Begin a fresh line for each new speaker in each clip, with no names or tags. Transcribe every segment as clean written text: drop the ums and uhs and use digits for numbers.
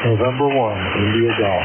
November 1, India Golf.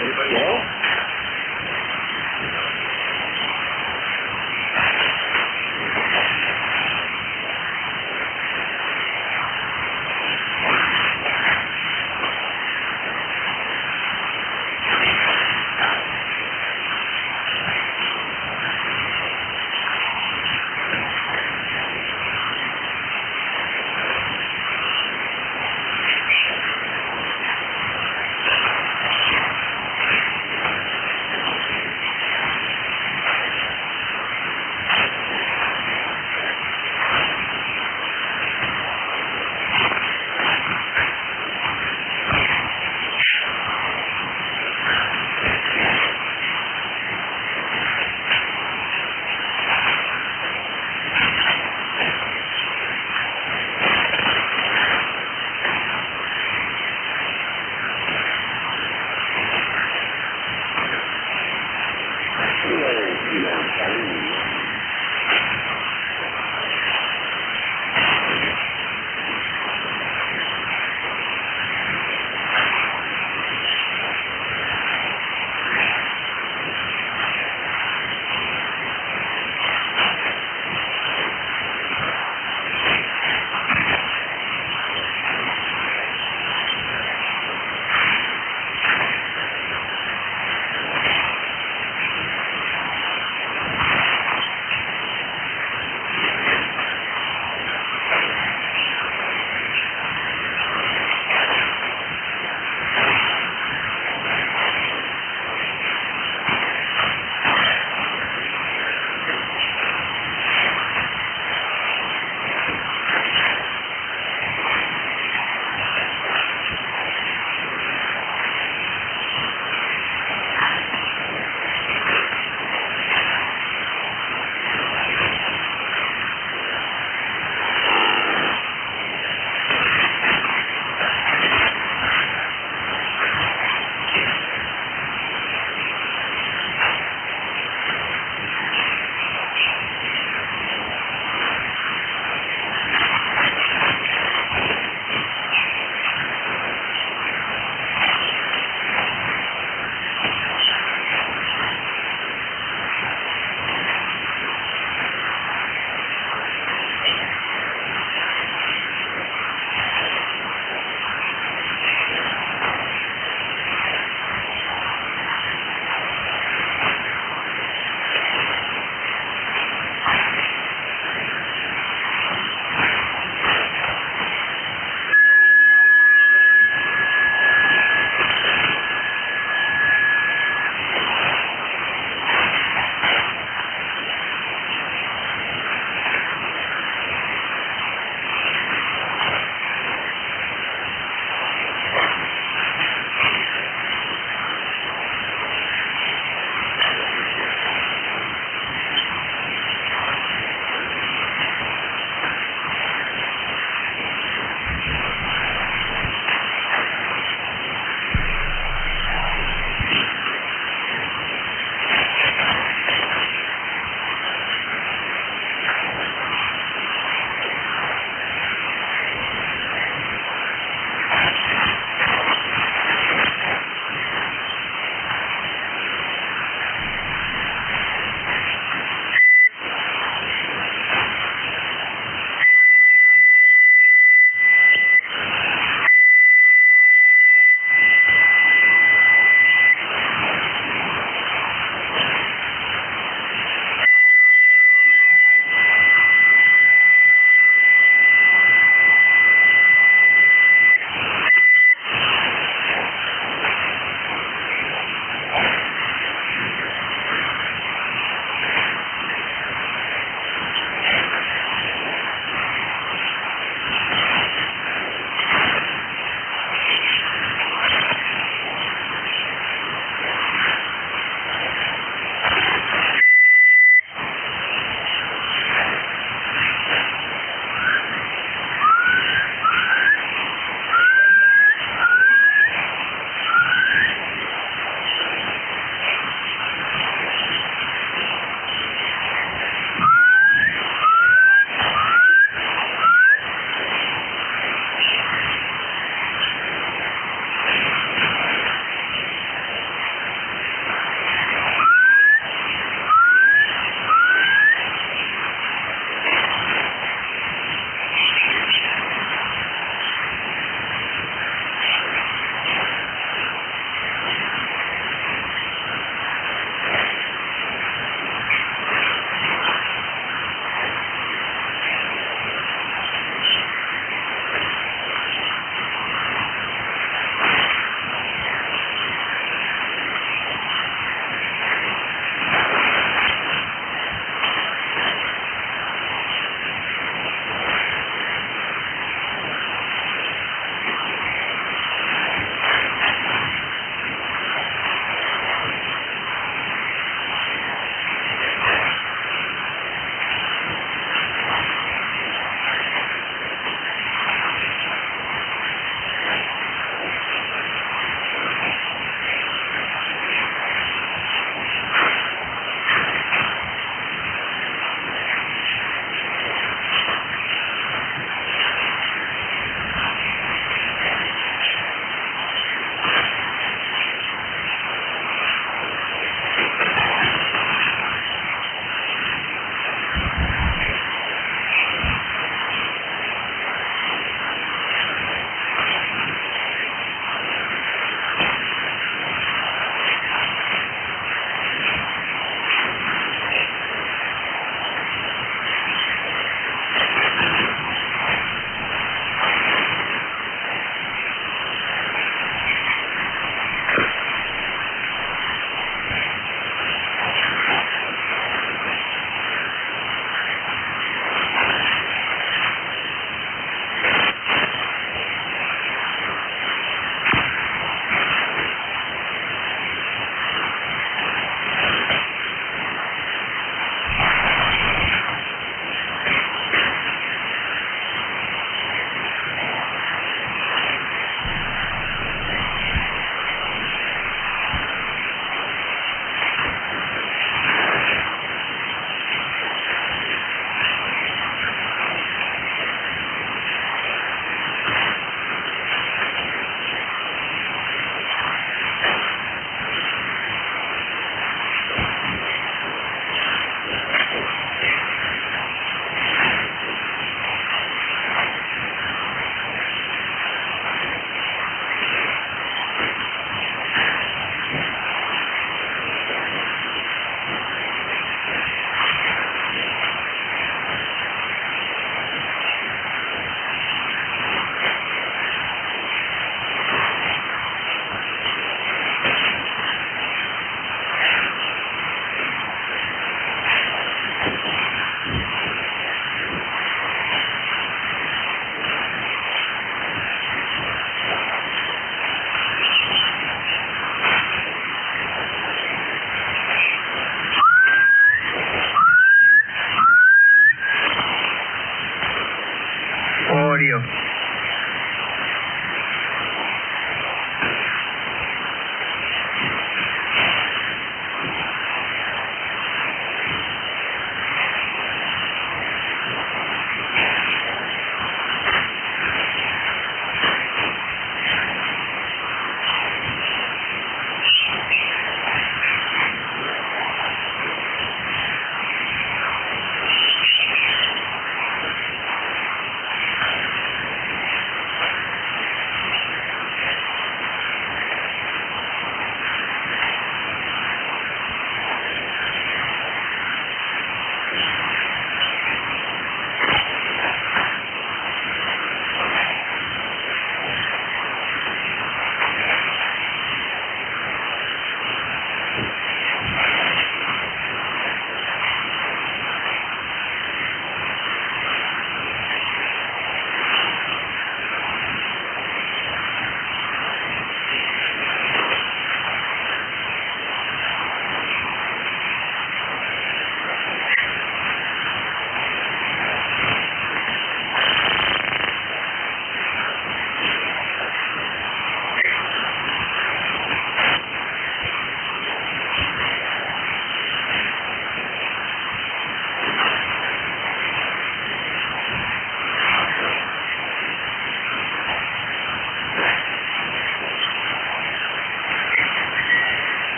Anybody else?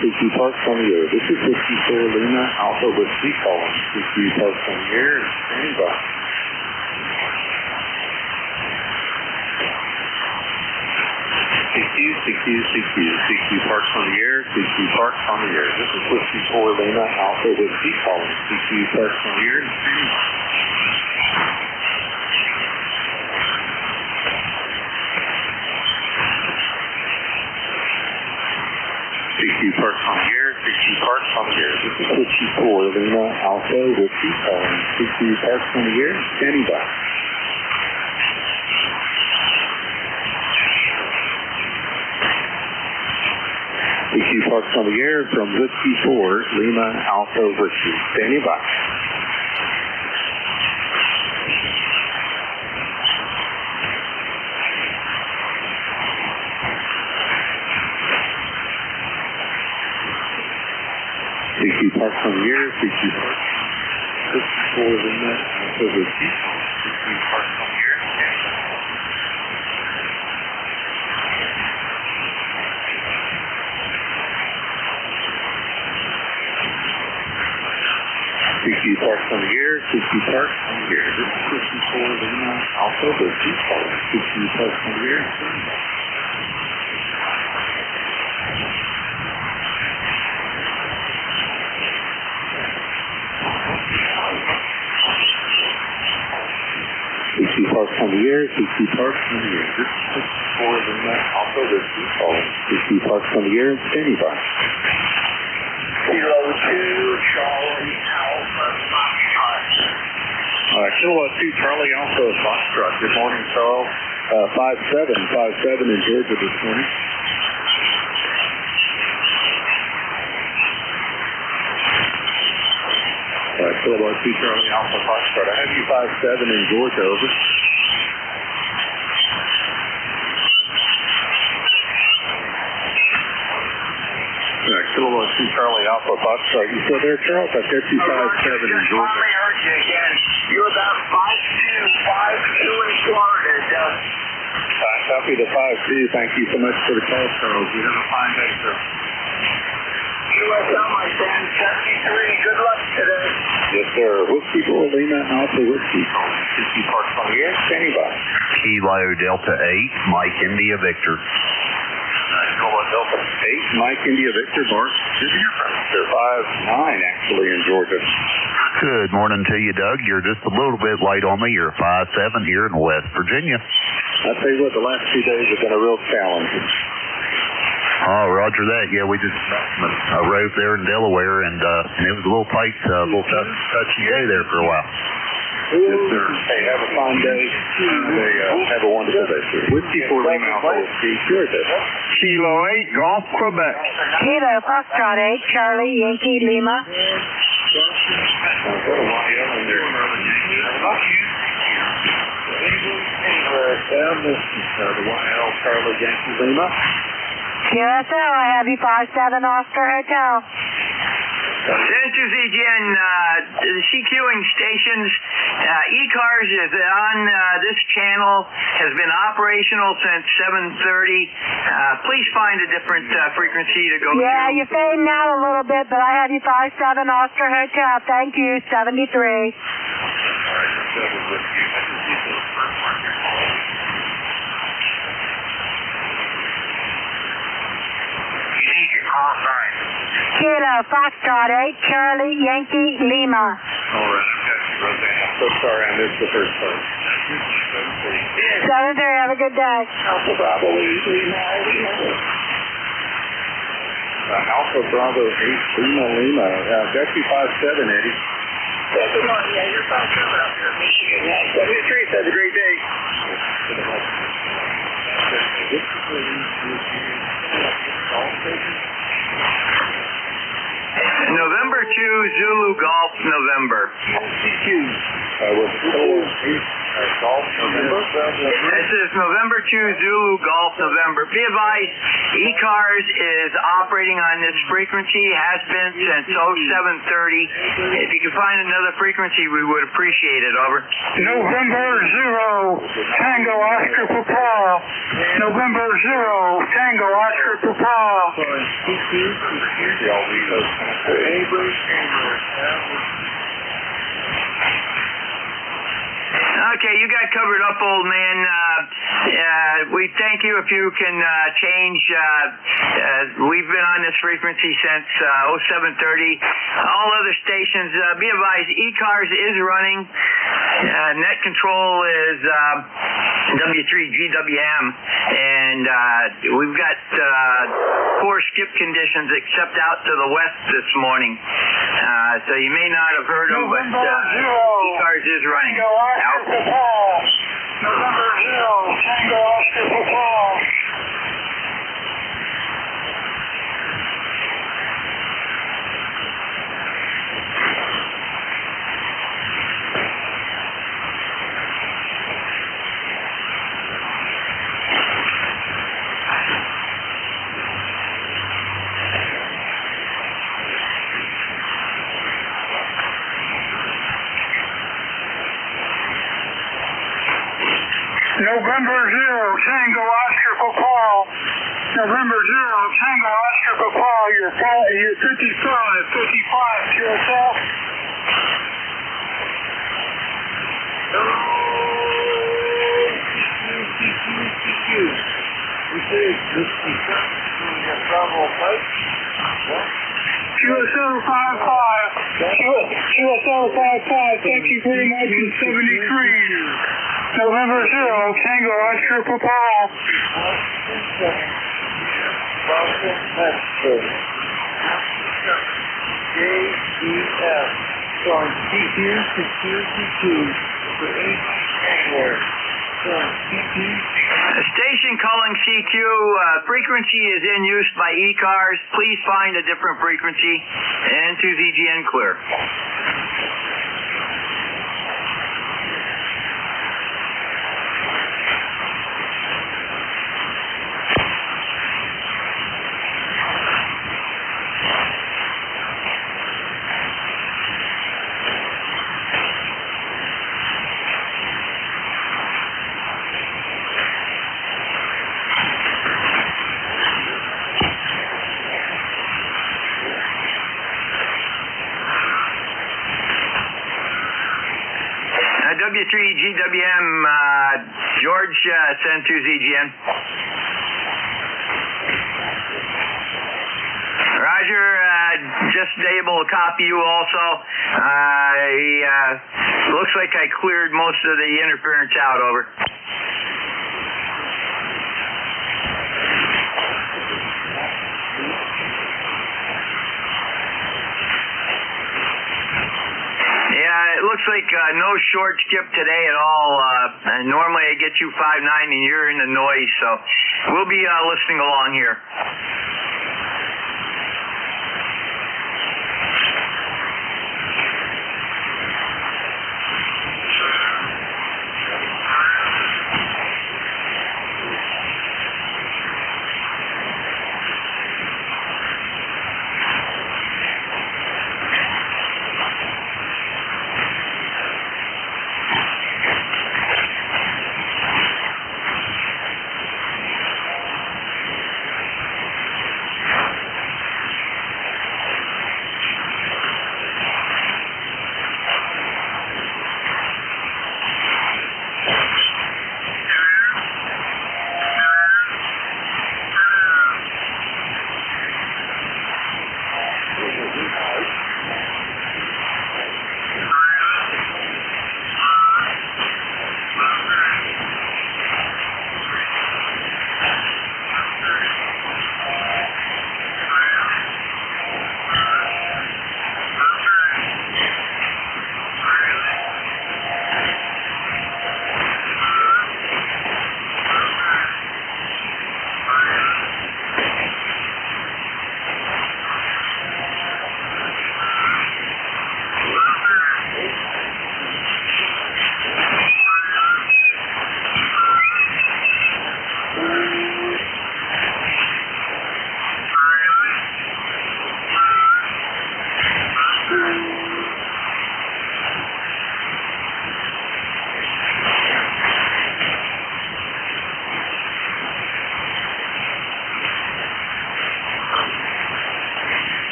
CQ Parks on the air. This is Whiskey 4 Lima, Alpha Whiskey calling. CQ Parks on the air, standing by. CQ Parks on the air, CQ Parks on the air. This is Whiskey 4 Lima, Alpha Whiskey calling. CQ Parks on the air, standing by. CQ Parks on the air, CQ Parks on the air. This is Whiskey 4 Lima, Alpha Whiskey calling. CQ Parks on the air, standing by. CQ Parks on the air from Whiskey 4 Lima, Alpha Whiskey, standing by. CQ Parks on the air, CQ Parks. Whiskey 4 Lima, Alpha Whiskey. CQ Parks on the air, standing by. CQ Parks on the air, CQ Parks on the air. This is Whiskey 4 Lima, Alpha Whiskey calling. CQ Parks on the air, standing by. CQ Parks on the air, CQ Parks on the air. This is Whiskey 4 Lima, Alpha Whiskey calling. CQ Parks on the air, standing by. 02 Charlie Alpha Foxtrot. Kilowatt 2 Charlie Alpha Foxtrot. Good morning, Charles. 57 in Georgia this morning. Kilowatt 2 Charlie Alpha Foxtrot. I have you 57 in Georgia, over. Kilowatt 2 Charlie Alpha Foxtrot. You still there, Charles? I've got you 57 in Georgia.
I heard you again. You're about 52 in Florida, Doug.
Copy the 52. Thank you so much for the call, Charles. You have a fine day, sir.
USL, my friend, 73. Good luck today.
Yes, sir. Whiskey 4 Lima, Alpha Whiskey. CQ Parks on the air, standing by.
Kilo Delta 8, Mike India Victor.
Delta 8, Mike India Victor, Mark. Good to hear from you, sir. 59 actually in Georgia.
Good morning to you, Doug. You're just a little bit late on me. You're 57 here in West Virginia.
I tell you what, the last 2 days have been a real challenge.
Oh, roger that. Yeah, we just rode there in Delaware, and it was a little tight, a little touch and go there for a while.
Yes, sir. Hey, have a fine day. Have a wonderful day, sir. Whiskey 4 Lima, Alpha Whiskey. Sure,
Kilo 8, Golf, Quebec.
Kilo Foxtrot 8, Charlie, Yankee, Lima.
The YL Charlie, Yankee, Lima.
QSL, I have you 57 Oscar Hotel.
Centers again, the CQing stations, ECARS is on this channel, has been operational since 7:30. Please find a different frequency to go to.
Yeah, you're fading out a little bit, but I have you 57 Oscar Hotel. Thank you, 73. Kilo Foxtrot 8, Charlie, Yankee, Lima.
All right, Roseanne, I'm so sorry I missed the first part.
73, have a good day.
Alpha Bravo 8, Lima, Alpha Bravo 8, Lima, Lima. Got you 57, Eddie.
Yeah, good morning. Yeah, you're 57 up here in Michigan. Yeah, 73, have a great day. November 2, Zulu Golf, November.
CQ. With Golf November?
This is November 2 Zulu Golf November. Be advised, ECARS is operating on this frequency, has been since 0730. If you can find another frequency, we would appreciate it. Over.
November 0, Tango Oscar Papa. November 0, Tango Oscar Papa.
Okay, you got covered up, old man. We thank you if you can change. We've been on this frequency since 0730. All other stations, be advised, ECARS is running. Net control is W3GWM, and we've got poor skip conditions except out to the west this morning. So you may not have heard them, but ECARS is running. Out.
November 0, Tango Oscar Papa. November 0, Tango Oscar Papa. November 0, Tango Oscar Papa. You're 55 to yourself. QSO 55. QSO 55. Thank you very much. In 73. November 0, Tango Oscar Papa.
JEF. From CQ to QCQ for 8 January.
A station calling CQ, frequency is in use by ECARS. Please find a different frequency. N2ZGN clear. W3GWM, George, send to ZGN. Roger, just able to copy you also. Looks like I cleared most of the interference out, over. It looks like no short skip today at all. Normally I get you 5.9 and you're in the noise, so we'll be listening along here.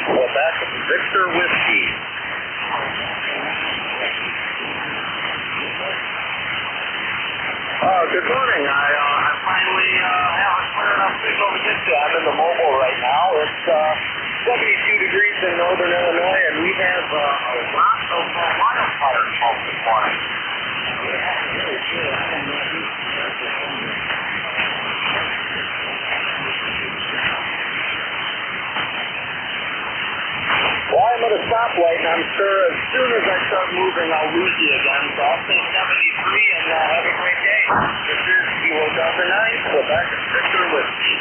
Quebec, Victor Whiskey. Good morning. I finally have a clear enough signal to get to. I'm in the mobile right now. It's 72 degrees in northern Illinois, and we have a lot of wildfire smoke this morning. Well, I'm at a stoplight, and I'm sure as soon as I start moving, I'll lose you again. So I'll say 73, and have a great day. This is Kilo Delta 9, Quebec, Victor Whiskey.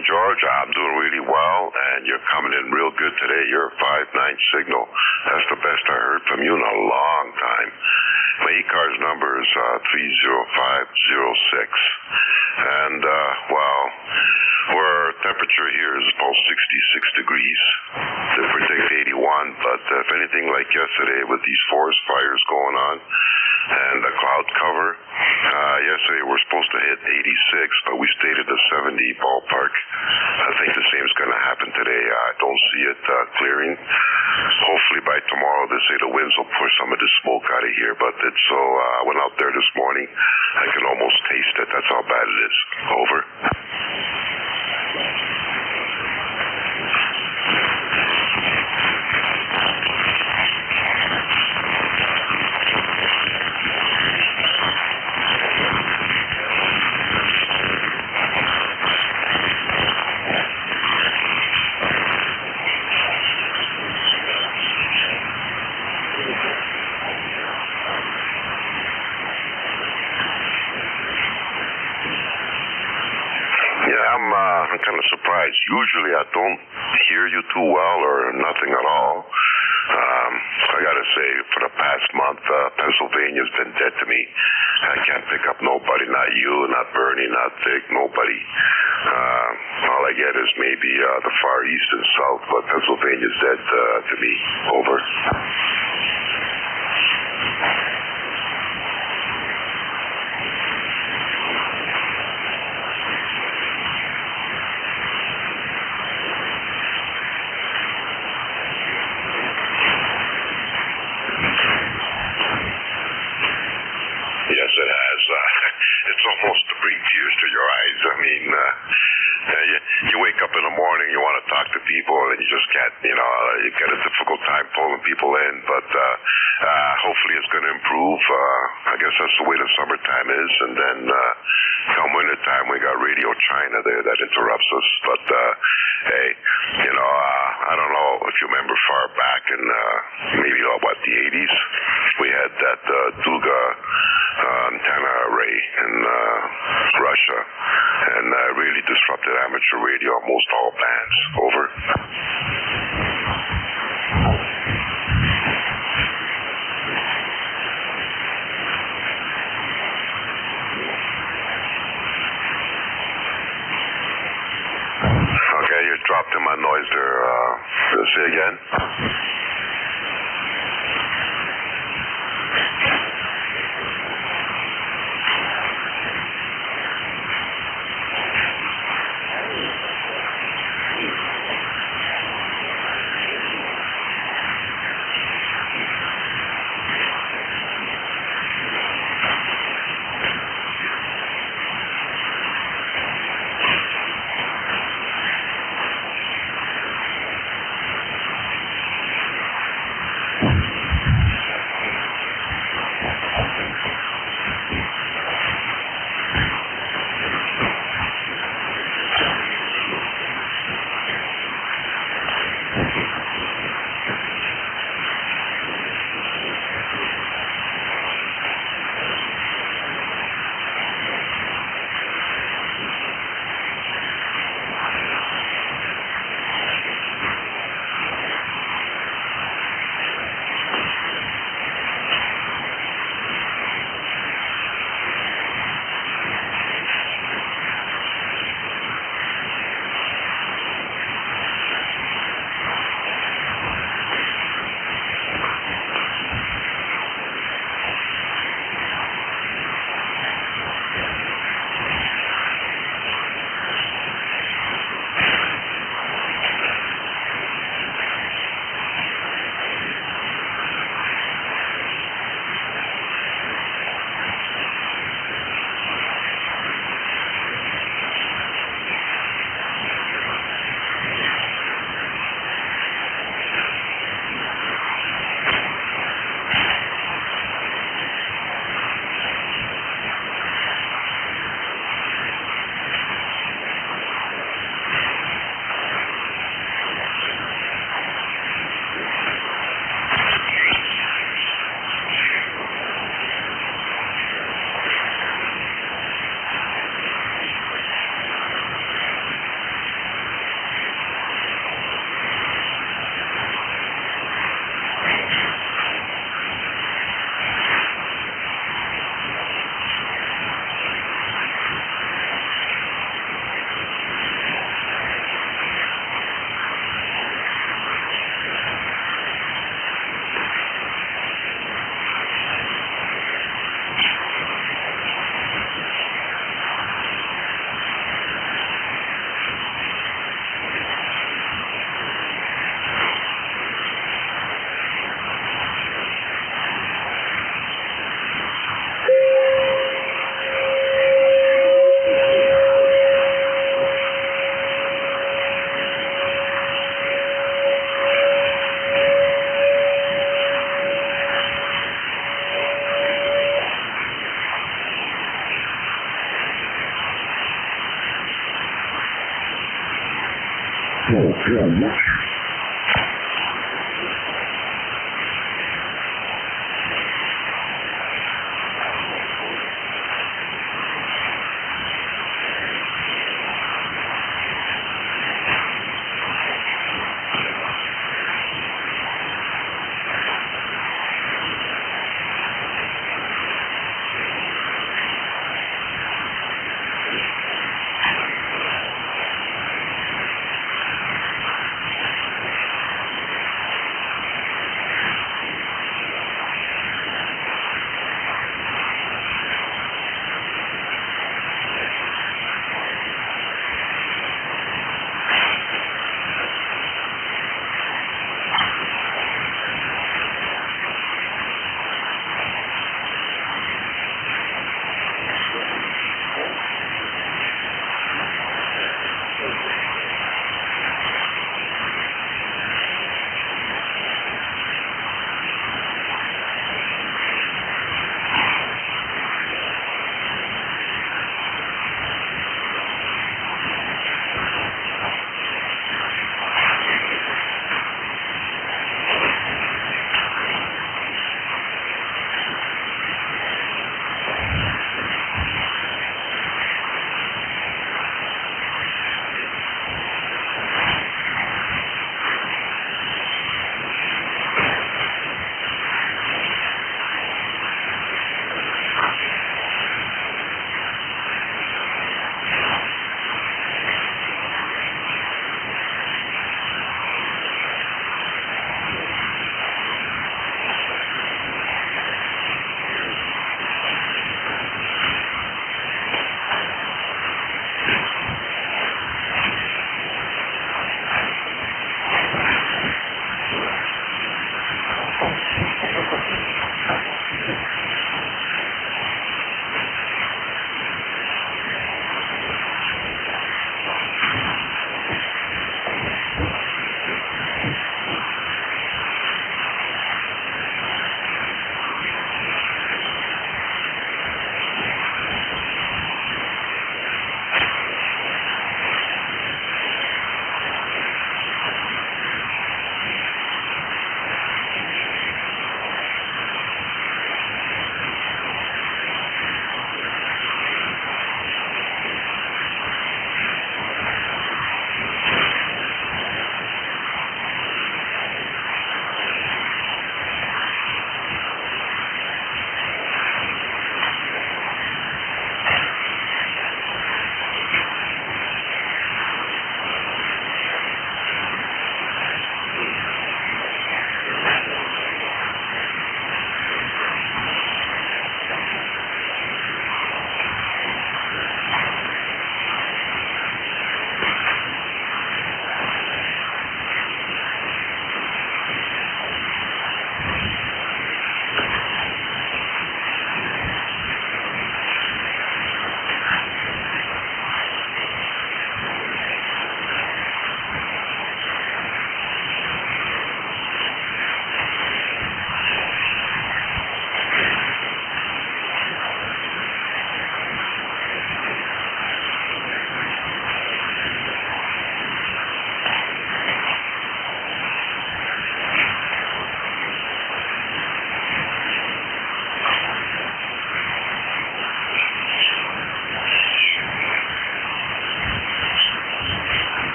morning, George. I'm doing really well, and you're coming in real good today. You're a 5-9 signal. That's the best I heard from you in a long time. My ECARS number is 30506. And, well, our temperature here is about 66 degrees. They predict 81, but if anything like yesterday with these forest fires going on and the cloud cover, yesterday we're supposed to hit 86, but we stayed at the 70 ballpark. I think the same is going to happen today. I don't see it clearing. Hopefully by tomorrow, they say the winds will push some of the smoke out of here, but it's so, I went out there this morning. I can almost taste it. That's how bad it is. Over. I'm kind of surprised. Usually I don't hear you too well or nothing at all. I got to say, for the past month, Pennsylvania's been dead to me. I can't pick up nobody, not you, not Bernie, not Vic, nobody. All I get is maybe the Far East and South, but Pennsylvania's dead to me. Over. Yes, it has. It's almost to bring tears to your eyes. I mean, you wake up in the morning, you want to talk to people, and you just can't, you get a difficult time pulling people in, but hopefully it's going to improve. I guess that's the way the summertime is, and then come wintertime, we got Radio China there that interrupts us, but hey, I don't know if you remember far back in maybe, the 80s, we had that Duga antenna array in Russia, and really disrupted amateur radio on most all bands. Over. Okay, you dropped in my noise there. Say again.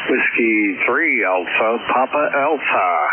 Whiskey 3 Alpha Papa Alpha.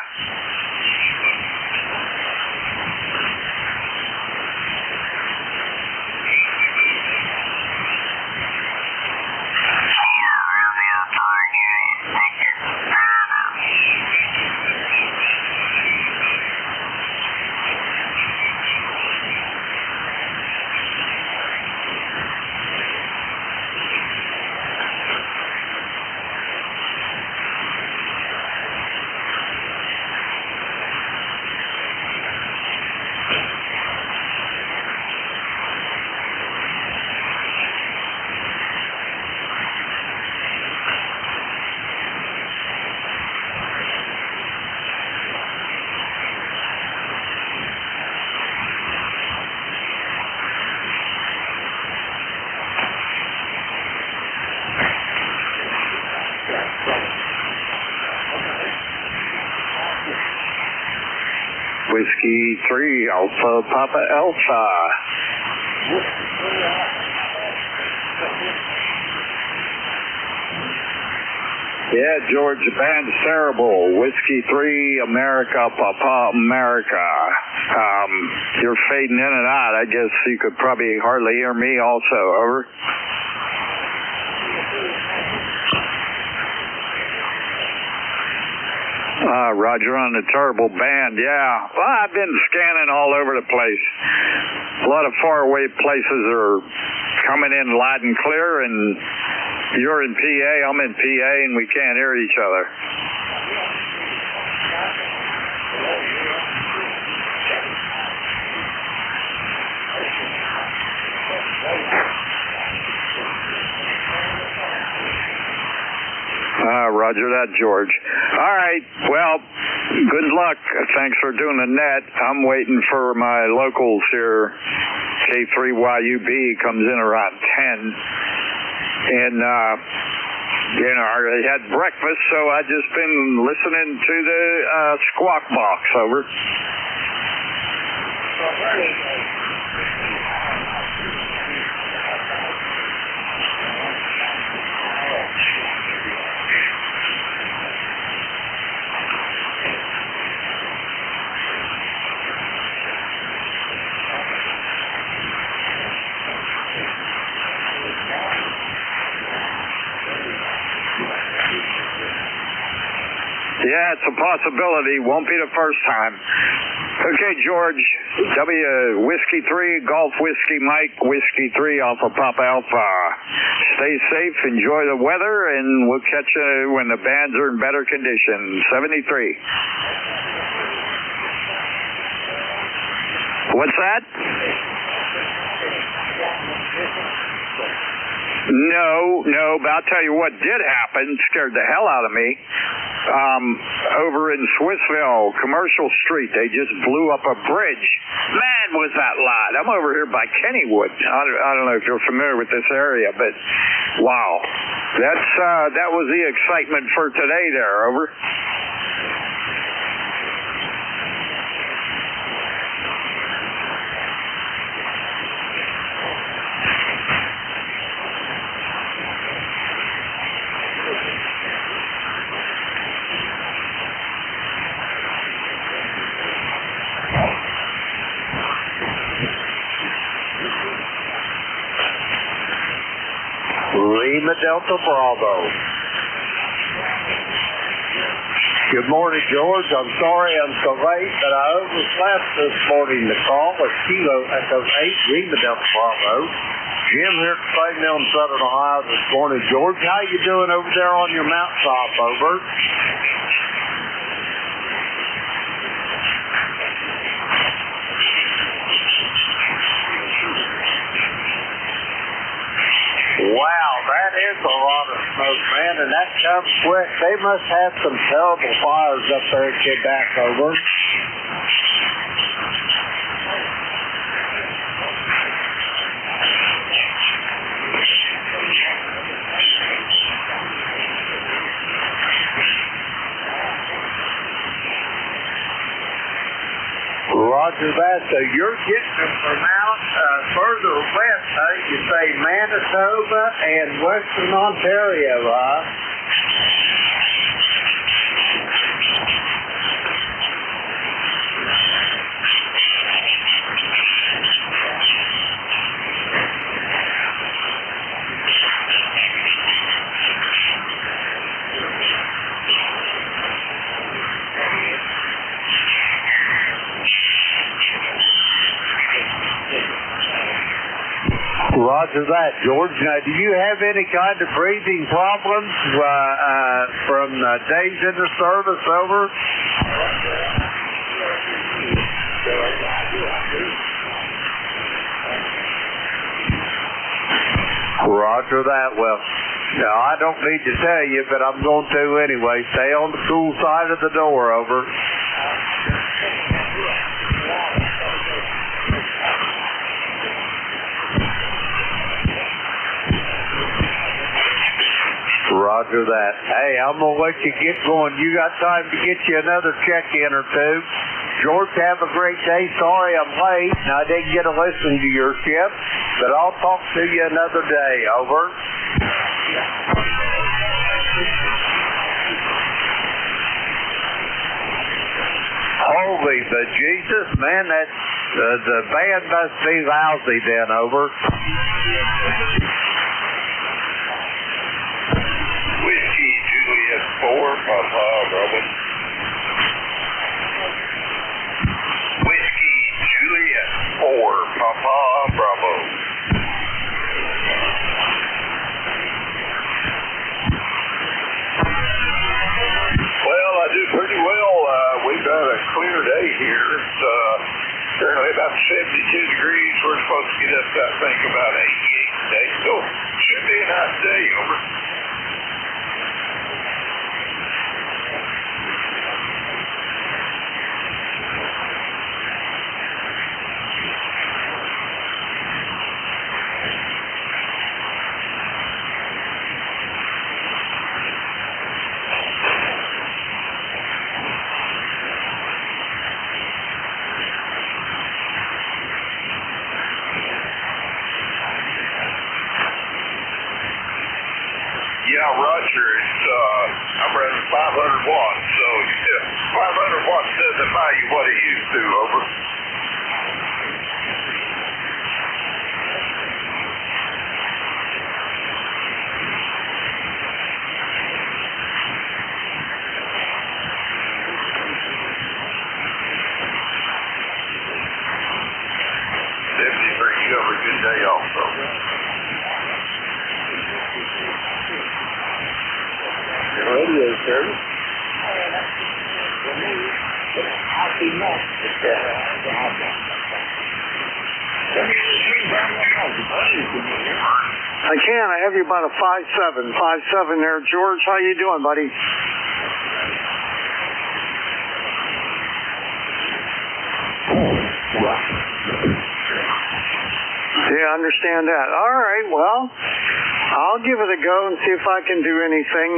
Whiskey 3 Alpha Papa Alpha. Yeah, George, the band's terrible. Whiskey 3 America Papa America. You're fading in and out. I guess you could probably hardly hear me also. Over. Roger on the terrible band, yeah. Well, I've been scanning all over the place. A lot of faraway places are coming in loud and clear, and you're in PA, I'm in PA, and we can't hear each other. Roger that, George. All right, well, good luck. Thanks for doing the net. I'm waiting for my locals here. K3YUB comes in around 10. And, you know, I had breakfast, so I just been listening to the squawk box. Over. Yeah, it's a possibility. Won't be the first time. Okay, George. Whiskey 3, Golf Whiskey Mike, Whiskey 3 Alpha Papa Alpha. Stay safe, enjoy the weather, and we'll catch you when the bands are in better condition. 73. What's that? No, but I'll tell you what did happen, scared the hell out of me. Over in Swissville, Commercial Street, they just blew up a bridge. Man, was that loud. I'm over here by Kennywood. I don't know if you're familiar with this area, but wow. That was the excitement for today there, over.
Lima Delta Bravo. Good morning, George. I'm sorry I'm so late, but I overslept this morning. The call was Kilo Echo 8, Lima Delta Bravo. Jim here at the Plate Mill in Southern Ohio this morning. George, how you doing over there on your mountaintop? Over. Wow, that is a lot of smoke, man, and that comes quick. They must have some terrible fires up there at Quebec, over. Roger that. So you're getting them from out further west, huh? You say Manitoba and Western Ontario, huh? Roger that, George. Now, do you have any kind of breathing problems from days in the service, over? Roger that. Well, no, I don't need to tell you, but I'm going to anyway. Stay on the cool side of the door, over. Roger that. Hey, I'm going to let you get going. You got time to get you another check-in or two. George, have a great day. Sorry I'm late and I didn't get to listen to your ship, but I'll talk to you another day. Over. Holy bejesus, man, that's, the band must be lousy then, over.
Whiskey 2US 4, Papa Bravo. Papa Bravo. Well, I do pretty well. We've got a clear day here. It's currently about 72 degrees. We're supposed to get up to, I think, about 88 today. So should be a nice day. Over. Yeah, Roger, it's, I'm running 500 watts, so 500 watts doesn't buy you what it used to, over. You have a good day also.
Radio service.
I can. I have you about a 5'7". 5'7" there. George, how you doing, buddy? Yeah, I understand that. All right, well, I'll give it a go and see if I can do anything.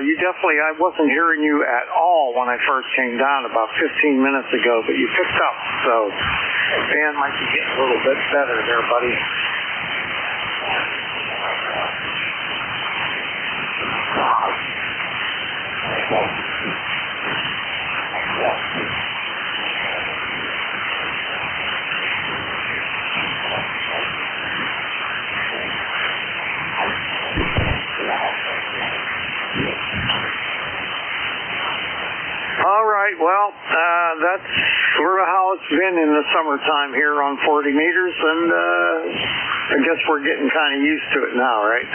You definitely, I wasn't hearing you at all when I first came down about 15 minutes ago, but you picked up, so band might be getting a little bit better there, buddy. All right, well, that's sort of how it's been in the summertime here on 40 meters, and I guess we're getting kind of used to it now, right?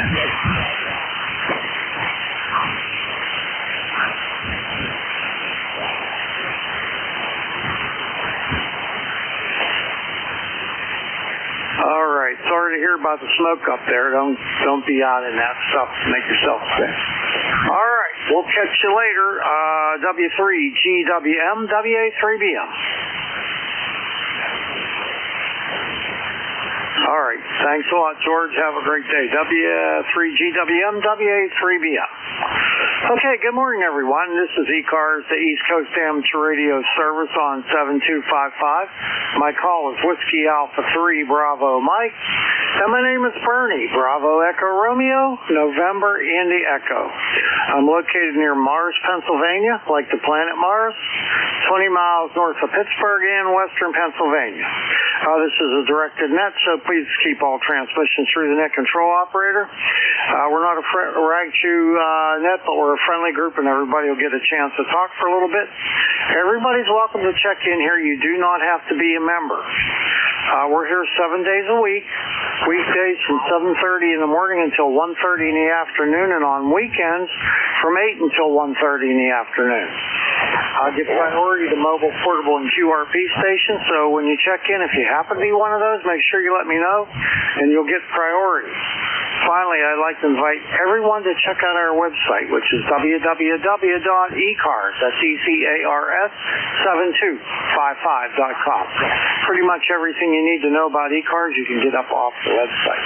All right, sorry to hear about the smoke up there. Don't be out in that stuff. Make yourself safe. All right, we'll catch you later. W3GWM, WA3BM. All right, thanks a lot, George. Have a great day. W3GWM, WA3BM. Okay, good morning, everyone. This is ECARS, the East Coast Amateur Radio Service on 7255. My call is Whiskey Alpha 3 Bravo Mike. And my name is Bernie, Bravo Echo Romeo, November Indy Echo. I'm located near Mars, Pennsylvania, like the planet Mars, 20 miles north of Pittsburgh in western Pennsylvania. This is a directed net, so please keep all transmissions through the net control operator. We're not a rag-chew net, but we're a friendly group, and everybody will get a chance to talk for a little bit. Everybody's welcome to check in here. You do not have to be a member. We're here 7 days a week, weekdays from 7:30 in the morning until 1:30 in the afternoon, and on weekends from 8 until 1:30 in the afternoon. I'll give priority to mobile, portable, and QRP stations, so when you check in, if you happen to be one of those, make sure you let me know, and you'll get priority. Finally, I'd like to invite everyone to check out our website, which is www.ecars, that's ECARS 7255.com. Pretty much everything you need to know about ECARS you can get up off the website.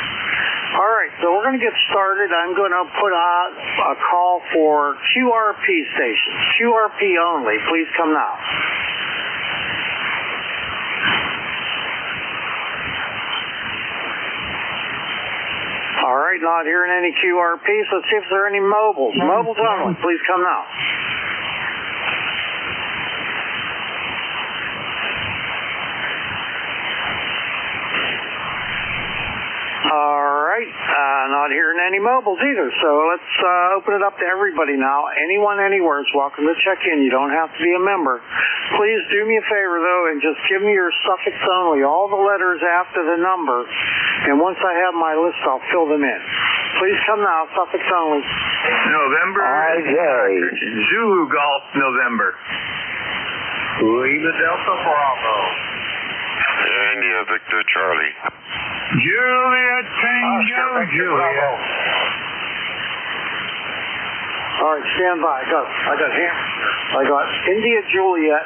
All right, so we're going to get started. I'm going to put out a call for QRP stations. QRP only. Please come now. All right, not hearing any QRPs. Let's see if there are any mobiles. Mobiles only. Please come now. All right, not hearing any mobiles either. So let's open it up to everybody now. Anyone, anywhere is welcome to check in. You don't have to be a member. Please do me a favor, though, and just give me your suffix only, all the letters after the number. And once I have my list, I'll fill them in. Please come now, suffix only.
November. Zulu Golf, November.
Lima Delta Bravo.
India Victor Charlie.
Juliet Tango Juliet.
All right, stand by. I got hammers here. I got India Juliet,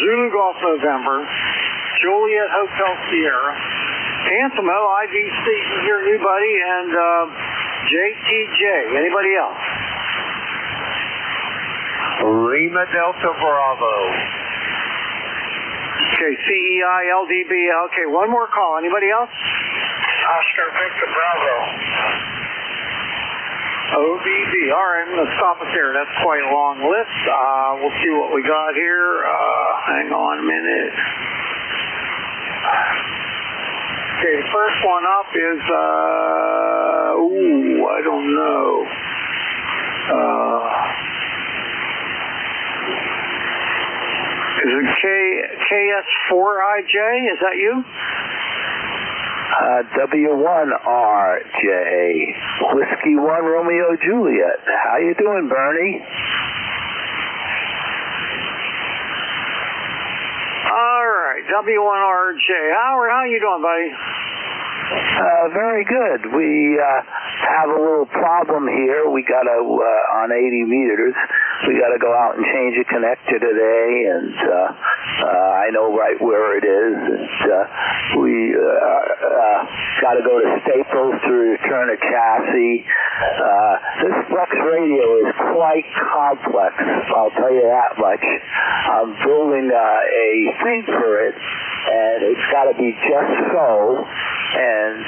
Zulu Golf November, Juliet Hotel Sierra, Antimo IVC here, new buddy, and JTJ. Anybody else?
Lima Delta Bravo.
Okay, CEI, LDB. Okay, one more call. Anybody else?
Oscar Victor Bravo.
OBB. All right, I'm going to stop it there. That's quite a long list. We'll see what we got here. Hang on a minute. Okay, the first one up is, I don't know. Is it KS4IJ? Is that you?
W1RJ. Whiskey 1 Romeo Juliet. How you doing, Bernie?
All right, W1RJ. Howard, how you doing, buddy?
Very good. We have a little problem here. We got to, on 80 meters, we got to go out and change a connector today, and I know right where it is. And, we got to go to Staples to return a chassis. This Flex radio is quite complex, I'll tell you that much. I'm building a thing for it, and it's got to be just so, and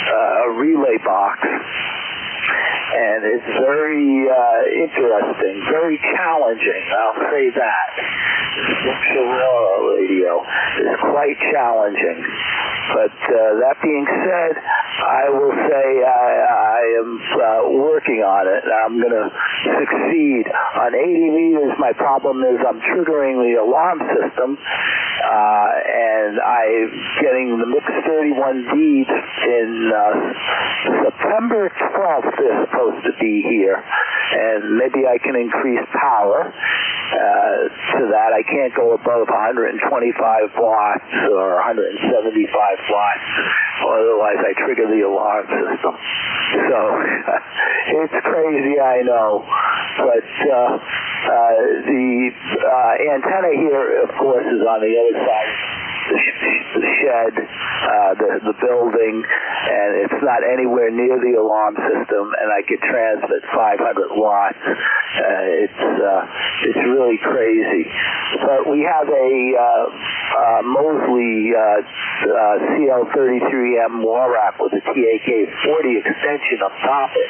a relay box. And it's very interesting, very challenging, I'll say that. This Aurora radio is quite challenging. But that being said, I will say I am working on it. I'm going to succeed. On 80 meters, my problem is I'm triggering the alarm system, and I'm getting the Mix 31 deed in September 12th. They're supposed to be here, and maybe I can increase power to that. I can't go above 125 watts or 175 watts, otherwise I trigger the alarm system. So it's crazy, I know, but the antenna here, of course, is on the other side. The shed, the building, and it's not anywhere near the alarm system, and I could transmit 500 watts. It's really crazy. But we have a Mosley CL33M war rack with a TAK-40 extension up top of it,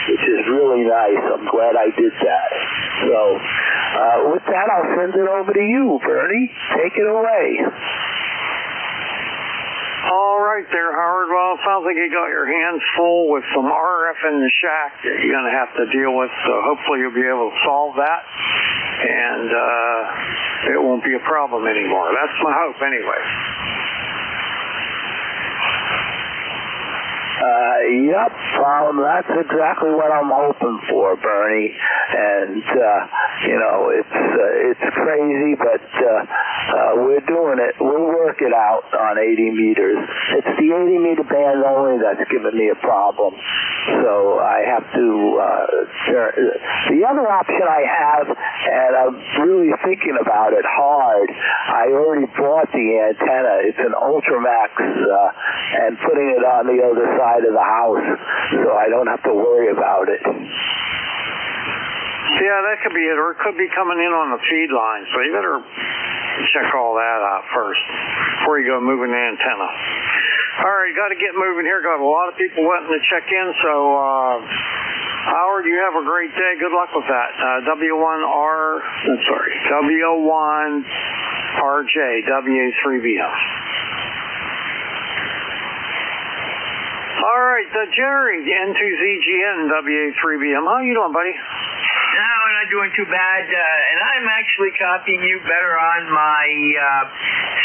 which is really nice. I'm glad I did that. So with that, I'll send it over to you, Bernie. Take it away.
All right there, Howard. Well, it sounds like you got your hands full with some RF in the shack that you're going to have to deal with, so hopefully you'll be able to solve that, and it won't be a problem anymore. That's my hope anyway.
Yep, that's exactly what I'm hoping for, Bernie. And it's crazy, but we're doing it. We'll work it out on 80 meters. It's the 80 meter band only that's giving me a problem. So I have to. The other option I have, and I'm really thinking about it hard. I already bought the antenna. It's an Ultramax, and putting it on the other side of the house, so I don't have to worry about it.
Yeah, that could be it, or it could be coming in on the feed line, so you better check all that out first before you go moving the antenna. All right, got to get moving here. Got a lot of people wanting to check in, so Howard, you have a great day. Good luck with that. W1RJ, WA3BF. All right. right, Jerry, N2ZGN, WA3BM. How you doing, buddy?
No, we're not doing too bad, and I'm actually copying you better on my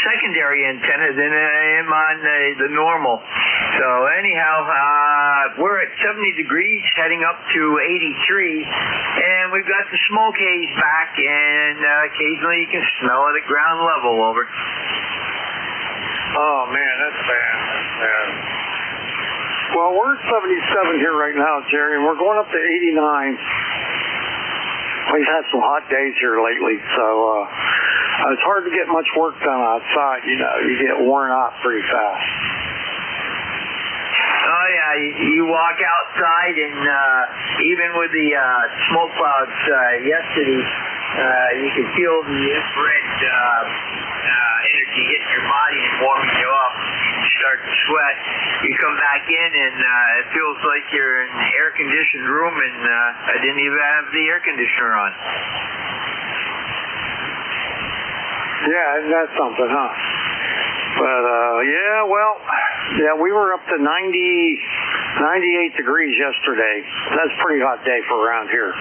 secondary antenna than I am on the normal. So anyhow, we're at 70 degrees, heading up to 83, and we've got the smoke haze back, and occasionally you can smell it at ground level. Over.
Oh man, that's bad. That's bad. Well, we're at 77 here right now, Jerry, and we're going up to 89. We've had some hot days here lately, so it's hard to get much work done outside. You know, you get worn out pretty fast.
Oh yeah, you walk outside, and even with the smoke clouds yesterday, you can feel the infrared energy hitting your body and warming you up. You start to sweat. You come back in, and it feels like you're in an air-conditioned room, and I didn't even have the air conditioner on.
Yeah, that's something, huh? But, we were up to 98 degrees yesterday. That's a pretty hot day for around here.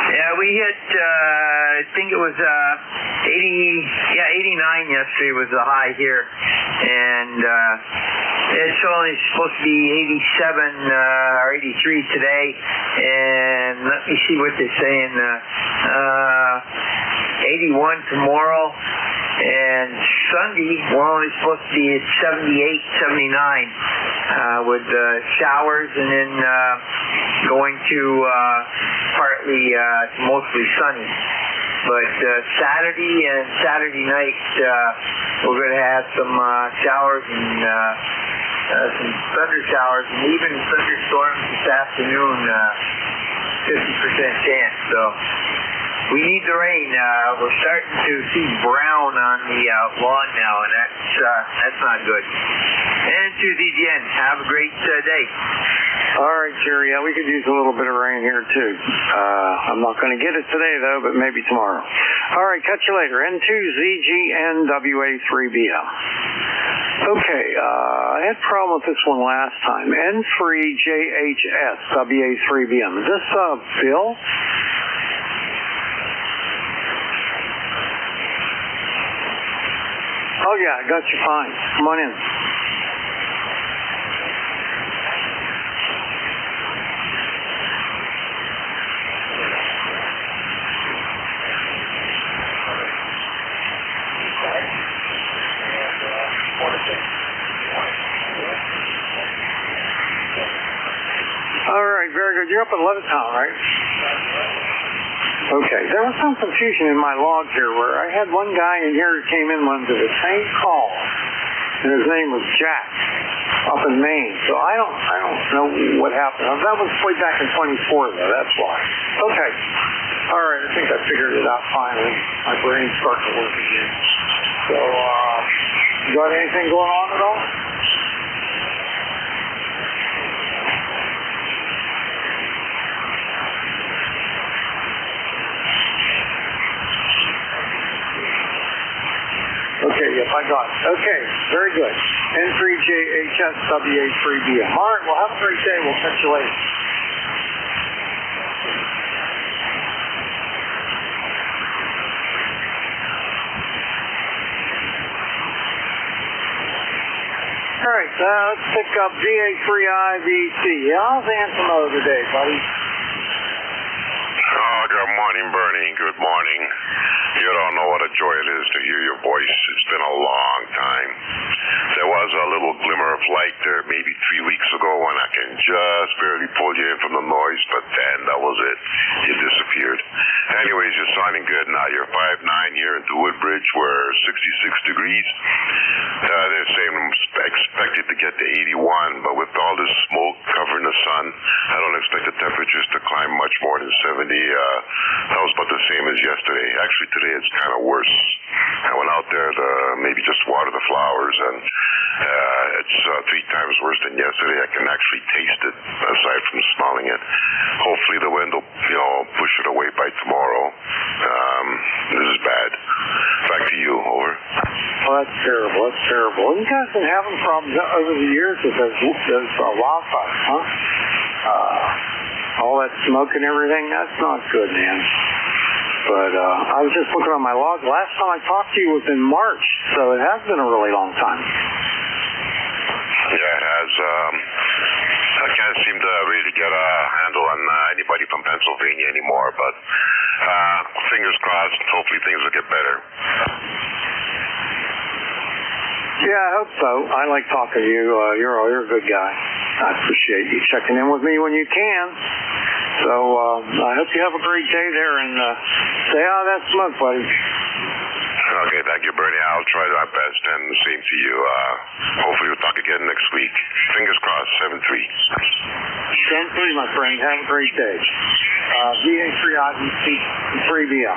Yeah, we hit, I think it was 89 yesterday was the high here. And it's only supposed to be 87 or 83 today. And let me see what they're saying. 81 tomorrow. And Sunday, we're only supposed to be at 78, 79 with showers, and then going to partly mostly sunny. But Saturday night, we're going to have some showers and some thunder showers, and even thunderstorms this afternoon, 50% chance. So we need the rain. We're starting to see brown on the lawn now, and that's not good. And to the end, have a great day.
All right, Jerry. Yeah, we could use a little bit of rain here, too. I'm not going to get it today, though, but maybe tomorrow. All right, catch you later. N2ZGNWA3BM. Okay, I had a problem with this one last time. N3JHS WA3BM. Is this Bill? Oh, yeah, I got you fine. Come on in. All right, very good. You're up at Levittown, right? Okay. There was some confusion in my log here where I had one guy in here who came in under the same call, and his name was Jack up in Maine. So I don't know what happened. That was way back in 24, though. That's why. Okay. All right. I think I figured it out finally. My brain's starting to work again. So, you got anything going on at all? Okay, yep, I got it. Okay, very good. N3JHSWA3BM. All right, well, have a great day. We'll catch you later. All right, let's pick up GA3IVC. How's Antimo today, buddy?
Oh, good morning, Bernie. Good morning. You don't know what a joy it is to hear your voice. It's been a long time. There was a little glimmer of light there maybe 3 weeks ago when I can just barely pull you in from the noise, but then that was it. You disappeared. Anyways, you're sounding good now. You're 5'9" here into Woodbridge. We're 66 degrees. They're saying I'm expected to get to 81, but with all this smoke covering the sun, I don't expect the temperatures to climb much more than 70. That was about the same as yesterday. Actually, today it's kind of worse. I went out there to maybe just water the flowers, and it's 3 times worse than yesterday. I can actually taste it, aside from smelling it. Hopefully the wind will, push it away by tomorrow. This is bad. Back to you. Over.
Oh, that's terrible. That's terrible. You guys been having problems over the years with those wildfires, huh? All that smoke and everything, that's not good, man. But I was just looking on my log. Last time I talked to you was in March, so it has been a really long time.
Yeah, it has. I can't seem to really get a handle on anybody from Pennsylvania anymore, but fingers crossed, hopefully things will get better.
Yeah, I hope so. I like talking to you. You're a good guy. I appreciate you checking in with me when you can. So I hope you have a great day there, and stay out of that smoke, buddy.
Okay, thank you, Bernie. I'll try my best, and the same to you. Hopefully we'll talk again next week. Fingers crossed, 7-3.
7-3, my friend. Have a great day. VA3IBC3BL.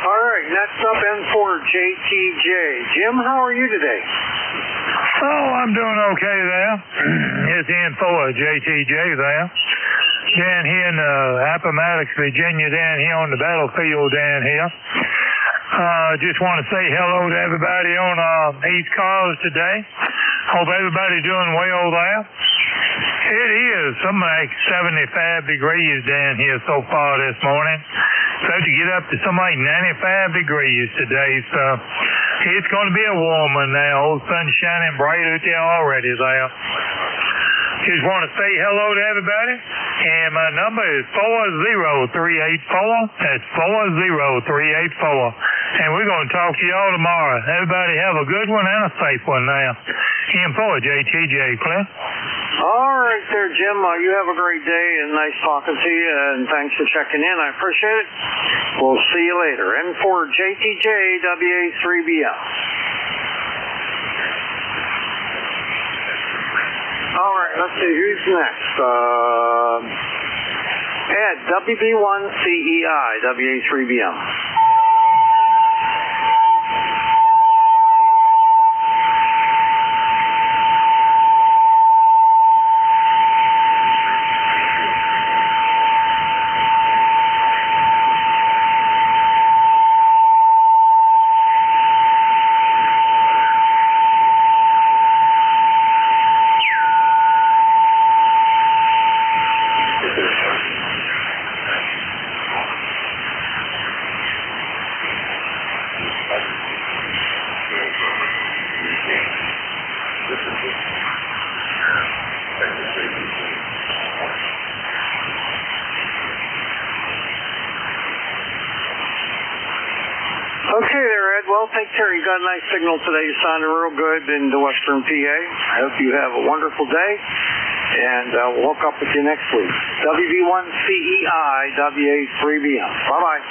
All right, next up, N4JTJ. Jim, how are you today?
Oh, I'm doing okay there. It's N4JTJ there. Down here in Appomattox, Virginia, down here on the battlefield down here. Just want to say hello to everybody on ECARS today. Hope everybody's doing well there. It is something like 75 degrees down here so far this morning. Supposed to get up to something like 95 degrees today, so it's going to be a warm one now. Old sun's shining bright out there already there. Just want to say hello to everybody, and my number is 40384. That's 40384. And we're going to talk to y'all tomorrow. Everybody have a good one and a safe one now. N4JTJ, Cliff.
All right there, Jim. You have a great day, and nice talking to you, and thanks for checking in. I appreciate it. We'll see you later. N4JTJ, WA3BL. All right, let's see. Who's next? Ed, WB1CEI, WA3BL. Okay there, Ed. Well, take care. You got a nice signal today. You sounded real good in the Western PA. I hope you have a wonderful day, and we'll hook up with you next week. WB1CEI, WA3BM. Bye-bye.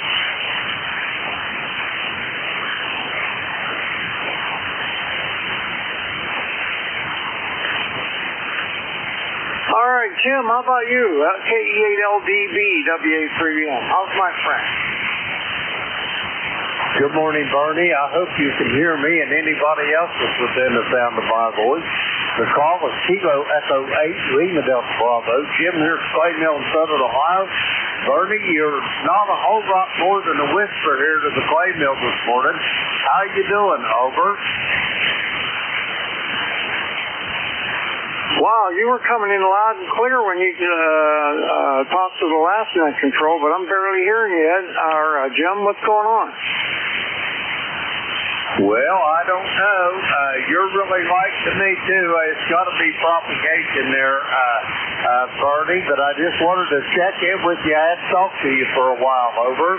All right, Jim, how about you? KE8LDB, WA3BM. How's my friend?
Good morning, Bernie. I hope you can hear me and anybody else that's within the sound of my voice. The call was Kilo Echo 8, Lima Delta Bravo. Jim here at Clay Mill in Southern Ohio. Bernie, you're not a whole lot more than a whisper here to the Clay Mill this morning. How you doing? Over.
Wow, you were coming in loud and clear when you talked to the last net control, but I'm barely hearing you, Ed. Jim, what's going on?
Well, I don't know. You're really like to me, too. It's got to be propagation there, Bernie, but I just wanted to check in with you. I hadn't talked to you for a while. Over.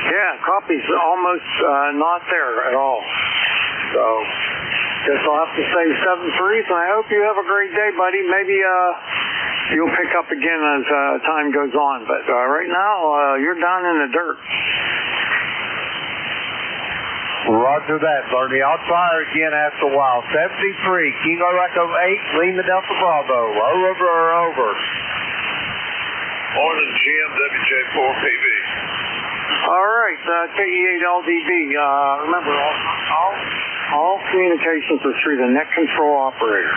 Yeah, copy's almost not there at all. So, guess I'll have to say 7-3, and I hope you have a great day, buddy. Maybe you'll pick up again as time goes on. But right now, you're down in the dirt.
Roger that, Bernie. I'll try her again after a while. 73, Kilo Echo 8, Lima Delta Bravo. Over or over?
Morning, Jim, WJ4PB.
All right, KE8LDB. Remember, all communications are through the net control operator.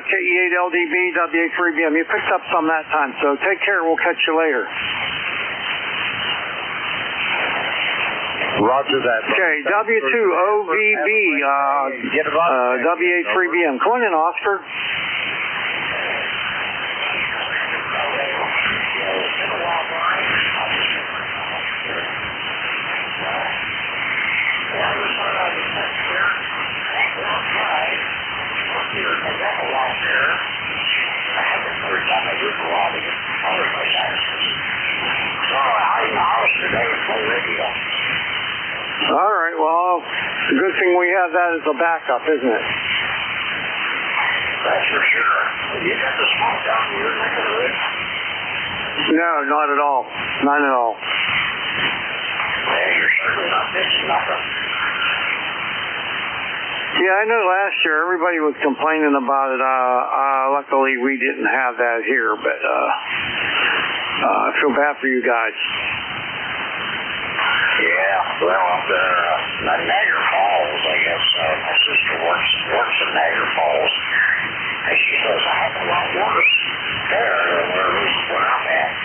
KE8LDB, WA3BM. You picked up some that time, so take care. We'll catch you later.
Roger that.
Okay, W2OVB, WA3BM. Come on in, Oscar. All right, well, the good thing we have that as a backup, isn't it?
That's for sure. You got the smoke down here,
No, not at all. Not at all.
yeah, you're certainly not fixing nothing.
Yeah, I know last year everybody was complaining about it. Luckily we didn't have that here, but I feel bad for you guys.
Yeah, well, up there, Niagara Falls, I guess, my sister works in Niagara Falls, and she says I have a lot worse there than where I'm at.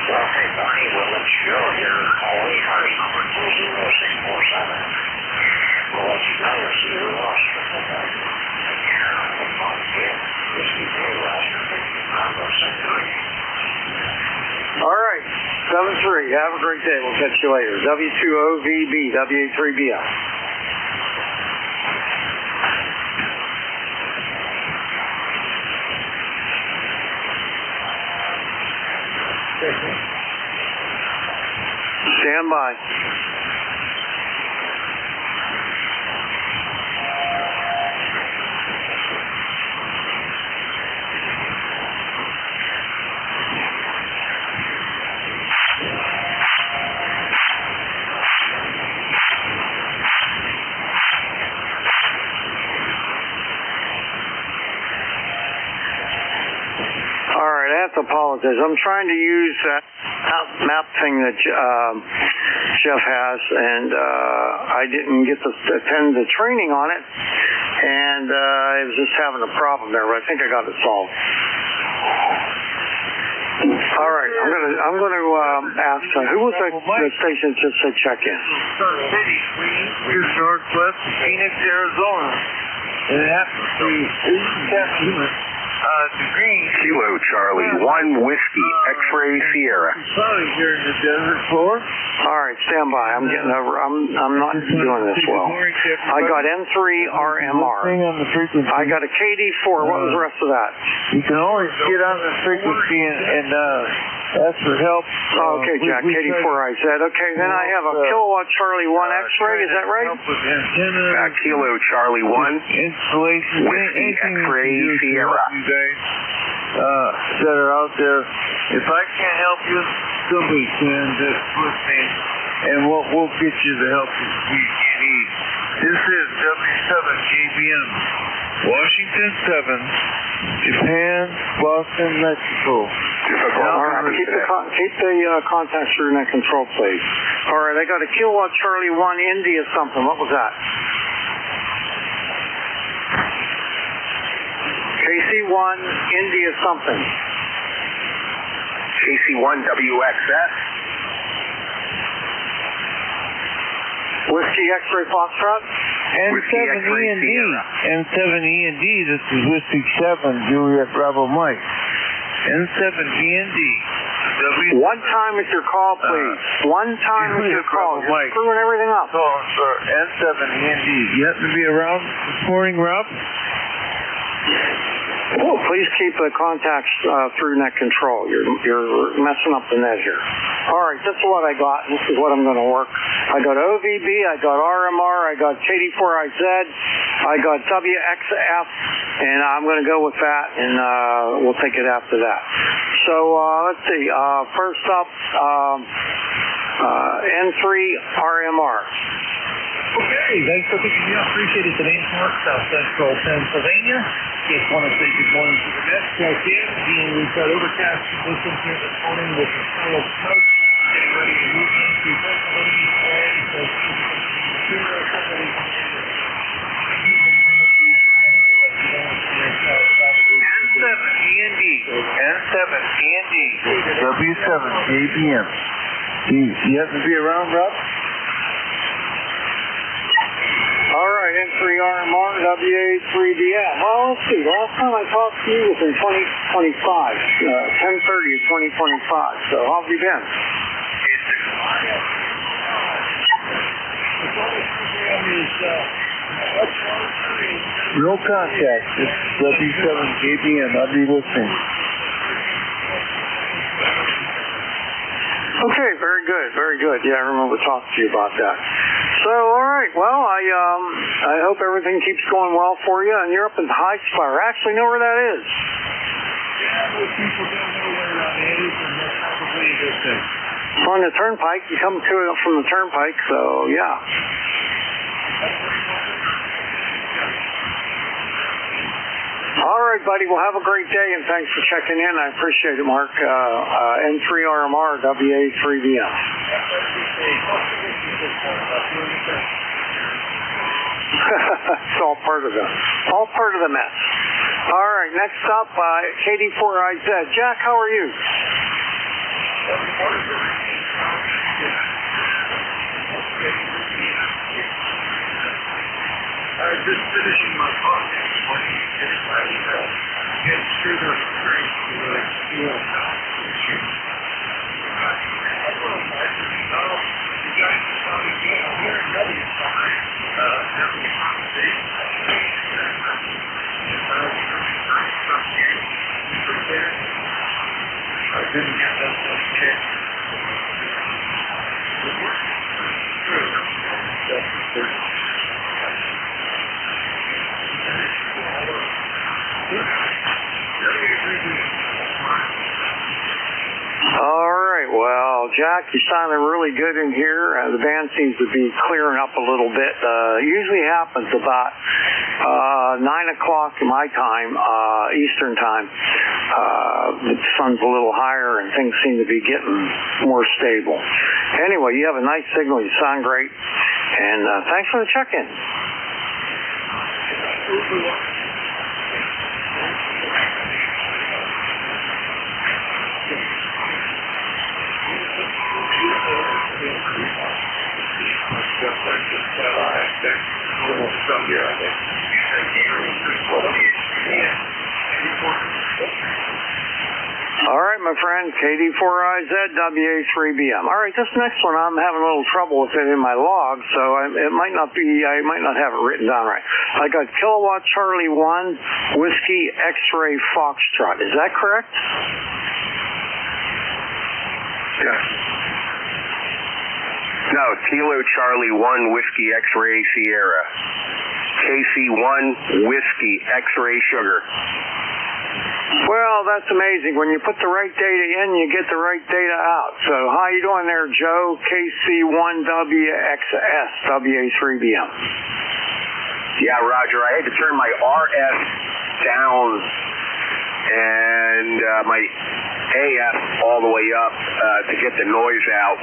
Well, hey, Bonnie, we'll let you go here. Call ECARS number 20647. We'll let you know if you lost your phone.
All right, 7-3. Have a great day. We'll catch you later. W2OVB, WA3BM. Stand by. Apologize. I'm trying to use that map thing that Jeff has, and I didn't get to attend the training on it, and I was just having a problem there, but I think I got it solved. All right, I'm gonna ask who was the station that just said check in?
City, we're northwest Phoenix, Arizona, and it happens to be the green.
Kilo Charlie 1 Whiskey X-Ray Sierra.
Probably here in the desert floor.
All right, stand by. I'm getting over. I'm not doing this well. I got N3 RMR. I got a KD4. What was the rest of that?
You can always get on the frequency and ask for help.
Oh, okay, Jack. KD4 I said. Okay, then I have a kilowatt Charlie 1 X-ray. Is that right?
Kilo Charlie 1
installation.
Whiskey X-Ray Sierra.
That are out there. If I can't help you, somebody can just with me, and we'll get you the help you need. This is W7GBM, Washington 7, Japan, Boston, Mexico.
All right, keep the contacts through net control, please. All right, I got a kilowatt Charlie 1 India something. What was that? KC1 India something.
KC1 WXS.
Whiskey X-ray Foxtrot.
N7E&D. N7E&D, this is Whiskey 7, Juliet Bravo Mike. N7E&D.
One time with your call, please. One time with your call. You're screwing everything up.
So, N7E&D. You happen to be around this morning, Rob?
Well, please keep the contacts through net control. You're messing up the net here. All right, this is what I got. This is what I'm going to work. I got OVB, I got RMR, I got KD4IZ, I got WXF, and I'm going to go with that, and we'll take it after that. So let's see. First up, N3 RMR.
Okay, thanks for picking me up. Appreciate it. Today from South Central Pennsylvania. Just want to say good morning to the next check in. We've got overcast conditions here this morning with some snow. Getting ready to move
ABM. You have to be around, Rob?
All right, N3RMR, WA3BM. Well, let's see. Last time I talked to you was in 2025, 10/30 of 2025. So how have you been?
No contact. It's W7 ABM. I'll be listening.
Okay, very good, very good. Yeah, I remember talking to you about that. So, all right, well, I hope everything keeps going well for you, and you're up in High Spire. I actually know where that is.
Yeah, most people don't know where that is, and that's probably a good thing.
It's on the turnpike. You come to it from the turnpike, so yeah. All right, buddy. Well, have a great day, and thanks for checking in. I appreciate it, Mark. N3RMR, WA3BM. It's all part of the mess. All right, next up, KD4IZ. Jack, how are you?
Just finishing my podcast. Getting through the great I didn't get that much check.
All right, well, Jack, you're sounding really good in here. The band seems to be clearing up a little bit. Usually happens about 9 o'clock my time, Eastern time. The sun's a little higher and things seem to be getting more stable. Anyway, you have a nice signal. You sound great. And thanks for the check-in. All right, my friend, KD4IZ, WA3BM. All right, this next one, I'm having a little trouble with it in my log, so I might not have it written down right. I got Kilowatt Charlie 1, Whiskey X-Ray Foxtrot. Is that correct?
Yes. No, Kilo Charlie 1, Whiskey X-Ray Sierra. KC1, Whiskey X-Ray Sugar.
Well, that's amazing. When you put the right data in, you get the right data out. So how you doing there, Joe? KC1WXS, WA3BM.
Yeah, Roger. I had to turn my RS down and my AF all the way up to get the noise out.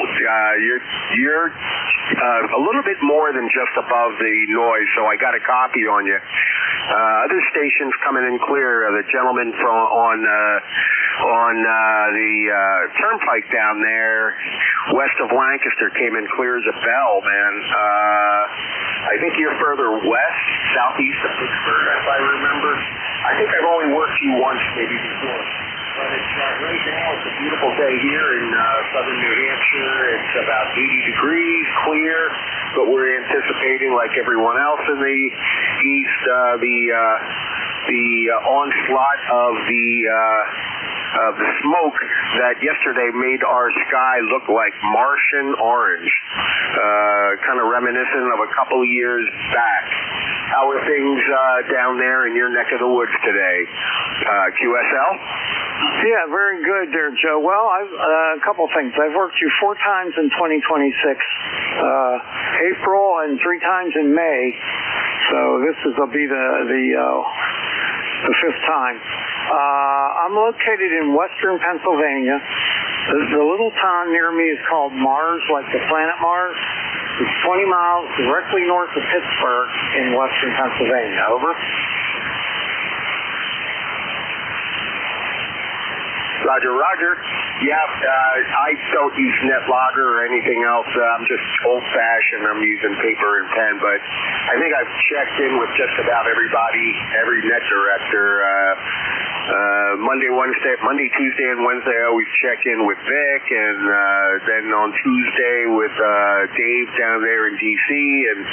You're a little bit more than just above the noise, so I got a copy on you. Other stations coming in clear. The gentleman on the turnpike down there, west of Lancaster, came in clear as a bell, man. I think you're further west, southeast of Pittsburgh, if I remember. I think I've only worked you once, maybe before. But it's right now, it's a beautiful day here in southern New Hampshire. It's about 80 degrees, clear, but we're anticipating, like everyone else in the east, the onslaught of the smoke that yesterday made our sky look like Martian orange, kind of reminiscent of a couple of years back. How are things down there in your neck of the woods today? QSL?
Yeah, very good there, Joe. Well, a couple things. I've worked you 4 times in 2026, April and 3 times in May. So this will be the 5th time. I'm located in western Pennsylvania. The little town near me is called Mars, like the planet Mars. It's 20 miles directly north of Pittsburgh in western Pennsylvania. Over.
Roger, Roger. I don't use NetLogger or anything else. I'm just old-fashioned. I'm using paper and pen, but I think I've checked in with just about everybody, every net director. Monday, Tuesday, and Wednesday I always check in with Vic, and then on Tuesday with Dave down there in D.C., and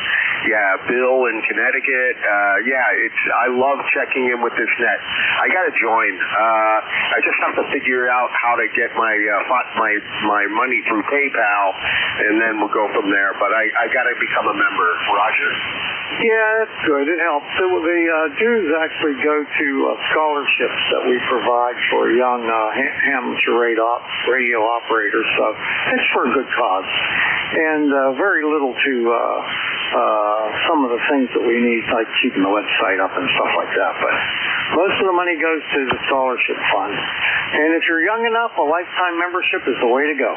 Bill in Connecticut. I love checking in with this net. I got to join. I just have to figure out how to get my money through PayPal, and then we'll go from there. But I got to become a member. Roger?
Yeah, that's good. It helps. So the dues actually go to scholarships that we provide for young amateur radio operators. So it's for a good cause. And very little to some of the things that we need, like keeping the website up and stuff like that. But most of the money goes to the scholarship fund. And if you're young enough, a lifetime membership is the way to go.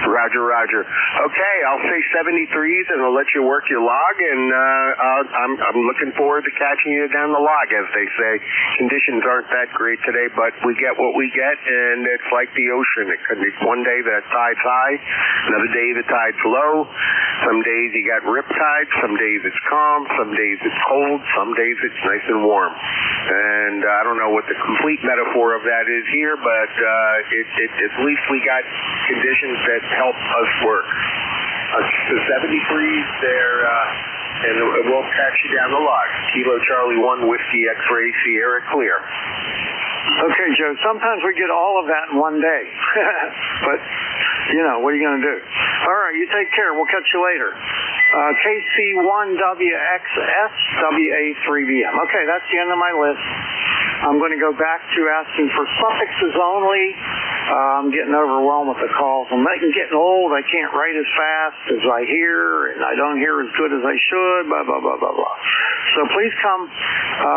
Roger. Okay, I'll say 73s, and I'll let you work your log, and I'm looking forward to catching you down the log, as they say. Conditions aren't that great today, but we get what we get, and it's like the ocean. It could be one day the tide's high, another day the tide's low. Some days you got rip tide, some days it's calm, some days it's cold, some days it's nice and warm. And I don't know what the complete metaphor of that is here, but at least we got conditions that help us work. The 73s there, and we'll catch you down the log. Kilo Charlie 1 Whiskey X-Ray Sierra Clear.
Okay, Joe, sometimes we get all of that in one day. But, what are you going to do? All right, you take care. We'll catch you later. KC1WXS WA3BM. Okay, that's the end of my list. I'm going to go back to asking for suffixes only. I'm getting overwhelmed with the calls. I'm getting old. I can't write as fast as I hear, and I don't hear as good as I should, blah, blah, blah, blah, blah. So please come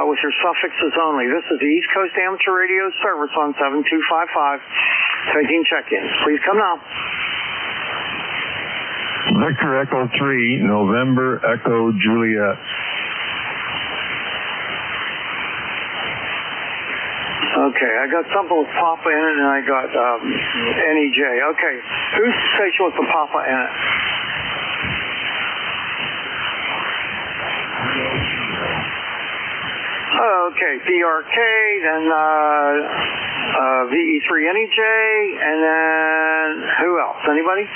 with your suffixes only. This is the East Coast Amateur Radio Service on 7255, taking check-ins. Please come now.
Victor Echo 3, November Echo Juliet.
Okay, I got something with Papa in it, and I got NEJ. Okay, whose station with the Papa in it? Okay, PRK, then VE3NEJ, and then who else? Anybody?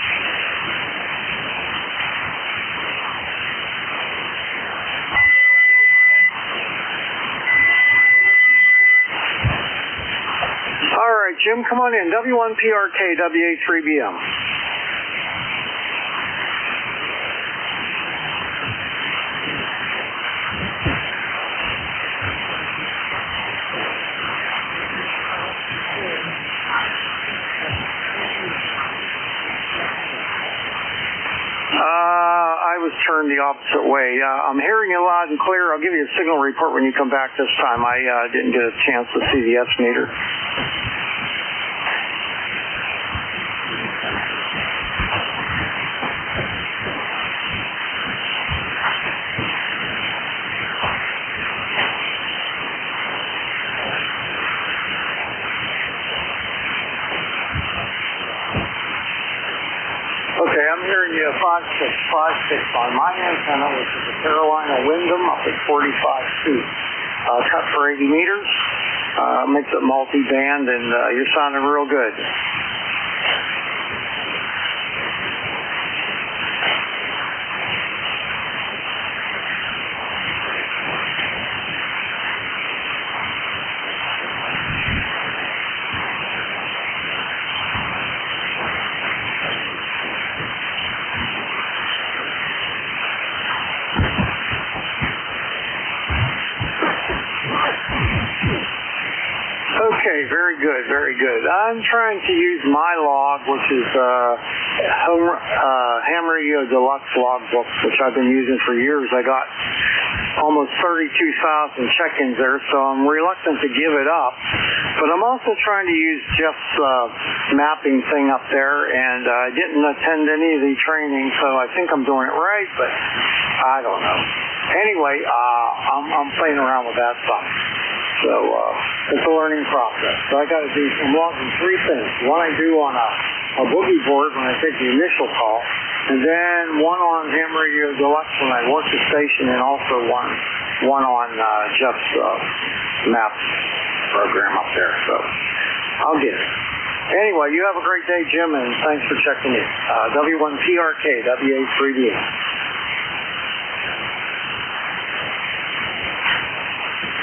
All right, Jim, come on in. W1PRK, WA3BM. I was turned the opposite way. I'm hearing you loud and clear. I'll give you a signal report when you come back this time. I didn't get a chance to see the S meter. Okay, I'm hearing you 5656 on my antenna, which is a Carolina Wyndham up at 45 feet. Cut for 80 meters, makes it multi-band, and you're sounding real good. Okay, very good, very good. I'm trying to use my log, which is Ham Radio Deluxe logbook, which I've been using for years. I got almost 32,000 check-ins there, so I'm reluctant to give it up. But I'm also trying to use Jeff's mapping thing up there, and I didn't attend any of the training, so I think I'm doing it right, but I don't know. Anyway, I'm playing around with that stuff. So it's a learning process. So I got to do, I'm logging 3 things. One I do on a boogie board when I take the initial call, and then one on ham radio deluxe when I work the station, and also one on Jeff's map program up there. So I'll get it. Anyway, you have a great day, Jim, and thanks for checking in. W1PRK, WA3BM.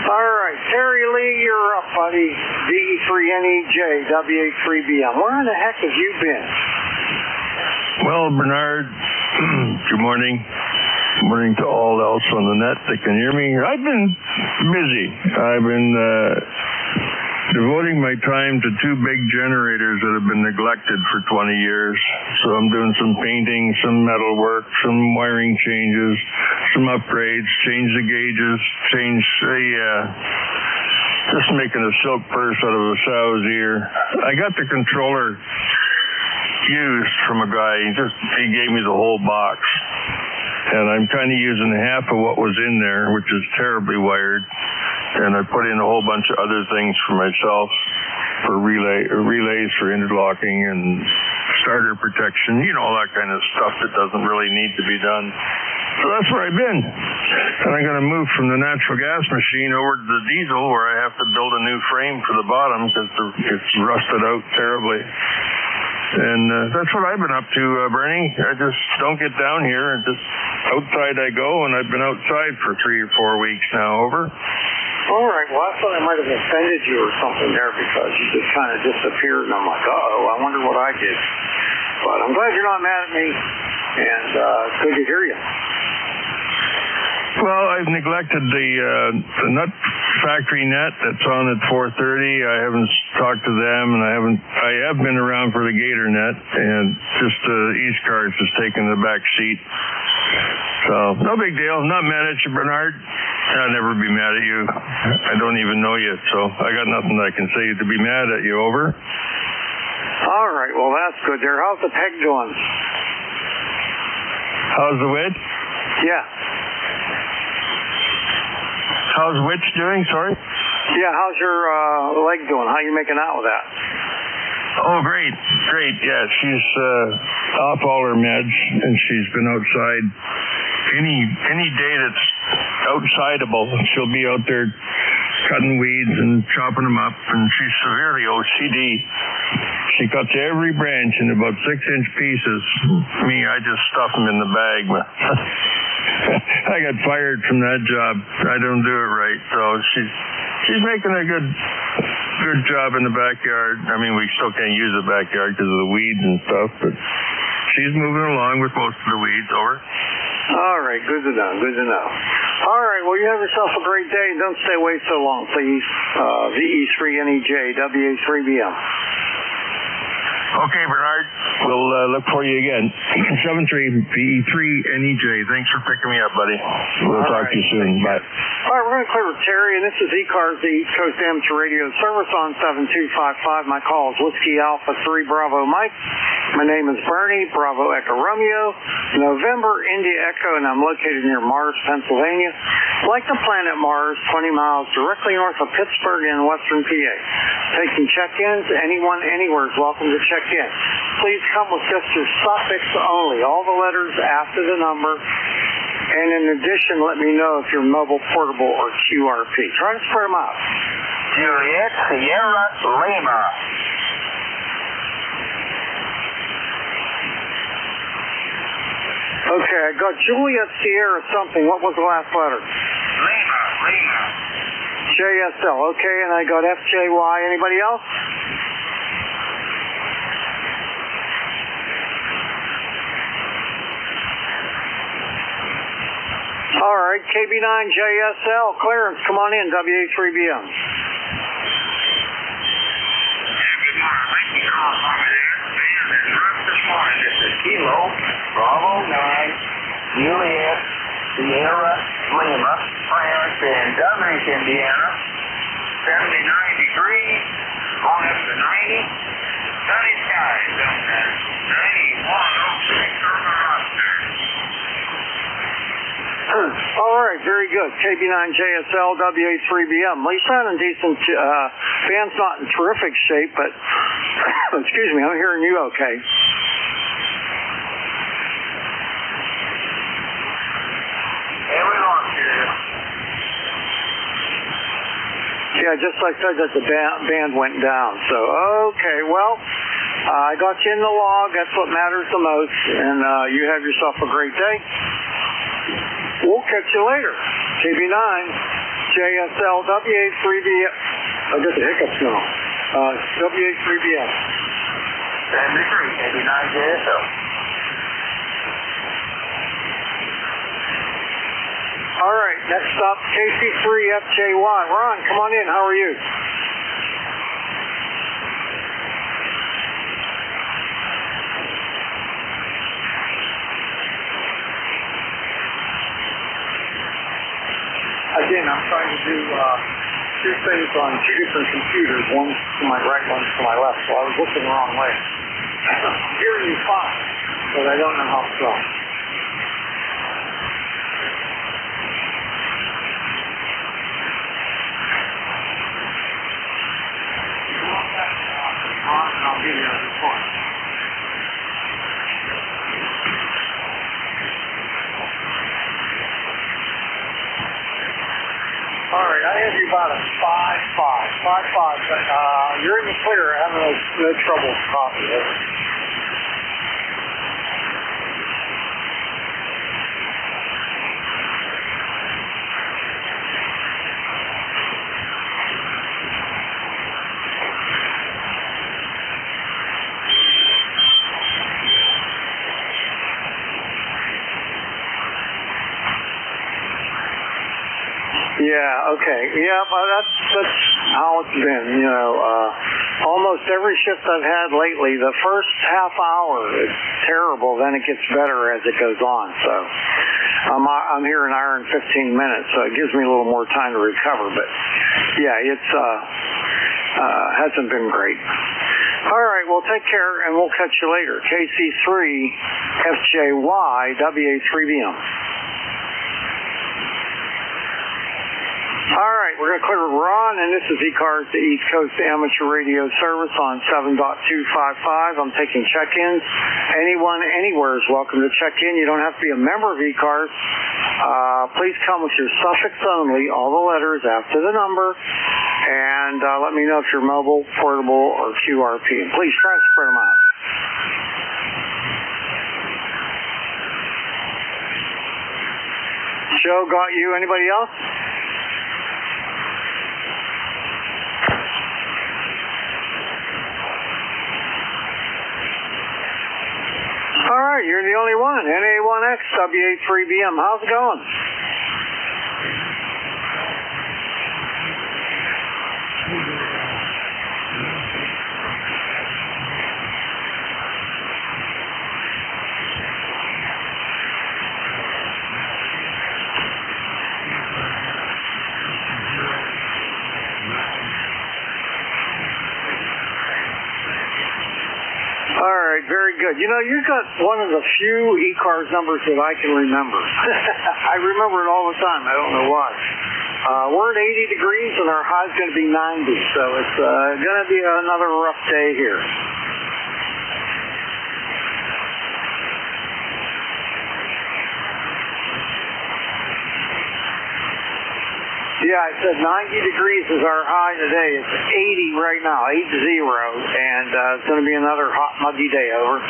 All right, Terry Lee, you're up, buddy. DE3NEJ, WA3BM. Where in the heck have you been?
Well, Bernard, good morning. Good morning to all else on the net that can hear me. I've been busy. I've been devoting my time to 2 big generators that have been neglected for 20 years. So I'm doing some painting, some metal work, some wiring changes, some upgrades, change the gauges, just making a silk purse out of a sow's ear. I got the controller used from a guy. He gave me the whole box. And I'm kind of using half of what was in there, which is terribly wired. And I put in a whole bunch of other things for myself, for relays for interlocking and starter protection, all that kind of stuff that doesn't really need to be done. So that's where I've been. And I'm going to move from the natural gas machine over to the diesel, where I have to build a new frame for the bottom because it's rusted out terribly. And that's what I've been up to, Bernie. I just don't get down here, and just outside I go, and I've been outside for 3 or 4 weeks now. Over.
All right, well, I thought I might have offended you or something there because you just kind of disappeared, and I'm like, uh-oh, I wonder what I did. But I'm glad you're not mad at me, and it's good to hear you.
Well, I've neglected the nut factory net that's on at 4:30. I haven't talked to them, and I have been around for the Gator net, and just ECARS has taken the back seat. So no big deal. I'm not mad at you, Bernard. I'll never be mad at you. I don't even know you, so I got nothing I can say to be mad at you. Over.
All right, well, that's good there. How's the peg going?
How's the which?
Yeah.
How's which doing? Sorry?
Yeah, how's your leg doing? How you making out with that?
Oh, great. Yeah, she's off all her meds, and she's been outside. Any day that's outsideable, she'll be out there cutting weeds and chopping them up, and she's severely OCD. She cuts every branch in about 6-inch pieces. Me, I just stuff them in the bag. I got fired from that job. I don't do it right. So she's making a good job in the backyard. I mean, we still can't use the backyard because of the weeds and stuff, but she's moving along with most of the weeds. Over.
All right, good to know. All right, well, you have yourself a great day. Don't stay away so long, please. VE3NEJ, WA3BM.
Okay, Bernard. We'll look for you again. 73VE3NEJ. Thanks for picking me up, buddy. We'll talk to you soon. Bye.
All right, we're going to clear with Terry, and this is ECARS, the East Coast Amateur Radio Service on 7255. My call is Whiskey Alpha 3 Bravo Mike. My name is Bernie, Bravo Echo Romeo, November India Echo, and I'm located near Mars, Pennsylvania. Like the planet Mars, 20 miles directly north of Pittsburgh in western PA. Taking check-ins, anyone, anywhere is welcome to check in. Please come with just your suffix only, all the letters after the number. And in addition, let me know if you're mobile, portable, or QRP. Try to spread them out.
Juliet Sierra Lima.
Okay, I got Juliet Sierra something. What was the last letter?
Lima.
JSL. Okay, and I got FJY. Anybody else? All right, KB9JSL, clearance, come on in, WA3BM.
Good morning. Thank you for calling me there. This morning, this is Kilo, Bravo 9, Juliet, Sierra, Lima, France, in Dublin, Indiana. 79 degrees, going up to 90. Sunny skies down there. 91, 06, urban roster.
All right, very good. KB9JSL, WA3BM. Well, you sound in decent, band's not in terrific shape, but, excuse me, I'm hearing you okay. Yeah, just like I said, that the band went down. So, okay, well, I got you in the log. That's what matters the most. And you have yourself a great day. We'll catch you later. KB9, JSL, WA3BM. I got the hiccups now. WA3BM.
Stand 3, KB9, JSL.
All right, next up, KC3FJY. Ron, come on in. How are you? Again, I'm trying to do two things on two different computers. One to my right, one to my left. So I was looking the wrong way. I'm hearing you fine, but I don't know how so. I'll give you a report. All right, I have you about a 5.5, but you're in the clear. I have no trouble with coffee. Yeah, okay. Yeah, but that's how it's been, you know. Almost every shift I've had lately, the first half hour is terrible, then it gets better as it goes on. So I'm here an hour and 15 minutes, so it gives me a little more time to recover. But yeah, it's hasn't been great. All right, well, take care, and we'll catch you later. KC3FJY, WA3BM. All right, we're going to clear Ron, and this is ECARS, the East Coast Amateur Radio Service on 7.255. I'm taking check-ins. Anyone, anywhere is welcome to check in. You don't have to be a member of ECARS. Please come with your suffix only, all the letters after the number, and let me know if you're mobile, portable, or QRP. And please try to spread them out. Joe got you. Anybody else? All right, you're the only one. NA1X, WA3BM. How's it going? Very good. You know, you've got one of the few ECARS numbers that I can remember. I remember it all the time. I don't know why. We're at 80 degrees and our high's going to be 90, so it's going to be another rough day here. Yeah, I said 90 degrees is our high today. It's 80 right now, 80, and it's going to be another hot, muggy day. Over.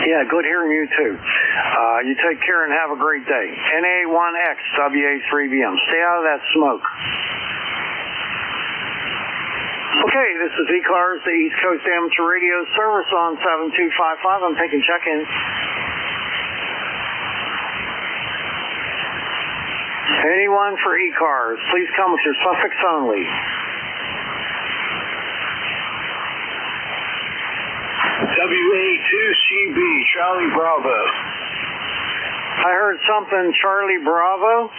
Yeah, good hearing you too. You take care and have a great day. NA1X, WA3BM. Stay out of that smoke. Okay, this is ECARS, the East Coast Amateur Radio Service on 7255. I'm taking check-ins. Anyone for ECARS, please come with your suffix only.
WA2US,
2CB, Charlie Bravo.
I heard something, Charlie Bravo.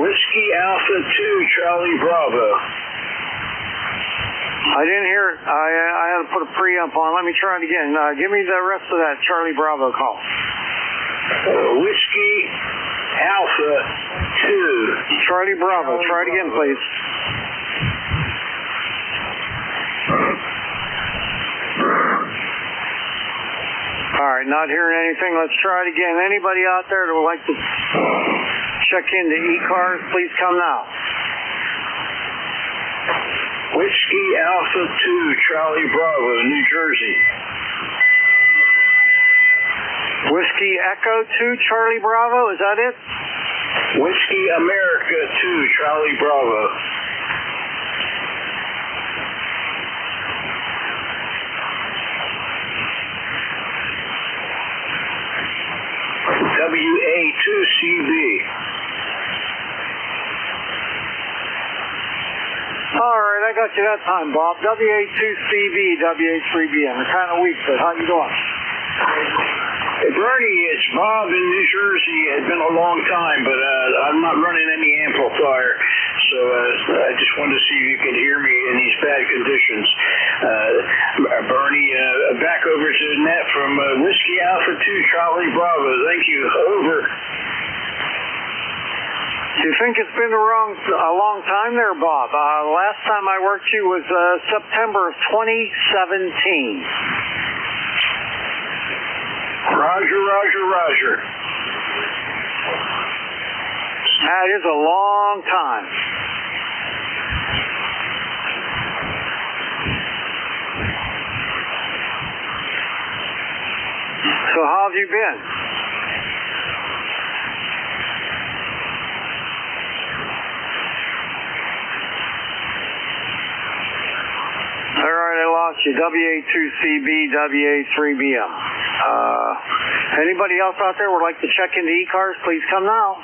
Whiskey Alpha 2, Charlie Bravo.
I didn't hear it. I had to put a preamp on. Let me try it again. Give me the rest of that Charlie Bravo call.
Whiskey Alpha 2.
Charlie Bravo. Try it again, please. All right, not hearing anything. Let's try it again. Anybody out there that would like to check into ECARS, please come now.
Whiskey Alpha 2, Charlie Bravo, New Jersey.
Whiskey Echo 2, Charlie Bravo, is that it?
Whiskey America 2, Charlie Bravo. WA2CB.
All right, I got you that time, Bob. WA2CB, WA3BM. They're kind of weak, but how you doing?
Hey, Bernie, it's Bob in New Jersey. It's been a long time, but I'm not running any amplifier, so I just wanted to see if you could hear me in these bad conditions. Bernie, back over to the net from Whiskey Alpha 2, Charlie Bravo. Thank you. Over.
Do you think it's been a long time there, Bob? Last time I worked you was September of 2017.
Roger.
That is a long time. So how have you been? All right, I lost you. WA2CB, WA3BM. Anybody else out there would like to check into ECARS, please come now.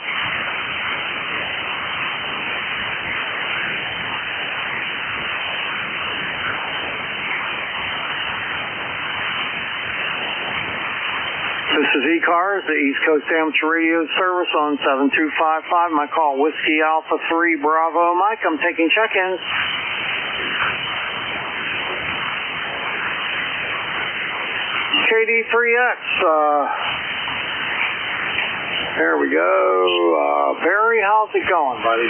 This is ECARS, the East Coast Amateur Radio Service on 7255. My call, Whiskey Alpha 3 Bravo Mike. I'm taking check-ins. KD3X, there we go. Barry, how's it going, buddy?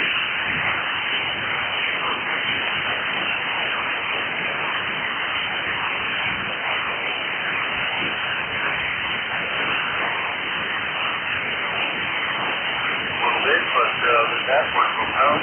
A little bit, but that's working from home.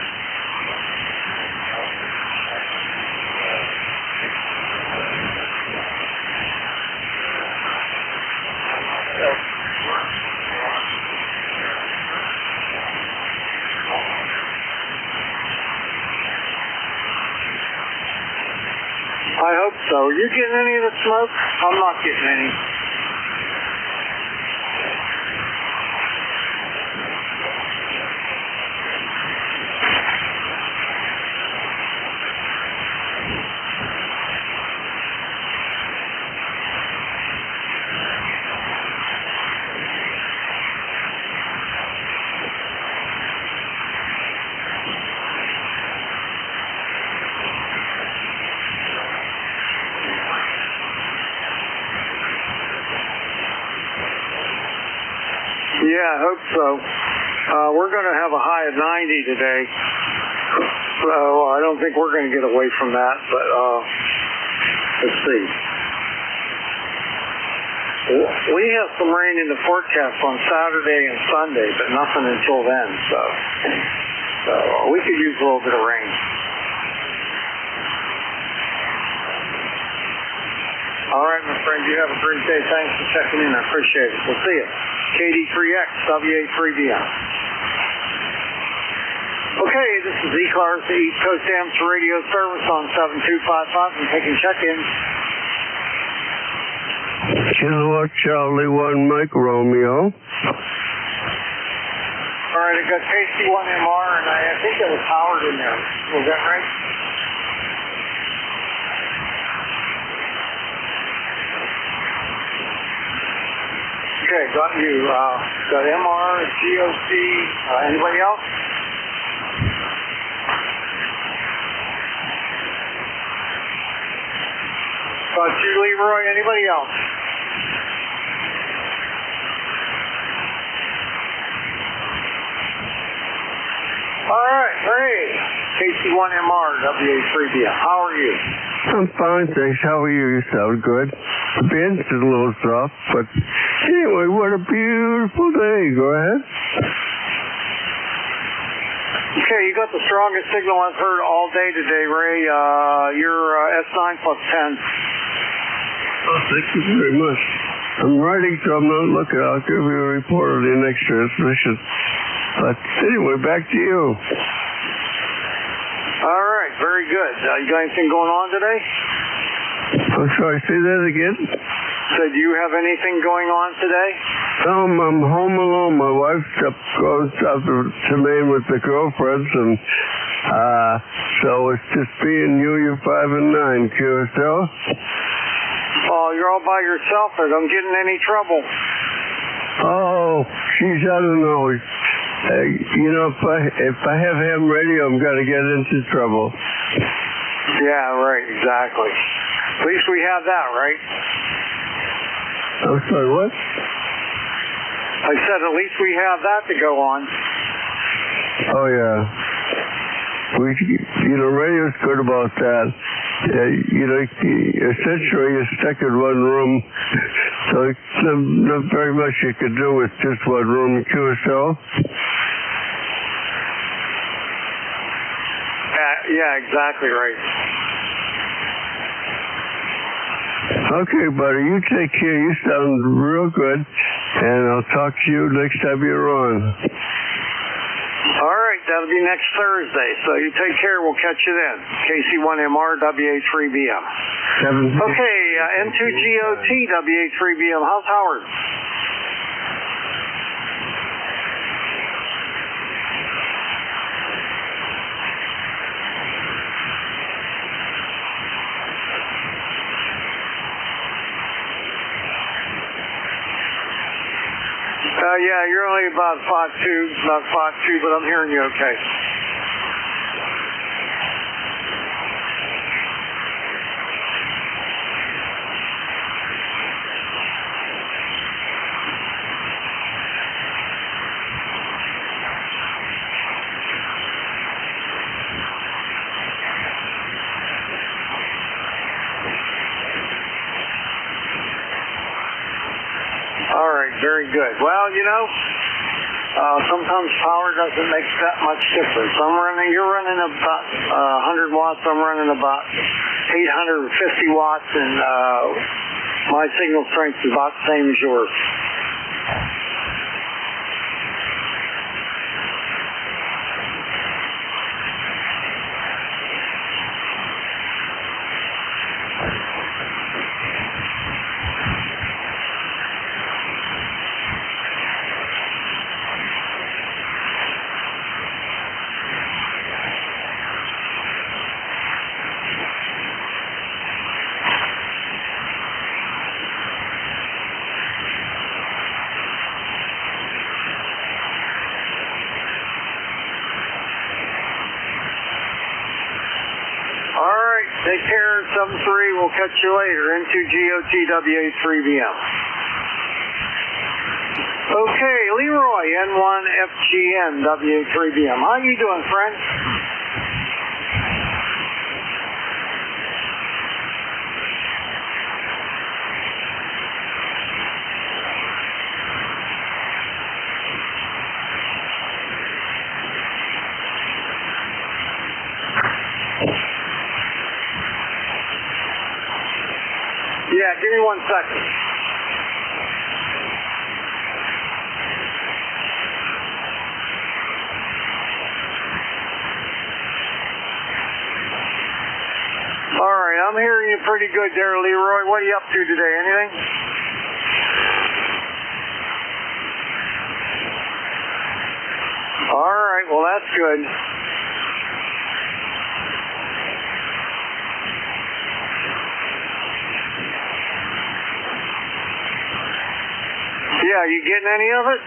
I hope so. Are you getting any of the smoke? I'm not getting any. Yeah, I hope so. We're going to have a high of 90 today. I don't think we're going to get away from that, but let's see. We have some rain in the forecast on Saturday and Sunday, but nothing until then, so we could use a little bit of rain. All right, my friend, you have a great day. Thanks for checking in. I appreciate it. We'll see you. KD3X, WA3BM. Okay, this is ECARS, the East Coast Amateur Radio Service on 7255. I'm taking check-ins.
Kilowatt Charlie 1 Mike Romeo.
All right, I got KC1MR, and I think there was Howard in there. Was that right? got you. Got MR, GOC, anybody else? Got you, Leroy. Anybody else? All right, great. KC1MR, WA3BM. How are you?
I'm fine, thanks. How are you? You sound good. The band's a little soft, but anyway, what a beautiful day. Go ahead.
Okay, you got the strongest signal I've heard all day today, Ray. You're S9 plus 10.
Oh, thank you very much. I'm writing, so I'm not looking. I'll give you a report on the next transmission. But anyway, back to you.
All right, very good. You got anything going on today?
I'm sorry, say that again?
So do you have anything going on today?
I'm home alone. My wife goes up to Maine with the girlfriends, and so it's just me and you. You're 5 and 9, QSL.
Oh, you're all by yourself. I don't get in any trouble.
Oh, geez, I don't know. You know, if I have ham radio, I'm going to get into trouble.
Yeah, right, exactly. At least we have that, right?
I'm sorry, what?
I said at least we have that to go on.
Oh, yeah. Radio's good about that. Essentially you're stuck in one room, so not very much you can do with just one room QSL.
Yeah, exactly right.
Okay, buddy, you take care. You sound real good, and I'll talk to you next time you're on.
All right, that'll be next Thursday, so you take care. We'll catch you then. KC1MR, WA3BM. Okay, N2GOT, WA3BM. How's Howard? Yeah, you're only about 5'2", but I'm hearing you okay. All right, very good. Well, sometimes power doesn't make that much difference. You're running about 100 watts. I'm running about 850 watts, and my signal strength is about the same as yours. Take care, 7-3. We'll catch you later. N2GOT, WA3BM. Okay, Leroy, N1FGN, WA3BM. How you doing, friend? Yeah, give me 1 second. All right, I'm hearing you pretty good there, Leroy. What are you up to today? Anything? All right, well, that's good. Yeah, Yeah, you getting any of it?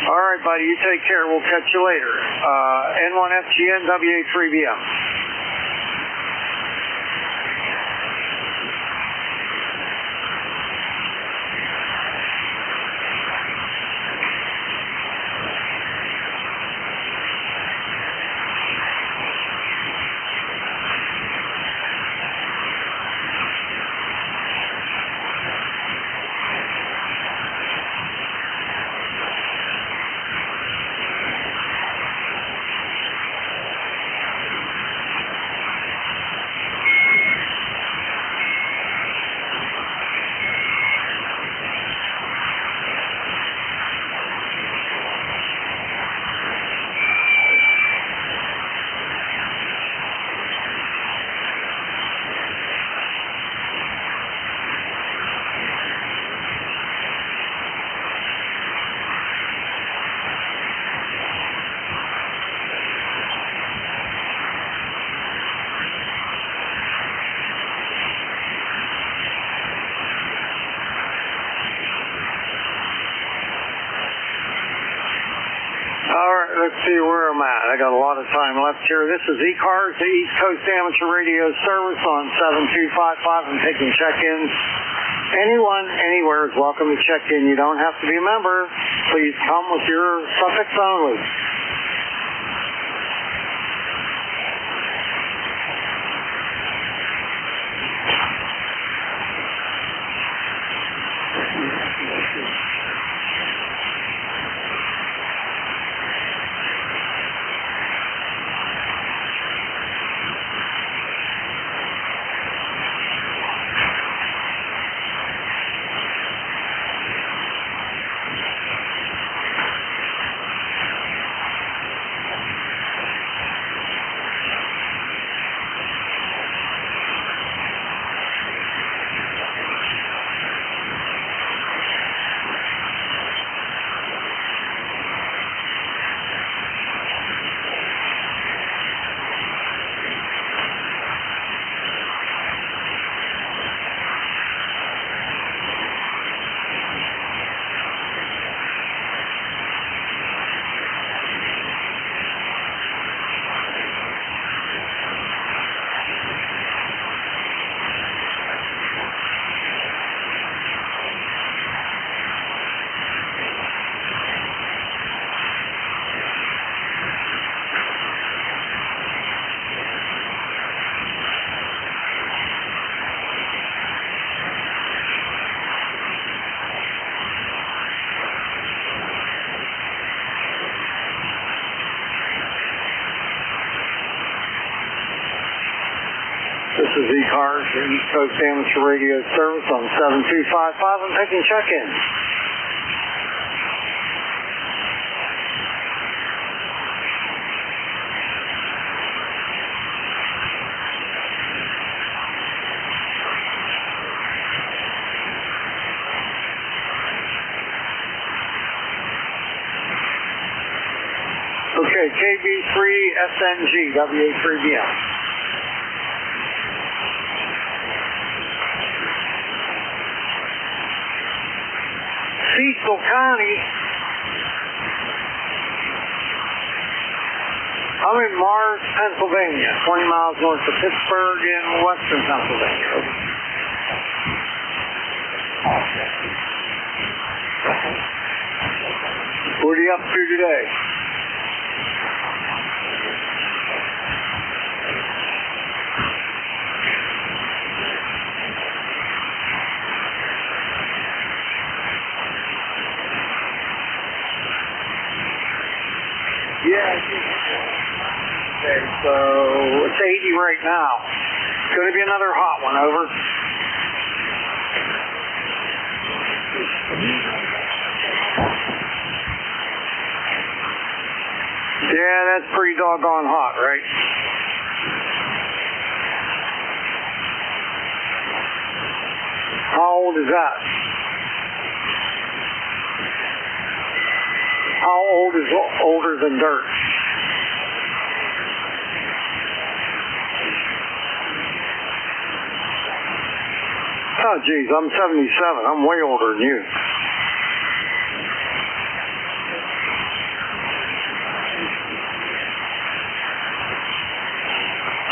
All right, buddy, you take care. We'll catch you later. N1FGN, WA3BM. Let's see where I'm at. I got a lot of time left here. This is ECARS, the East Coast Amateur Radio Service on 7255. I'm taking check-ins. Anyone, anywhere is welcome to check in. You don't have to be a member. Please come with your suffix only. This is ECARS, the East Coast Amateur Radio Service on 7255. I'm taking check-ins. Okay, KB3SNG, WA3BM. Cecil County. I'm in Mars, Pennsylvania, 20 miles north of Pittsburgh in western Pennsylvania. What are you up to today? Yeah. Okay, so it's 80 right now. It's going to be another hot one, over. Yeah, that's pretty doggone hot, right? How old is that? How old is older than dirt? Oh, geez, I'm 77. I'm way older than you.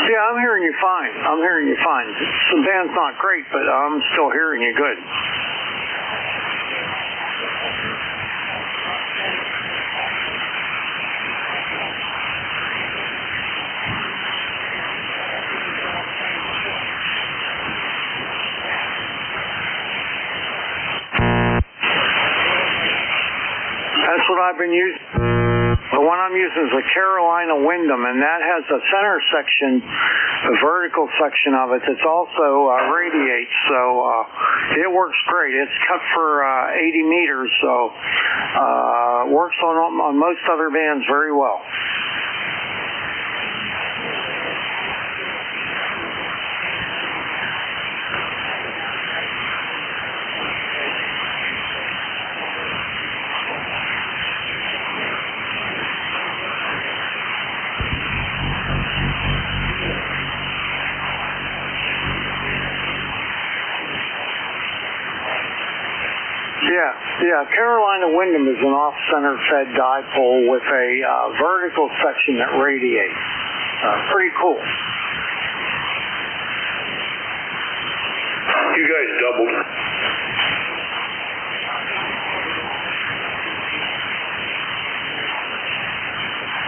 Yeah, I'm hearing you fine. I'm hearing you fine. The band's not great, but I'm still hearing you good. That's what I've been using. The one I'm using is a Carolina Wyndham, and that has a center section, the vertical section of it, that's also radiates, so it works great. It's cut for 80 meters, so works on most other bands very well. Yeah, Carolina Wyndham is an off-center fed dipole with a vertical section that radiates. Pretty cool.
You guys doubled.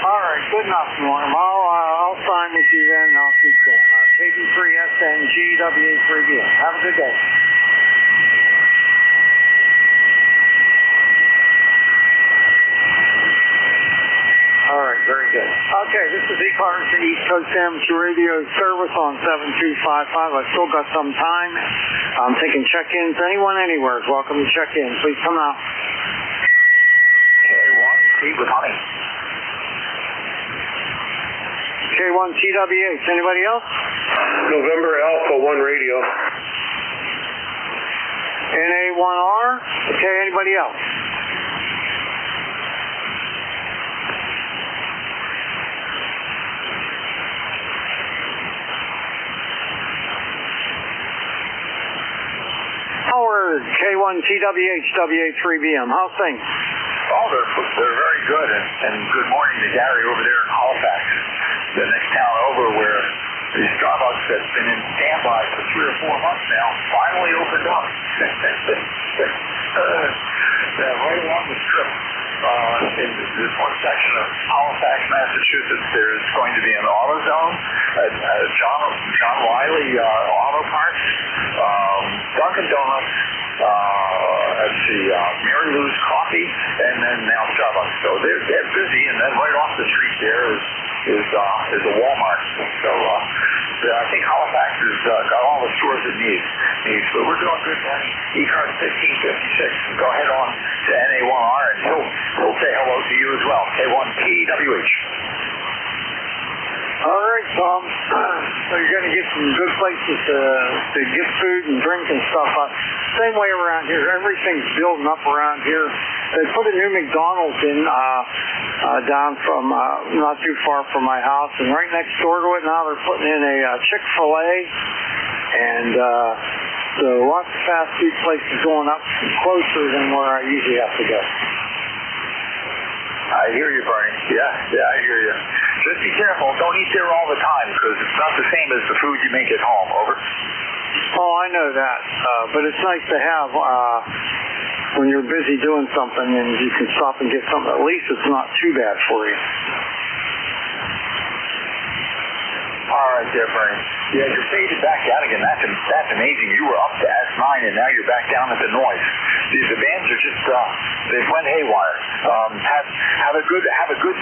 All right, good enough, Norm. I'll sign with you then, and I'll keep going. KB3SNGWA3BM. Have a good day. All right, very good. Okay, this is ECARS, the East Coast Amateur Radio Service on 7255. I've still got some time. I'm taking check-ins. Anyone, anywhere is welcome to check in. Please come out.
K1, Steve with Honey.
K1TWH. Anybody else?
November Alpha 1 Radio.
NA1R. Okay, anybody else? K1TWH WA3BM. How's things?
Oh, they're very good, and good morning to Gary over there in Halifax, the next town over, where the Starbucks that's been in standby for 3 or 4 months now finally opened up. Right along the strip, in this one section of Halifax, Massachusetts, there's going to be an AutoZone, John Wiley Auto Parts, Dunkin' Donuts, let's see, Mary Lou's Coffee, and then now Starbucks. So they're busy, and then right off the street there is a Walmart. So I think Halifax has got all the stores it needs. But we're doing good, man. ECARS 1556. Go ahead on to NA1R, and he'll say hello to you as well. K1TWH.
All right, Tom. So you're going to get some good places to get food and drink and stuff. Same way around here. Everything's building up around here. They put a new McDonald's in down from not too far from my house, and right next door to it now they're putting in a Chick-fil-A, and so lots of fast food places going up closer than where I usually have to go.
I hear you, Bernie. Yeah, I hear you. Just be careful. Don't eat there all the time, because it's not the same as the food you make at home. Over.
Oh, I know that. But it's nice to have when you're busy doing something and you can stop and get something. At least it's not too bad for you.
All right there, Bernie. Yeah, you're faded back out again. That's amazing. You were up to S9, and now you're back down at the noise. The bands are just they've went haywire. Have a good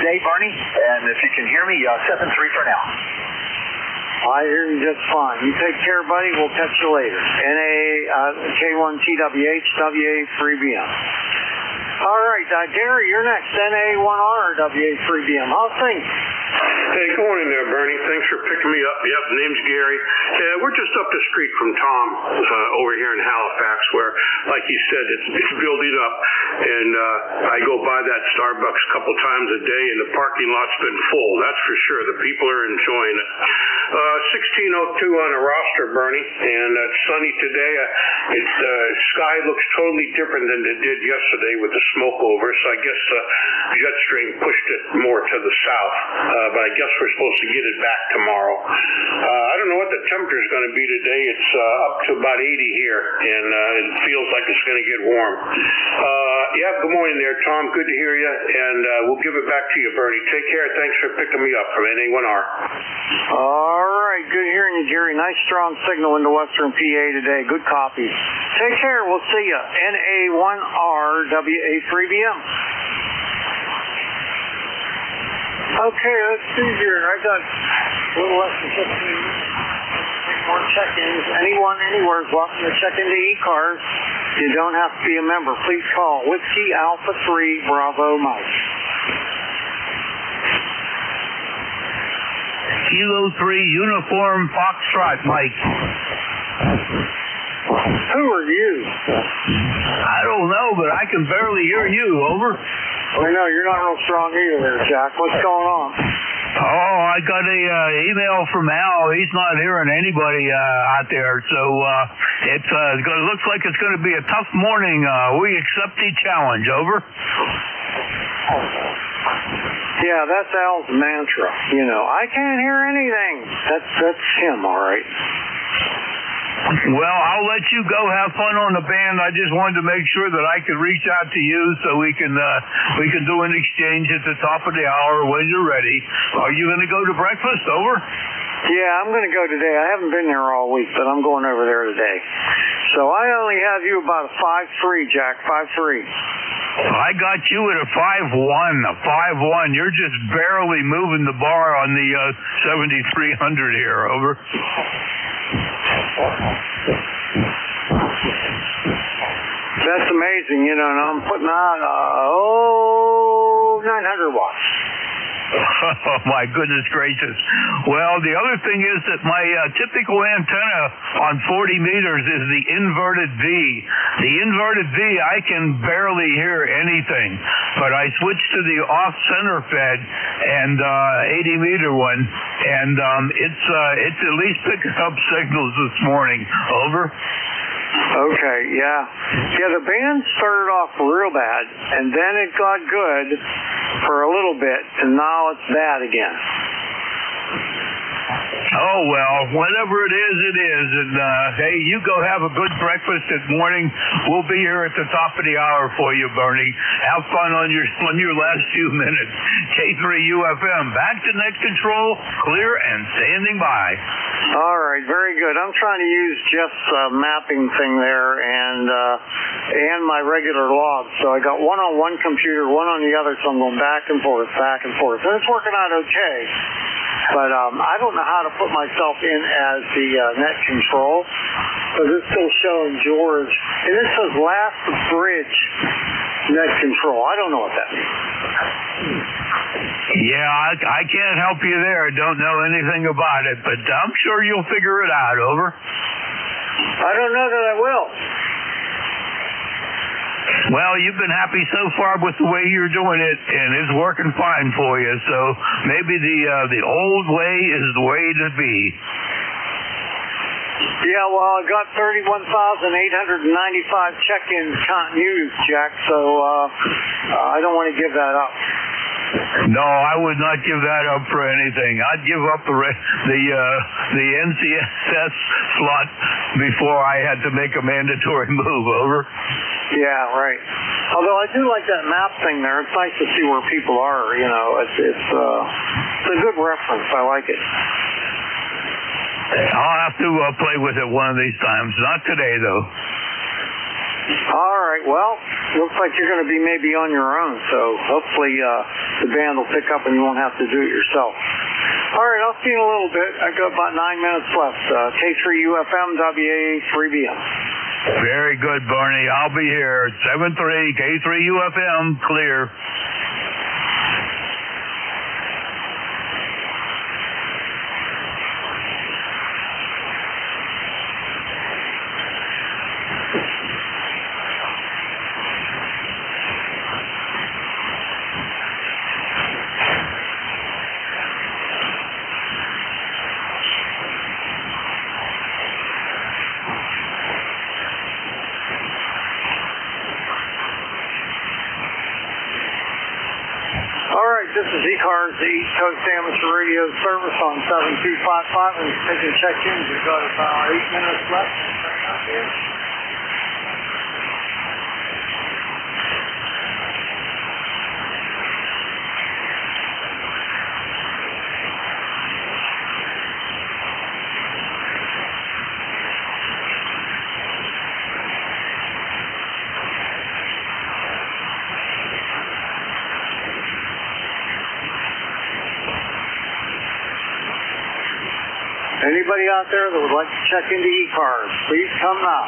day, Bernie. And if you can hear me, 7-3 for now.
I hear you just fine. You take care, buddy. We'll catch you later. K1TWH WA3BM. All right, Gary, you're next. NA1R WA3BM. How's things?
Hey, good morning there, Bernie. Thanks for picking me up. Yep, name's Gary. We're just up the street from Tom over here in Halifax, where, like you said, it's building up. And I go by that Starbucks a couple times a day, and the parking lot's been full. That's for sure. The people are enjoying it. 1602 on the roster, Bernie, and it's sunny today. Sky looks totally different than it did yesterday with the smoke over. So I guess jet stream pushed it more to the south. But I guess we're supposed to get it back tomorrow. I don't know what the temperature is going to be today. It's up to about 80 here, and it feels like it's going to get warm. Yeah, good morning there, Tom. Good to hear you, and we'll give it back to you, Bernie. Take care. Thanks for picking me up from NA1R.
All right, good hearing you, Jerry. Nice strong signal into Western PA today. Good copy. Take care. We'll see you. NA1R WA3BM. Okay, let's see here. I got a little less than 15 minutes. Take more check-ins. Anyone, anywhere is welcome to check into ECARS. You don't have to be a member. Please call Whiskey Alpha 3 Bravo Mike.
Kilo 3 Uniform Foxtrot Mike.
Who are you?
I don't know, but I can barely hear you. Over.
I know, you're not real strong either there, Jack. What's going on?
Oh, I got a email from Al. He's not hearing anybody out there, so it looks like it's going to be a tough morning. We accept the challenge. Over.
Yeah, that's Al's mantra. You know, I can't hear anything. That's him, all right.
Well, I'll let you go have fun on the band. I just wanted to make sure that I could reach out to you so we can do an exchange at the top of the hour when you're ready. Are you going to go to breakfast? Over?
Yeah, I'm going to go today. I haven't been there all week, but I'm going over there today. So I only have you about a 5-3, Jack, 5-3.
I got you at a 5-1. A 5-1. You're just barely moving the bar on the 7,300 here. Over.
That's amazing, you know, and I'm putting on 900 watts.
Oh, my goodness gracious. Well, the other thing is that my typical antenna on 40 meters is the inverted V. The inverted V, I can barely hear anything, but I switched to the off-center fed and 80-meter one, and it's at least picking up signals this morning. Over.
Okay, yeah. Yeah, the band started off real bad, and then it got good for a little bit, and now it's bad again.
Oh, well, whatever it is, it is. And, hey, you go have a good breakfast this morning. We'll be here at the top of the hour for you, Bernie. Have fun on your last few minutes. K3UFM, back to net control, clear and standing by.
All right, very good. I'm trying to use Jeff's mapping thing there and my regular log. So I got one on one computer, one on the other, so I'm going back and forth. And it's working out okay. But I don't know how to put myself in as the net control, because it's still showing George. And this says last bridge net control. I don't know what that means.
Yeah, I can't help you there. Don't know anything about it, but I'm sure you'll figure it out. Over.
I don't know that I will.
Well, you've been happy so far with the way you're doing it, and it's working fine for you. So maybe the old way is the way to be.
Yeah, well, I got 31,895 check-ins used, Jack. So I don't want to give that up.
No, I would not give that up for anything. I'd give up the NCSS slot before I had to make a mandatory move. Over.
Yeah, right. Although I do like that map thing there. It's nice to see where people are. You know, it's a good reference. I like it.
I'll have to play with it one of these times. Not today, though.
All right. Well, looks like you're going to be maybe on your own. So hopefully the band will pick up and you won't have to do it yourself. All right. I'll see you in a little bit. I got about 9 minutes left. K3UFM, WA3BM.
Very good, Barney. I'll be here. 7-3, K3UFM, clear.
This is ECARS, the East Coast Amateur Radio Service on 7255, and taking check-ins. We've got about 8 minutes left. Anybody out there that would like to check into ECARS, please come now.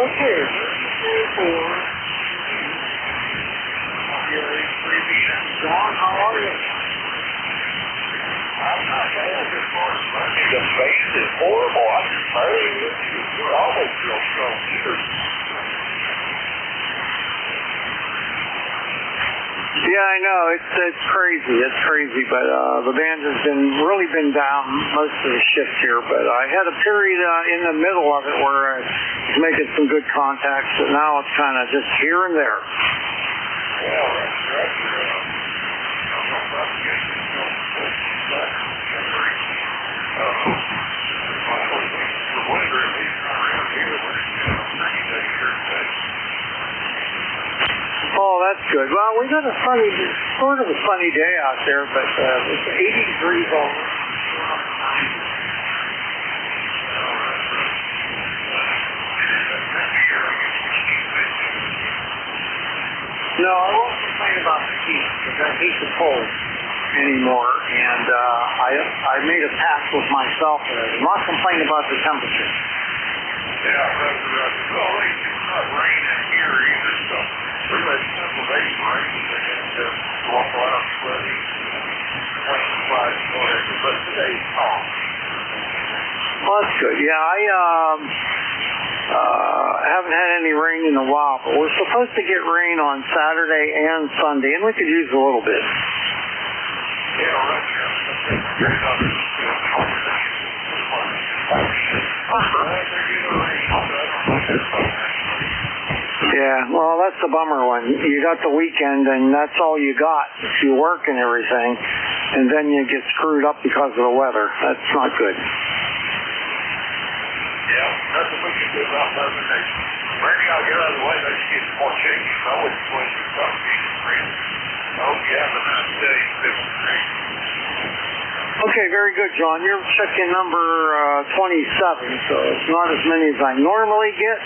Okay. John, how are you?
I'm not bad as far as money. The face is horrible. I'm afraid you almost feel strong here.
Yeah, I know. It's crazy. It's crazy, but the band has really been down most of the shift here. But I had a period in the middle of it where I was making some good contacts, but now it's kind of just here and there.
Well, that's
Oh, that's good. Well, we got sort of a sunny day out there, but it's 80 degrees over. No, I won't complain about the heat because I hate the cold anymore, and I made a pact with myself that I'm not complaining about the temperature.
Yeah, well, it's not raining here either, so pretty much Pennsylvania rain, they had to walk around sweaty, but today's calm.
Well, that's good. Yeah, I haven't had any rain in a while, but we're supposed to get rain on Saturday and Sunday, and we could use a little bit.
Yeah, right.
Yeah, well, that's the bummer one. You got the weekend, and that's all you got if you work and everything, and then you get screwed up because of the weather. That's not good.
Yeah, nothing we can do about Mother Nature. Maybe I'll get out of the way, let's get some more chickens. I wouldn't waste your time being friends. I hope you have a nice day.
Okay, very good, John. You're check-in number 27, so it's not as many as I normally get.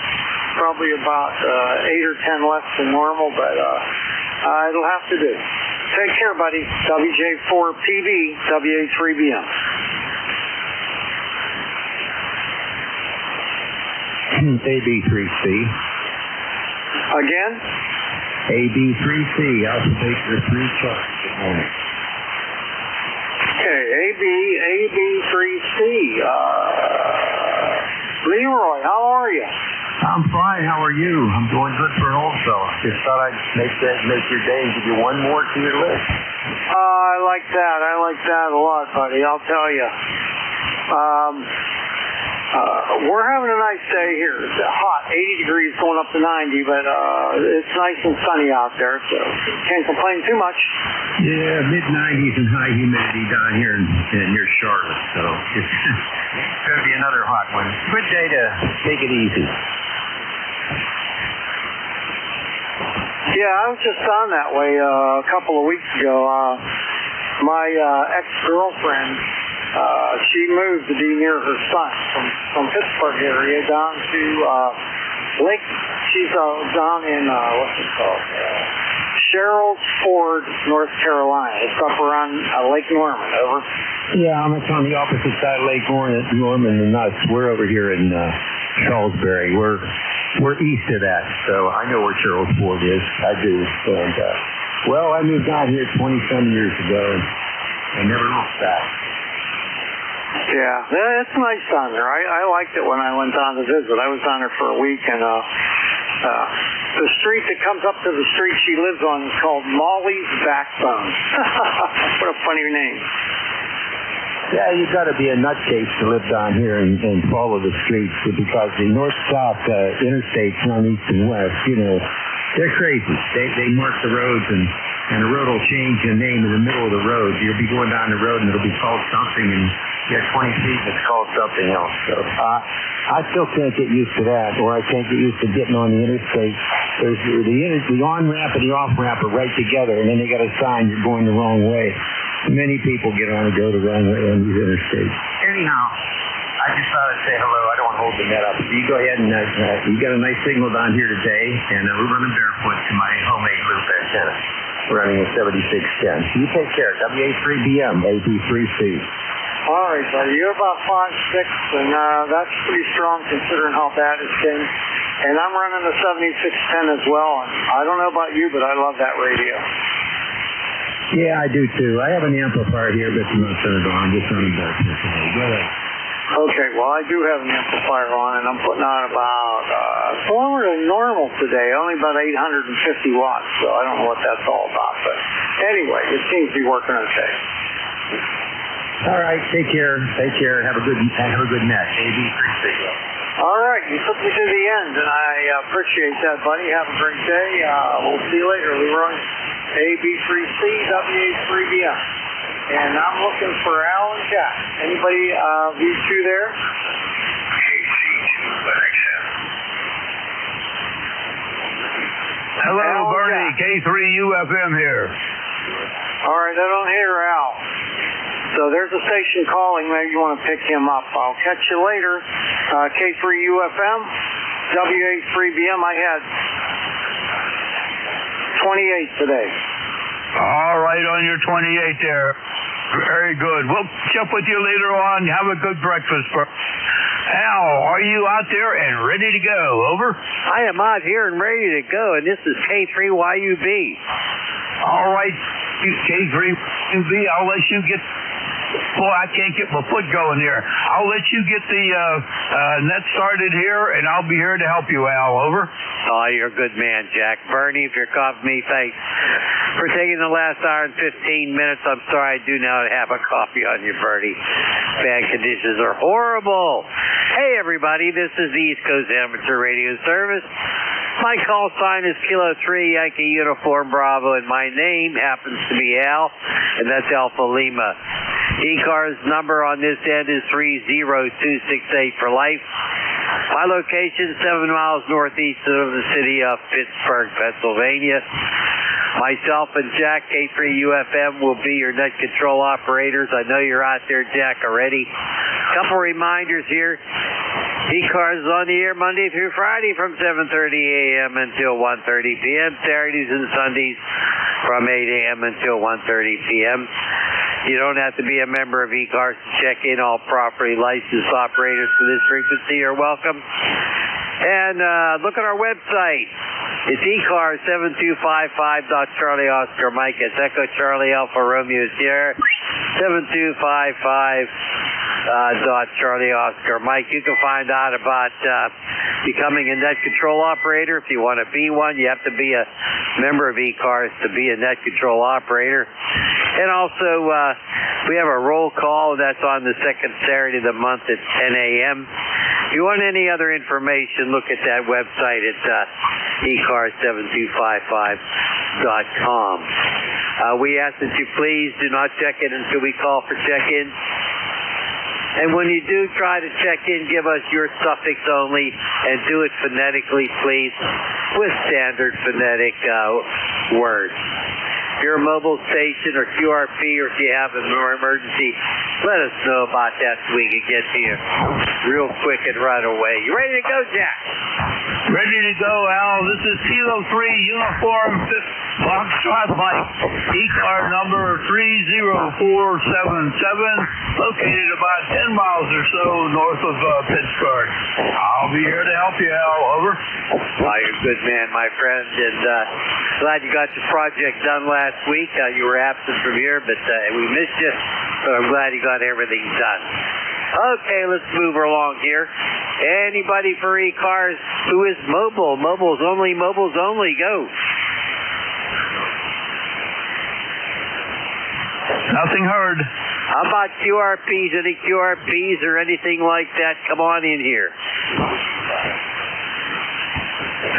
Probably about 8 or 10 less than normal, but it'll have to do. Take care, buddy. WJ4PB, WA3BM.
AB3C.
Again?
AB3C, Alpha Baker 3 Charlie. Good morning.
Okay, AB3C. Leroy, how are you?
I'm fine. How are you? I'm doing good for an old fella. Just thought I'd make your day and give you one more to your list.
I like that. I like that a lot, buddy. I'll tell you. We're having a nice day here. It's hot, 80 degrees going up to 90, but it's nice and sunny out there, so can't complain too much.
Yeah, mid-90s and high humidity down here near Charlotte, so it's going to be another hot one. Good day to take it easy.
Yeah, I was just down that way a couple of weeks ago. My ex-girlfriend, she moved to be near her son from Pittsburgh area down to Lake. She's down in what's it called? Sherrills Ford, North Carolina. It's up around Lake Norman. Over.
Yeah, I'm on the opposite side of Lake Norman and us. We're over here in Salisbury. We're east of that, so I know where Sherrills Ford is. I do. And well, I moved down here 27 years ago and never looked back.
Yeah, it's nice down there. I liked it when I went down to visit. I was down there for a week, and the street that comes up to the street she lives on is called Molly's Backbone. What a funny name.
Yeah, you've got to be a nutcase to live down here and follow the streets because the north-south interstates on east and west, they're crazy. They mark the roads and the road will change the name in the middle of the road. You'll be going down the road and it'll be called something and you have 20 feet and it's called something else. So I still can't get used to that, or I can't get used to getting on the interstate. There's the on-ramp and the off-ramp are right together, and then they got a sign you're going the wrong way. Many people get on and go the wrong way on these interstates. Anyhow, I just thought I'd say hello. I don't want to hold the net up. You go ahead and you got a nice signal down here today, and we're running barefoot to my homemade loop antenna. We're running a 7610. So you take care. WA3BM, AB3C.
All right, buddy. You're about 5'6", and that's pretty strong considering how bad it's been. And I'm running a 7610 as well. And I don't know about you, but I love that radio.
Yeah, I do too. I have an amplifier here, but I'm not turning it on. I'm just running back here today. Go ahead.
Okay, well, I do have an amplifier on, and I'm putting on about lower than normal today, only about 850 watts, so I don't know what that's all about. But anyway, it seems to be working okay.
All right, take care. Take care. Have a good net. AB3C.
All right, you took me to the end, and I appreciate that, buddy. Have a great day. We'll see you later, Leroy. AB3C, WA3BM. And I'm looking for Al and Jack. Anybody, you two there?
Hello, Bernie. K3UFM here.
All right, I don't hear Al. So there's a station calling. Maybe you want to pick him up. I'll catch you later. K3UFM, WA3BM. I had 28 today.
All right, on your 28 there. Very good. We'll catch up with you later on. Have a good breakfast. Al, are you out there and ready to go? Over.
I am out here and ready to go, and this is K3YUB.
All right, K3YUB, I'll let you get... Boy, I can't get my foot going here. I'll let you get the net started here, and I'll be here to help you, Al. Over.
Oh, you're a good man, Jack. Bernie, if you're coughing me, thanks for taking the last hour and 15 minutes. I'm sorry I do now have a coffee on you, Bernie. Bad conditions are horrible. Hey, everybody, this is the East Coast Amateur Radio Service. My call sign is Kilo 3 Yankee Uniform Bravo, and my name happens to be Al, and that's Alpha Lima. ECARS number on this end is 30268 for life. My location, 7 miles northeast of the city of Pittsburgh, Pennsylvania. Myself and Jack, K3UFM, will be your net control operators. I know you're out there, Jack, already. Couple reminders here. ECARS is on the air Monday through Friday from 7:30 a.m. until 1:30 p.m. Saturdays and Sundays from 8 a.m. until 1:30 p.m. You don't have to be a member of ECARS to check in. All properly licensed operators for this frequency are welcome. And look at our website. It's ECARS7255.Charlie Oscar Mike. It's Echo Charlie Alpha Romeo Sierra 7255.Charlie Oscar Mike. You can find out about becoming a net control operator. If you want to be one, you have to be a member of ECARS to be a net control operator. And also, we have a roll call that's on the second Saturday of the month at 10 a.m. If you want any other information, look at that website. It's ECARS7255.com. We ask that you please do not check in until we call for check-in. And when you do try to check in, give us your suffix only and do it phonetically, please, with standard phonetic words. If you're a mobile station or QRP, or if you have an emergency, let us know about that so we can get to you real quick and right away. You ready to go, Jack?
Ready to go, Al. This is Kilo 3 Uniform Foxtrot Mike. ECAR number 30477, located about 10 miles or so north of Pittsburgh. I'll be here to help you, Al. Over.
Well, you're a good man, my friend, and glad you got your project done last week. You were absent from here, but we missed you, but I'm glad you got everything done. Okay, let's move along here. Anybody for ECARS who is mobile? Mobiles only, go.
Nothing heard.
How about QRPs? Any QRPs or anything like that? Come on in here.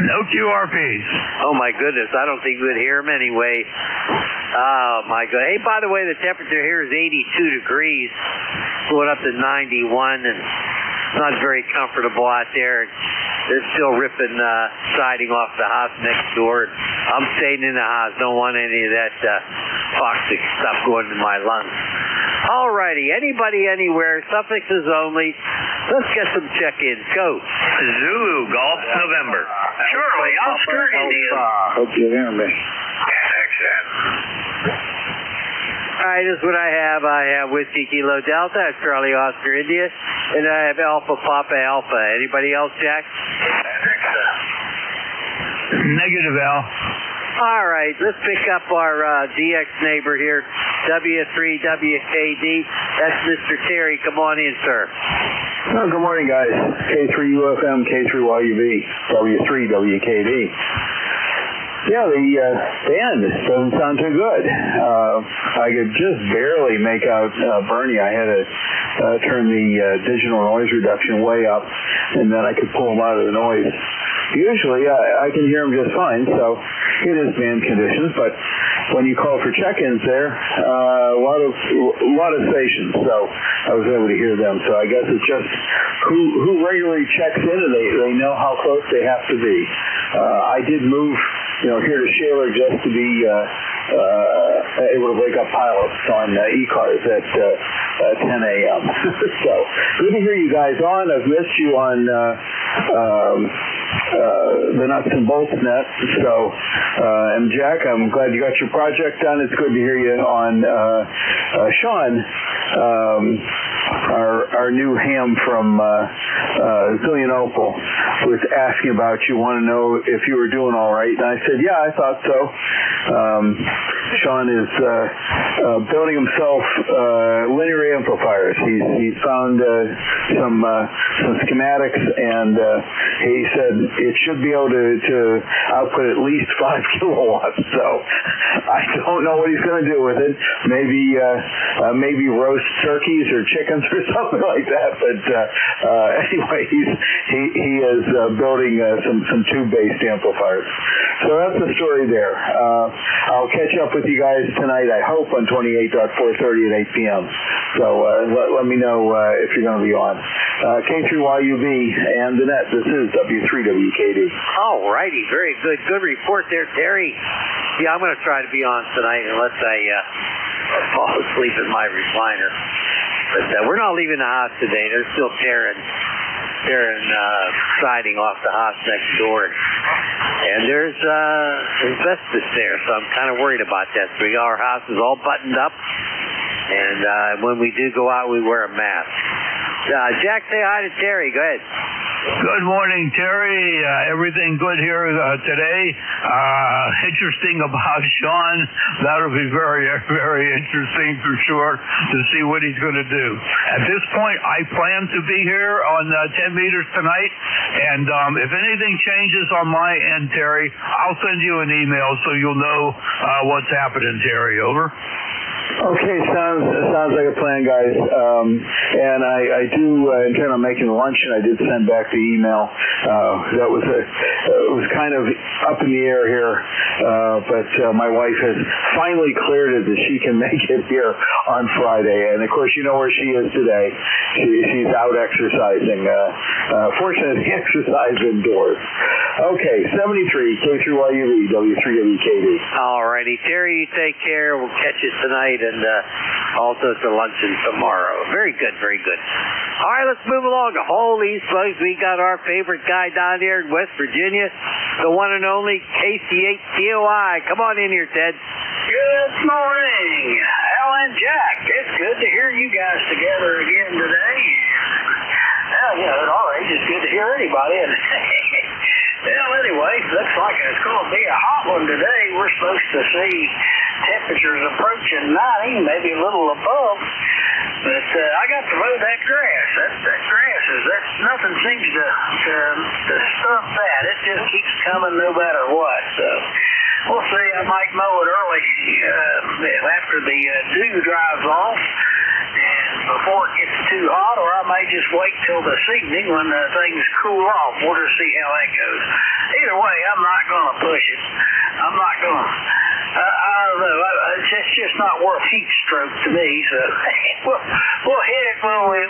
No QRPs.
Oh, my goodness. I don't think we'd hear them anyway. Oh, my God. Hey, by the way, the temperature here is 82 degrees, going up to 91, and not very comfortable out there. They're still ripping siding off the house next door. I'm staying in the house. Don't want any of that toxic stuff going in my lungs. All righty. Anybody, anywhere, suffixes only. Let's get some check-ins. Go.
Zulu, Golf, November. Surely, Oscar, India.
Hope you hear me.
All right, this is what I have. I have Whiskey Kilo Delta, that's Charlie Oscar India, and I have Alpha Papa Alpha. Anybody else, Jack?
Negative, Al.
All right, let's pick up our DX neighbor here, W3WKD. That's Mr. Terry. Come on in, sir.
Oh, good morning, guys. K3UFM, K3YUV, W3WKD. Yeah, the band doesn't sound too good. I could just barely make out Bernie. I had to turn the digital noise reduction way up, and then I could pull him out of the noise. Usually, I can hear him just fine, so it is band conditions, but when you call for check-ins there, a lot of stations, so I was able to hear them. So I guess it's just who regularly checks in, and they know how close they have to be. I did move, here to Shaler just to be able to wake up pilots on ECARS at 10 a.m. So good to hear you guys on. I've missed you on the Nuts and Bolts net. So, and Jack, I'm glad you got your project done. It's good to hear you on Sean, our new ham from Zillionopol, was asking about you, want to know if you were doing all right. And I said, yeah, I thought so. Sean is building himself linear amplifiers. He's found some schematics, and he said it should be able to output at least 5 kilowatts. So I don't know what he's going to do with it. Maybe roast turkeys or chickens or something like that. But anyway, he is building some tube-based amplifiers. So that's the story there. I'll catch up with you guys tonight, I hope, on 28.430 at 8 p.m. So let me know if you're going to be on. K3YUV and the net, this is W3WKD.
All righty, very good. Good report there, Terry. Yeah, I'm going to try to be on tonight unless I fall asleep in my recliner. But we're not leaving the house today. They're still tearing siding off the house next door. And there's asbestos there, so I'm kind of worried about that. So our house is all buttoned up, and when we do go out, we wear a mask. Jack, say hi to Terry. Go ahead.
Good morning, Terry. Everything good here today. Interesting about Sean. That'll be very, very interesting for sure to see what he's going to do. At this point, I plan to be here on 10 meters tonight, and if anything changes on my end, Terry, I'll send you an email so you'll know what's happening, Terry. Over.
Okay, sounds like a plan, guys. And I do intend on making lunch, and I did send back the email. That was it was kind of up in the air here, but my wife has finally cleared it that she can make it here on Friday. And of course, you know where she is today. She's out exercising. Fortunately, exercise indoors. Okay, 73 K3YUV W3WKD.
All righty, Terry, you take care. We'll catch you tonight. And also to luncheon tomorrow. Very good, very good. All right, let's move along. Holy smokes, we got our favorite guy down here in West Virginia, the one and only KC8TOI. Come on in here, Ted.
Good morning, Al and Jack. It's good to hear you guys together again today. Well, at our age, it's good to hear anybody. Well, anyway, looks like it's going to be a hot one today. We're supposed to see temperatures approaching 90, maybe a little above. But I got to mow that grass. That grass nothing seems to stop that. It just keeps coming no matter what. So we'll see. I might mow it early after the dew dries off.
before it gets too hot, or I may just wait till this evening when things cool off. We'll just see how that goes. Either way, I'm not going to push it. I'm not going to. I don't know. It's just not worth heat stroke to me. So we'll hit it when the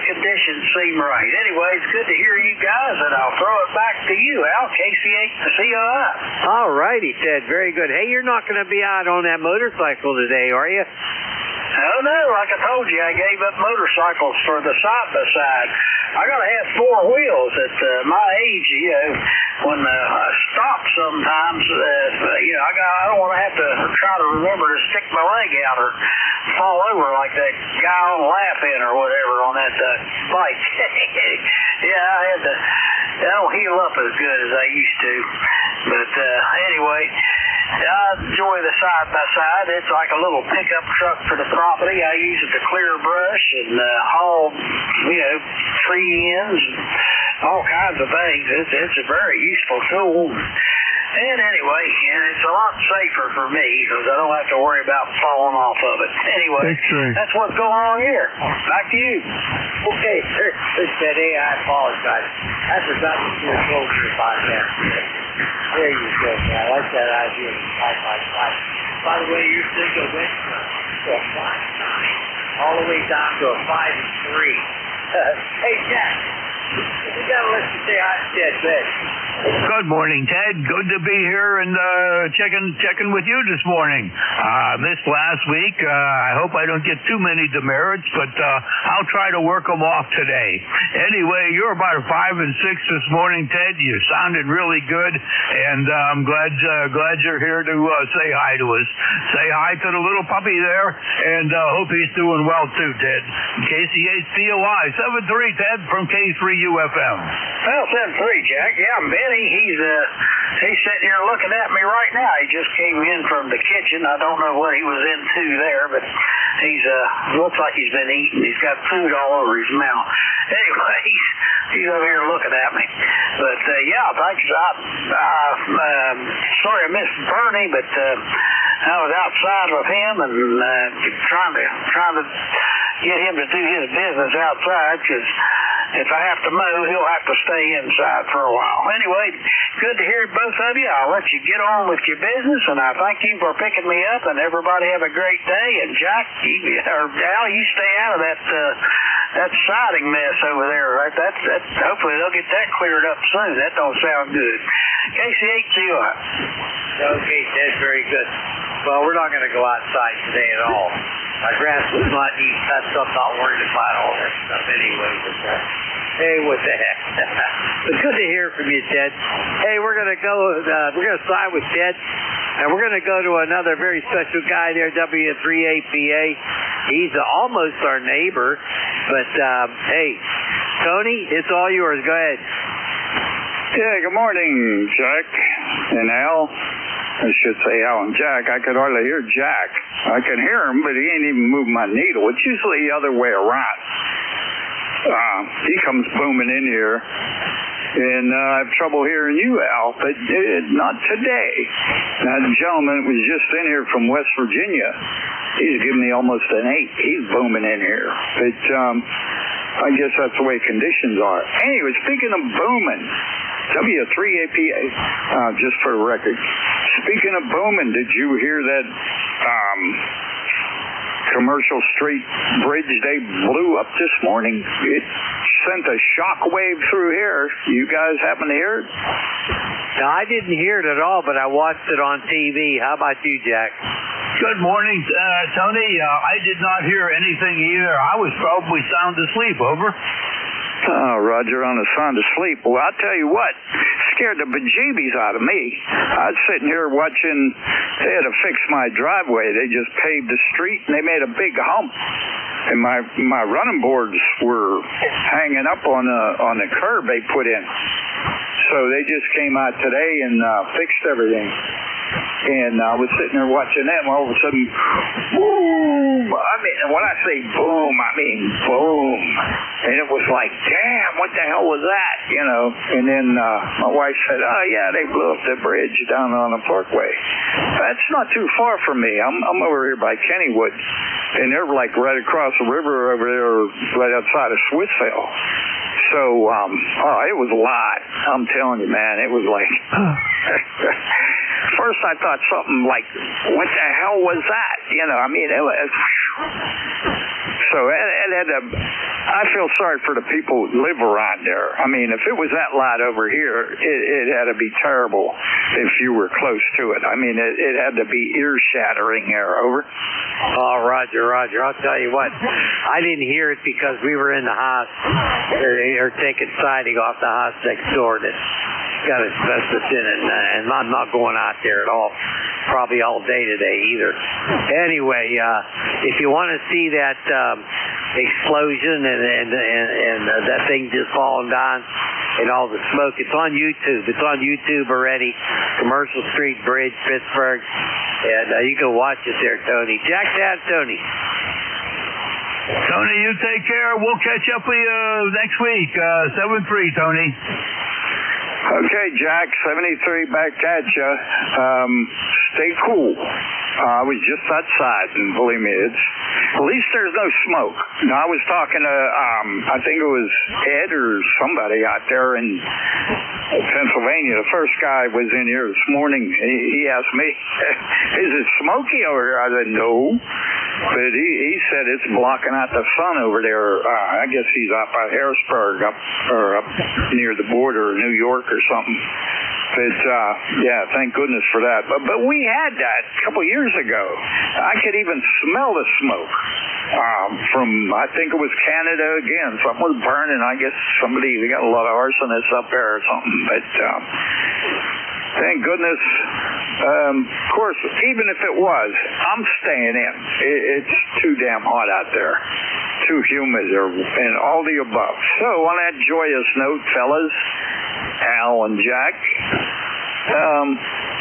conditions seem right. Anyway, it's good to hear you guys, and I'll throw it back to you, Al. KC8 to COI.
All righty, Ted. Very good. Hey, you're not going to be out on that motorcycle today, are you?
Oh, no. Like I told you, I gave up motorcycles for the side-by-side. I got to have four wheels at my age, when I stop sometimes, I don't want to have to try to remember to stick my leg out or fall over like that guy on Laugh-In or whatever on that bike. I don't heal up as good as I used to. But anyway, I enjoy the side-by-side. It's like a little pickup truck for the property. I use it to clear brush and haul, tree ends and all kinds of things. It's a very useful tool. And anyway, it's a lot safer for me because I don't have to worry about falling off of it. Anyway, that's what's going on here. Back to you.
Okay, sir. Hey, I apologize. I forgot to do a closure podcast. There you go, man. I like that idea of 5x5. By the way, your signal went from a 5.9 all the way down to a 5.3. Hey, Jack. We gotta let you say hi to Ted, Ted.
Good morning, Ted. Good to be here and checking with you this morning. This last week, I hope I don't get too many demerits, but I'll try to work them off today. Anyway, you're about 5 and 6 this morning, Ted. You sounded really good, and I'm glad you're here to say hi to us. Say hi to the little puppy there, and hope he's doing well too, Ted. KC8COI 73, Ted, from K3UFM.
Well, 73, Jack. Yeah, I'm Benny. He's sitting here looking at me right now. He just came in from the kitchen. I don't know what he was into there, but he's looks like he's been eating. He's got food all over his mouth. Anyway, he's over here looking at me. But thanks. Sorry I missed Bernie, but I was outside with him and trying to get him to do his business outside because if I have to mow, he'll have to stay inside for a while. Anyway, good to hear both of you. I'll let you get on with your business, and I thank you for picking me up, and everybody have a great day. And Jack, Al, you stay out of that siding mess over there. Right? Hopefully they'll get that cleared up soon. That don't sound good. KC8COI.
Okay, Ted, very good. Well, we're not going to go outside today at all. My grass was not neat. That's I'm not worried about all that stuff anyway. But, hey, what the heck? But good to hear from you, Ted. Hey, we're going to go. We're going to side with Ted, and we're going to go to another very special guy there, W3APA. He's almost our neighbor, but hey, Tony, it's all yours. Go ahead.
Yeah, good morning, Jack and Al. I should say Al and Jack. I could hardly hear Jack. I can hear him, but he ain't even moving my needle. It's usually the other way around. He comes booming in here, and I have trouble hearing you, Al, but not today. Now, the gentleman was just in here from West Virginia. He's giving me almost an 8. He's booming in here. But I guess that's the way conditions are. Anyway, speaking of booming, W3APA, just for the record. Speaking of booming, did you hear that Commercial Street Bridge they blew up this morning? It sent a shock wave through here. You guys happen to hear it?
No, I didn't hear it at all, but I watched it on TV. How about you, Jack?
Good morning, Tony. I did not hear anything either. I was probably sound asleep. Over.
Oh, Roger, on the sound asleep. Well, I'll tell you what, scared the bejeebies out of me. I was sitting here watching, they had to fix my driveway. They just paved the street, and they made a big hump. And my running boards were hanging up on the curb they put in. So they just came out today and fixed everything. And I was sitting there watching them. All of a sudden, boom! I mean, when I say boom, I mean boom. And it was like, damn, what the hell was that? And then my wife said, oh, yeah, they blew up the bridge down on the Parkway. That's not too far from me. I'm over here by Kennywood, and they're like right across the river over there, right outside of Swissvale. So, it was a lot. I'm telling you, man, it was like... First I thought something like, what the hell was that? It was... So I feel sorry for the people who live around there. If it was that loud over here, it had to be terrible if you were close to it. It had to be ear-shattering there. Over.
Oh, Roger. I'll tell you what. I didn't hear it because we were in the house. They're taking siding off the house next door that's got asbestos in it, and I'm not going out there at all. Probably all day today either. Anyway, if you want to see that explosion and that thing just falling down and all the smoke, it's on YouTube. It's on YouTube already. Commercial Street Bridge, Pittsburgh, and you can watch it there, Tony. Jack, Tony.
Tony, you take care. We'll catch up with you next week. 7-3, Tony.
Okay, Jack, 73 back at you. Stay cool. I was just outside, and believe me, at least there's no smoke. Now, I was talking to, I think it was Ed or somebody out there in Pennsylvania. The first guy was in here this morning. He asked me, is it smoky over here? I said, no. But he said it's blocking out the sun over there. I guess he's out by Harrisburg, up near the border of New York or something. But, yeah, thank goodness for that. But we had that a couple years ago. I could even smell the smoke from, I think it was Canada again. Something was burning. I guess they got a lot of arsonists up there or something. But thank goodness. Of course, even if it was, I'm staying in. It's too damn hot out there. Too humid and all the above. So on that joyous note, fellas, Al and Jack,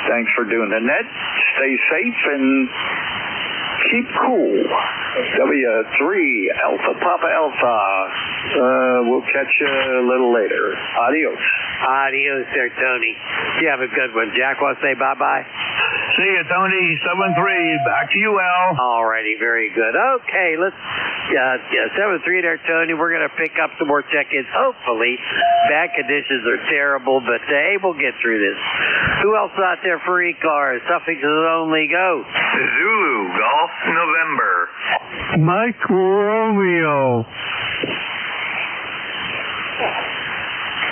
thanks for doing the net. Stay safe and keep cool. W3 Alpha Papa Alpha. We'll catch you a little later. Adios.
Adios there, Tony. You have a good one. Jack, want to say bye-bye?
See you, Tony. 7-3. Back to you, Al.
All righty. Very good. Okay, let's... 7-3 there, Tony. We're going to pick up some more check-ins. Hopefully, bad conditions are terrible, but hey, we'll get through this. Who else out there for ECARS? Suffixes only go.
Zulu Golf November.
Mike Romeo.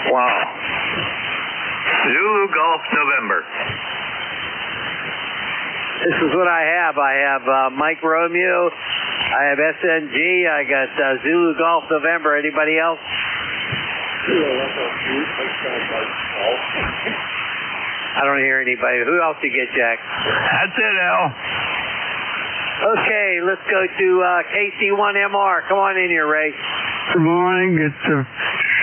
Wow. Zulu Golf November.
This is what I have. I have Mike Romeo. I have SNG. I got Zulu Golf November. Anybody else? I don't hear anybody. Who else did you get, Jack?
That's it, Al.
Okay, let's go to KC1MR. Come on in here, Ray.
Good morning. It's a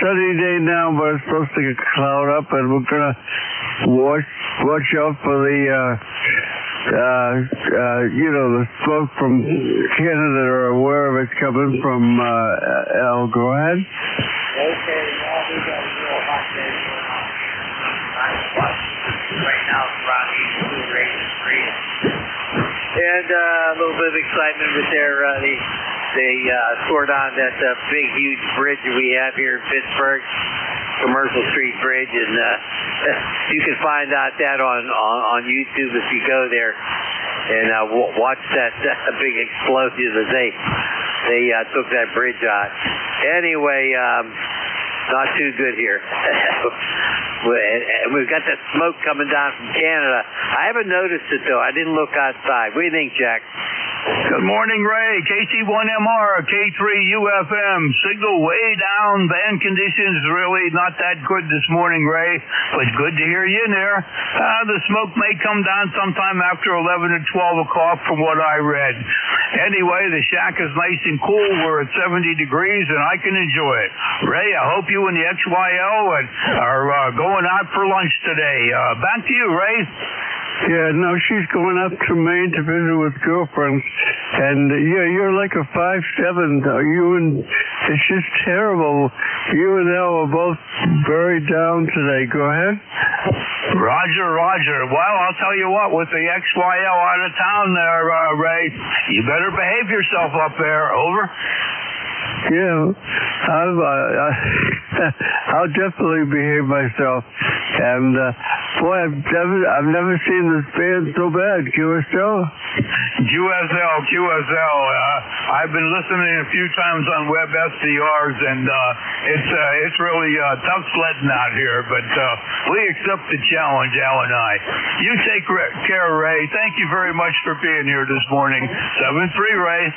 sunny day now, but it's supposed to get cloud up, and we're going to watch out for the the smoke from Canada or wherever it's coming from. Al, go ahead.
Okay, now we got a real hot day going on. Right now it's around 82 degrees. And a little bit of excitement with they scored on that big, huge bridge we have here in Pittsburgh, Commercial Street Bridge, and you can find out that on YouTube if you go there and watch that big explosion as they took that bridge out. Anyway, not too good here. We've got that smoke coming down from Canada. I haven't noticed it, though. I didn't look outside. What do you think, Jack?
Good morning, Ray. KC1MR, K3UFM. Signal way down. Band conditions really not that good this morning, Ray, but good to hear you in there. The smoke may come down sometime after 11 or 12 o'clock from what I read. Anyway, the shack is nice and cool. We're at 70 degrees, and I can enjoy it. Ray, I hope you and the XYL are going out for lunch today. Back to you, Ray.
Yeah, no, she's going up to Maine to visit with girlfriends. And, yeah, you're like a 5'7". It's just terrible. You and Elle are both very down today. Go ahead.
Roger. Well, I'll tell you what, with the XYL out of town there, Ray, you better behave yourself up there. Over.
Yeah, I'll definitely behave myself. And boy, I've never seen this band so bad. QSL.
I've been listening a few times on web SDRs, and it's really tough sledding out here. But we accept the challenge, Al and I. You take care, Ray. Thank you very much for being here this morning. 7-3, Ray.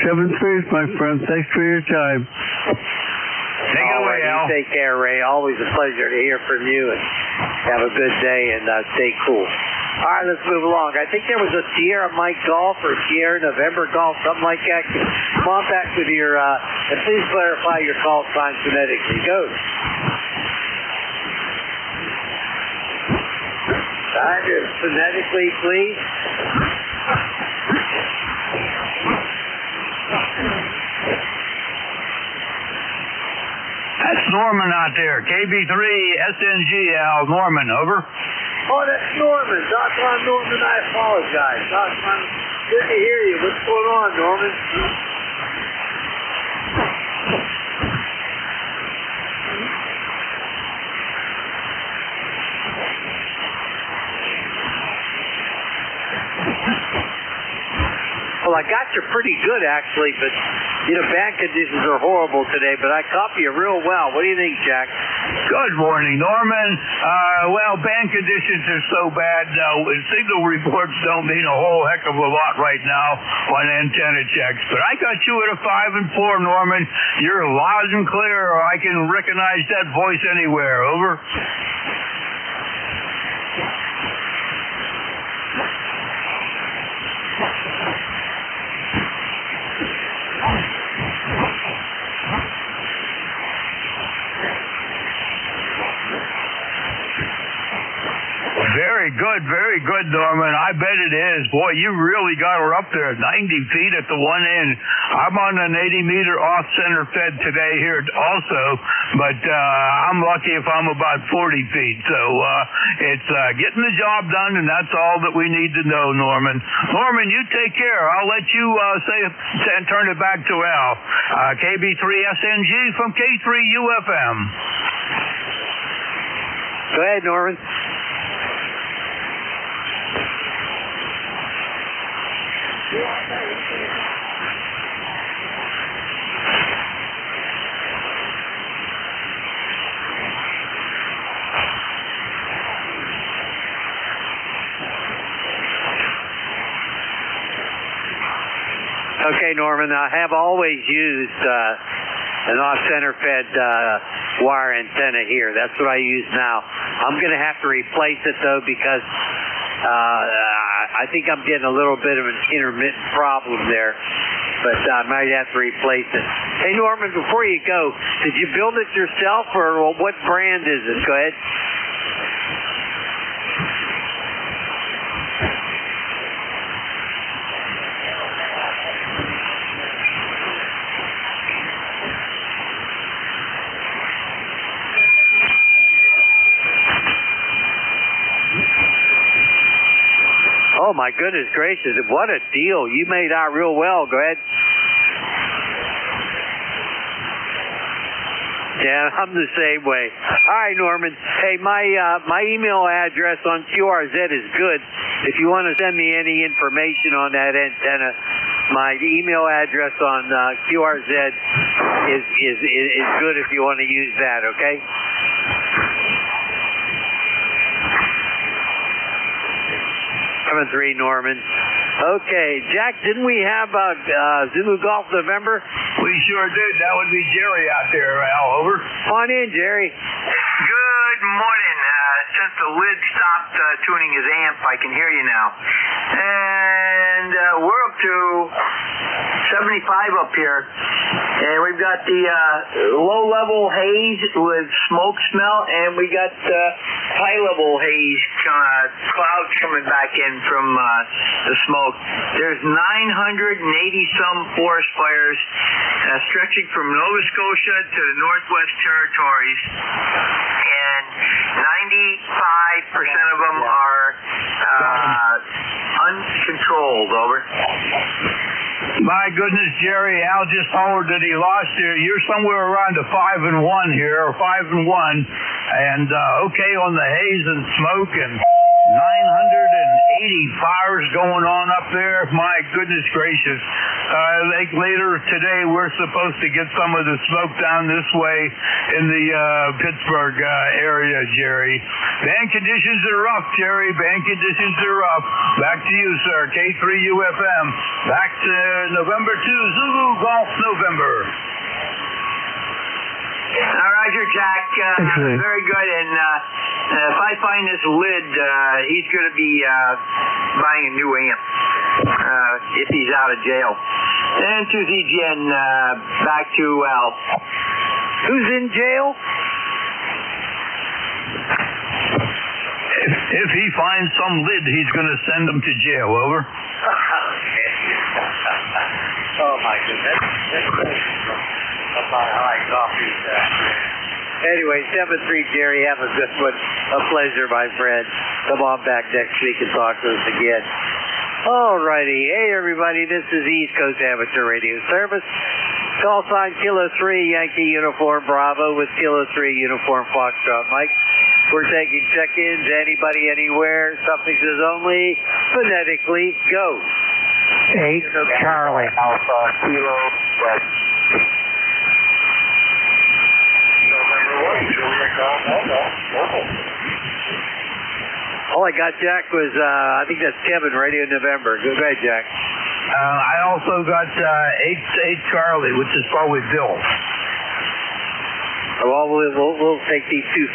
7-3, my friend. Thanks for your time.
Take it away, Al.
Take care, Ray. Always a pleasure to hear from you, and have a good day, and stay cool. All right, let's move along. I think there was a Sierra Mike Golf or Sierra November Golf, something like that. Come on back with your, and please clarify your call sign phonetically. Go. Sign it phonetically, please.
That's Norman out there. KB3 SNG, Al. Norman, over.
Oh, that's Norman. Doc Norman, I apologize. Doc, good to hear you. What's going on, Norman? Well, I got you pretty good, actually, but, band conditions are horrible today, but I copy you real well. What do you think, Jack?
Good morning, Norman. Well, band conditions are so bad, signal reports don't mean a whole heck of a lot right now on antenna checks, but I got you at a 5 and 4, Norman. You're loud and clear. I can recognize that voice anywhere. Over. Very good, Norman. I bet it is. Boy, you really got her up there, 90 feet at the one end. I'm on an 80-meter off-center fed today here also, but I'm lucky if I'm about 40 feet. So it's getting the job done, and that's all that we need to know, Norman. Norman, you take care. I'll let you turn it back to Al. KB3SNG from K3UFM.
Go ahead, Norman. Okay, Norman, I have always used an off-center fed wire antenna here. That's what I use now. I'm going to have to replace it, though, because I think I'm getting a little bit of an intermittent problem there, but I might have to replace it. Hey, Norman, before you go, did you build it yourself, or what brand is it? Go ahead. Oh, my goodness gracious. What a deal. You made out real well. Go ahead. Yeah, I'm the same way. All right, Norman. Hey, my email address on QRZ is good. If you want to send me any information on that antenna, my email address on QRZ is good if you want to use that, okay? 7-3, Norman. Okay, Jack, didn't we have Zulu Golf November?
We sure did. That would be Jerry out there, Al. Over.
Come on in, Jerry.
Good morning. Since the lid stopped tuning his amp, I can hear you now. And we're up to 75 up here. And we've got the low-level haze with smoke smell, and we got high-level haze clouds coming back in from the smoke. There's 980-some forest fires stretching from Nova Scotia to the Northwest Territories, and 95% of them are uncontrolled. Over.
My goodness, Jerry, Al just told that he lost you. You're somewhere around a 5-1 here, or 5-1, and okay on the haze and smoke, and 980 fires going on up there. My goodness gracious. Later today, we're supposed to get some of the smoke down this way in the Pittsburgh area, Jerry. Band conditions are rough, Jerry. Band conditions are rough. Back to you, sir. K3UFM. Back to November 2, Zulu Golf November.
Roger, Jack. Very good. And if I find this lid, he's going to be buying a new amp if he's out of jail. And to ZGN, back to Al.
Who's in jail?
If he finds some lid, he's going to send him to jail. Over.
Oh, my goodness. That's my high coffee. Anyway, 7-3, Jerry, have a good one. A pleasure, my friend. Come on back next week and talk to us again. All righty. Hey, everybody. This is East Coast Amateur Radio Service. Call sign Kilo 3, Yankee Uniform Bravo with Kilo 3 Uniform Foxtrot Mike. We're taking check-ins. Anybody, anywhere. Something says only phonetically go.
8 Charlie.
Alpha Kilo West.
All I got, Jack, was, I think that's Kevin, Radio November. Go ahead, Jack.
I also got 8 Charlie, which is probably Bill.
Well, we'll take these two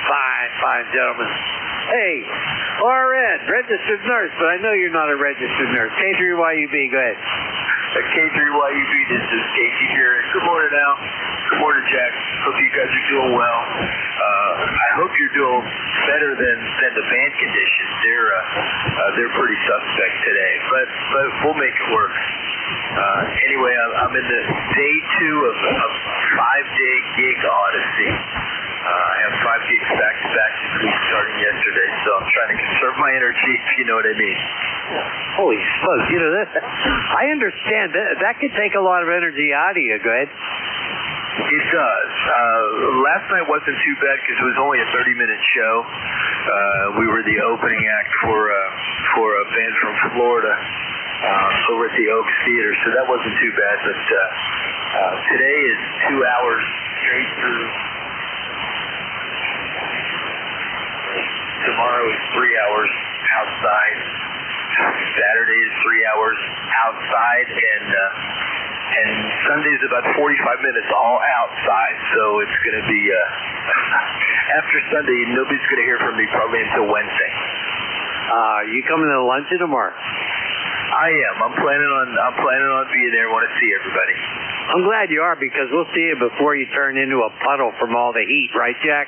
fine gentlemen. Hey, RN, registered nurse, but I know you're not a registered nurse. K3YUB, go ahead.
K3YUB, this is Casey here. Good morning, Al. Good morning, Jack. Hope you guys are doing well. I hope you're doing better than the band conditions. They're pretty suspect today, but we'll make it work. Anyway, I'm in the day 2 of a 5-day gig odyssey. I have 5 gigs back-to-back this week starting yesterday, so I'm trying to conserve my energy, if you know what I mean.
Holy smokes, you know, I understand that could take a lot of energy out of you. Go ahead.
It does. Last night wasn't too bad because it was only a 30-minute show. We were the opening act for a band from Florida over at the Oaks Theater, so that wasn't too bad. But today is 2 hours straight through. Tomorrow is 3 hours outside. Saturday is 3 hours outside, and Sunday is about 45 minutes all outside. So it's going to be after Sunday. Nobody's going to hear from me probably until Wednesday.
You coming to luncheon tomorrow?
I am. I'm planning on being there. Want to see everybody.
I'm glad you are, because we'll see you before you turn into a puddle from all the heat, right, Jack?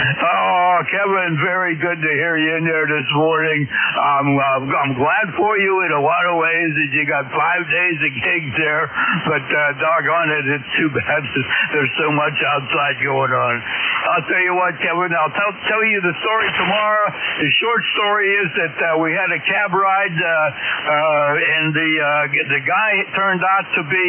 Oh, Kevin, very good to hear you in there this morning. I'm glad for you in a lot of ways that you got 5 days of gigs there, but doggone it, it's too bad that there's so much outside going on. I'll tell you what, Kevin, I'll tell you the story tomorrow. The short story is that we had a cab ride, and the guy turned out to be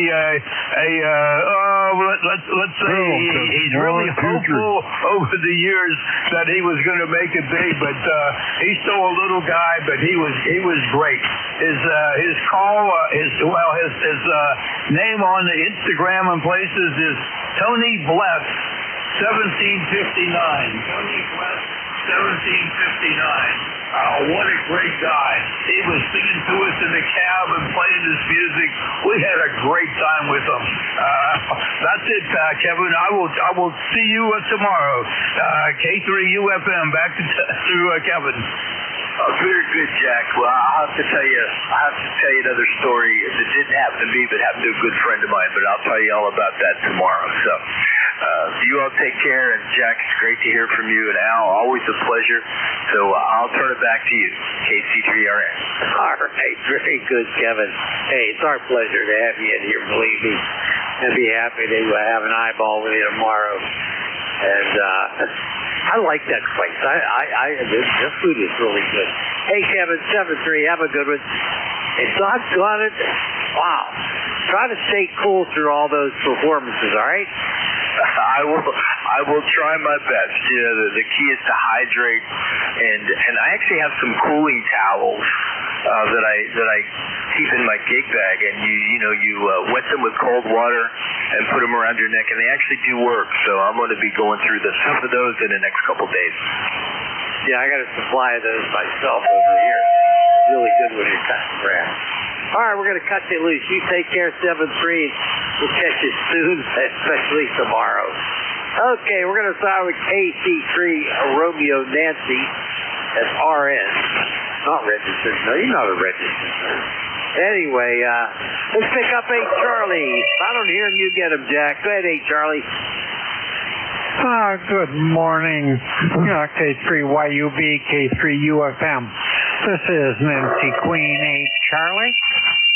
let's say he's really hopeful over the years that he was going to make it big, but he's still a little guy, but he was great. His name on the Instagram and places is Tony Bless 1759. Tony Bless 1759. What a great guy. He was singing to us in the cab and playing his music. We had a great time with him. That's it, Kevin. I will see you tomorrow. K3UFM, back to Kevin.
Very good, Jack. Well, I'll have to tell you another story that didn't happen to me, but happened to a good friend of mine. But I'll tell you all about that tomorrow. So, you all take care, and Jack, it's great to hear from you, and Al, always a pleasure. So I'll turn it back to you, KC3RN.
All right, very good, Kevin. Hey, it's our pleasure to have you in here. Believe me, I'd be happy to have an eyeball with you tomorrow. And I like that place. This food is really good. Hey, Kevin, 7-3, have a good one. Hey, doggone it. Wow. Try to stay cool through all those performances, all right?
I will try my best. The key is to hydrate, and I actually have some cooling towels that I keep in my gig bag, and you wet them with cold water and put them around your neck, and they actually do work. So I'm going to be going through some of those in the next couple days.
Yeah, I got a supply of those myself over here. Really good when you're cutting grass. All right, we're going to cut you loose. You take care, 7-3. We'll catch you soon, especially tomorrow. Okay, we're going to start with KC3 Romeo Nancy. That's RN. Not registered. No, you're not a registered nurse. Anyway, let's pick up A. Charlie. If I don't hear him, you get him, Jack. Go ahead, A. Charlie.
Good morning, K3YUB, K3UFM. This is Nancy Queen A. Charlie.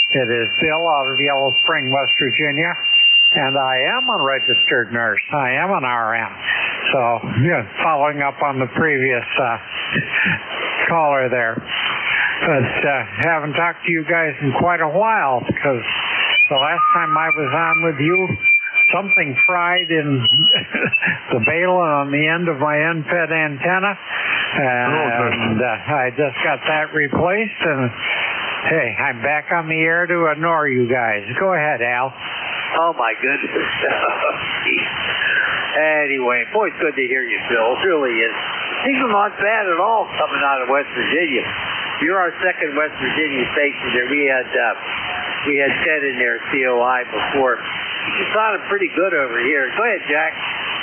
It is Bill out of Yellow Spring, West Virginia, and I am a registered nurse. I am an RN. So, following up on the previous caller there. But haven't talked to you guys in quite a while, because the last time I was on with you, something fried in the baling on the end of my end-fed antenna, and I just got that replaced, and hey, I'm back on the air to ignore you guys. Go ahead, Al.
Oh, my goodness. Anyway, boy, it's good to hear you, Bill. It really is. Things are not bad at all coming out of West Virginia. You're our second West Virginia station there. We had Ted in there, COI, before. You sounded pretty good over here. Go ahead, Jack.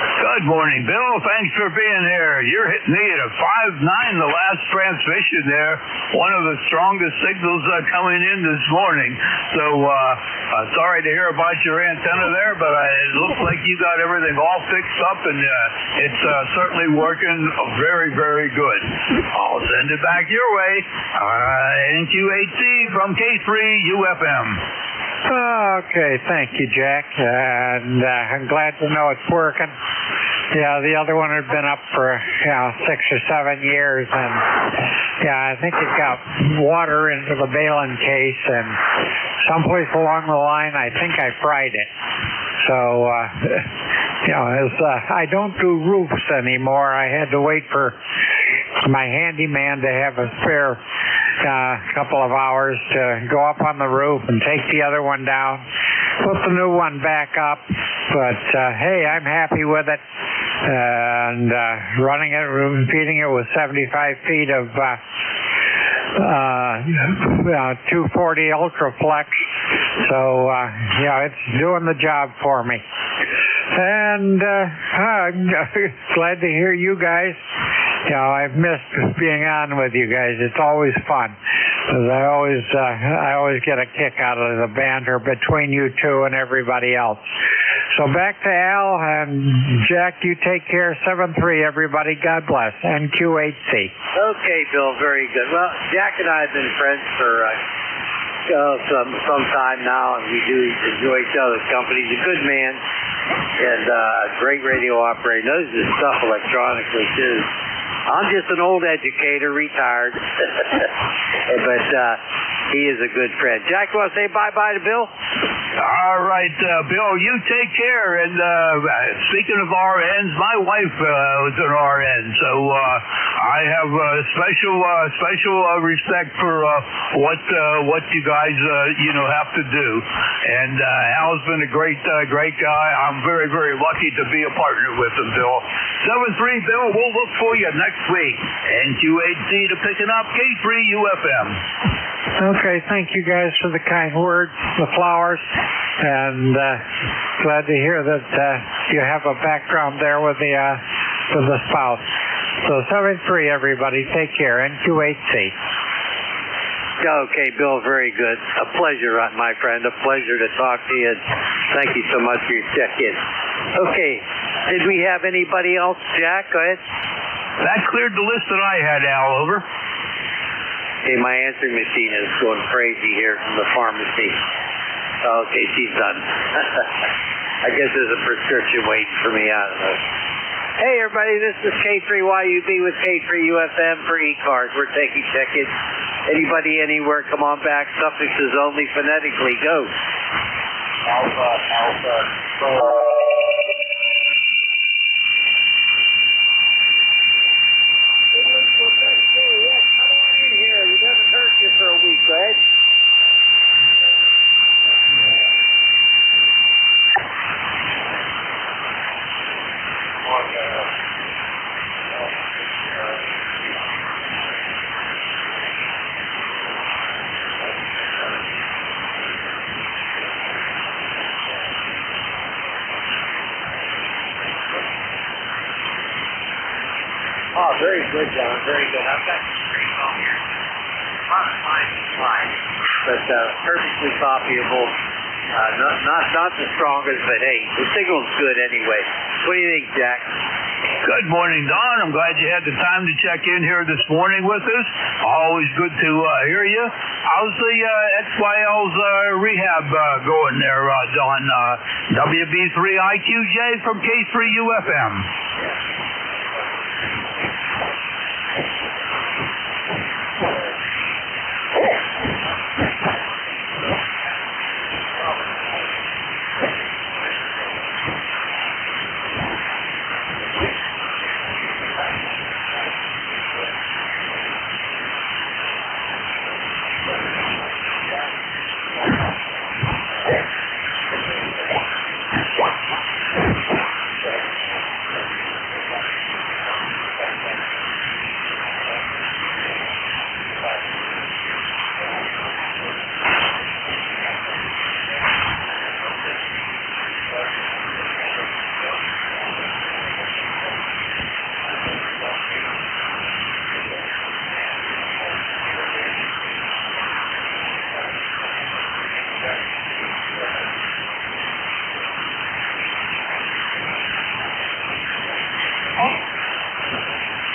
Good morning, Bill. Thanks for being here. You're hitting me at a 5.9, the last transmission there. One of the strongest signals coming in this morning. So, sorry to hear about your antenna there, but it looks like you got everything all fixed up, and it's certainly working very, very good. I'll send it back your way. NQ8C from K3UFM.
Okay, thank you, Jack, and I'm glad to know it's working. Yeah, the other one had been up for 6 or 7 years, and I think it got water into the baling case, and someplace along the line, I think I fried it. So, I don't do roofs anymore. I had to wait for my handyman to have a spare couple of hours to go up on the roof and take the other one down, put the new one back up. But hey, I'm happy with it, and running it, feeding it with 75 feet of 240 Ultraflex. So it's doing the job for me. And I'm glad to hear you guys. I've missed being on with you guys. It's always fun. I always get a kick out of the banter between you two and everybody else. So back to Al and Jack. You take care. 7-3, everybody. God bless. NQ8C.
Okay, Bill. Very good. Well, Jack and I have been friends for some time now, and we do enjoy each other's company. He's a good man and a great radio operator. Knows his stuff electronically too. I'm just an old educator, retired, but he is a good friend. Jack, you want to say bye-bye to Bill?
All right, Bill, you take care. And speaking of RNs, my wife was an RN, so I have special respect for what you guys have to do. And Al's been a great guy. I'm very, very lucky to be a partner with him, Bill. 7-3, Bill. We'll look for you next week. NQ8C to picking up K3UFM.
Okay, thank you guys for the kind words, the flowers, and glad to hear that you have a background there with the spouse.
So 7-3, everybody. Take care. NJ2US. Okay, Bill, very good. A pleasure, my friend. A pleasure to talk to you. Thank you so much for your check-in. Okay, did we have anybody else? Jack, go ahead.
That cleared the list that I had, Al. Over.
Okay, my answering machine is going crazy here from the pharmacy. Okay, she's done. I guess there's a prescription waiting for me. I don't know. Hey, everybody, this is K3YUB with K3UFM for ECARS. We're taking check-ins. Anybody, anywhere, come on back. Suffixes only phonetically. Go.
Alpha, Alpha,
It doesn't hurt you for a week, right?
Oh, very good, John. Very good. I've got some great phone here. Fine.
But perfectly copyable. Not the strongest, but hey, the signal's good anyway. What do you think, Jack?
Good morning, Don. I'm glad you had the time to check in here this morning with us. Always good to hear you. How's the XYL's rehab going there, Don? WB3IQJ from K3UFM.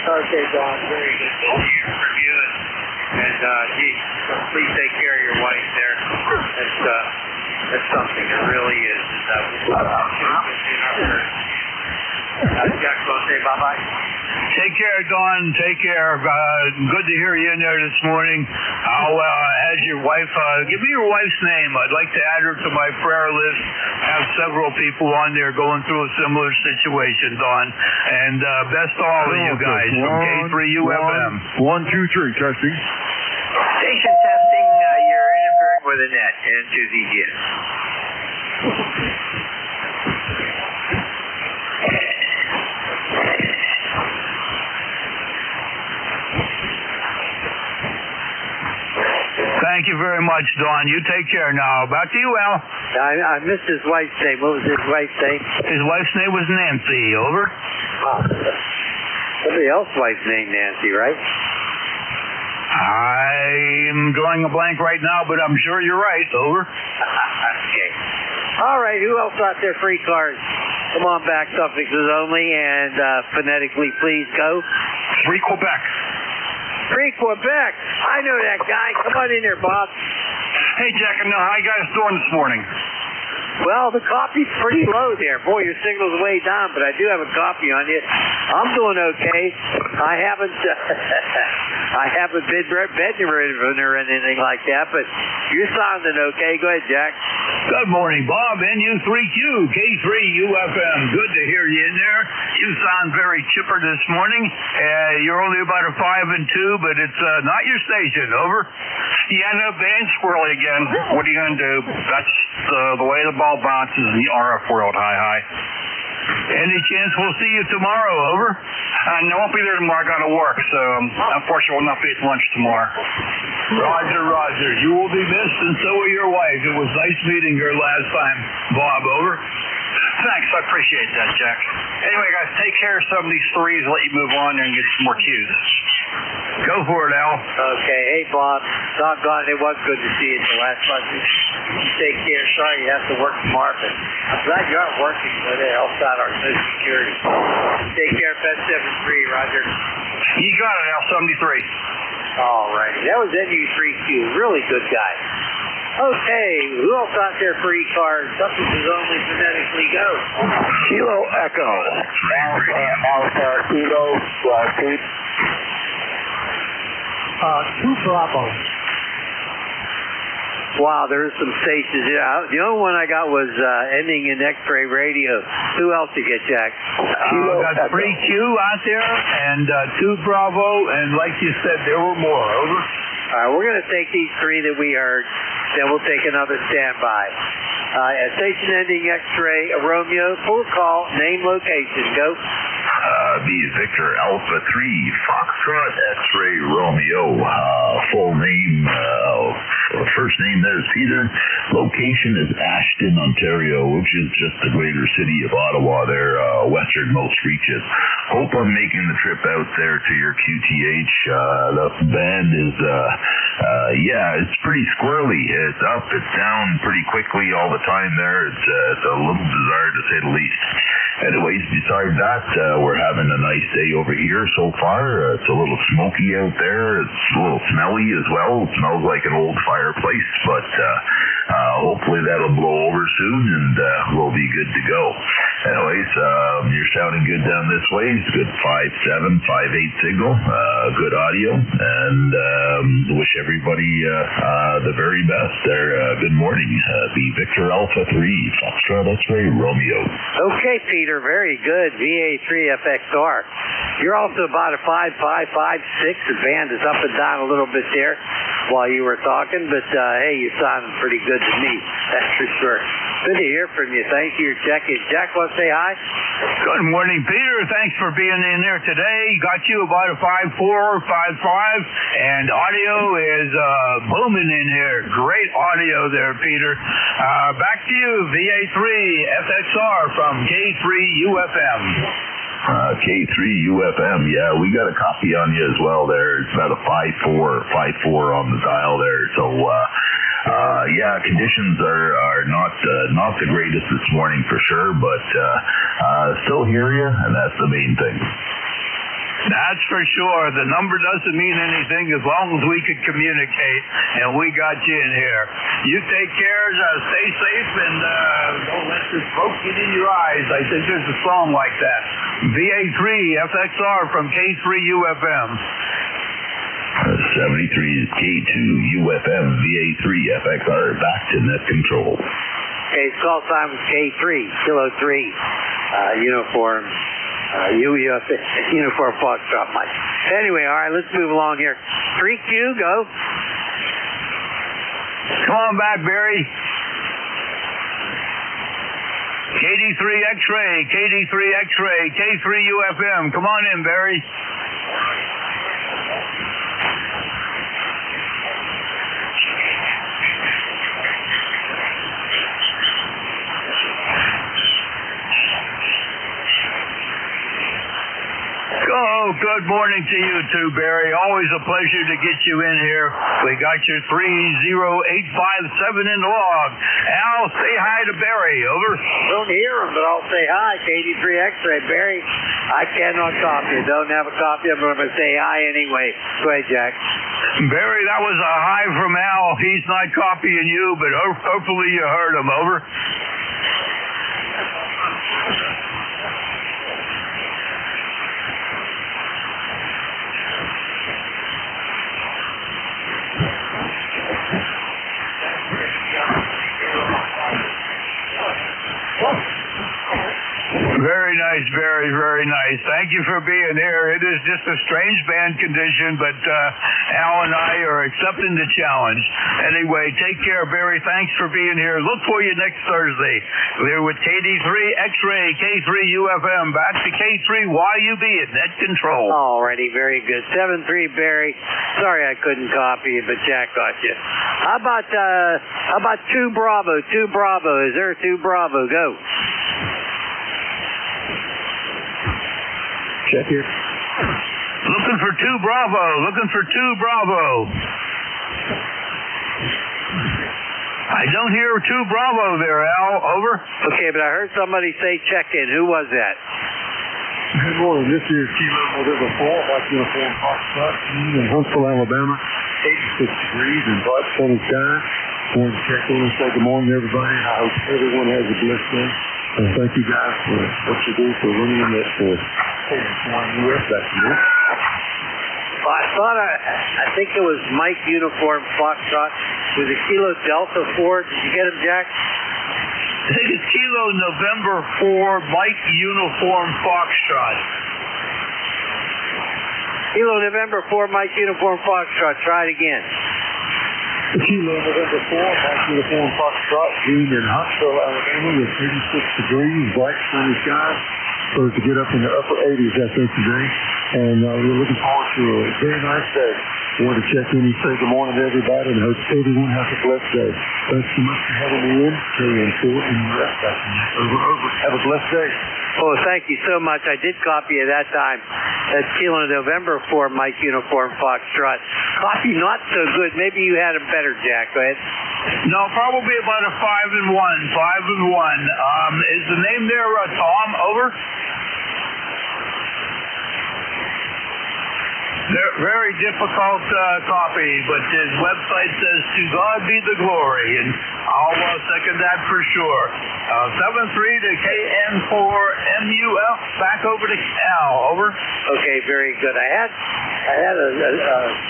Okay, Don, very good to hear from you. And please take care of your wife there. That's something. It really is. Jack, want to say bye-bye?
Take care, Don. Take care. Good to hear you in there this morning. How has your wife? Give me your wife's name. I'd like to add her to my prayer list. Have several people on there going through a similar situation, Don. And best to all of you guys from K3UFM.
1, 2, 3, testing.
Station testing. You're interfering with the net. N2ZGS.
Thank you very much, Don. You take care now. Back to you, Al.
I missed his wife's name. What was his wife's name?
His wife's name was Nancy. Over.
Somebody else's wife's name, Nancy, right?
I'm drawing a blank right now, but I'm sure you're right. Over.
Okay. All right. Who else out there? Free cards. Come on back. Suffixes only. And phonetically, please go.
Free Quebec.
Free Quebec. I know that guy. Come on in there, Bob.
Hey, Jack, how you guys doing this morning?
Well, the coffee's pretty low there. Boy, your signal's way down, but I do have a coffee on you. I'm doing okay. I haven't been bedridden or anything like that, but you're sounding okay. Go ahead, Jack.
Good morning, Bob. NU3Q, K3UFM. Good to hear you in there. You sound very chipper this morning. You're only about a 5 and 2, but it's not your station. Over.
Yeah, no, band squirrely again. What are you going to do? That's the way the ball bounces in the RF world. Hi.
Any chance we'll see you tomorrow? Over.
No, I won't be there tomorrow. I got to work, so unfortunately, I will not be at lunch tomorrow.
Roger. You will be missed, and so will your wife. It was nice meeting her last time. Bob, over.
Thanks, I appreciate that, Jack. Anyway, guys, take care of some of these threes, let you move on there and get some more cues.
Go for it, Al.
Okay, hey, Bob. Doggone, it was good to see you the last month. You take care. Sorry you have to work tomorrow, but I'm glad you aren't working, so that helps out our Social Security. Take care, Fed 73, Roger.
You got it, Al, 73.
All righty. That was NU3Q. Really good guy. Okay, who else out there for ECARS? Something is only phonetically go.
Kilo Echo. Alpha Kilo Pete.
2 Bravo.
Wow, there's some stations. Yeah, the only one I got was ending in X-ray radio. Who else you get, Jack?
Got 3Q out there and 2 Bravo, and like you said, there were more. Over.
All right, we're going to take these 3 that we heard, then we'll take another standby. Station ending X-ray Romeo, full call, name, location, go.
The Victor Alpha 3 Foxtrot X-ray Romeo. Full name, first name there is Peter. Location is Ashton, Ontario, which is just the greater city of Ottawa there, westernmost reaches. Hope I'm making the trip out there to your QTH. The band is, it's pretty squirrely. It's up, it's down pretty quickly all the time there. It's a little bizarre to say the least. Anyways, besides that, we're having a nice day over here so far. It's a little smoky out there. It's a little smelly as well. It smells like an old fireplace, but hopefully that'll blow over soon and we'll be good to go. Anyways, you're sounding good down this way. It's good 5.7, 5.8 signal. Good audio, and wish everybody the very best there. Good morning. The Victor Alpha 3 Foxtrot X-ray Romeo.
Okay, Peter, very good. VA3FXR. You're also about a 5.5, 5.6. The band is up and down a little bit there while you were talking, but hey, you sounded pretty good to me. That's for sure. Good to hear from you. Thank you for checking. Jack, want to say hi?
Good morning, Peter. Thanks for being in there today. Got you about a 5.4, 5.5, and audio is booming in here. Great audio there, Peter. Back to you, VA3 FXR from K3UFM.
K3UFM, yeah, we got a copy on you as well there. It's about a 5.4 on the dial there. So, conditions are not the greatest this morning for sure, but still hear you, and that's the main thing.
That's for sure. The number doesn't mean anything as long as we can communicate, and we got you in here. You take care, stay safe, and don't let this smoke get in your eyes. I think there's a song like that. VA3 FXR from K3UFM.
73 is K2UFM, VA3 FXR, back to net control.
Okay, call sign was K3, Kilo 3, uniform. Uniform Foxtrot Mike. Anyway, all right, let's move along here. 3Q, go.
Come on back, Barry. KD3 X-ray, KD3 X-ray, K3UFM. Come on in, Barry. Oh, good morning to you too, Barry. Always a pleasure to get you in here. We got your 30857 in the log. Al, say hi to Barry. Over.
Don't hear him, but I'll say hi. KD3 X-ray, Barry. I cannot copy. Don't have a copy. I'm going to say hi anyway. Go ahead, Jack.
Barry, that was a hi from Al. He's not copying you, but hopefully you heard him. Over. Very nice, Barry, very nice. Thank you for being here. It is just a strange band condition, but Al and I are accepting the challenge. Anyway, take care, Barry. Thanks for being here. Look for you next Thursday. We're with KD3 X-Ray, K3UFM. Back to K3YUB at net control.
Alrighty, very good. 7-3, Barry. Sorry I couldn't copy you, but Jack got you. How about 2 Bravo? 2 Bravo. Is there a 2 Bravo? Go.
check here.
Looking for 2 Bravo. Looking for 2 Bravo. I don't hear 2 Bravo there, Al. Over.
Okay, but I heard somebody say check in. Who was that?
Good morning. This is Kilo November 4, White Uniform Foxtrot in Huntsville, Alabama. 86 degrees and bright sunny sky. Wanted to check in and say good morning to everybody. I hope everyone has a blessed day. And thank you guys for what you do for running that NJ2US. That's me.
Well, I think it was Mike Uniform Foxtrot with a Kilo Delta 4. Did you get him, Jack?
I think it's Kilo November 4, Mike Uniform Foxtrot.
Kilo November 4, Mike Uniform Foxtrot. Try it again.
Kilo November 4, Mike Uniform Foxtrot, June in Huntsville, Alabama, with 86 degrees, bright sunny skies. Supposed to get up in the upper 80s, I think, today. And we're looking forward to a very nice day. I want to check in and say good morning to everybody and hope everyone has a blessed day. Thanks so much for having me in. Carry on forward and over. Have a blessed day.
Oh, thank you so much. I did copy at that time. That's Kilo November 4, Mike Uniform Foxtrot. Copy not so good. Maybe you had him better, Jack. Go ahead.
No, probably about a 5-1. 5-1. Is the name there Tom? Over. Very difficult copy, but his website says to God be the glory, and I'll second that for sure. 7-3 to KN4MUF. Back over to Al. Over.
Okay, very good. I had a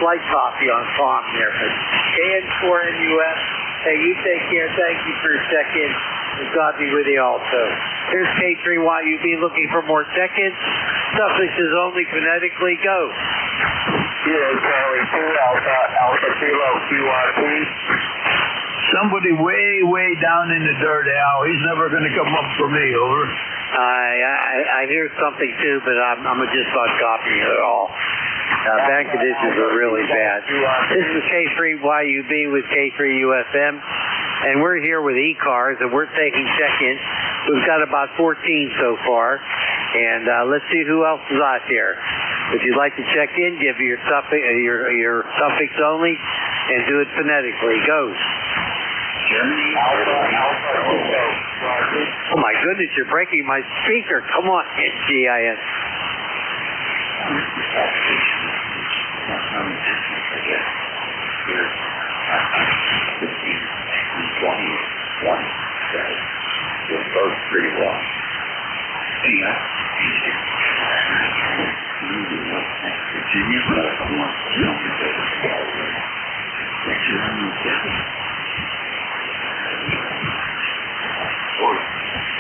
slight copy on Tom there, but KN4MUF. Hey, you take care. Thank you for your check-in. And God be with you also. Here's K3YUB looking for more check-ins. Suffixes only phonetically. Go.
Kilo Charlie 2, Alpha Kilo QRP.
Somebody way down in the dirt, Al. He's never going to come up for me. Over.
I hear something too, but I'm just not copying it at all. Bad conditions are really bad. This is K3YUB with K3UFM, and we're here with ECARS, and we're taking check-ins. We've got about 14 so far, and let's see who else is out here. If you'd like to check in, give your suffix only, and do it phonetically. Go. Oh my goodness, you're breaking my speaker. Come on, NGIS.
We're both pretty well.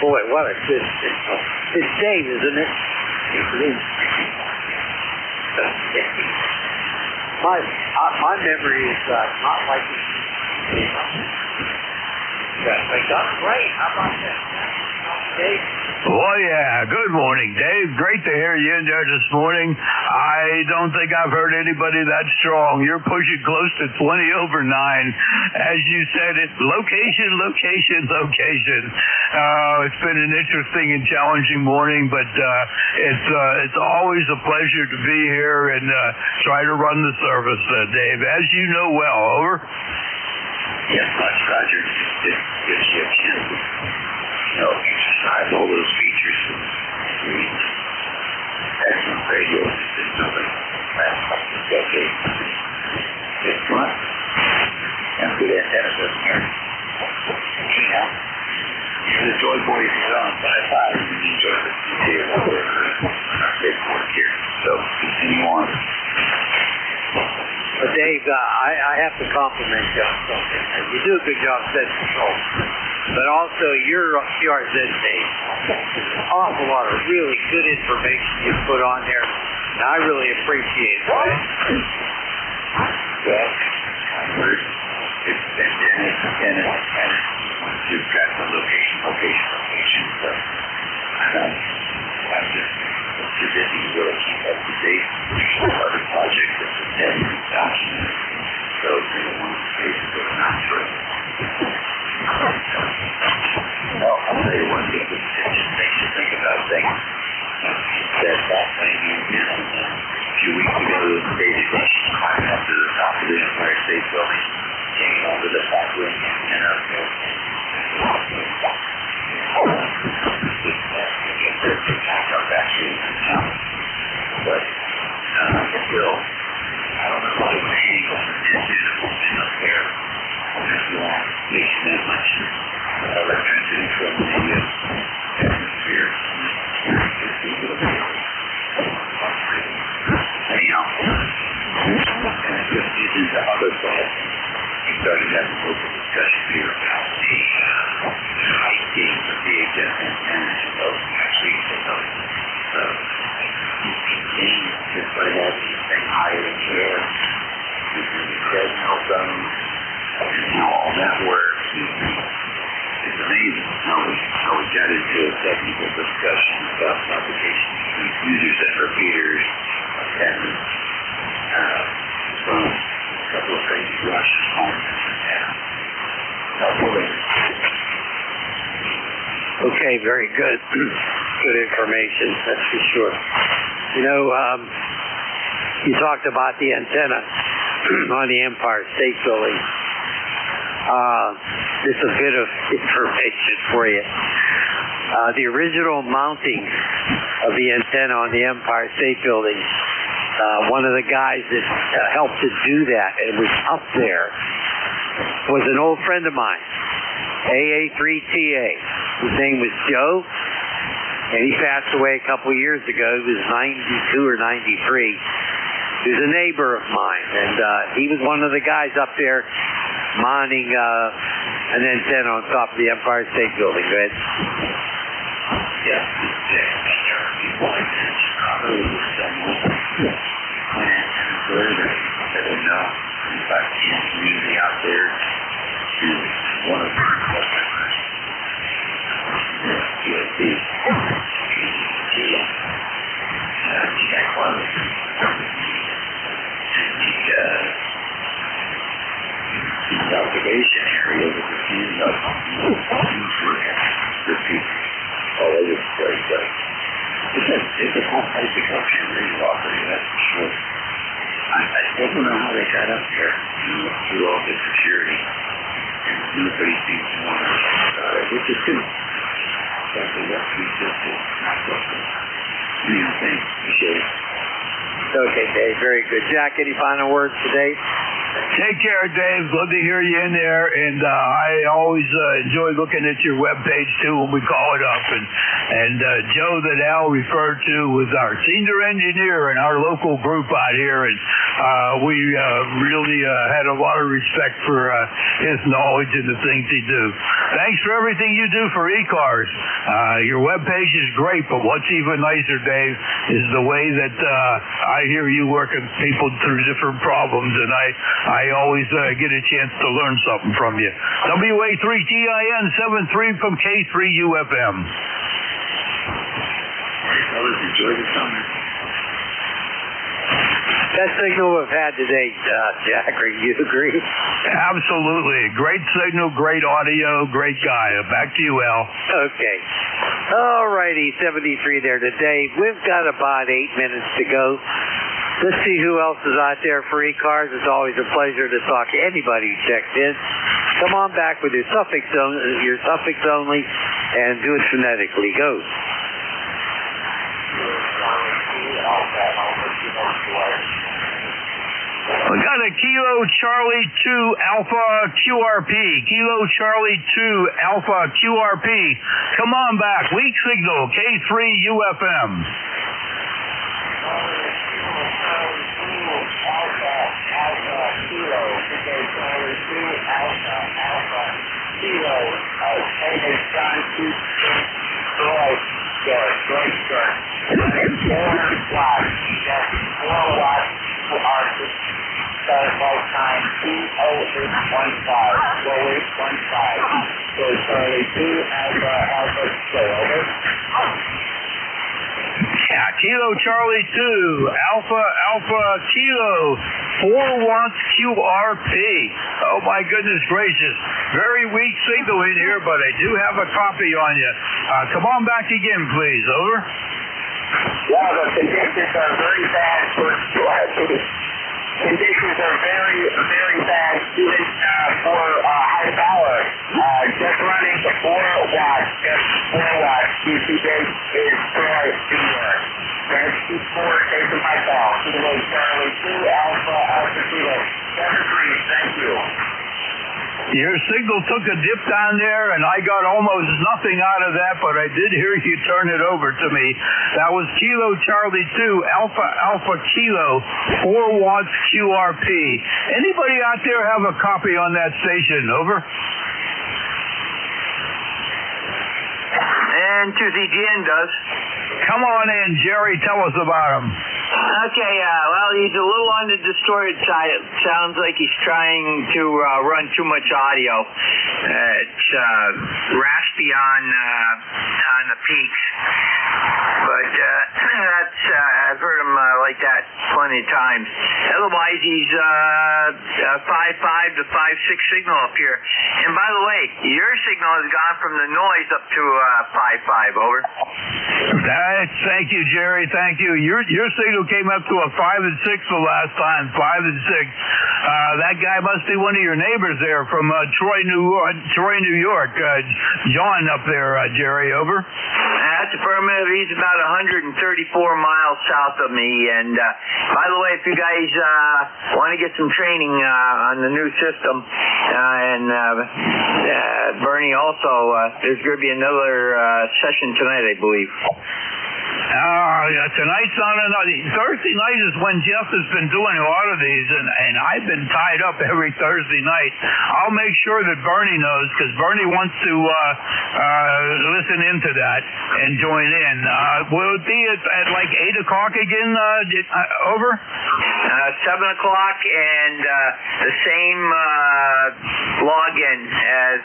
Boy, what a good. It's Dave, isn't it? My memory is not like that's great. How about that? Dave?
Oh, yeah. Good morning, Dave. Great to hear you in there this morning. I don't think I've heard anybody that strong. You're pushing close to 20 over 9. As you said, it's location. It's been an interesting and challenging morning, but it's always a pleasure to be here and try to run the service, Dave, as you know well. Over.
Yes, Roger. It gives you a chance to exercise all those features. Excellent radio. There's nothing last couple of decades. It's fun. And good antenna system here. Anyhow, you're the joy boys here on 5-5. You enjoy the detail of our big work here. So continue on.
But Dave, I have to compliment you on something. You do a good job setting control. But also, your QRZ page, an awful lot of really good information you put on there. And I really appreciate it. Right?
Well, it's and you've got the location. So I'm just too busy to really keep up to date with other projects that document. So it's really one of the places that I'm not through. Well, I'll tell you one thing that just makes you think about things. That laying antenna. A few weeks ago, the sagebrush climbing up to the top of the Empire State Building, hanging onto the top wing antenna. Backup actually in town. But still, I don't know why it would hang on the antenna and up there. That's long, making that much electricity from the atmosphere. Anyhow, and just using the other side, we started having a local discussion here about the height gain of the VHF antenna and those actually gain just by having the thing higher in the air, using the treadmill zone, and how all that works. It's amazing how we got into a technical discussion about propagation between users and repeaters, and from a couple of crazy rushes on this antenna.
Okay, very good. Good information, that's for sure. You know, you talked about the antenna on the Empire State Building. Just a bit of information for you. The original mounting of the antenna on the Empire State Building, one of the guys that helped to do that and was up there was an old friend of mine, AA3TA. His name was Joe, and he passed away a couple of years ago. He was 92 or 93. He was a neighbor of mine, and he was one of the guys up there mounting an antenna on top of the Empire State Building. Go ahead.
Yeah, there are people like that in Chicago who when antennas were that are not in fact in the community out there, and one of the customers, USB, Jack Clemens, the observation area with the hands up repeat all over the place, but it's a complex production radio operator, that's for sure. I still don't know how they got up there, through all the security, and nobody seems to want to talk about it, which is good. Exactly what we just did, not something. Anyhow, thanks, appreciate it.
Okay, Dave, very good. Jack, any final words today?
Take care, Dave. Good to hear you in there. And I always enjoy looking at your webpage, too, when we call it up. And Joe that Al referred to was our senior engineer in our local group out here. And we really had a lot of respect for his knowledge and the things he do. Thanks for everything you do for ECARS. Your webpage is great, but what's even nicer, Dave, is the way that I hear you working people through different problems. And I always get a chance to learn something from you. WA3TIN 73 from K3UFM.
Fellas, enjoy the summer.
Best signal we've had today, Jack. You agree?
Absolutely. Great signal, great audio, great guy. Back to you, Al.
Okay. All righty, 73 there today. We've got about 8 minutes to go. Let's see who else is out there for ECARS. It's always a pleasure to talk to anybody who checks in. Come on back with your suffix only, and do it phonetically. Go.
We got a Kilo Charlie 2 Alpha QRP. Kilo Charlie 2 Alpha QRP. Come on back. Weak signal, K3UFM.
Time 20815. So Charlie 2 Alpha Go over.
Yeah, Kilo Charlie 2 Alpha Kilo 4 watts QRP. Oh my goodness gracious. Very weak signal in here, but I do have a copy on you. Come on back again, please. Over.
Yeah, the conditions are very bad for conditions are very, very bad even for high power. Just running the 4 watts, DC base is destroyed here. That's 4, taking my call. Kilo Charlie 2 Alpha Kilo 73, thank you.
Your signal took a dip down there, and I got almost nothing out of that, but I did hear you turn it over to me. That was Kilo Charlie 2, Alpha Kilo, 4 watts QRP. Anybody out there have a copy on that station? Over.
And 2ZGN does.
Come on in, Jerry. Tell us about him.
Okay, well, he's a little on the distorted side. It sounds like he's trying to run too much audio. It's raspy on the peaks. But that's I've heard him like that plenty of times. Otherwise, he's 5.5 to 5.6 signal up here. And by the way, your signal has gone from the noise up to 5.5. Over.
Thank you, Jerry. Thank you. Your signal came up to a 5 and 6 the last time. 5 and 6. That guy must be one of your neighbors there from Troy, New York. John up there, Jerry. Over.
That's affirmative. He's about 134 miles south of me. And by the way, if you guys want to get some training on the new system, and Bernie also, there's going to be another session tonight, I believe.
Tonight's not another. Thursday night is when Jeff has been doing a lot of these, and I've been tied up every Thursday night. I'll make sure that Bernie knows, because Bernie wants to listen into that and join in. Will it be at like 8 o'clock again? Over?
7 o'clock, and the same login as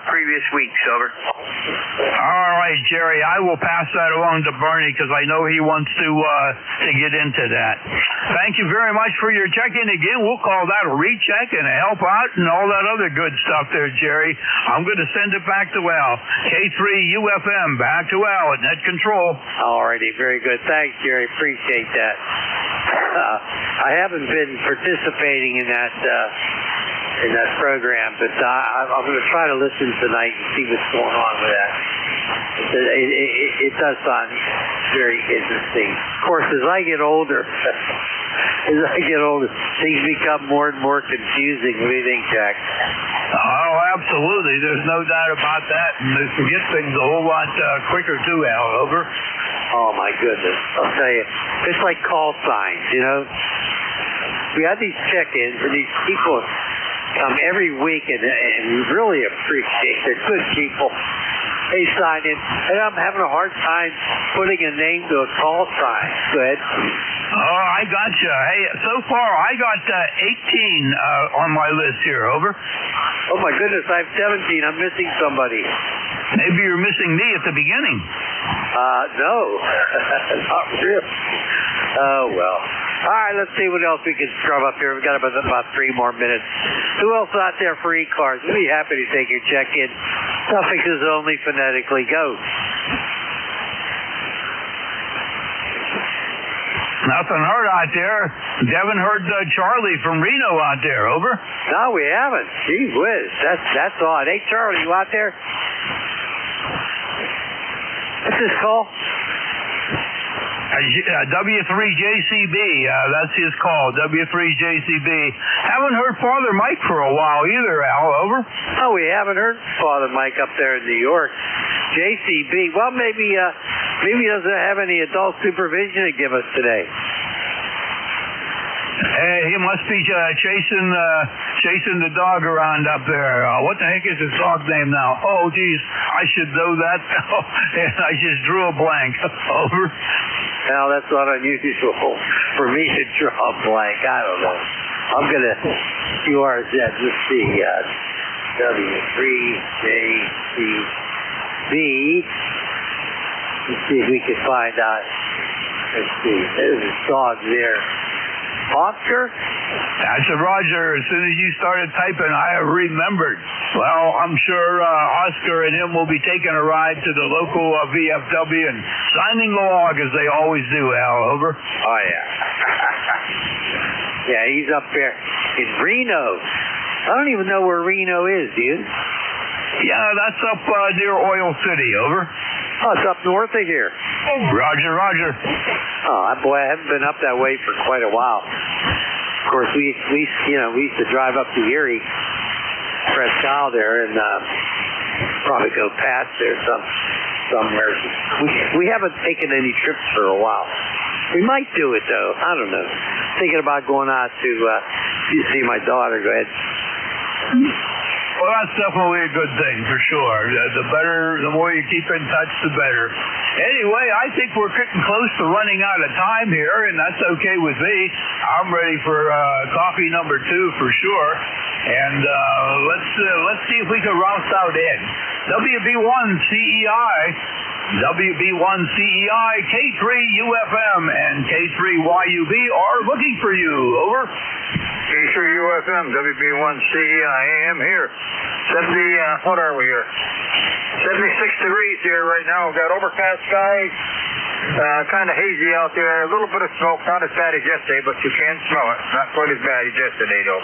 previous weeks. Over.
All right, Jerry. I will pass that along to Bernie, because I know he wants to get into that. Thank you very much for your check-in again. We'll call that a recheck and a help out and all that other good stuff there, Jerry. I'm going to send it back to Al. K3UFM, back to Al at Net Control.
All righty, very good. Thanks, Jerry. Appreciate that. I haven't been participating in that program, but I'm going to try to listen tonight and see what's going on with that. It does sound very interesting. Of course, as I get older, things become more and more confusing. What do you think, Jack?
Oh, absolutely. There's no doubt about that. And they forget things a whole lot quicker, too, Al. Over.
Oh, my goodness. I'll tell you, it's like call signs, you know. We have these check-ins, and these people come every week and really appreciate. They're good people. They sign in, and I'm having a hard time putting a name to a call sign. Go ahead.
Oh, I got you. Hey, so far I got 18 on my list here. Over.
Oh my goodness, I have 17. I'm missing somebody.
Maybe you're missing me at the beginning.
No, not really. Oh well. All right, let's see what else we can scrub up here. We've got about 3 more minutes. Who else out there for ECARS? We'll be happy to take your check-in. Suffixes only, phonetically. Go.
Nothing heard out there. Haven't heard Charlie from Reno out there. Over.
No, we haven't. Gee whiz. That's odd. Hey, Charlie, you out there? What's this call?
W3JCB, that's his call, W3JCB. Haven't heard Father Mike for a while either, Al. Over.
Oh, we haven't heard Father Mike up there in New York. JCB, well, maybe he doesn't have any adult supervision to give us today.
Hey, he must be chasing the dog around up there. What the heck is his dog's name now? Oh, geez, I should know that. And I just drew a blank. Over.
Well, that's not unusual for me to draw a blank. I don't know. I'm going to QRZ. Let's see. W3JCB. Let's see if we can find out. Let's see. There's a dog there. Oscar?
That's a Roger. As soon as you started typing, I remembered. Well, I'm sure Oscar and him will be taking a ride to the local VFW and signing the log as they always do, Al. Over.
Oh, yeah. Yeah, he's up there in Reno. I don't even know where Reno is, do you?
Yeah, that's up near Oil City. Over.
Oh, it's up north of here.
Roger, Roger.
Oh, boy, I haven't been up that way for quite a while. Of course, we used to drive up to Erie, Prescal there, and probably go past there somewhere. We haven't taken any trips for a while. We might do it though. I don't know. Thinking about going out to see my daughter. Go ahead.
Well, that's definitely a good thing for sure. The more you keep in touch, the better. Anyway, I think we're getting close to running out of time here, and that's okay with me. I'm ready for coffee number 2 for sure. And let's see if we can roust out Ed. WB1 CEI, K3UFM, and K3YUB are looking for you. Over.
K3UFM, WB1 CEI AM here. 70, what are we here? 76 degrees here right now. We've got overcast skies, kind of hazy out there. A little bit of smoke, not as bad as yesterday, but you can smell it. Not quite as bad as yesterday, though.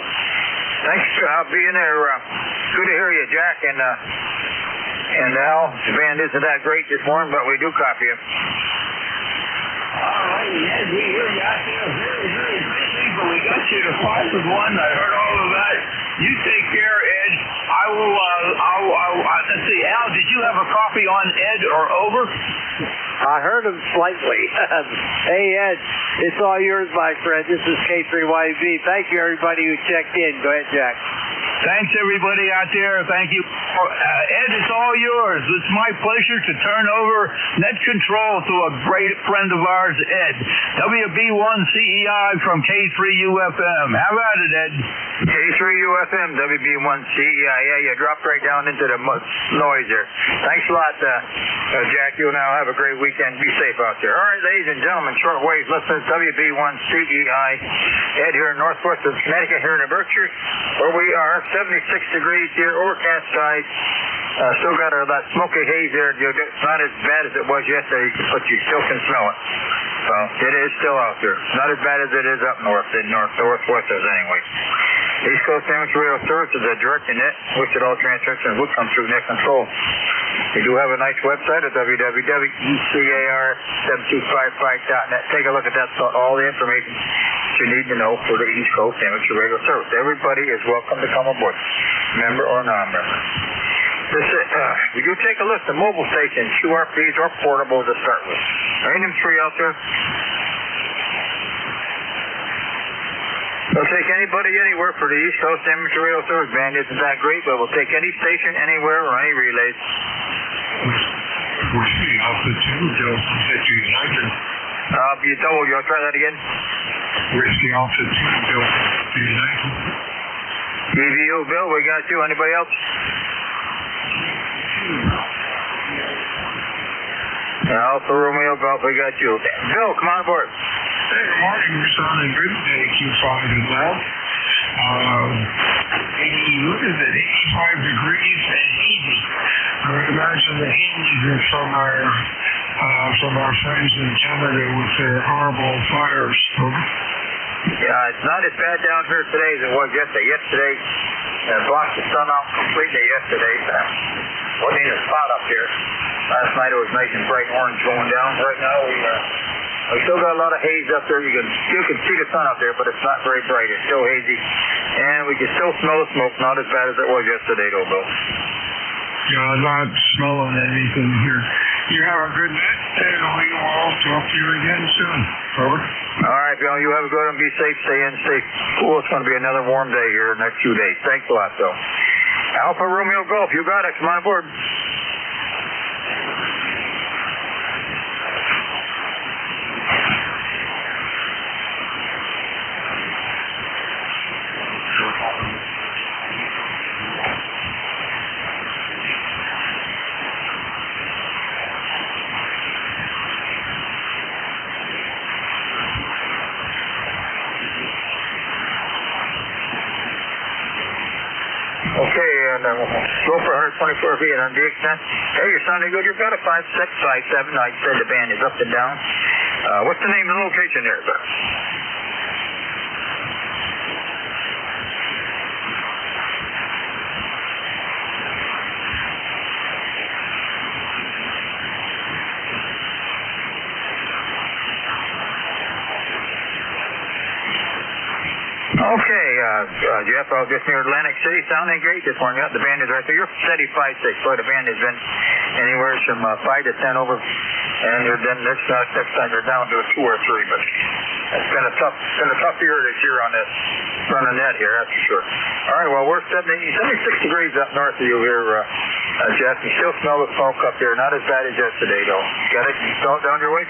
Thanks for being there. Good to hear you, Jack. And Al, the band isn't that great this morning, but we do copy you.
All right, Ed, we hear you out there very, very busy, but we got you to 5 with 1. I heard all of that. You take care, Ed. I will, let's see, Al, did you have a copy on Ed or over?
I heard him slightly. Hey, Ed, it's all yours, my friend. This is K3YB. Thank you, everybody who checked in. Go ahead, Jack.
Thanks, everybody out there. Thank you. Ed, it's all yours. It's my pleasure to turn over net control to a great friend of ours, Ed. WB1 CEI from K3UFM. How about it, Ed?
K3UFM, WB1 CEI. Yeah, you dropped right down into the noise there. Thanks a lot, Jack. You now have a great weekend. Be safe out there. All right, ladies and gentlemen, shortwave listeners, WB1 CEI. Ed here in northwest of Connecticut, here in the Berkshires, where we are. 76 degrees here, overcast skies. Still got that smoky haze there. It's not as bad as it was yesterday, but you still can smell it. So it is still out there. Not as bad as it is up north, in northwest anyway. East Coast Amateur Radio Service is a direct net, which it all transmissions would come through net control. We do have a nice website at www.ECARS7255.net. Take a look at that. All the information you need to know for the East Coast Amateur Radio Service. Everybody is welcome to come aboard, member or non-member. We do take a list of mobile stations, QRPs or portables to start with. Ain't them 3 out there? We'll take anybody anywhere for the East Coast Amateur Radio Service band. Isn't that great? But we'll take any station anywhere or any relays.
We're shooting off the 2, Delta United.
You'll try that again?
Whiskey Alpha 2, Delta United.
EVO, Bill, we got you. Anybody else? Alpha Romeo Golf, we got you. Bill, come on aboard.
Hey, good morning. You're sounding good today, Q5 and loud. Look at it, 85 degrees and hazy. I would imagine the haze is from our friends in Canada with their horrible fires.
Yeah, it's not as bad down here today as it was yesterday. Yesterday, blocked the sun out completely yesterday. Wasn't even a spot up here. Last night it was nice and bright orange going down. Right now we still got a lot of haze up there. You can see the sun up there, but it's not very bright. It's still hazy. And we can still smell the smoke. Not as bad as it was yesterday, though, Bill.
Yeah, I'm not smelling anything here. You have a good night, and we will talk to you again soon. Over.
All right, Bill, you have a good one. Be safe. Stay in. Stay cool. It's going to be another warm day here in the next few days. Thanks a lot, Bill. Alpha Romeo Golf, you got it. Come on aboard.
Go for 124 feet on the extent. Hey, you're sounding good. You've got a 5.6, 5.7. Like I said, the band is up and down. What's the name of the location there, sir? Okay, Jeff, I was just near Atlantic City, sounding great this morning. Yeah, the band is right there. You're steady 5.6. Boy, the band has been anywhere from 5 to 10 over, and then this next time you're down to a 2 or 3. But it's been a tough year this year on this front of net here, that's for sure. All right, well, we're 76 degrees up north of you here, Jeff. You still smell the smoke up there. Not as bad as yesterday, though. Got it? You smell it down your way?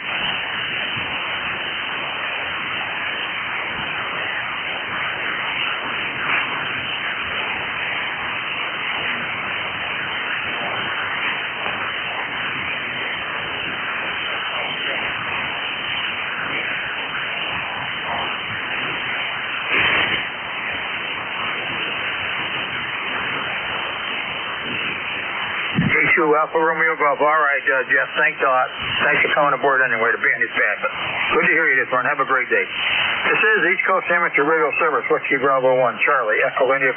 Alpha Romeo Golf. All right, Jeff, thanks a lot. Thanks for coming aboard anyway. The band is bad, but good to hear you this morning. Have a great day. This is East Coast Amateur Radio Service, Whiskey Bravo 1, Charlie, Echo India.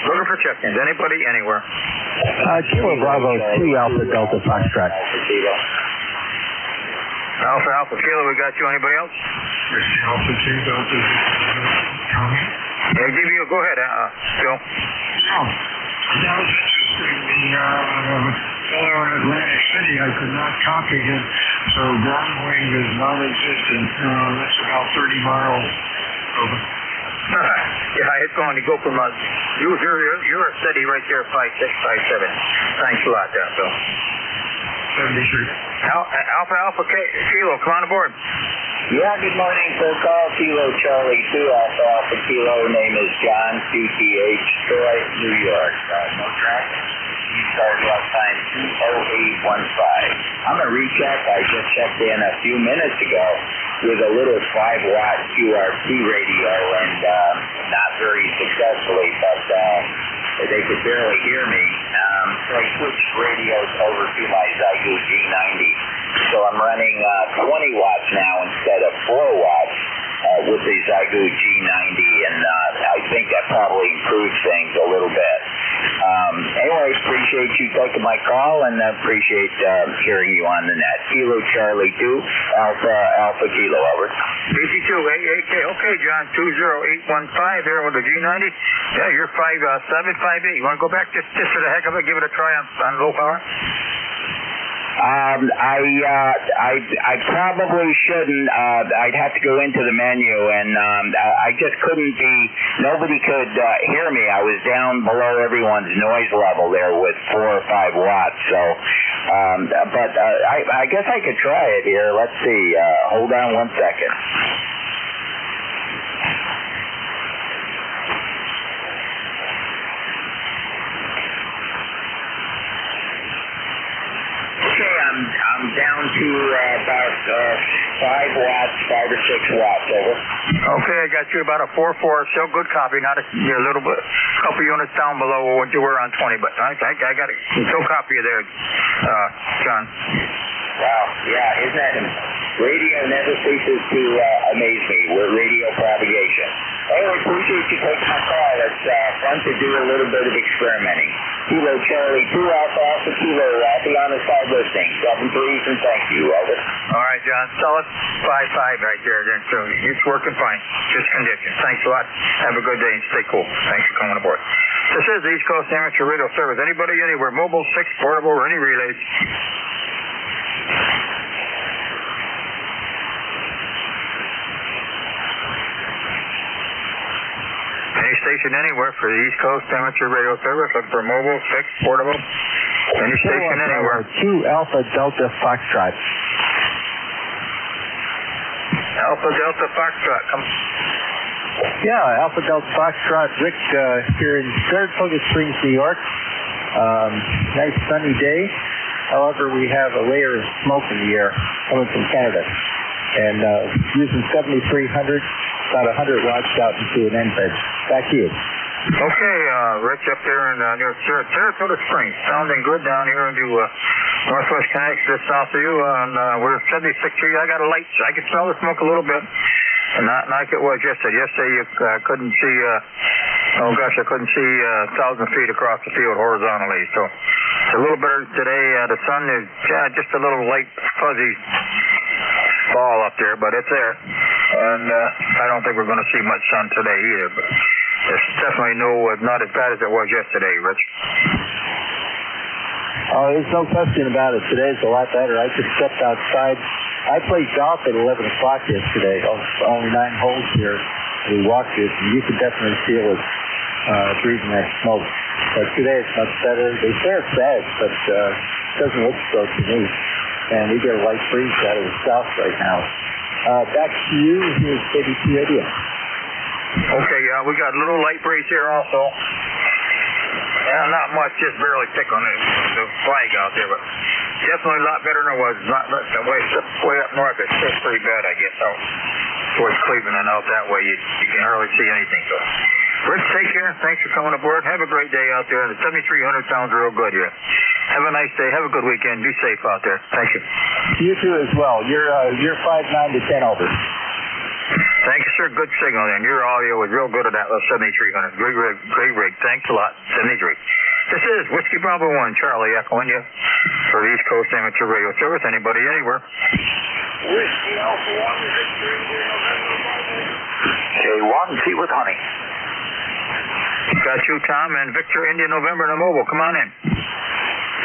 Looking for check-ins. Anybody, anywhere.
Kilo Bravo 2 Alpha Delta Foxtrot.
Alpha Kilo, we got you. Anybody else?
Whiskey Alpha 2 Delta.
Yeah, give you a go ahead, Phil.
That was interesting. The fellow in Atlantic City, I could not copy him, so downwind is non-existent. That's about 30 miles over.
Yeah, it's going to go from you're steady right there, 5.6, 5.7. Thanks a lot, Phil.
73.
Alpha Kilo, come on aboard.
Yeah, good morning, Phil Call, Kilo Charlie 2, Alpha Kilo, name is John, QTH, Troy, New York. No traffic. You start left time 20815. I'm a recheck. I just checked in a few minutes ago with a little 5-watt QRT radio and not very successfully, but they could barely hear me. So I switched radios over to my AZI-Loop G90. So I'm running 20 watts now instead of 4 watts with the AZI-Loop G90, and I think that probably improves things a little bit. Anyway, appreciate you taking my call, and appreciate hearing you on the net. Kilo Charlie 2, Alpha Kilo, over.
BC2, AK, okay, John, 20815 there with the G90. Yeah, you're 5.7, 5.8. You want to go back just for the heck of it, give it a try on low power?
I probably shouldn't. I'd have to go into the menu, and I just couldn't be. Nobody could hear me. I was down below everyone's noise level there with 4 or 5 watts. So, but I guess I could try it here. Let's see. Hold on 1 second. I'm down to about 5 watts, 5 or 6 watts, over.
Okay, I got you about a 4.4, still good copy, not you're a little bit, couple units down below what you were on 20, but I got it, still copy you there, John.
Wow, yeah, isn't that, radio never ceases to amaze me with radio propagation. Anyway, appreciate you taking my call. It's fun to do a little bit of experimenting. Kilo Charlie 2, Alpha Kilo, I'll be on the side listening. 7 3s, and thank you, over.
All right, John, solid 5.5 right there, then, so it's working fine, just conditions. Thanks a lot. Have a good day and stay cool. Thanks for coming aboard. This is the East Coast Amateur Radio Service. Anybody, anywhere, mobile, 6, portable, or any relays. Any station anywhere for the East Coast Amateur Radio Service, looking for mobile, fixed, portable, any station anywhere.
2 Alpha Delta Foxtrot.
Alpha Delta Foxtrot, come.
Yeah, Alpha Delta Foxtrot, Rick here in Saratoga Springs, New York. Nice sunny day. However, we have a layer of smoke in the air coming from Canada. And using 7300, about 100 watts out into an end bed. Back to you.
Okay, Rich up there in near Saratoga Springs. Sounding good down here into Northwest Connecticut, just south of you. And we're 76 here. I got a light. I can smell the smoke a little bit. Not like it was yesterday. Yesterday you couldn't see, I couldn't see 1,000 feet across the field horizontally. So it's a little better today. The sun is just a little light, fuzzy ball up there, but it's there. And I don't think we're going to see much sun today either. But it's definitely not as bad as it was yesterday, Rich.
Oh, there's no question about it. Today's a lot better. I just stepped outside. I played golf at 11 o'clock yesterday. Only 9 holes here. We walked it, and you could definitely feel it breathing that smoke. But today it's much better. They say it's bad, but it doesn't look so to me. And we get a light breeze out of the south right now. Back to you. Here's KBC Radio.
Okay, we got a little light breeze here also. Yeah, not much, just barely thick on the flag out there, but definitely a lot better than it was. Not way up north, it's still pretty bad, I guess, out towards Cleveland and out that way. You can hardly see anything. So, Rich, take care. Thanks for coming aboard. Have a great day out there. The 7,300 sounds real good here. Have a nice day. Have a good weekend. Be safe out there. Thank you.
You too as well. You're 5, 9 to 10 over.
Thank you, sir. Good signal then. Your audio was real good at that 7,300. Great rig. Thanks a lot. 73. This is Whiskey Bravo 1, Charlie echoing you for the East Coast Amateur Radio Service. Anybody, anywhere.
Whiskey Alpha 1, Victor India, November.
K1, T with honey.
Got you, Tom, and Victor India, November, and mobile. Come on in.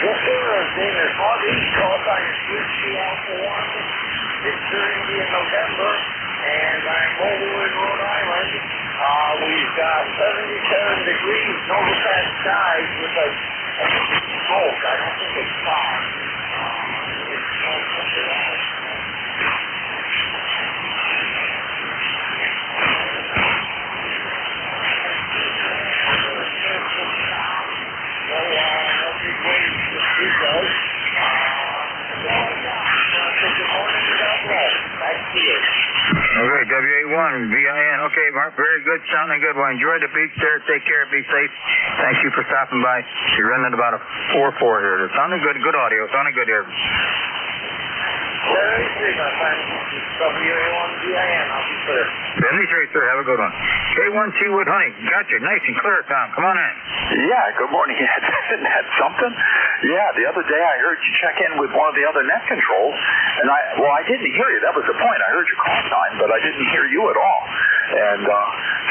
Yes, sir. David Hog, East Coast, I'm Whiskey Alpha 1, Victor India, November. And I'm mobile in Rhode Island. We've got 77 degrees, overcast skies with a smoke. I don't think it's fog. It's smoke under that. So, no big waves to speak of. Good morning to God bless. Back to you.
Okay, WA1, VIN. Okay, Mark, very good, sounding good. Well, enjoy the beach there. Take care. Be safe. Thank you for stopping by. You're running about a 4-4 here. It sounded good. Good audio. Sounding good here.
73, my friend. WA1, VIN. I'll be clear.
73, sir. Have a good one. K1T with honey. Gotcha. Nice and clear, Tom. Come on in.
Yeah, good morning. Isn't that something? Yeah, the other day I heard you check in with one of the other net controls, and I didn't hear you. That was the point. I heard your call sign, but I didn't hear you at all. And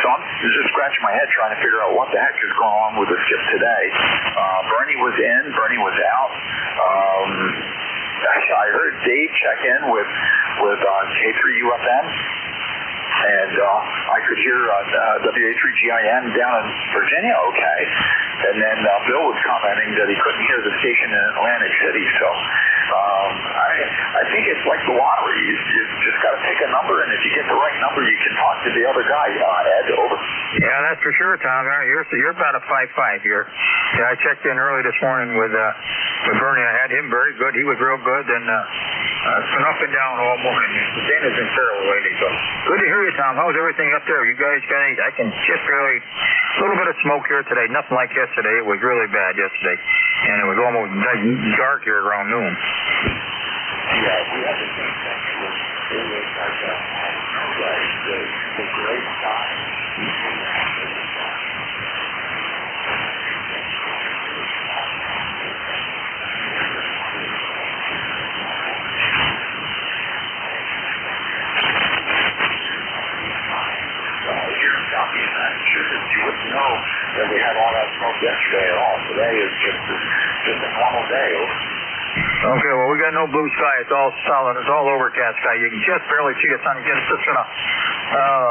so I'm just scratching my head trying to figure out what the heck is going on with the skip today. Bernie was in, Bernie was out. I heard Dave check in with K3UFM. And I could hear WA3GIN down in Virginia okay. And then Bill was commenting that he couldn't hear the station in Atlantic City. So I think it's like the lottery. You just got to pick a number, and if you get the right number, you can talk to the other guy. Ed, over.
Yeah, that's for sure, Tom. You're about a 5-5 here. Yeah, I checked in early this morning with Bernie. I had him very good. He was real good, and it's been up and down all morning. Dana's been terrible lately, so good to hear you, Tom. How's everything up there? You guys got any? I can just barely, a little bit of smoke here today. Nothing like yesterday. It was really bad yesterday, and it was almost dark here around noon.
Yeah, we had the same thing. It was like the great time. You wouldn't know that we had all that smoke yesterday at all. Today is just a normal day.
Okay, well, we got no blue sky. It's all solid. It's all overcast sky. You can just barely see the sun again. It's just kind of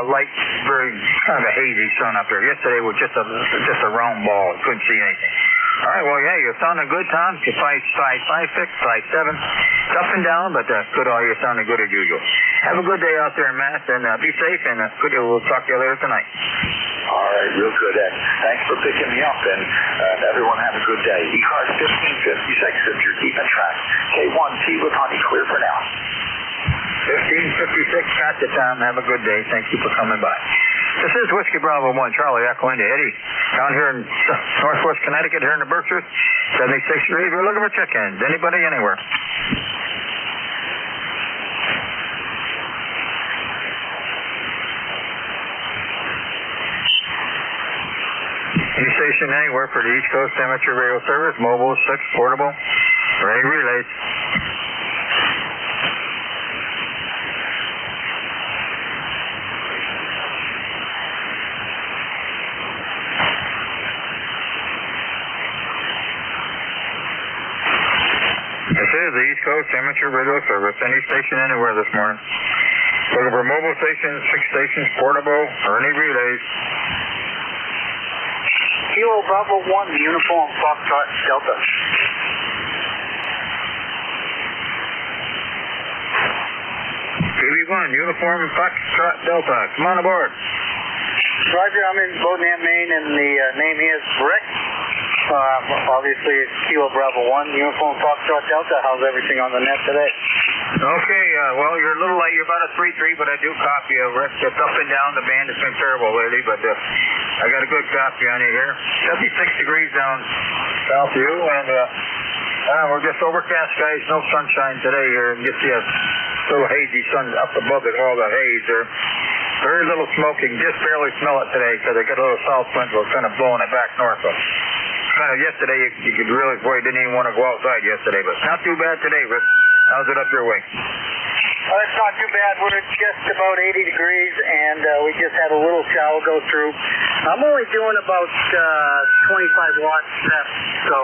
light, very kind of a hazy sun up there. Yesterday was just a round ball. You couldn't see anything. All right, well, yeah, you're sounding good, Tom. You're 5.6, 5.7. It's up and down, but good all. You're sounding good as usual. Have a good day out there in Mass, and be safe, and we'll talk to you later tonight.
All right, real good, Ed. Thanks for picking me up, and everyone have a good day. ECARS 1556, if you're keeping track. K1T with honey, clear for now.
1556, gotcha, Tom. Have a good day. Thank you for coming by. This is Whiskey Bravo 1, Charlie Echo India. Eddie, down here in northwest Connecticut, here in the Berkshires, 76 degrees. We're looking for check-ins. Anybody, anywhere. Any station anywhere for the East Coast Amateur Radio Service, mobile, 6, portable, or any relays. This is the East Coast Amateur Radio Service. Any station anywhere this morning. Looking for mobile stations, 6 stations, portable, or any relays.
Kilo Bravo 1, Uniform Foxtrot Delta.
KB1, Uniform Foxtrot Delta. Come on aboard.
Roger, I'm in Bodenham, Maine, and the name here is Rick. Obviously, it's Kilo Bravo 1, Uniform Foxtrot Delta. How's everything on the net today?
Okay, well, you're a little late. You're about a 3-3, but I do copy you, Rick. It's up and down. The band has been terrible lately, but I got a good copy on you here. 76 degrees down south of you, and we're just overcast, guys. No sunshine today here. You see a little hazy sun up above it, all the haze there. Very little smoke. You can just barely smell it today because they got a little south wind kind of blowing it back north. So kind of yesterday, you could really, boy, you didn't even want to go outside yesterday, but not too bad today, Rick. How's it up your way?
It's not too bad. We're at just about 80 degrees, and we just had a little shower go through. I'm only doing about 25 watts, so,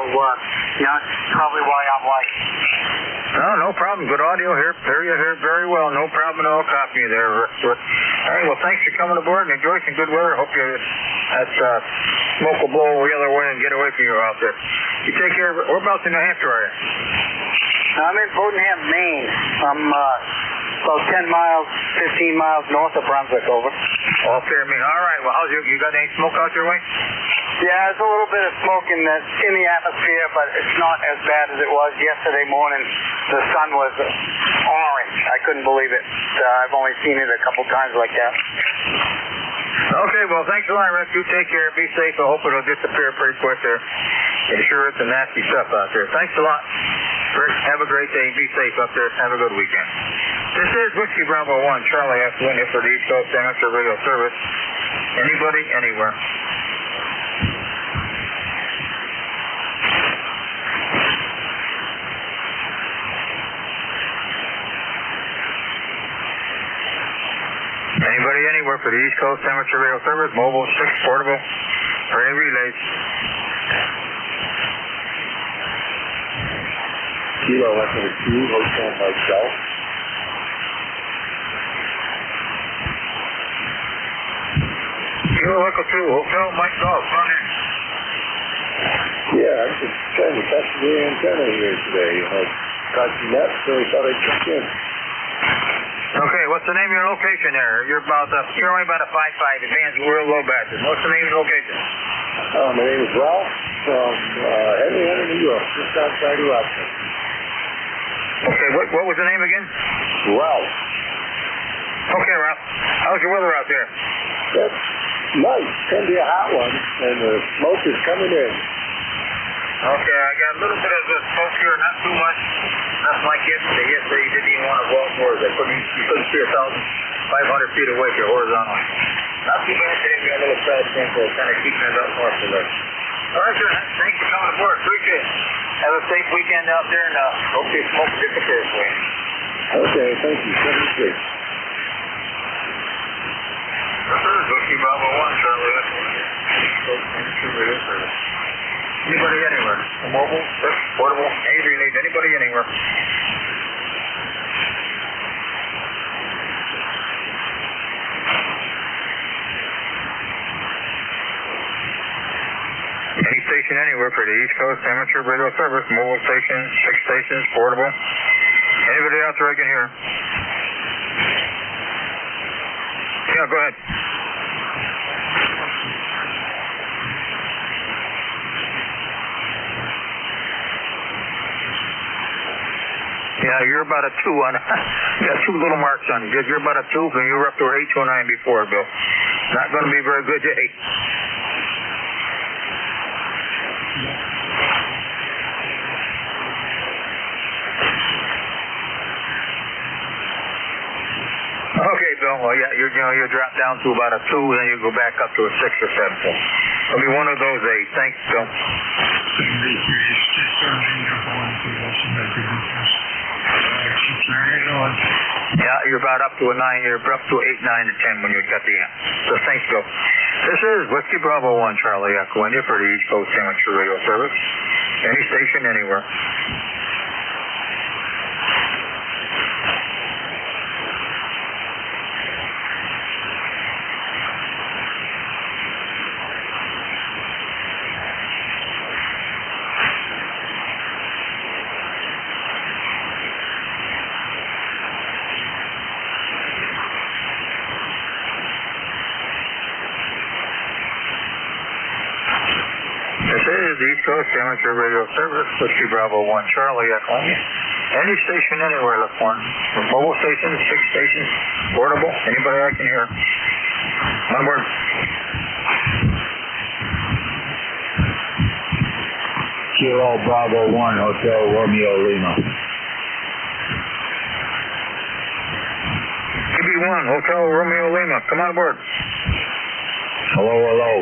probably why I'm light.
No problem. Good audio here. Hear you here very well. No problem at all. Copy you there, Rick. All right, well, thanks for coming aboard and enjoy some good weather. Hope that smoke will blow the other way and get away from you out there. You take care. Whereabouts in New Hampshire are you?
I'm in Bodenham, Maine. I'm about 10 miles, 15 miles north of Brunswick, over.
Off there, I mean. All right, well, you got any smoke out your way?
Yeah, there's a little bit of smoke in the atmosphere, but it's not as bad as it was yesterday morning. The sun was orange. I couldn't believe it. I've only seen it a couple times like that.
Okay, well, thanks a lot, Rick. You take care. Be safe. I hope it'll disappear pretty quick there. And sure, it's some nasty stuff out there. Thanks a lot, Rick. Have a great day. Be safe up there. Have a good weekend. This is Whiskey Bravo 1, Charlie Echo India for the East Coast Amateur Radio Service. Anybody, anywhere. Anybody, anywhere for the East Coast Amateur Radio Service, mobile, 6, portable, or any relays.
Kilo Echo 2, Hotel Hotel.
Kilo Echo 2, Hotel Mike Golf, front end.
Yeah, I'm just trying to test the antenna here today. Got some net, so I thought I'd check in.
Okay, what's the name of your location there? You're only about a 5.5, advanced real low batches. What's the name of your location?
My name is Ralph from Henrietta, New York, just outside of Rochester.
Okay, what was the name again?
Ralph.
Okay, Ralph. How's your weather out there?
That's nice. It's going to be a hot one, and the smoke is coming in.
Okay, I got a little bit of smoke here, not too much. Nothing like yesterday. Yesterday you didn't even want to go outdoors. You couldn't see 1,500 feet away from horizontally. Not too bad today. We got a little fresh sample kind of keeping it up north of us. All right, sir. Thanks for coming aboard. Appreciate it. Have a safe weekend out there, and hope your smoke disappears for you.
Okay, thank you. 76.
This is Whiskey Bravo 1, Charlie. Anybody anywhere? A mobile, portable, any relays, anybody anywhere. Any station anywhere for the East Coast Amateur Radio Service, mobile station, 6 stations, portable. Anybody out there I can hear? Yeah, go ahead. Yeah, you're about a 2 on. You got 2 little marks on you. You're about a 2, and you were up to an 829 before, Bill. Not going to be a very good day. Okay, Bill. Well, yeah, you drop down to about a 2, then you go back up to a 6 or 7. So it'll be one of those days. Thanks, Bill. Yeah, you're about up to a 9. You're up to 8, 9, or 10 when you got the amp. So thanks, Bill. This is Whiskey Bravo 1 Charlie Echo India for the East Coast Amateur Radio Service. Any station, anywhere. The East Coast Amateur Radio Service, Whiskey Bravo 1 Charlie Echo. Any station anywhere, look for. Mobile stations, 6 stations, portable, anybody I can hear. One word.
Kilo Bravo 1 Hotel Romeo Lima.
TB1 Hotel Romeo Lima, come on aboard.
Hello, hello.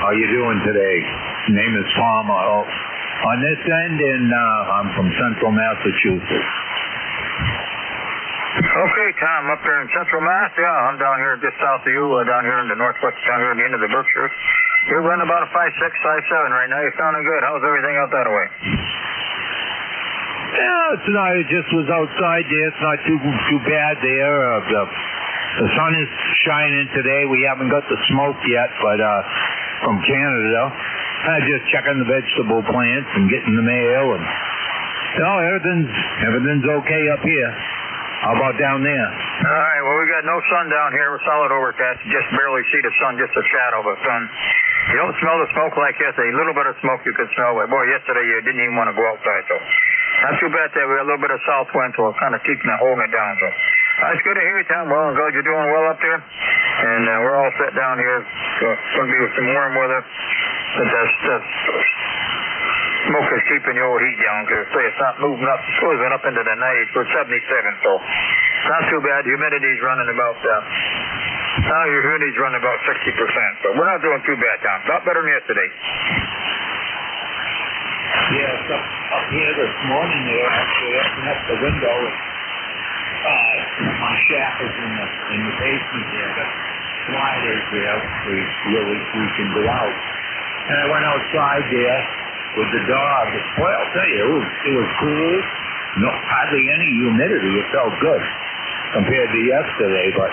How you doing today? Name is Tom. On this end, and I'm from Central Massachusetts.
Okay, Tom, up there in Central Mass. Yeah, I'm down here just south of you, down here in the northwest, down here at the end of the Berkshires. You're running about a 5.6, 5.7 right now. You're sounding good. How's everything out that way?
Yeah, it's not. It just was outside there. It's not too bad there. The sun is shining today. We haven't got the smoke yet, but from Canada. Just checking the vegetable plants and getting the mail, and everything's okay up here. How about down there?
All right. Well, we got no sun down here. We're solid overcast. You just barely see the sun, just a shadow of a sun. You don't smell the smoke like yesterday. A little bit of smoke you could smell, but boy, yesterday you didn't even want to go outside. So not too bad there. We had a little bit of south wind, so we're kind of keeping it, holding it down. So it's good to hear you, Tom. Well, I'm glad you're doing well up there, and we're all set down here. So it's going to be with some warm weather. But the smoke is keeping your heat down because it's not moving up. It's moving up into the 90s. We're 77, so it's not too bad. Humidity's running about, your humidity's running about 60%. So we're not doing too bad, Tom. A lot better than yesterday.
Yes, up here this morning there, actually opened up the window. My shack is in the basement there, but sliders there we can go out. And I went outside there with the dog. Boy, I'll tell you, it was cool. No, hardly any humidity. It felt good compared to yesterday. But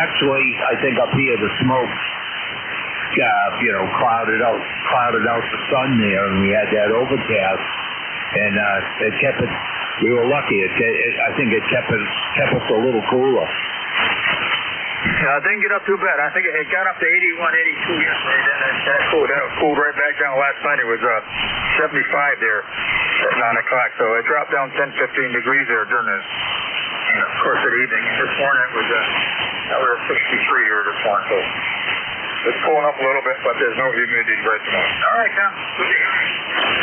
actually, I think up here the smoke, clouded out the sun there, and we had that overcast, and it kept it. We were lucky. I think it kept us a little cooler.
I didn't get up too bad. I think it got up to 81, 82 yesterday. Then that cooled right back down. Last night it was 75 there at 9 o'clock. So it dropped down 10, 15 degrees there during the course of the evening. And this morning it was we were 63 here this morning. So it's pulling up a little bit, but there's no humidity right this morning. All right, Tom. Good to hear you.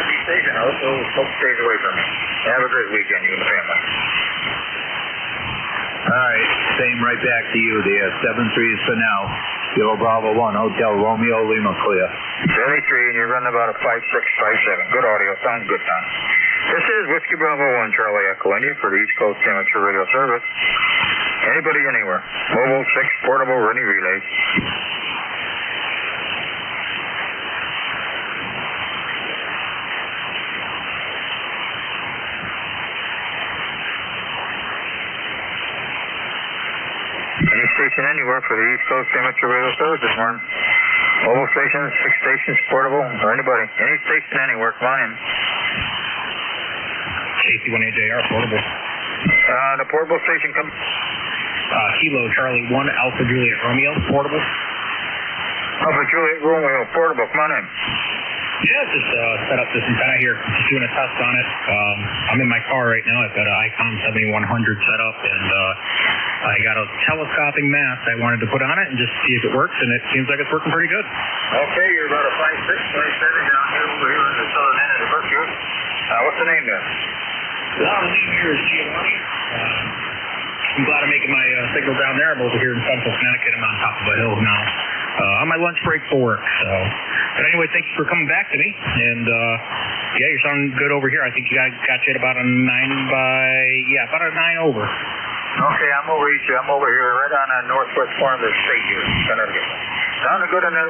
Be safe, and I hope stays away from me. Have a great weekend, you and the family.
All right, same right back to you there. 7-3 is for now. Kilo Bravo 1 Hotel Romeo Lima clear.
73, and you're running about a 5.6, 5.7. Good audio. Sounds good, Tom. This is Whiskey Bravo 1 Charlie Echo India for the East Coast Amateur Radio Service. Anybody, anywhere. Mobile, 6, portable, or any relays. Any station anywhere for the East Coast Amateur Radio Service this morning. Mobile stations, 6 stations, portable, or anybody. Any station anywhere, come on in.
KC1AJR, portable.
The portable station comes.
Kilo Charlie 1 Alpha Juliet Romeo, portable.
Alpha Juliet Romeo, portable, come on in.
Yeah, just set up this antenna here. Just doing a test on it. I'm in my car right now. I've got an ICOM 7100 set up, and I got a telescoping mast I wanted to put on it and just see if it works, and it seems like it's working pretty good.
Okay, you're about a 5'6", 5'7" down here over here in the southern end of the Berkshire. What's the name there?
The name here is Giovanni. I'm glad I'm making my signal down there. I'm over here in Central Connecticut. I'm on top of a hill now. On my lunch break for work. But anyway, thank you for coming back to me. And yeah, you're sounding good over here. I think you got you at about a 9 over.
Okay, I'm over east. I'm over here right on the northwest corner of the state here, Connecticut. Sounding good on the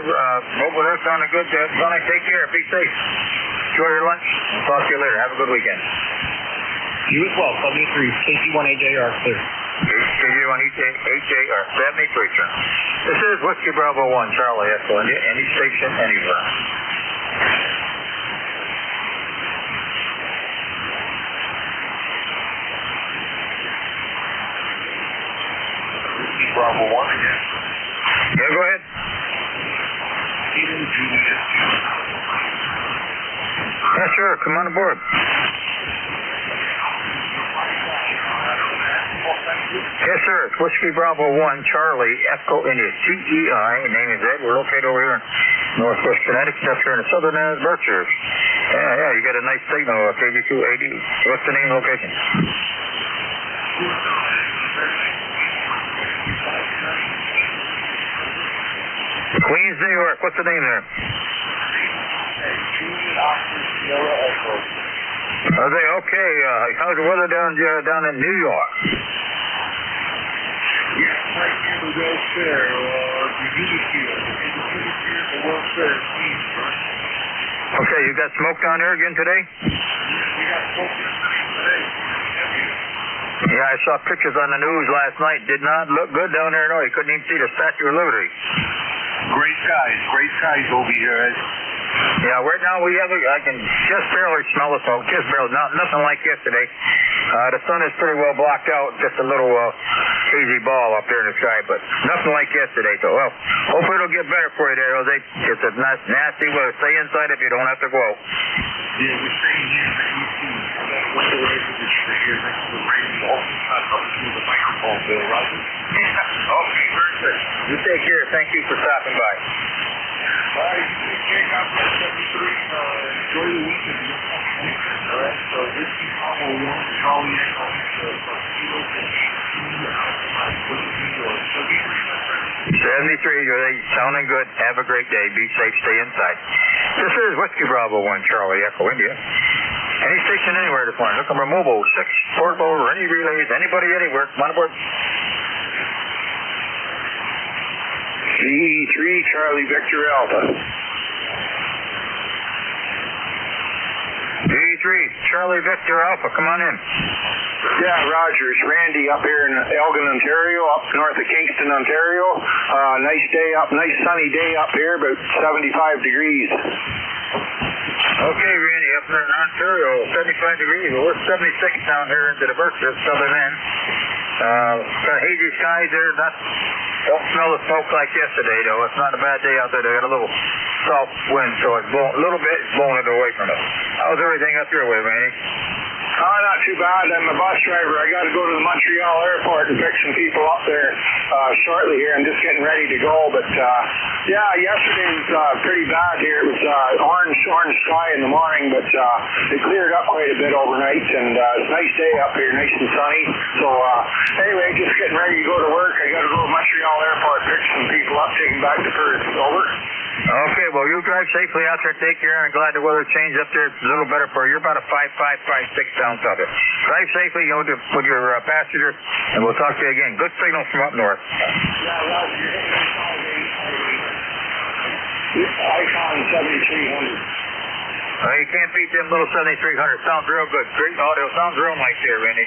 over there. Sounding good. Sonny, take care. Be safe. Enjoy your lunch. I'll talk to you later. Have a good weekend.
You as well. 73 KC1AJR clear.
KC1AJR 73, sir. This is Whiskey Bravo 1, Charlie Echo, any station, anywhere.
Whiskey Bravo 1 again.
Yeah, go ahead. Yeah, sure. Come on aboard. Yes, sir. It's Whiskey Bravo 1, Charlie, Echo, India, CEI. Name is Ed. We're located over here in northwest Connecticut, up here in the southern end of the Berkshires. Yeah, you got a nice signal, KG280. What's the name and location? Queens, New York. What's the name there? Are they okay? How's the weather down in New York? Okay, you got smoke down there again today? Yeah, I saw pictures on the news last night. Did not look good down there. No, you couldn't even see the Statue of Liberty.
Great skies over here.
Yeah, right now I can just barely smell the smoke, just barely. Nothing like yesterday. The sun is pretty well blocked out, just a little hazy ball up there in the sky, but nothing like yesterday. So, well, hopefully it'll get better for you there, Jose. It's a nasty weather. Stay inside if you don't have to go out.
Yeah, we're staying here. Window air conditioner here next to the radio. Up to the microphone, Bill, Roger. Okay, very good.
You take care. Thank you for stopping by.
All right, you take care. God bless 73. Enjoy the weekend. All right, so Whiskey Bravo 1, Charlie Echo, from Kilo to
73, you're sounding good. Have a great day. Be safe. Stay inside. This is Whiskey Bravo 1, Charlie Echo, India. Any station anywhere this morning. Look for mobile, 6, portable, or any relays. Anybody anywhere. Come on aboard.
CE3, Charlie Victor Alpha.
CE3, Charlie Victor Alpha, come on in.
Yeah, Roger. It's Randy up here in Elgin, Ontario, up north of Kingston, Ontario. Nice sunny day up here, about 75 degrees.
Okay, Randy, up there in Ontario, 75 degrees. Well, we're 76 down here into the Berkshire, southern end. Got hazy skies there. Don't smell the smoke like yesterday, though. It's not a bad day out there. They got a little soft wind, so it's a little bit blowing it away from us. How's everything up your way, Randy?
Not too bad. I'm a bus driver. I got to go to the Montreal airport and pick some people up there shortly here. I'm just getting ready to go. But, yeah, yesterday was pretty bad here. It was orange sky in the morning, but it cleared up quite a bit overnight. And it's a nice day up here, nice and sunny. So, anyway, just getting ready to go to work. I got to go to Montreal airport, pick some people up, take them back to Perth. Over.
Okay, well, you drive safely out there. Take care. I'm glad the weather changed up there. It's a little better for you. You're about a 5'5", 5'6" down south there. Drive safely, with your passenger, and we'll talk to you again. Good signal from up north.
Yeah, Roger. Icon 7300.
You can't beat them little 7300. Sounds real good. Great audio. Sounds real nice there, Randy.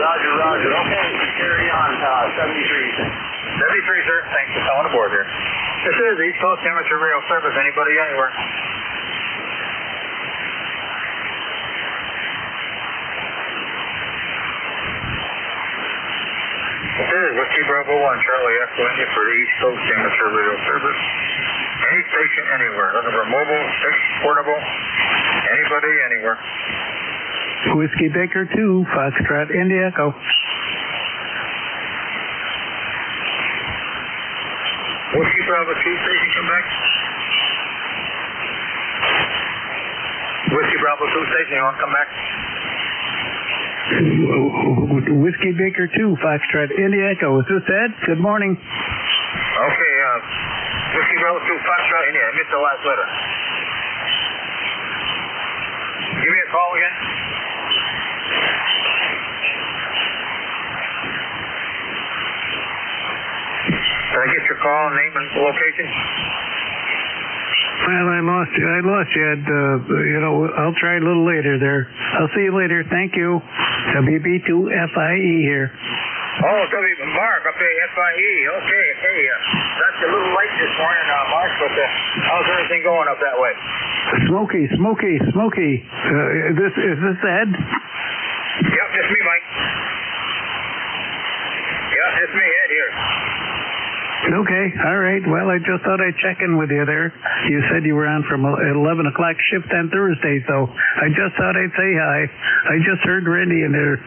Roger. Okay, carry on. 73.
73, sir. Thanks for calling aboard here. This is East Coast Amateur Rail Service. Anybody anywhere? This is Whiskey Bravo 1, Charlie Echo, India for the East Coast Amateur Rail Service. Any station, anywhere. Looking for mobile, portable, anybody, anywhere.
Whiskey Baker 2, Foxtrot, India Echo.
Whiskey Bravo 2 station, come back. Whiskey Bravo 2 station, you want to come back?
Whiskey Baker 2, Foxtrot, India Echo. Is this Ed? Good morning.
Okay, Whiskey Bravo 2, Foxtrot, India. I missed the last letter. Give me a call again. Did I get your call, name, and location?
Well, I lost you, Ed. I'll try a little later there. I'll see you later. Thank you. WB2FIE here.
Oh, Mark, okay, FIE. Okay, hey, that's a little late this morning, Mark, but how's everything going up that way?
Smoky. Is this Ed?
Yep, it's me, Mike. Yeah, it's me, Ed here.
Okay, all right. Well, I just thought I'd check in with you there. You said you were on from 11 o'clock shift on Thursday, so I just thought I'd say hi. I just heard Randy in there,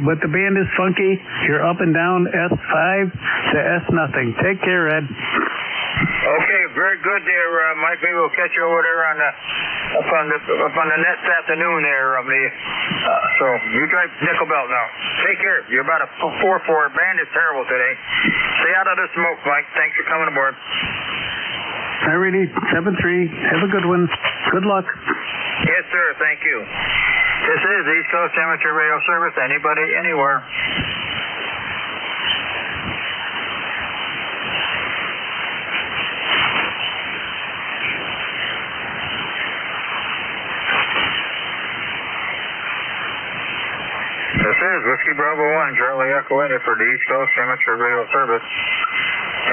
but the band is funky. You're up and down S5 to S nothing. Take care, Ed.
Okay, very good there, Mike. Maybe we'll catch you over there up on the net this afternoon there. So you drive nickel belt now. Take care. You're about a 4-4. Band is terrible today. Stay out of the smoke, Mike. Thanks for coming aboard.
Alrighty, 7-3. Have a good one. Good luck.
Yes, sir. Thank you. This is East Coast Amateur Radio Service. Anybody, anywhere. This is Whiskey Bravo 1, Charlie Echo India for the East Coast Amateur Radio Service.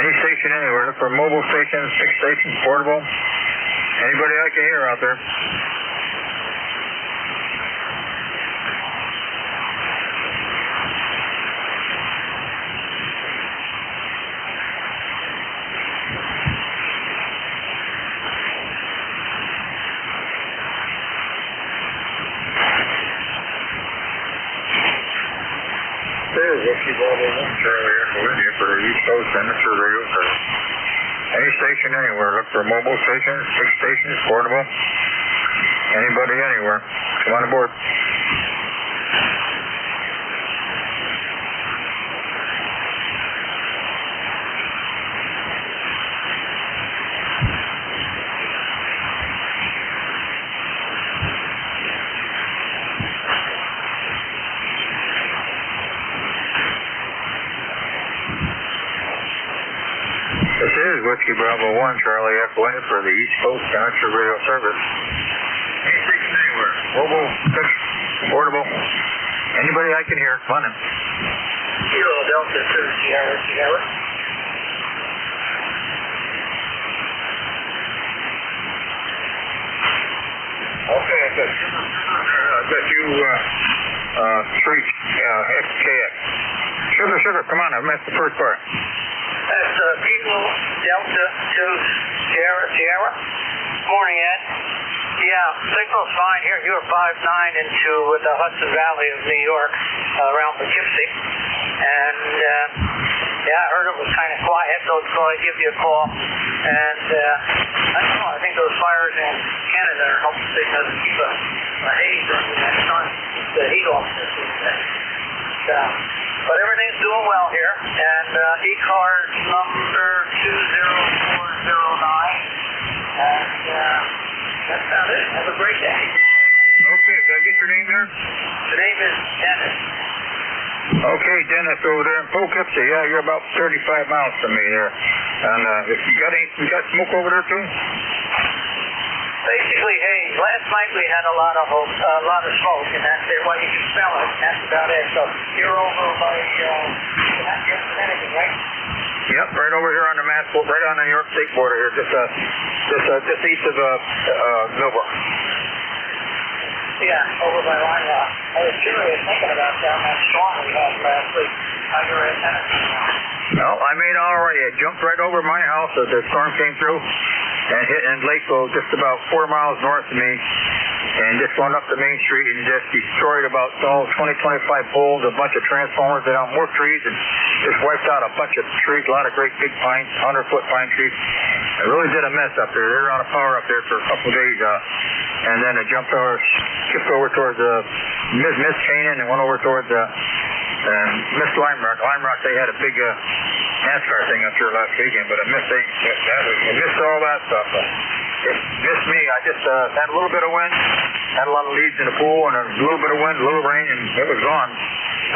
Any station anywhere. Look for mobile stations, fixed stations, portable. Anybody I can hear out there. Whiskey Bravo 1, Charlie Echo India for the East Coast Amateur Radio Service. Any station anywhere. Look for mobile stations, fixed stations, portable. Anybody anywhere. Come on aboard. This is Whiskey Bravo 1, Charlie Echo India for the East Coast Amateur Radio Service. Any station anywhere. Mobile, fixed, portable. Anybody I can hear. Come on in. Kilo Delta 2 Sierra. Okay, I got you, 3 FKX. Sugar, come on, I missed the first part.
That's Kilo Delta 2 Sierra. Morning, Ed. Yeah, signal's fine here. You're 5'9" into the Hudson Valley of New York, around Poughkeepsie. And, yeah, I heard it was kind of quiet, so it's going to give you a call. And, I don't know, I think those fires in Canada are helping keep a haze on that sun, the heat off this weekend. But everything's doing well here. And ECARS number 20409. And that's about it. Have a great day.
Okay, can I get your name there?
The name is Dennis.
Okay, Dennis over there in Poughkeepsie. Yeah, you're about 35 miles from me there. And if you got smoke over there too?
Basically, hey, last night we had a lot of smoke, and that's it. Well, you can smell it. That's about it. So you're over by right?
Yep, right over here on the Mass, right on the New York State border here, just east of Millbrook.
Yeah, over by Line Rock. I was curious thinking about down that storm we had last week. How your antenna came out.
No, I made all right. It jumped right over my house as the storm came through and hit in Lakeville, just about 4 miles north of me. and just went up the main street and just destroyed about 20, 25 poles, a bunch of transformers, down more trees, and just wiped out a bunch of trees, a lot of great big pines, 100-foot pine trees. It really did a mess up there. They were out of power up there for a couple of days, and then it skipped over towards Miss Canaan and went over towards Miss Lime Rock. Lime Rock, they had a big NASCAR thing up here last weekend, but it missed all that stuff. It missed me. I just had a little bit of wind, had a lot of leaves in the pool, and a little bit of wind, a little rain, and it was gone.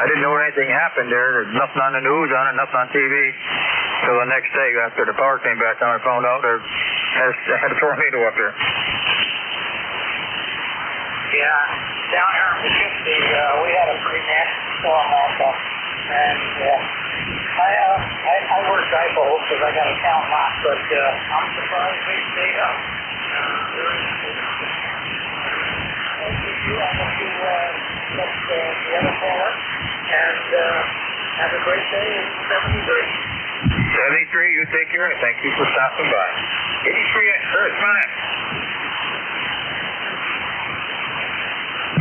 I didn't know anything happened there. There's nothing on the news on it, nothing on TV. So the next day, after the power came back on, I found out they had a tornado up there.
Yeah, down here in Poughkeepsie, we had a pretty nasty storm also. And I work dipoles because I got a count lot, but I'm surprised they stayed up. I hope you let the other caller, and have a great day in 73.
73, you take care, and thank you for stopping by. 83X, sir, it's mine.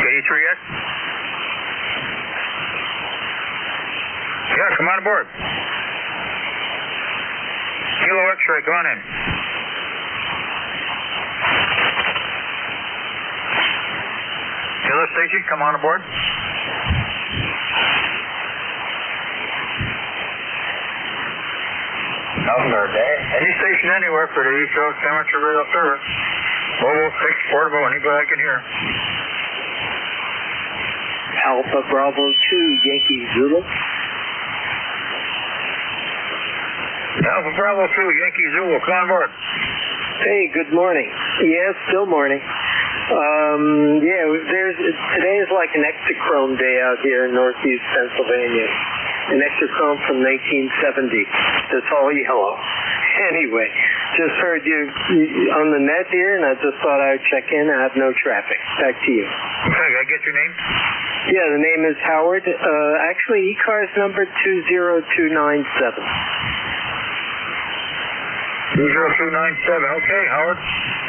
83X? Yeah, come on aboard. Kilo X-ray, come on in. Kilo station, come on aboard. Any station anywhere for the East Coast Amateur Radio Service. Mobile, fixed, portable, anybody can hear.
Alpha Bravo 2, Yankee Zulu.
Alpha Bravo 2, Yankee Zulu, come on board.
Hey, good morning. Yes, still morning. Today is like an Exochrome day out here in northeast Pennsylvania. An Exochrome from 1970. That's all yellow. Anyway, just heard you on the net here, and I just thought I would check in. I have no traffic. Back to you.
Okay, I get your name?
Yeah, the name is Howard. Actually, ECARS number 20297.
20297. Okay, Howard.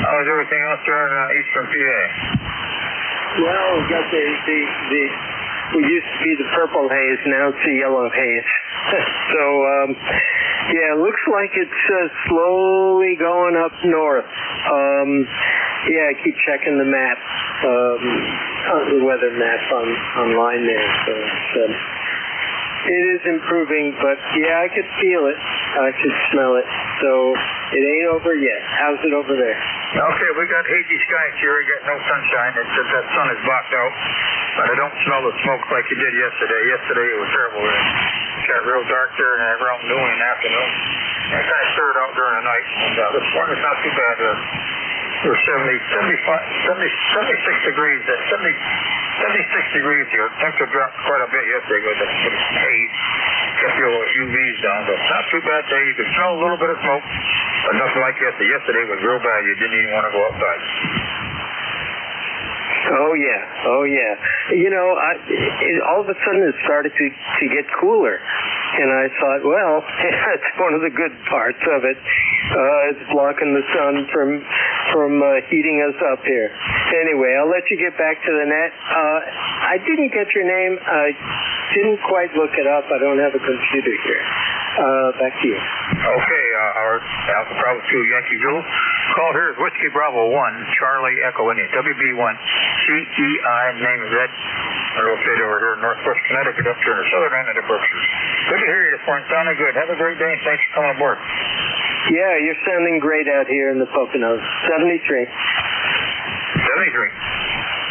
How's everything else there in Eastern PA?
Well, we've got we used to be the purple haze, now it's the yellow haze. So, it looks like it's slowly going up north. I keep checking the map, the weather map online there. So it is improving, but I could feel it. I could smell it. So it ain't over yet. How's it over there?
Okay, we got hazy skies here. We got no sunshine. That sun is blocked out. But I don't smell the smoke like you did yesterday. Yesterday it was terrible. It got real dark there and around noon in the afternoon. And it kind of stirred out during the night. And this morning's not too bad. We're 76 degrees. 76 degrees here. Temperature dropped quite a bit yesterday with the haze. Kept your UVs down. So it's not too bad day. You can smell a little bit of smoke, but nothing like yesterday. Yesterday was real bad. You didn't even want to go outside.
Oh yeah. All of a sudden it started to get cooler, and I thought, well, that's one of the good parts of it. It's blocking the sun from heating us up here. Anyway, I'll let you get back to the net. I didn't get your name. I didn't quite look it up. I don't have a computer here. Back to you.
Okay, Howard. Alpha Bravo 2, Yankee Zulu. Call here is Whiskey Bravo 1, Charlie Echo India, WB1, CEI, name is Ed. They're located over here in northwest Connecticut, up here in the southern end of the Berkshires. Good to hear you this morning. Sounding good. Have a great day, and thanks for coming aboard.
Yeah, you're sounding great out here in the Poconos. 73.
73.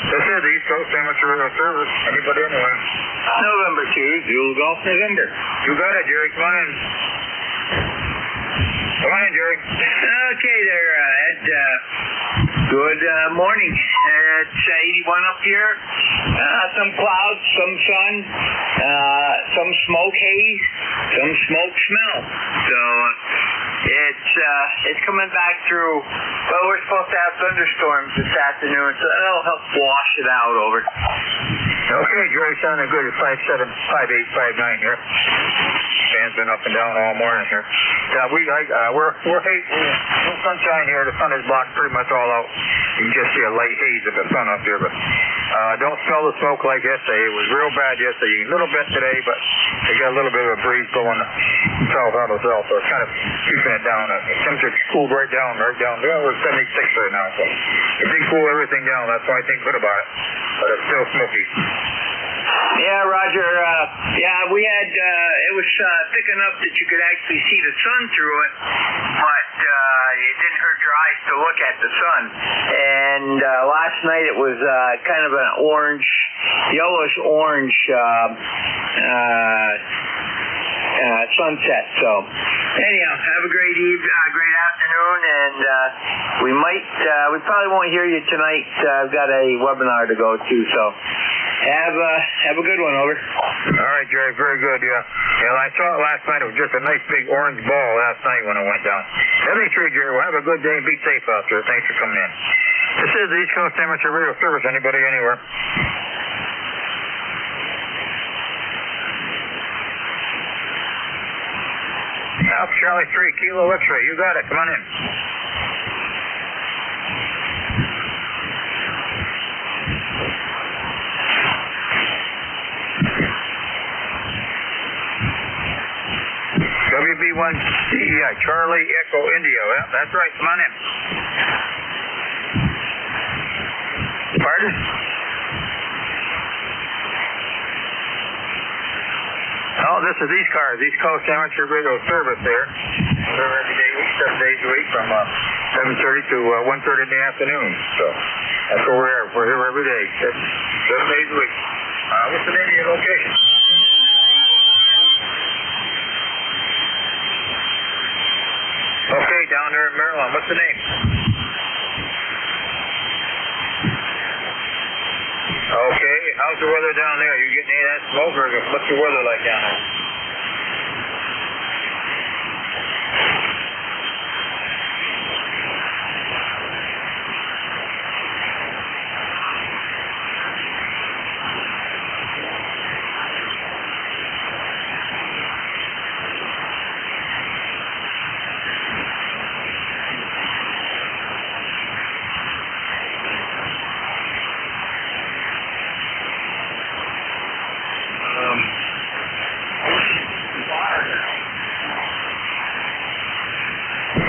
This is the East Coast Amateur Radio Service. Anybody anywhere?
November 2, Zulu Golf November.
You got it, Jerry. Come on in. Come on in, Jerry.
Okay there, Ed. Good morning. It's 81 up here. Some clouds, some sun, some smoke haze, some smoke smell. So it's coming back through. Well, we're supposed to have thunderstorms this afternoon, so that'll help wash it out over.
Okay, Jerry, sounding good. It's 575859 here. Fans sun's been up and down all morning here. Yeah, we're no sunshine here. The sun is blocked pretty much all out. You can just see a light haze of the sun up here, but don't smell the smoke like yesterday. It was real bad yesterday. A little bit today, but they got a little bit of a breeze going south out of the south, so it's kind of keeping it down. The temperature cooled right down. Yeah, we're 76 right now, so it did cool everything down. That's the only thing good about it, but it's still smoky.
Yeah, Roger. We had, it was thick enough that you could actually see the sun through it, but it didn't hurt your eyes to look at the sun. And last night it was kind of an orange, yellowish orange sunset. So anyhow, have a great great afternoon, and we probably won't hear you tonight. I've got a webinar to go to, so have a good one. Over.
All right, Jerry, very good. Yeah, I saw it last night. It was just a nice big orange ball last night when it went down. 73, Jerry. Well, have a good day and be safe out there. Thanks for coming in. This is the East Coast Amateur Radio Service. Anybody, anywhere? Alpha Charlie 3, Kilo X-ray. You got it. Come on in. WB1CEI, Charlie Echo India. Well, that's right. Come on in. Pardon? Oh, this is ECARS, East Coast Amateur Radio Service there. We're here every day, 7 days a week from 7:30 to 1:30 in the afternoon. So that's where we're here. We're here every day, 7 days a week. What's the name of your location? Okay, down there in Maryland. What's the name? Okay, how's the weather down there? You getting any of that smoke, or what's the weather like down there?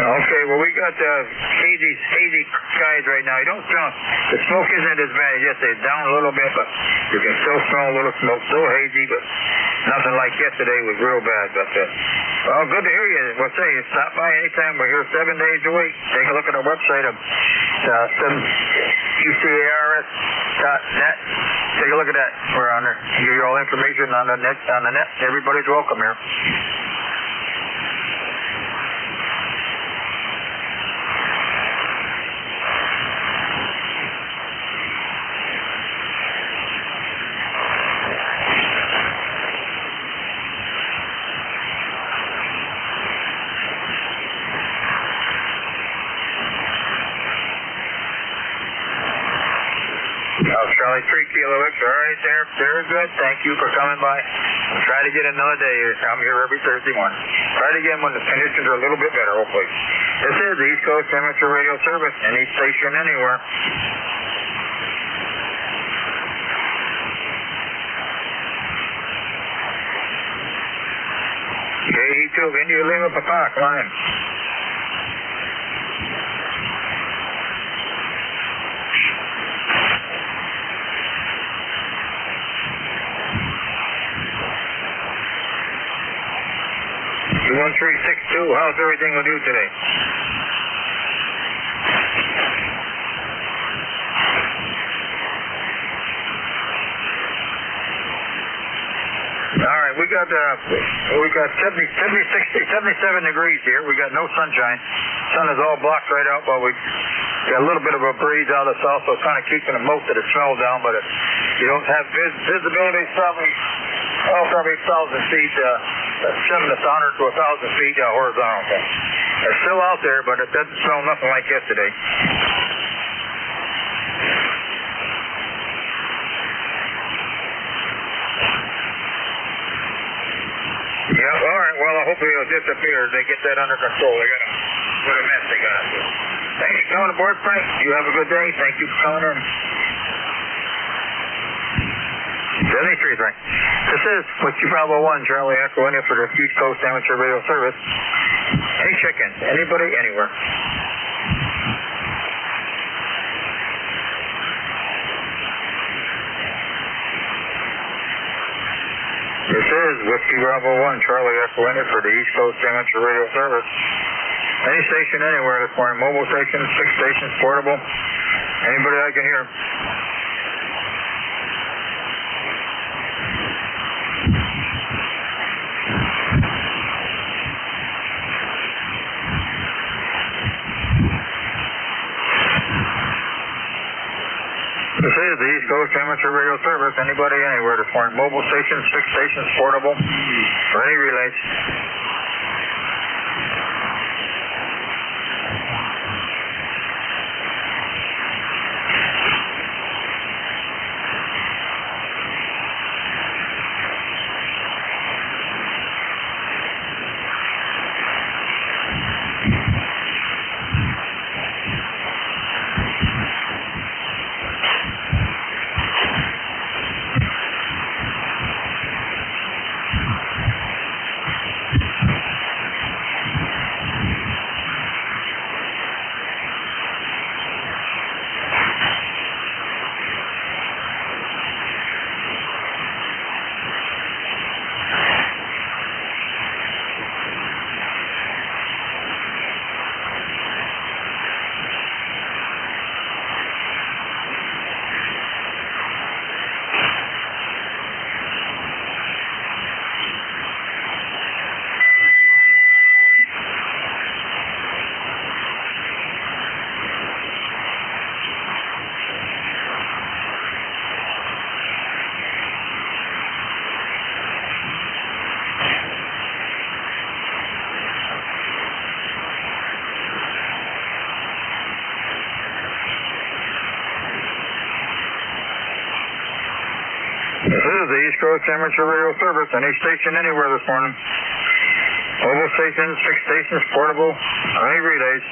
Okay, well, we got hazy skies right now. You don't smell, the smoke isn't as bad as yesterday. It's down a little bit, but you can still smell a little smoke. Still hazy, but nothing like yesterday. It was real bad. But, well, good to hear you. We'll say you stop by anytime. We're here 7 days a week. Take a look at our website of ECARS.net. Take a look at that. We're on there. Give you all information on the net. Everybody's welcome here. Charlie 3 Kilo X, all right there. Very good. Thank you for coming by. We'll try to get another day here. I'm here every Thursday morning. Try it again when the conditions are a little bit better, hopefully. This is the East Coast Amateur Radio Service. Any station, anywhere. KE2, India Lima Papa, come on in. 1362, how's everything with you today? All right, we got 77 degrees here. We got no sunshine. Sun is all blocked right out, but we got a little bit of a breeze out of the south, so it's kind of keeping most of the smell down. But you don't have visibility, probably 1,000 feet. 100 to 1,000 feet horizontal. It's still out there, but it doesn't smell nothing like yesterday. Yeah, all right. Well, hopefully it'll disappear as they get that under control. They got what a mess they got into. Thanks for coming aboard, Frank. You have a good day. Thank you for calling in. 73, Frank. This is Whiskey Bravo 1, Charlie Echo India for the East Coast Amateur Radio Service. Any check-ins? Anybody, anywhere? This is Whiskey Bravo 1, Charlie Echo India for the East Coast Amateur Radio Service. Any station anywhere this morning, mobile stations, 6 stations, portable. Anybody I can hear. This is the East Coast Amateur Radio Service. Anybody anywhere this morning, mobile stations, 6 stations, portable, for any relays. This is the East Coast Amateur Radio Service. Any station anywhere this morning. Mobile stations, 6 stations, portable, any relays.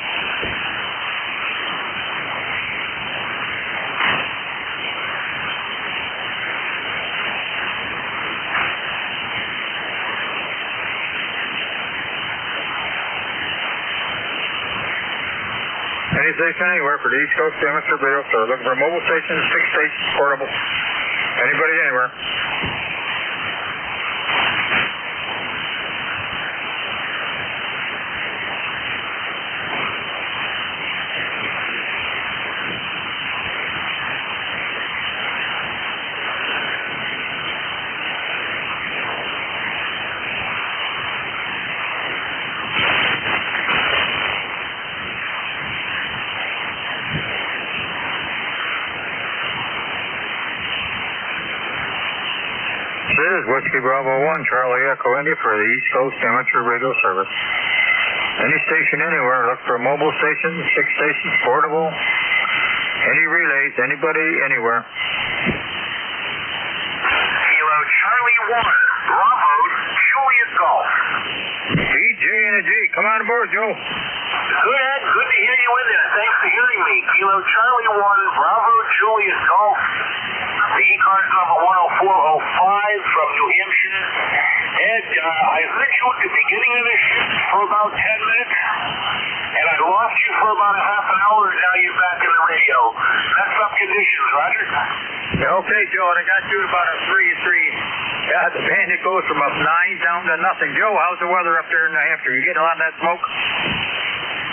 Any station anywhere for the East Coast Amateur Radio Service. Looking for mobile stations, 6 stations, portable. Anybody anywhere? This is Whiskey Bravo 1, Charlie Echo India for the East Coast Amateur Radio Service. Any station anywhere, look for mobile stations, 6 stations, portable, any relays, anybody, anywhere.
Kilo Charlie 1, Bravo, Juliet Golf.
DJ and a G, come on aboard, Joe.
Good, Ed. Good to hear you in there. Thanks for hearing me. Kilo Charlie 1, Bravo, Juliet Golf. The ECARS number 10405 from New Hampshire. Ed, I heard you at the beginning of the shift for about 10 minutes, and I lost you for about a half an hour, and now you're back in the radio. That's up conditions, Roger?
Yeah, okay, Joe, and I got you at about a 3-3. Yeah, the bandit goes from up 9 down to nothing. Joe, how's the weather up there in New Hampshire? You getting a lot of that smoke?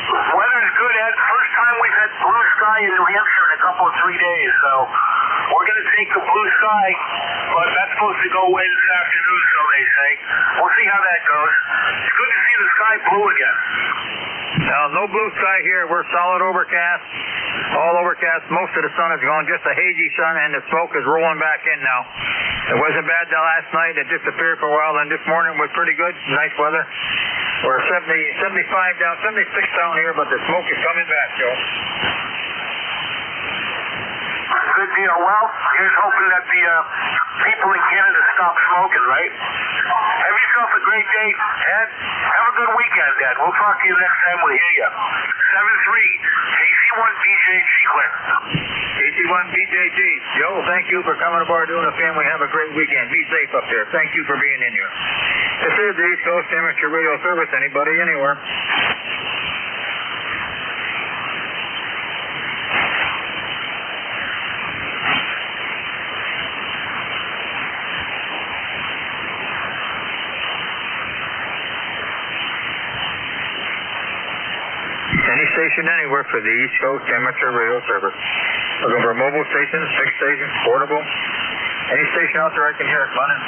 Weather's good, Ed. First time we've had blue sky in New Hampshire in a couple of 3 days, so we're going to take the blue sky, but that's supposed to go away this afternoon, so they say. We'll see how that goes. It's good to see the sky blue again.
Now, no blue sky here. We're solid overcast, all overcast. Most of the sun is gone, just a hazy sun, and the smoke is rolling back in now. It wasn't bad till last night. It disappeared for a while, and this morning was pretty good. Nice weather. We're 75 down, 76 down here, but the smoke is coming back, Joe.
Good
well, here's hoping that the people in Canada stop smoking, right? Have yourself a great day, Ed. Have a good weekend, Ed. We'll talk to you next time we hear you. 7-3, KC1BJG clear.
KC1BJG. Joe, thank you for coming aboard, doing a family. Have a great weekend. Be safe up there. Thank you for being in here. This is the East Coast Amateur Radio Service. Anybody, anywhere. Any station anywhere for the East Coast Amateur Radio Service. Looking for mobile stations, fixed stations, portable. Any station out there I can hear it running.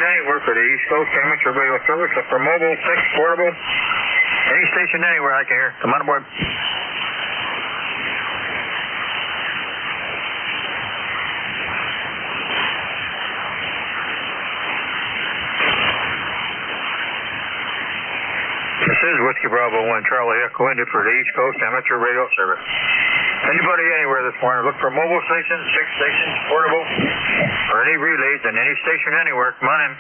Anywhere for the East Coast Amateur Radio Service. Look for mobile, fixed, portable. Any station anywhere I can hear. Come on aboard. This is Whiskey Bravo 1 Charlie Echo India for the East Coast Amateur Radio Service. Anybody anywhere this morning, look for mobile stations, fixed stations, portable, or any relays in any station anywhere. Come on in.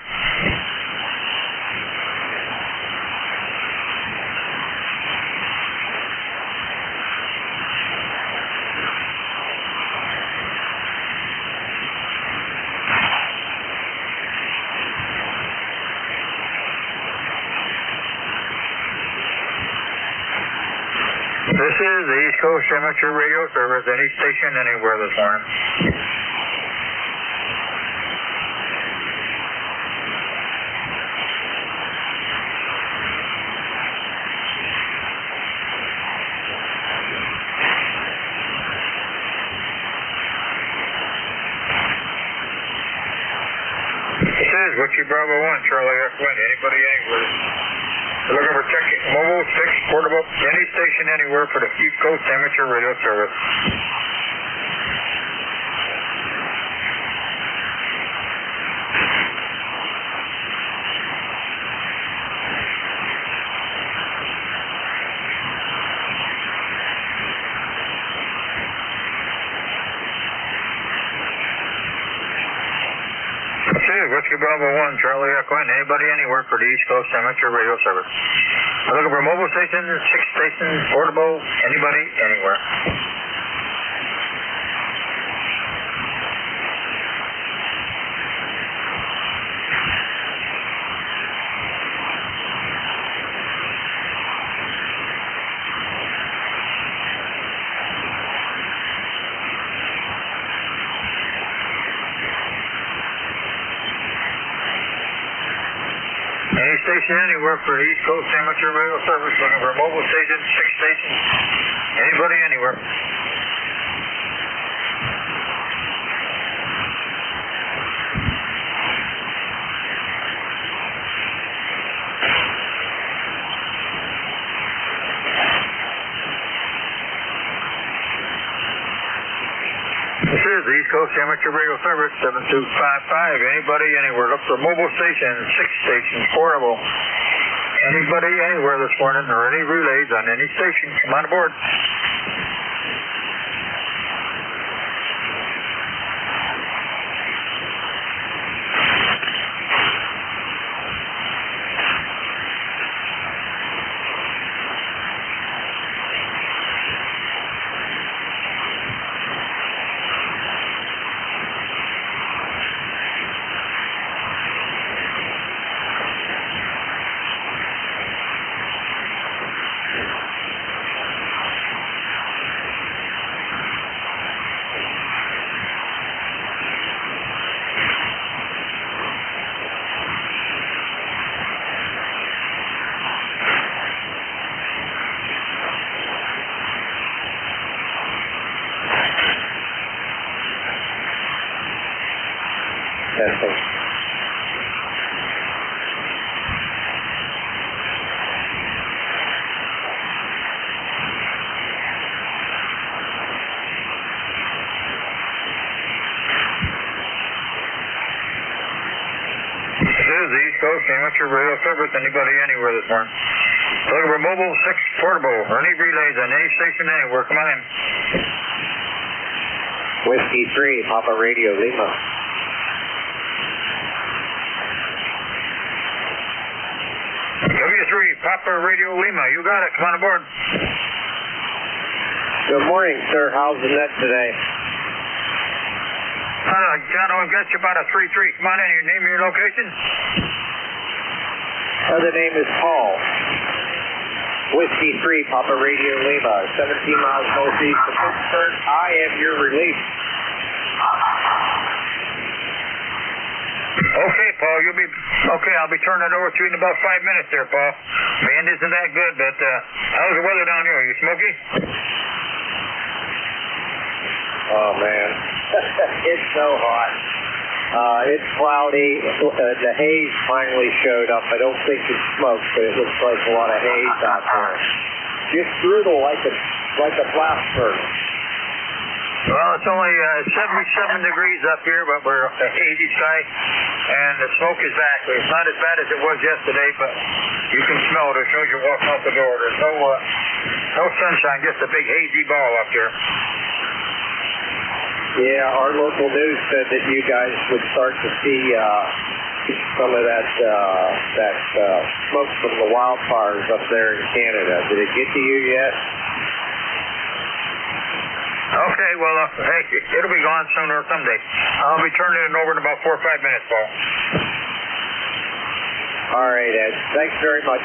This is the East Coast Amateur Radio Service, any station anywhere this morning. This is Whiskey Bravo 1, Charlie Echo India. Anybody anywhere? We're looking for mobile, fixed, portable, any station anywhere for the East Coast Amateur Radio Service. Whiskey Bravo 1, Charlie Echo India. Anybody anywhere for the East Coast Amateur Radio Service. I'm looking for mobile stations, fixed stations, portable, anybody, anywhere. Any station anywhere for the East Coast Amateur Radio Service. Looking for mobile stations, fixed stations, anybody anywhere. This is the East Coast Amateur Radio Service, 7255. Anybody, anywhere. Look for mobile stations, fixed stations, portable. Anybody, anywhere this morning, or any relays on any station. Come on aboard. amateur radio service. Anybody anywhere this morning? Looking for mobile 6 portable or any relays on any station anywhere. Come on in.
Whiskey 3, Papa Radio Lima.
W3, Papa Radio Lima. You got it. Come on aboard.
Good morning, sir. How's the net today?
John, I've got you about a 3-3. Come on in. Your name and your location?
The name is Paul. Whiskey 3, Papa Radio Lima. 17 miles northeast of Pittsburgh. I am your relief.
Okay, Paul. I'll be turning it over to you in about 5 minutes there, Paul. Band isn't that good, but how's the weather down here? Are you smoky?
Oh, man. It's so hot. It's cloudy. The haze finally showed up. I don't think it's smoke, but it looks like a lot of haze out there. Just brutal, like a blast furnace.
Well, it's only 77 degrees up here, but we're a hazy sky, and the smoke is back. It's not as bad as it was yesterday, but you can smell it as soon as you walk out the door. There's no sunshine, just a big hazy ball up here.
Yeah, our local news said that you guys would start to see some of that smoke from the wildfires up there in Canada. Did it get to you yet?
Okay, well, hey, it'll be gone sooner or someday. I'll be turning it over in about 4 or 5 minutes, Paul.
All right, Ed. Thanks very much.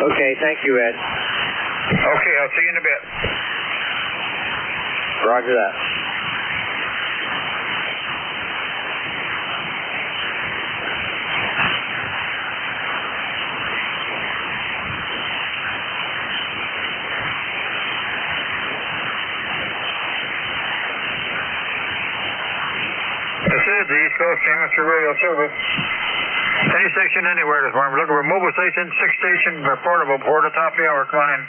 Okay, thank you, Ed.
Okay, I'll see you in a bit.
Roger that.
This is the East Coast Amateur Radio Service. Any station anywhere this morning. We're looking for mobile station, 6 station, portable, before the top of the hour. Come on in.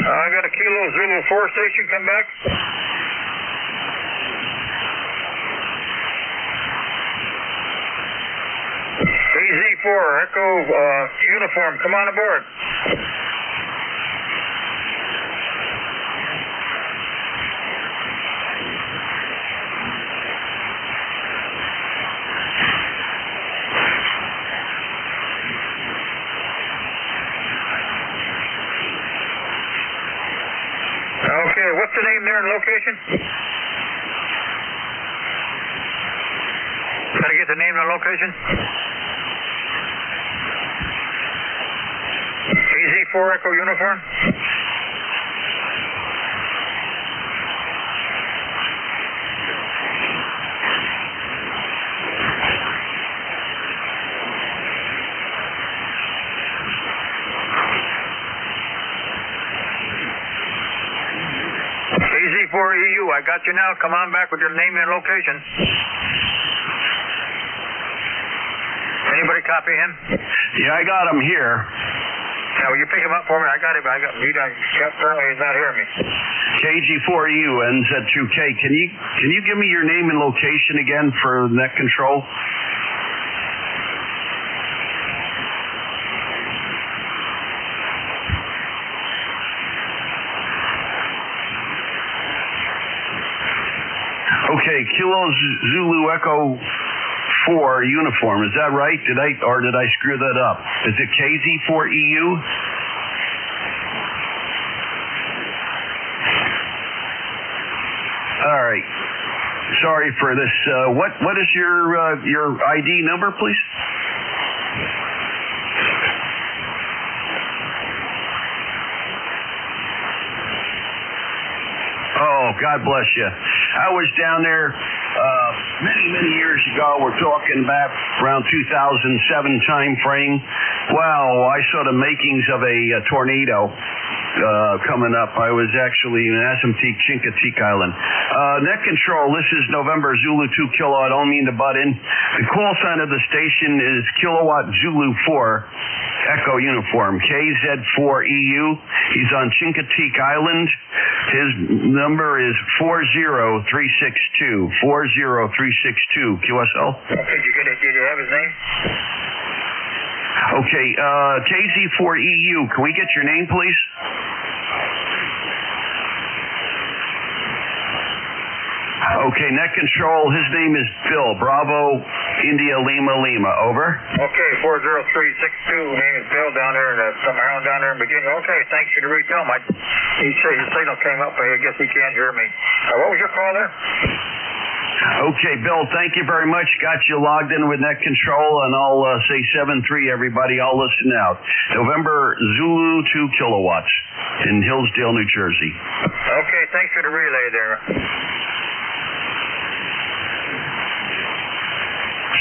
I got a Kilo Zulu 4 station come back. AZ4 Echo uniform, come on aboard. Okay, what's the name there and location? Can I get the name and location? AZ4 Echo uniform? AZ4EU, I got you now. Come on back with your name and location. Anybody copy him?
Yeah, I got him here.
Now, will you pick him up for me? I got him. Apparently he's not hearing me.
KG4U, NZ2K. Can you give me your name and location again for net control? Okay, Kilo Zulu Echo 4 uniform. Is that right? Did I screw that up? Is it KZ4EU? All right. Sorry for this. What is your ID number, please?
God bless you. I was down there many years ago. We're talking about around 2007 time frame. Wow, I saw the makings of a tornado coming up. I was actually in Assateague, Chincoteague Island. Net control, this is November Zulu 2 Kilo. I don't mean to butt in. The call sign of the station is Kilowatt Zulu 4 Echo Uniform, KZ4EU. He's on Chincoteague Island. His number is 40362. 40362. QSL.
Okay, did you have his name?
Okay, KZ4EU. Can we get your name, please? Okay, net control. His name is Bill. Bravo, India, Lima, Lima. Over.
Okay, 40362. Name is Bill down there, some island down there in beginning. Okay, thanks for the retell. He said his signal came up. I guess he can't hear me. What was your call there?
Okay, Bill, thank you very much. Got you logged in with net control, and I'll say 7-3, everybody. I'll listen out. November Zulu 2 kilowatts in Hillsdale, New Jersey.
Okay, thanks for the relay there.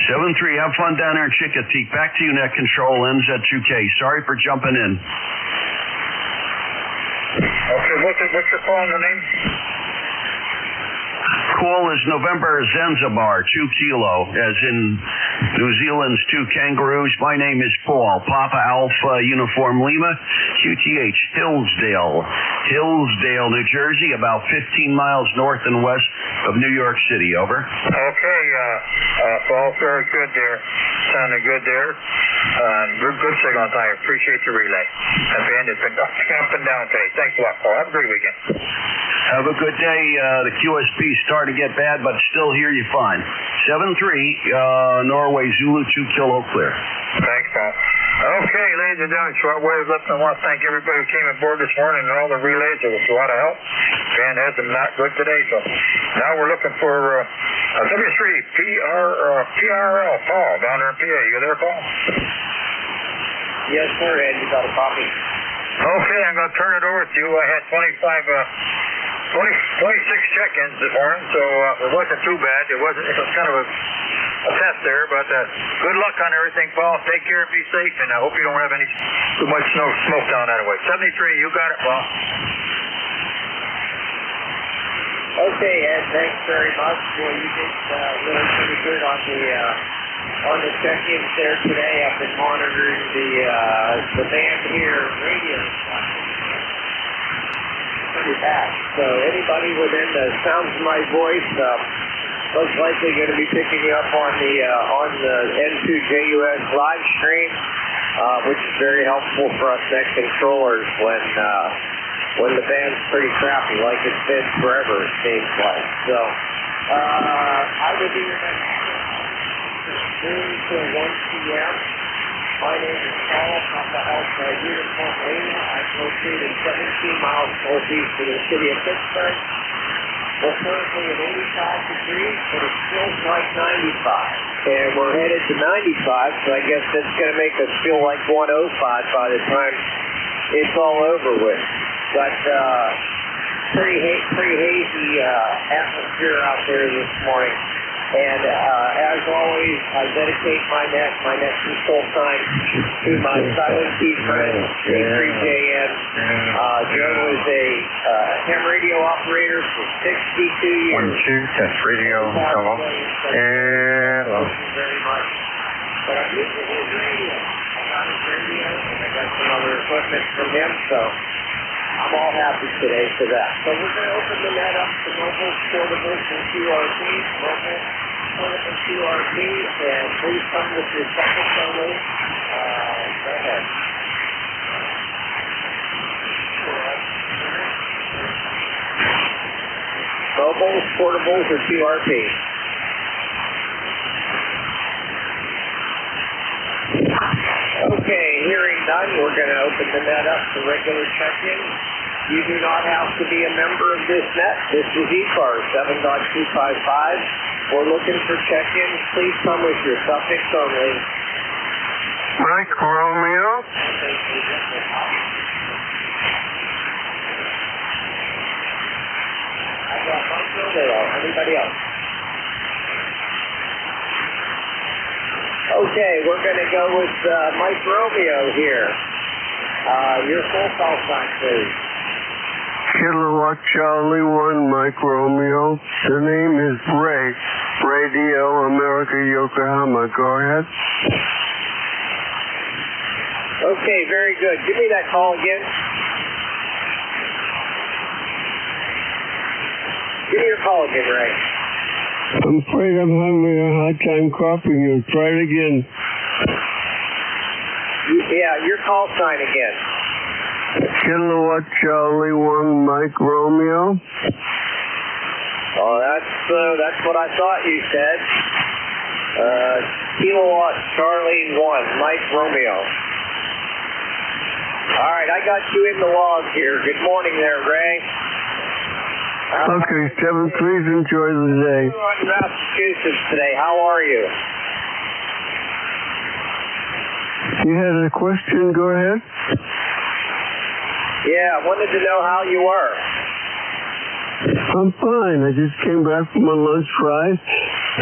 7-3, have fun down there in Chincoteague. Back to you, net control, NZ2K. Sorry for jumping in.
Okay, what's your phone name?
Call is November Zanzibar, 2 Kilo, as in New Zealand's 2 kangaroos. My name is Paul, Papa Alpha Uniform Lima, QTH, Hillsdale, New Jersey, about 15 miles north and west of New York City. Over.
Okay, Paul, very good there. Sounded good there. Good signal on time. Appreciate the relay. That band has been up and down today. Thanks a lot, Paul. Have a great weekend.
Have a good day. The QSB starting to get bad, but still hear you fine. 7-3, Norway Zulu 2 Kilo clear.
Thanks, Paul. Okay, ladies and gentlemen, shortwave listening. I want to thank everybody who came aboard this morning and all the relays. It was a lot of help. Van has been not good today, so now we're looking for W3PRL Paul down there in PA. You there, Paul?
Yes, sir, Ed. You got a copy.
Okay, I'm going to turn it over to you. I had 26 check-ins this morning, so it wasn't too bad. It was kind of a test there, but good luck on everything, Paul. Take care and be safe, and I hope you don't have any too much smoke down that way. 73, you got it, Paul.
Okay, Ed, thanks very much. Well, you did really pretty good on the check-ins there today. I've been monitoring the band here radio. Pretty bad. So anybody within the sounds of my voice, most likely going to be picking you up on the N2JUS live stream, which is very helpful for us net controllers when the band's pretty crappy, like it's been forever, it seems like. So I will be your next noon to 1 p.m. My name is Paul, Papa Alpha Uniform Lima. I'm located 17 miles northeast of the city of Pittsburgh. We're currently at 85 degrees, but it feels like 95. And we're headed to 95, so I guess that's going to make us feel like 105 by the time it's all over with. But pretty hazy atmosphere out there this morning. And as always, I dedicate my net control sign to my silent key friend, K3JN. Joe was a ham radio operator for 62 years.
1-2, test radio. Hello. Hello.
Thank you very much. But I'm using his radio. I got his radio, and I got some other equipment from him, so I'm all happy today for that. So we're going to open the net up to mobile, portables, and QRP. Mobile, portable, QRP, and please come with your second only. Go ahead. Mobiles, portables, or QRP. Okay, hearing none, we're going to open the net up to regular check-in. You do not have to be a member of this net. This is ECARS 7.255. We're looking for check-in. Please come with your suffix only.
Mike Romeo.
I got Mike Romeo. Anybody else? Okay, we're going to go with Mike Romeo here. Your full call sign, please.
Kilowatt Charlie 1, Mike Romeo. The name is Ray. Radio America, Yokohama. Go ahead.
Okay, very good. Give me that call again. Give me your call again, Ray.
I'm afraid I'm having a hard time copying you. Try it again.
Yeah, your call sign again.
Kilowatt Charlie 1, Mike Romeo.
Oh, that's what I thought you said. Kilowatt Charlie 1, Mike Romeo. All right, I got you in the log here. Good morning there, Ray.
Okay, 7, please enjoy the day.
We're in Massachusetts today. How are you?
You had a question? Go ahead.
Yeah, I wanted to know how you were.
I'm fine. I just came back from a lunch ride,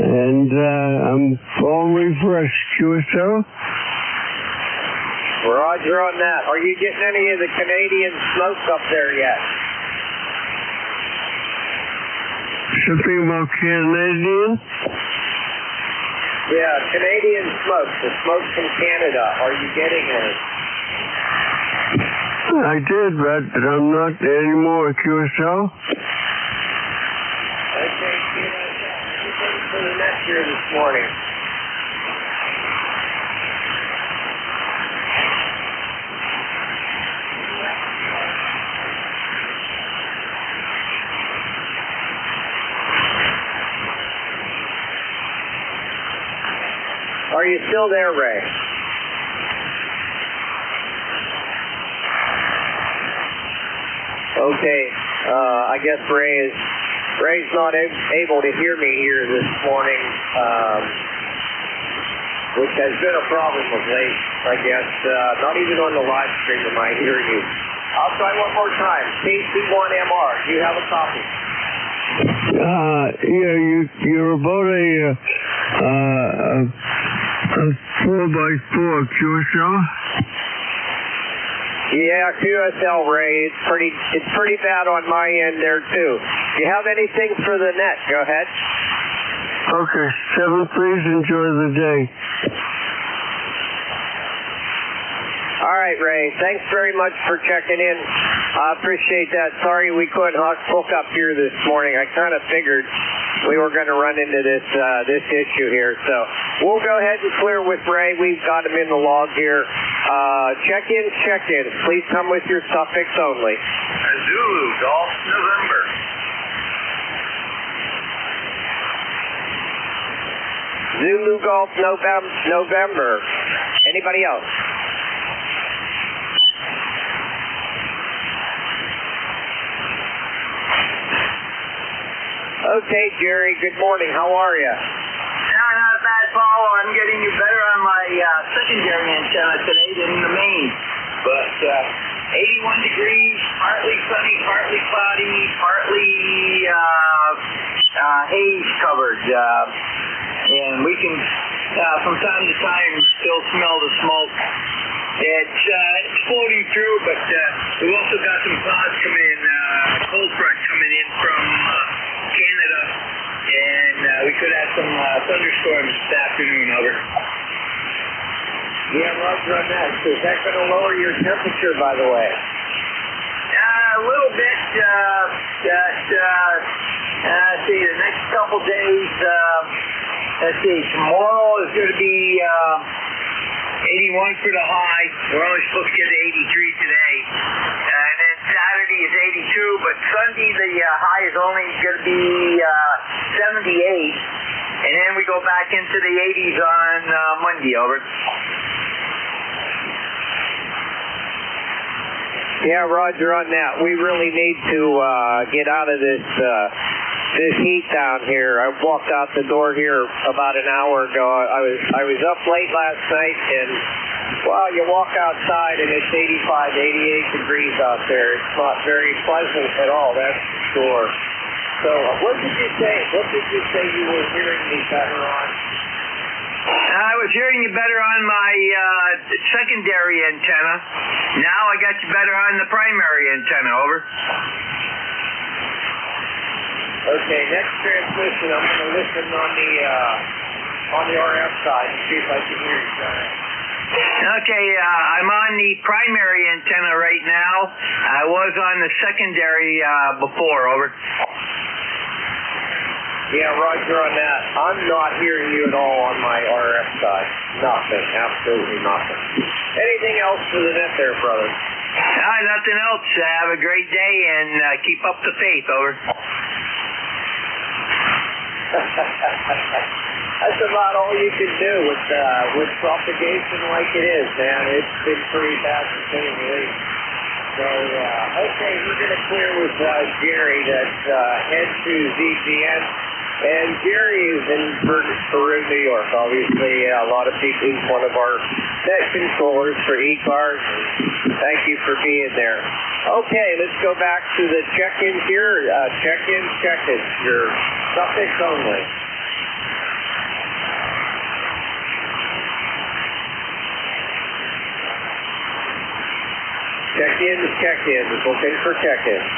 and I'm all refreshed. QSO?
Roger on that. Are you getting any of the Canadian smoke up there yet?
Something about Canadian?
Yeah, Canadian smoke. The smoke from Canada. Are you getting any?
I did, but I'm not anymore. QSO?
Okay, anything for the net here this morning? Are you still there, Ray? Okay, I guess Ray's not able to hear me here this morning, which has been a problem of late, I guess. Not even on the live stream am I hearing you. I'll try one more time. KC1MR, do you have a copy?
Yeah, you're about a 4x4 QSL.
Yeah, QSL, Ray. It's pretty bad on my end there too. Do you have anything for the net? Go ahead.
Okay, 7, please enjoy the day.
All right, Ray. Thanks very much for checking in. I appreciate that. Sorry we couldn't hook up here this morning. I kind of figured we were going to run into this issue here. So we'll go ahead and clear with Ray. We've got him in the log here. Check in. Please come with your suffix only.
Zulu, Golf, November.
Zulu, Golf, November. Anybody else? Okay, Jerry, good morning. How are you?
Not bad, Paul. I'm getting you better on my secondary antenna today than the main. But 81 degrees, partly sunny, partly cloudy, partly haze covered. And we can, from time to time, still smell the smoke. It's floating through, but we've also got some clouds coming in, cold front coming in from Canada, and we could have some thunderstorms this afternoon. Over.
Yeah, Roger on that. So is that going to lower your temperature, by the way?
A little bit. Let's see, the next couple days, let's see, tomorrow is going to be 81 for the high. We're only supposed to get to 83 today. And then Saturday is 82, but Sunday the high is only going to be 78. And then we go back into the 80s on Monday, over.
Yeah, Roger on that. We really need to get out of this heat down here. I walked out the door here about an hour ago. I was up late last night, and well, you walk outside and it's 85, 88 degrees out there. It's not very pleasant at all, that's for sure. So what did you say you were hearing me better on?
I was hearing you better on my secondary antenna. Now I got you better on the primary antenna. Over.
Okay, next transmission, I'm going to listen on the RF side and see if I can hear you better.
Okay, I'm on the primary antenna right now. I was on the secondary before. Over.
Yeah, roger on that. I'm not hearing you at all on my RF side. Nothing. Absolutely nothing. Anything else for the net there, brother?
Nothing else. Have a great day and keep up the faith. Over.
That's about all you can do with propagation like it is, man. It's been pretty bad to say the least. So, okay, we're going to clear with Jerry that's N2ZGN. And Jerry is in Peru, New York. Obviously, a lot of people, he's one of our net controllers for ECARS. Thank you for being there. Okay, let's go back to the check-ins here. Check-ins. Your suffix only. Check-ins. Looking for check-ins.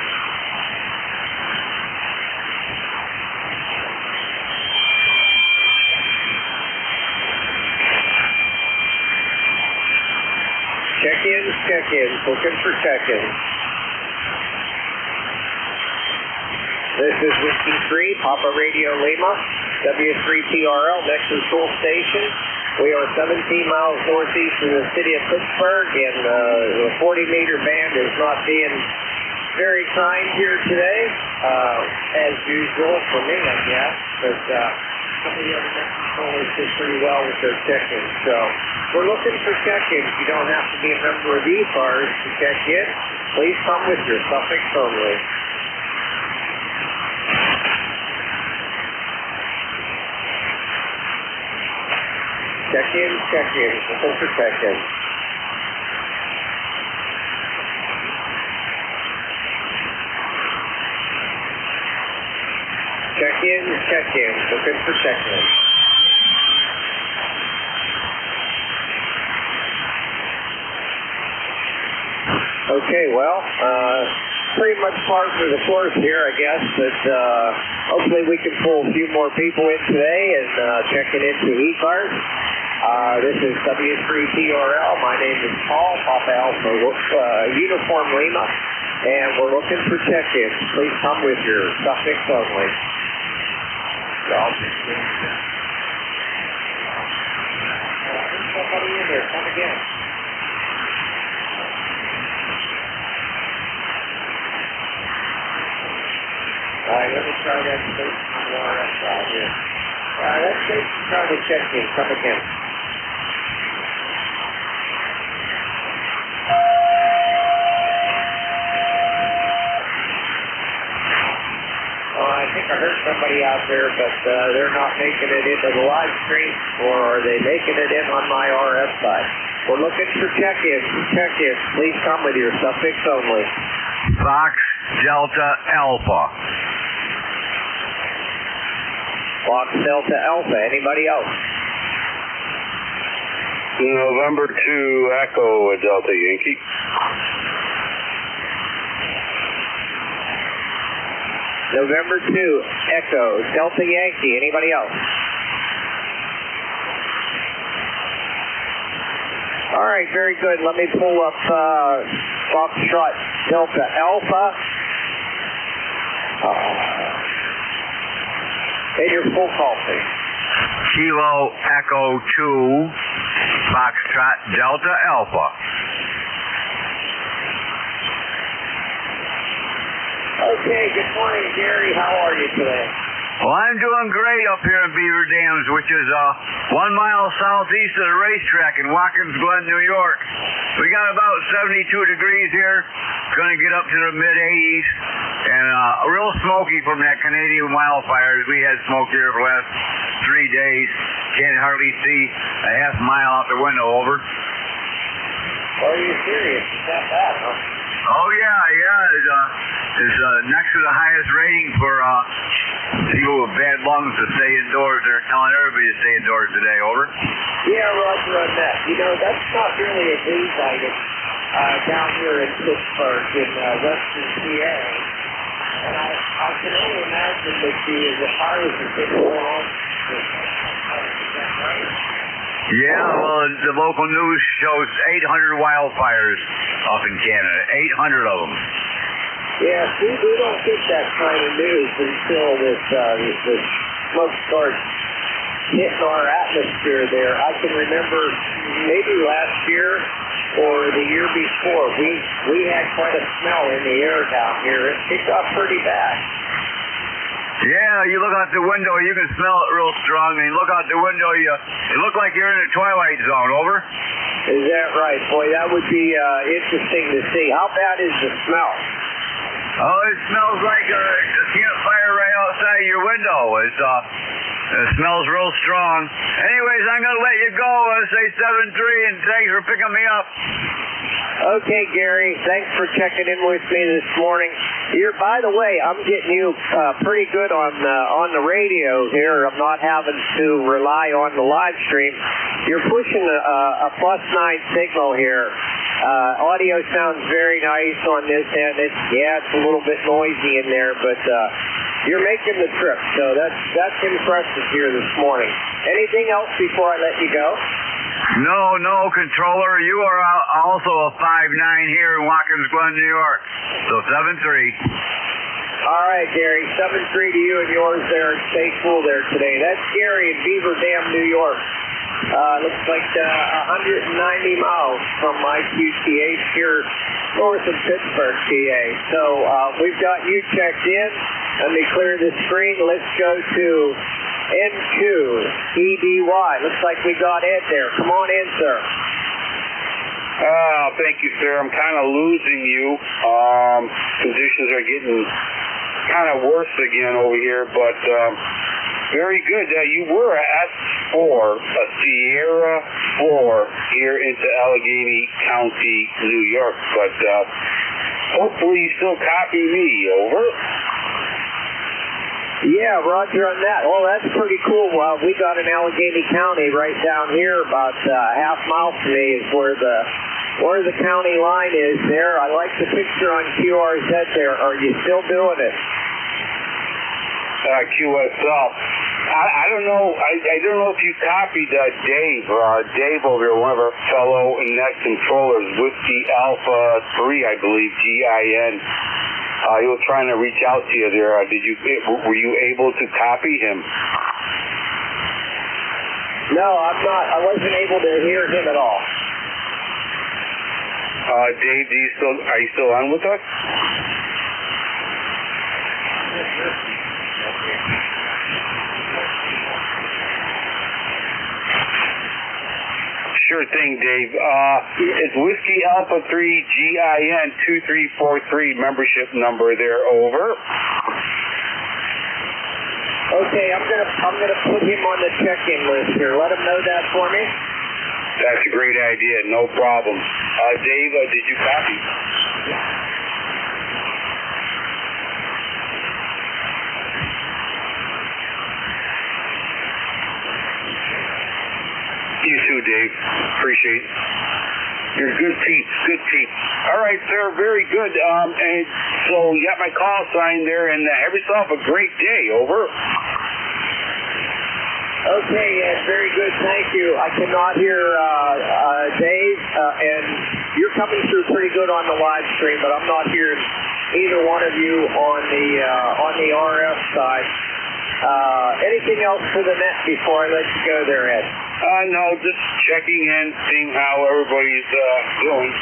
Check-ins. Looking for check-ins. This is Whiskey 3, Papa Radio Lima, W3PRL, next control station. We are 17 miles northeast of the city of Pittsburgh, and the 40-meter band is not being very kind here today, as usual for me, I guess, but some of the other net controllers did pretty well with their check-ins. So we're looking for check-ins. You don't have to be a member of ECARS to check in. Please come with your suffix only. Check-ins. Looking for check-ins. Check-ins. Looking for check-ins. Okay, well, pretty much par for the course here, I guess, but hopefully we can pull a few more people in today and checking into ECARS. This is W3PRL. My name is Paul, Papa Alpha, Uniform Lima, and we're looking for check-ins. Please come with your suffix only. There's somebody in there. Come again. All right, let me try that station on the RF side here. That station's trying to check in. Come again. I think I heard somebody out there, but they're not making it into the live stream, or are they making it in on my RF side? We're looking for check-ins. Please come with your suffix only.
Fox Delta Alpha.
Fox Delta Alpha. Anybody else?
November 2 Echo Delta Yankee.
November 2 Echo Delta Yankee. Anybody else? All right, very good. Let me pull up Foxtrot Delta Alpha. And your full call, please.
Kilo Echo 2 Foxtrot Delta Alpha.
Okay, good morning, Gary. How are you today?
Well, I'm doing great up here in Beaver Dams, which is 1 mile southeast of the racetrack in Watkins Glen, New York. We got about 72 degrees here. It's going to get up to the mid-80s. And real smoky from that Canadian wildfires. We had smoke here for the last 3 days. Can't hardly see a half mile out the window. Over.
Are you serious? It's that bad, huh?
Oh, yeah. It's next to the highest rating for people with bad lungs to stay indoors. They're telling everybody to stay indoors today. Over.
Yeah, Roger on that. You know, that's not really a news item down here in Pittsburgh in western PA. And I can only imagine that the fires have been going on.
Yeah, well, the local news shows 800 wildfires up in Canada. 800 of them.
Yeah, see, we don't get that kind of news until this smoke starts hitting our atmosphere there. I can remember maybe last year or the year before, we had quite a smell in the air down here. It picked up pretty bad.
Yeah, you look out the window, you can smell it real strong, and you look out the window, it look like you're in the twilight zone. Over.
Is that right? Boy, that would be interesting to see. How bad is the smell?
Oh, it smells like a campfire right outside your window. It smells real strong. Anyways, I'm going to let you go. I say 7-3, and thanks for picking me up.
Okay, Gary. Thanks for checking in with me this morning. By the way, I'm getting you pretty good on the radio here. I'm not having to rely on the live stream. You're pushing a +9 signal here. Audio sounds very nice on this end. It's a little bit noisy in there, but you're making the trip, so that's impressive here this morning. Anything else before I let you go?
No, controller. You are also a 5-9 here in Watkins Glen, New York. So 7-3.
All right, Gary. 7-3 to you and yours there. Stay cool there today. That's Gary in Beaver Dam, New York. Looks like 190 miles from my QTH here north of Pittsburgh, PA. So we've got you checked in. Let me clear the screen. Let's go to N2EDY. Looks like we got Ed there. Come on in, sir.
Thank you, sir. I'm kind of losing you. Conditions are getting kind of worse again over here, but very good. You were a S4, a Sierra 4 here into Allegheny County, New York, but hopefully you still copy me. Over.
Yeah, Roger on that. Well, that's pretty cool. We got in Allegheny County right down here, about a half mile from me is where the county line is there. I like the picture on QRZ there. Are you still doing it?
QSL. I don't know. I don't know if you copied Dave. Dave over here, one of our fellow net controllers, Whiskey Alpha 3, I believe, GIN. He was trying to reach out to you there. Were you able to copy him?
No, I'm not. I wasn't able to hear him at all.
Dave, are you still on with us? Sure thing, Dave. It's Whiskey Alpha 3 GIN 2343 membership number there. Over.
Okay, I'm gonna put him on the check-in list here. Let him know that for me.
That's a great idea. No problem. Dave, did you copy? You too, Dave. Appreciate it. You're good peeps. Good peeps. All right, sir. Very good. And so you got my call sign there, and have yourself a great day. Over.
Okay, Ed. Very good. Thank you. I cannot hear Dave, and you're coming through pretty good on the live stream, but I'm not hearing either one of you on the RF side. Anything else for the net before I let you go there, Ed?
No, just checking in, seeing how everybody's doing.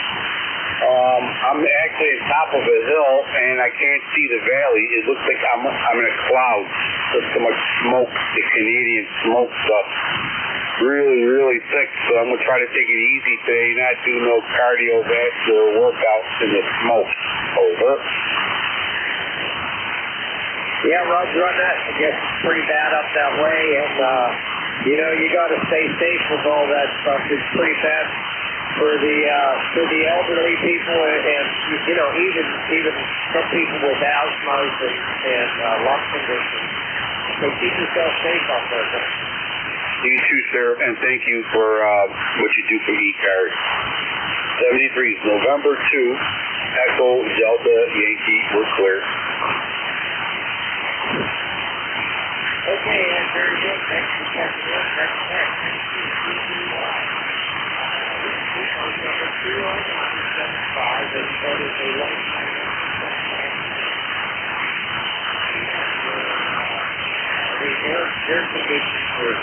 I'm actually on top of a hill, and I can't see the valley. It looks like I'm in a cloud. There's so much smoke, the Canadian smoke stuff. Really, really thick, so I'm going to try to take it easy today, not do no cardiovascular workouts in the smoke. Over.
Yeah, Roger on that. I guess it's pretty bad up that way, and you got to stay safe with all that stuff. It's pretty bad for the elderly people and you know even some people with asthma and lung conditions. So keep yourself safe out there.
You too, sir, and thank you for what you do for ECARS. 73 is November 2, Echo Delta Yankee. We're clear.
Okay, that's very good. Thanks for checking in. That's correct. Number 20975, and that is a late night. Air conditions were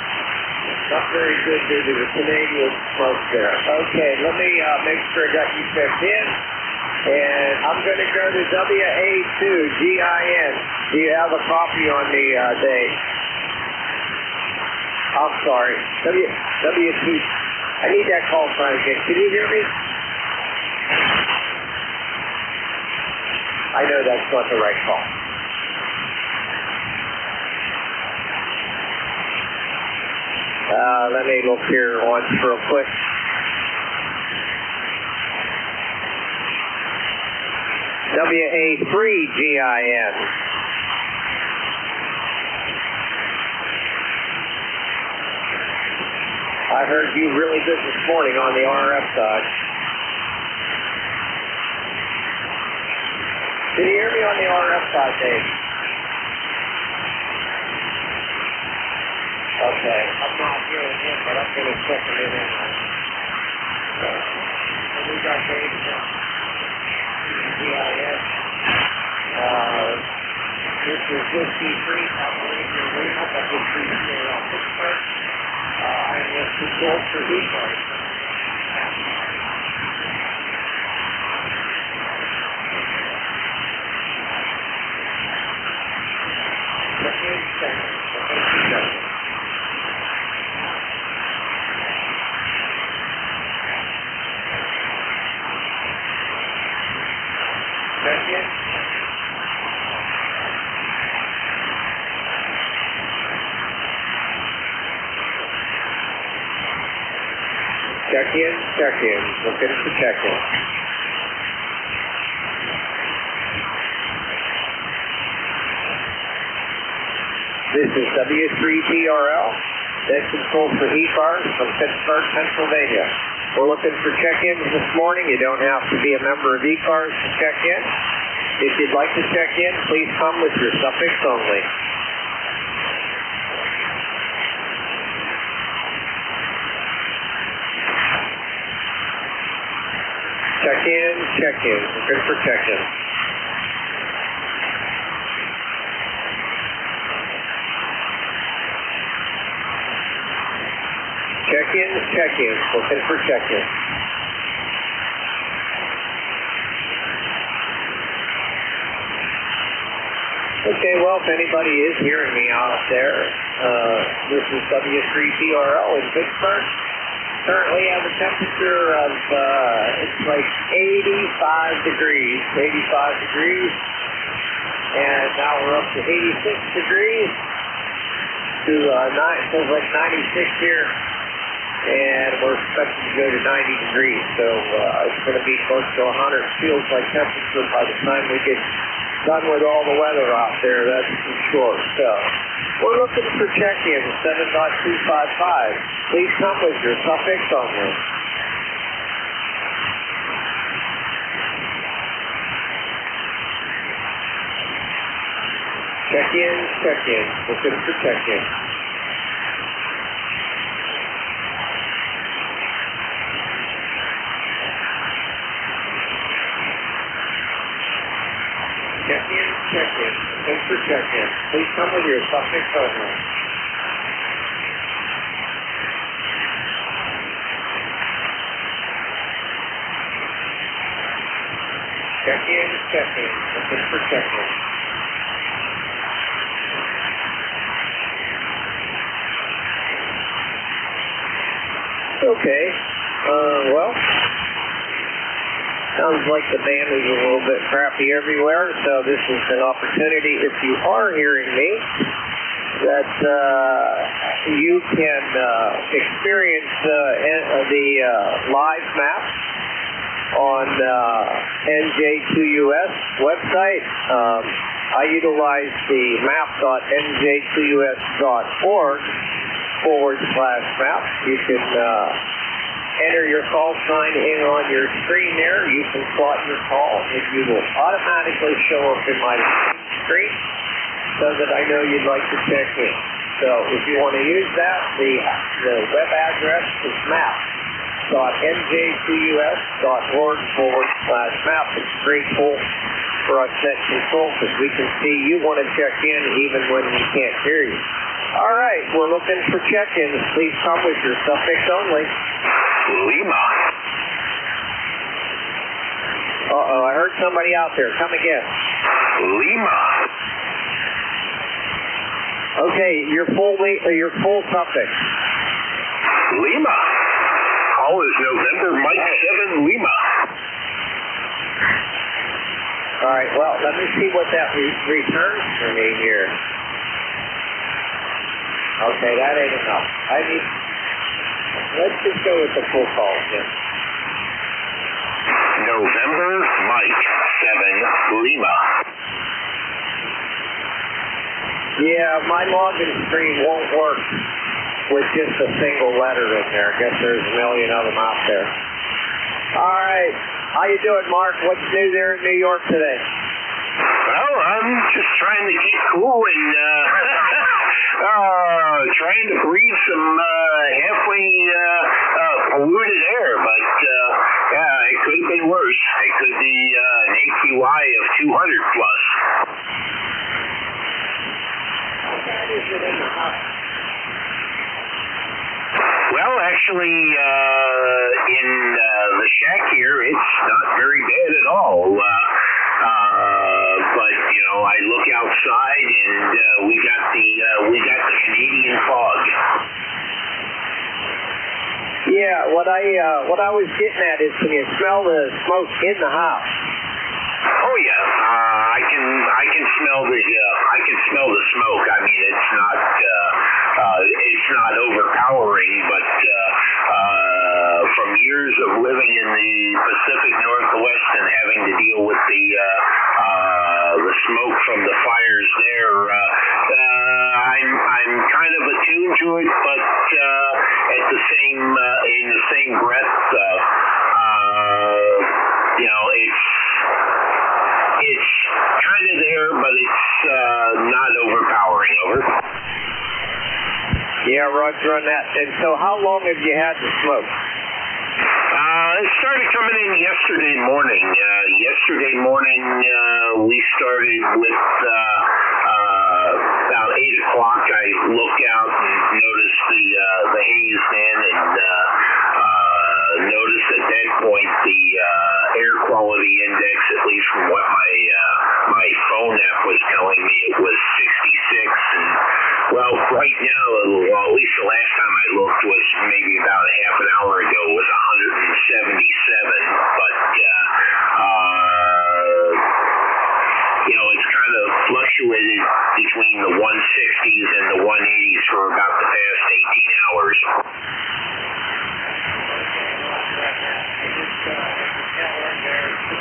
not very good due to the Canadian smoke there. Okay, let me make sure I got you checked in. And I'm going to go to WA2GIN. Do you have a copy on the day? I'm sorry. W2. I need that call sign again. Can you hear me? I know that's not the right call. Let me look here once real quick. WA3GIN. I heard you really good this morning on the RF side. Can you hear me on the RF side, Dave? Okay, I'm not hearing him, but I'm going to check him in anyway. And we got Dave from GIS. This is Whiskey 3, Operator Lima, W3CAL Pittsburgh. I am with control for ECARS. Check-in. Looking for check-in. This is W3TRL. That's control for ECARS from Pittsburgh, Pennsylvania. We're looking for check-ins this morning. You don't have to be a member of ECARS to check in. If you'd like to check in, please come with your suffix only. Check-in. Good for check-in. Check-in. Looking for check-in. Okay, well, if anybody is hearing me out there, this is W3TRL in Pittsburgh. Currently have a temperature of, it's like 85 degrees. And now we're up to 86 degrees. Feels like 96 here. And we're expected to go to 90 degrees. So it's going to be close to 100. Feels like temperature by the time we get done with all the weather out there, that's for sure. So we're looking for check-in 7.255. Please come with your suffix only. Check-in. Looking for check-in. Check-in. Looking for check-in. Please come with your suffix only. Check-in. Looking for check-in. Okay. Well, sounds like the band is a little bit crappy everywhere, so this is an opportunity, if you are hearing me, that you can experience the live map on NJ2US website. I utilize the map.nj2us.org/map. You can enter your call sign in on your screen there. You can plot your call, and you will automatically show up in my screen so that I know you'd like to check in. So if you want to use that, the web address is map.nj2us.org/map. It's pretty cool for us net control because we can see you want to check in even when we can't hear you. All right, we're looking for check-ins. Please come with your suffix only.
Lima.
Uh-oh, I heard somebody out there. Come again.
Lima.
Okay, your full suffix.
Lima. Call is November Mike 7 Lima.
All right, well, let me see what that returns for me here. Okay, that ain't enough. Let's just go with the full call again.
November Mike 7 Lima.
Yeah, my login screen won't work with just a single letter in there. I guess there's a million of them out there. All right. How you doing, Mark? What's new there in New York today?
Well, I'm just trying to keep cool and trying to breathe some halfway polluted air, but yeah, it could have been worse. It could be an AQI of 200 plus.
How bad is it in the house?
Well, actually, in the shack here, it's not very bad at all. But you know, I look outside and we got the Canadian fog.
Yeah, what I was getting at is, can you smell the smoke in the house?
Oh yeah, I can smell the smoke. I mean, it's not overpowering, but from years of living in the Pacific Northwest and having to deal with the smoke from the fires there, I'm kind of attuned to it, but at the same in the same breath, you know, it's kind of there, but it's not overpowering. Over.
Yeah, Roger on that. And so how long have you had the smoke?
It started coming in yesterday morning. Yesterday morning, we started with about 8 o'clock. I looked out and noticed the haze then, and noticed at that point the air quality index, at least from what my phone app was telling me, it was 66. And well, right now, well, at least the last time I looked was maybe about a half an hour ago, was 177. But you know, it's kind of fluctuated between the 160s and the 180s for about the past 18 hours.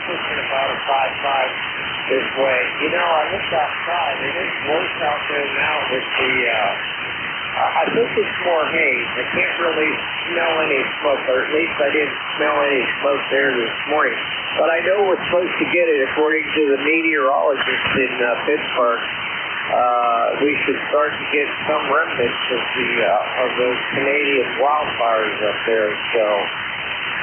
About a 5.5 this way. You know, I looked outside. It is worse out there now with the, I think it's more haze. I can't really smell any smoke, or at least I didn't smell any smoke there this morning. But I know we're supposed to get it, according to the meteorologist in Pittsburgh. We should start to get some remnants of those Canadian wildfires up there. So,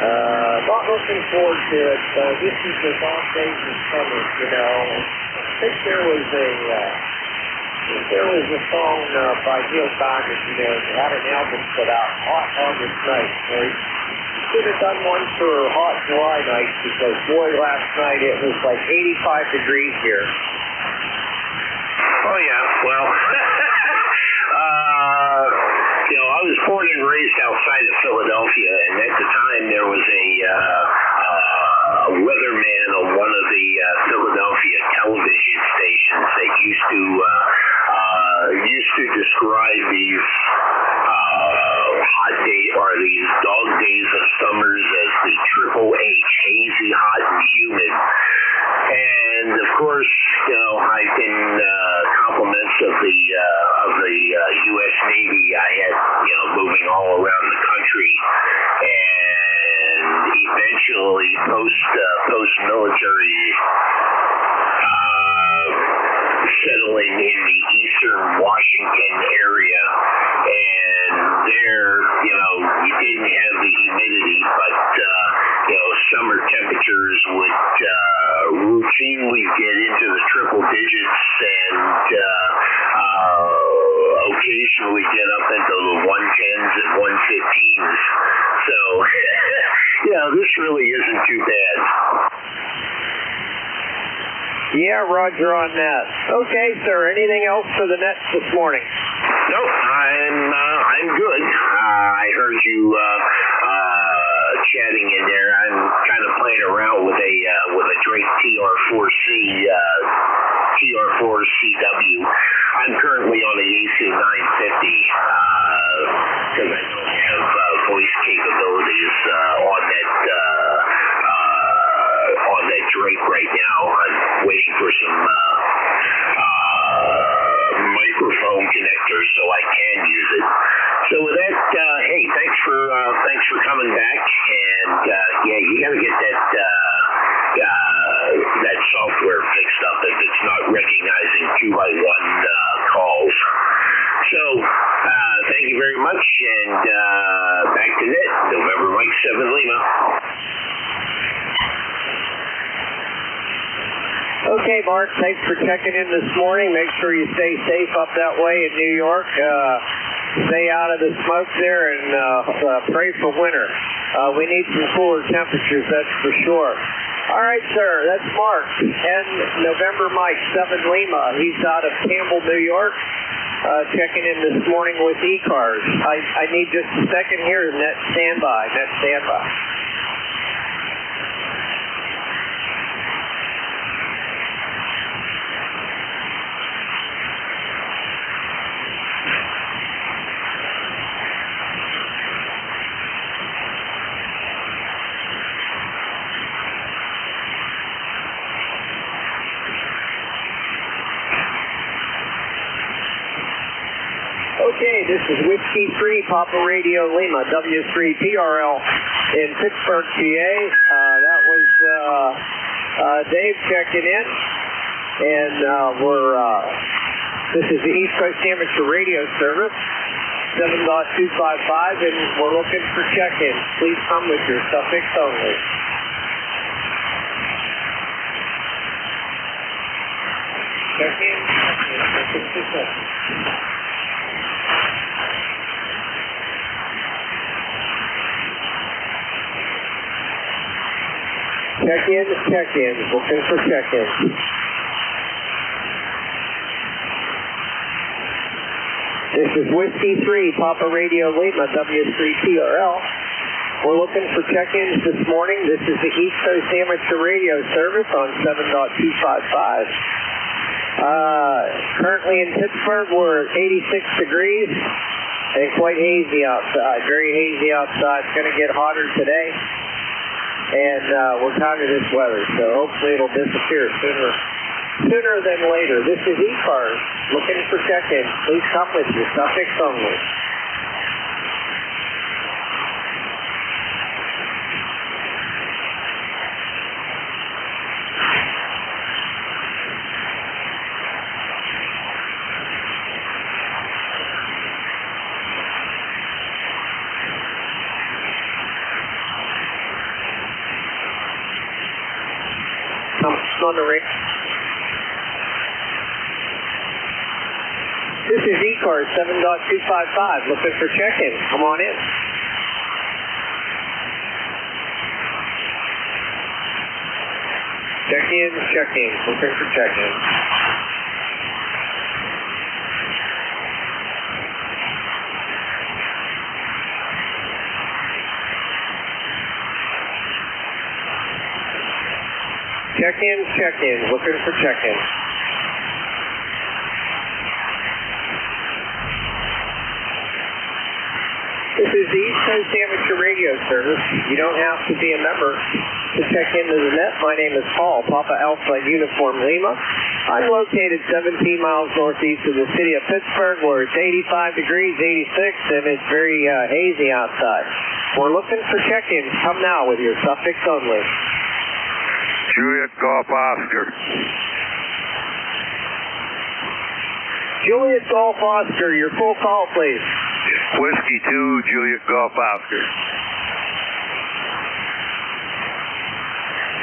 not looking forward to it. This is the long days of summer, you know. I think there was a song by Neil Diamond, you know, that had an album put out, Hot August Night. Or he should have done one for Hot July Nights, because boy, last night it was like 85 degrees here.
Oh yeah, well, you know, I was born and raised outside of Philadelphia, and at the time there was a weatherman on one of the Philadelphia television stations that used to describe these
moving all around the country, and eventually post-military settling in the eastern Washington area, and there, you didn't have the humidity, but summer temperatures would routinely get into the triple digits and occasionally get up into the 110s and 115s. So, this really isn't too bad.
Yeah, roger on that. Okay, sir. Anything else for the Nets this morning?
Nope, I'm good. I heard you chatting in there. I'm kind of playing around with a Drake TR4CW. I'm currently on the AC-950 because I don't have voice capabilities on that Drake right now. I'm waiting for some microphone connectors so I can use it. So with that, hey, thanks for coming back, and you got to get that software fixed up if it's not recognizing 2x1 calls. So thank you very much, and back to net, November Mike 7 Lima.
Okay, Mark, thanks for checking in this morning. Make sure you stay safe up that way in New York. Stay out of the smoke there and pray for winter. We need some cooler temperatures, that's for sure. All right, sir, that's Mark. And November Mike 7 Lima. He's out of Campbell, New York, checking in this morning with ECARS. I need just a second here. Net standby. Okay, this is Whiskey 3, Papa Radio Lima, W3PRL in Pittsburgh, PA. That was Dave checking in, and this is the East Coast Amateur Radio Service, 7.255, and we're looking for check-in. Please come with your suffix only. Check-in, looking for check-in. Check-in, looking for check-in. This is Whiskey 3, Papa Radio Lima, W3PRL. We're looking for check-ins this morning. This is the East Coast Amateur Radio Service on 7.255. Currently in Pittsburgh, we're at 86 degrees and quite hazy outside. Very hazy outside. It's going to get hotter today. And we're tired of this weather, so hopefully it'll disappear sooner than later. This is ECARS, looking for check-in. Please come with your suffix only. On the ring. This is ECARS 7.255, looking for check-in. Come on in. Check-in, looking for check-in. Check-in, looking for check-in. This is the East Coast Amateur Radio Service. You don't have to be a member to check into the net. My name is Paul, Papa Alpha Uniform Lima. I'm located 17 miles northeast of the city of Pittsburgh, where it's 85 degrees, 86, and it's very hazy outside. We're looking for check-ins. Come now with your suffix only.
Juliet Golf Oscar.
Juliet Golf Oscar, your full call, please.
Whiskey 2, Juliet Golf Oscar.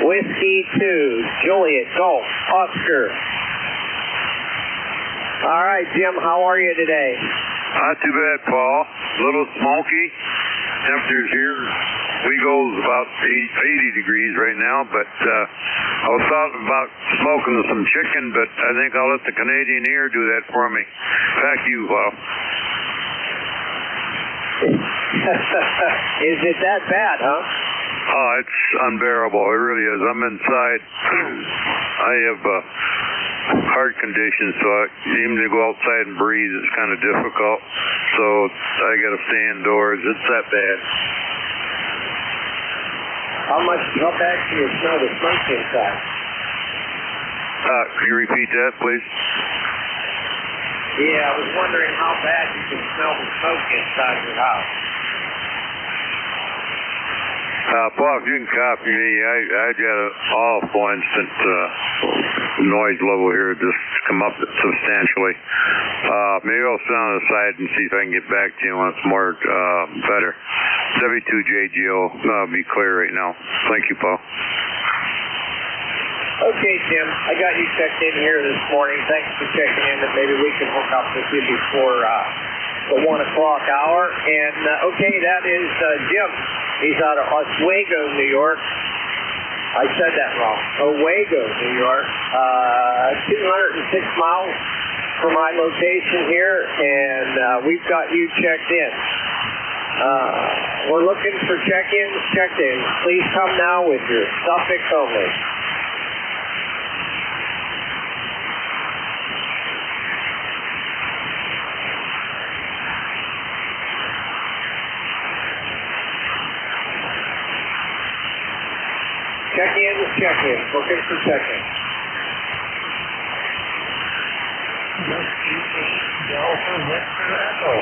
Whiskey 2, Juliet Golf Oscar. All right, Jim, how are you today?
Not too bad, Paul. A little smoky. Temperatures here, Wego's about 80 degrees right now, but I was thought about smoking some chicken, but I think I'll let the Canadian Air do that for me. Back to you, Paul.
Is it that bad, huh?
Oh, it's unbearable. It really is. I'm inside. I have heart conditions, so even to go outside and breathe is kind of difficult. So I got to stay indoors. It's that bad.
How bad can you smell the smoke inside?
Can you repeat that, please?
Yeah, I was wondering how bad you can smell the smoke inside your house.
Paul, if you can copy me, I got an awful instant noise level here just come up substantially. Maybe I'll sit on the side and see if I can get back to you when it's more better. W2JGO, be clear right now. Thank you, Paul.
Okay, Jim, I got you checked in here this morning. Thanks for checking in, and maybe we can hook up with you before the 1 o'clock hour. And, okay, that is Jim. He's out of Oswego, New York. I said that wrong. Owego, New York. 206 miles from my location here, and we've got you checked in. We're looking for check-ins, checked-ins. Please come now with your suffix only. Check-in. Looking for check-in.
Delta Victor Echo.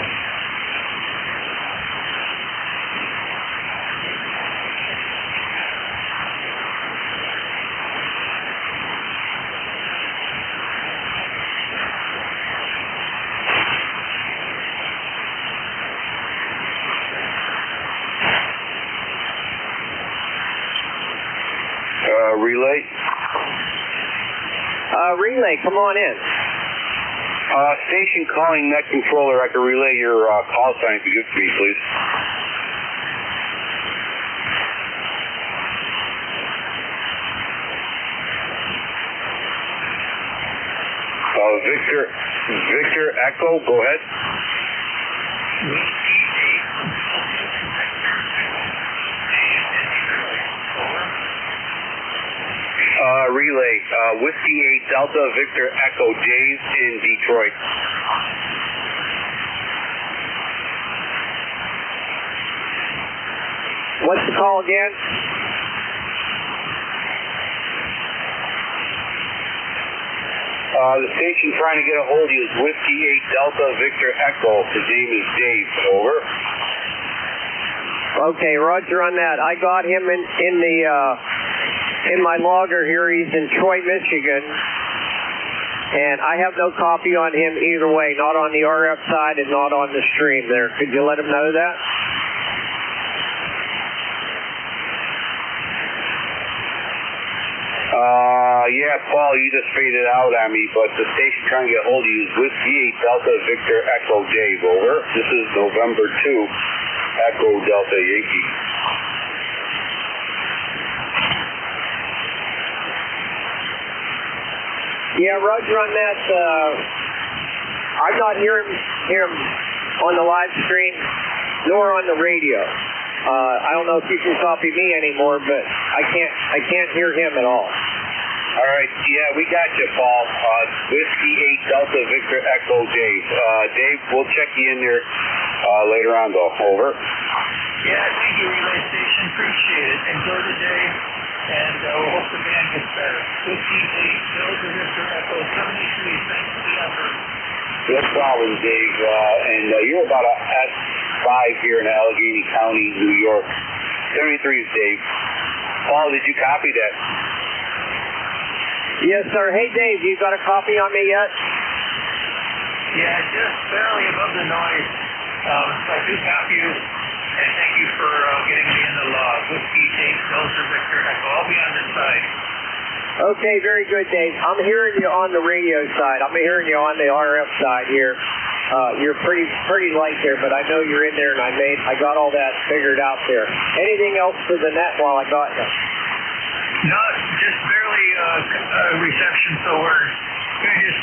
Relay?
Relay, come on in.
Station calling net controller. I can relay your call sign if you give it to me, please. Victor Echo, go ahead. Relay, Whiskey 8 Delta Victor Echo, Dave in Detroit.
What's the call again?
The station trying to get a hold of you is Whiskey 8 Delta Victor Echo. His name is Dave. Over.
Okay, roger on that. I got him in my logger here. He's in Troy, Michigan, and I have no copy on him either way, not on the RF side and not on the stream there. Could you let him know that?
Yeah, Paul, you just faded out on me, but the station trying to get hold of you is Whiskey 8 Delta Victor Echo Dave. Over. This is November 2 Echo Delta Yankee.
Yeah, roger on that. I'm not hearing him on the live stream nor on the radio. I don't know if you can copy me anymore, but I can't hear him at all.
All right, yeah, we got you, Paul. Whiskey 8 Delta Victor Echo Dave. Dave, we'll check you in there later on, though. Over.
Yeah, thank you, relay station. Appreciate it. Enjoy the day.
and we'll hope the band gets better. Whiskey 8, Delta Victor Echo 73, thanks for the effort.
No problem, Dave. And you're about a S5 here in Allegheny County, New York. 73 is Dave. Paul, did you copy that?
Yes, sir. Hey, Dave, you got a copy on me yet?
Yeah, just barely above the noise. So I do copy you, and thank you for getting me in the log. Whiskey 8, Delta Victor Echo. I'll be on this side.
Okay, very good, Dave. I'm hearing you on the radio side. I'm hearing you on the RF side here. You're pretty light there, but I know you're in there, and I got all that figured out there. Anything else for the net while I got you?
No, just barely reception, so we're going to just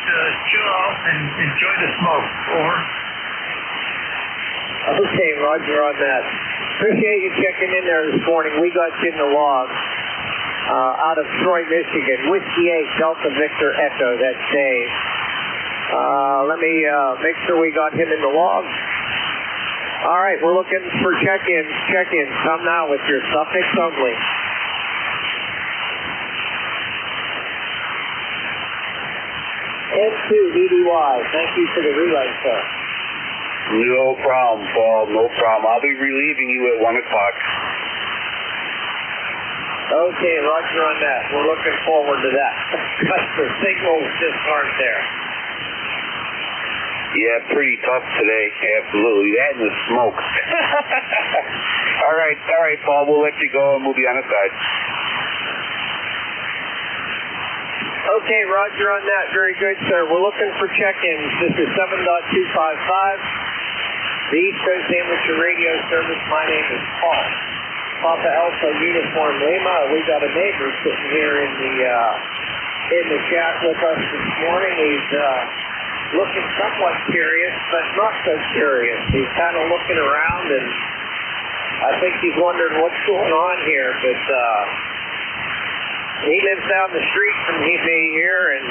chill out and enjoy the smoke. Over.
Okay, roger on that. Appreciate you checking in there this morning. We got you in the log. Out of Troy, Michigan, Whiskey 8, Delta Victor Echo, that's Dave. Let me make sure we got him in the log. All right, we're looking for check-ins. Check-ins, come now with your suffix only. N2 EDY, thank you for the relay, sir.
No problem, Paul. No problem. I'll be relieving you at 1 o'clock.
Okay, roger on that. We're looking forward to that. But the signal's just aren't there.
Yeah, pretty tough today. Absolutely. That and the smoke. All right, Paul. We'll let you go and we'll be on the side.
Okay, roger on that. Very good, sir. We're looking for check-ins. This is 7.255. The East Coast Amateur Radio Service. My name is Paul. Papa Alpha Uniform Lima. We got a neighbor sitting here in the shack with us this morning. He's looking somewhat curious, but not so curious. He's kind of looking around, and I think he's wondering what's going on here. But he lives down the street from me here, and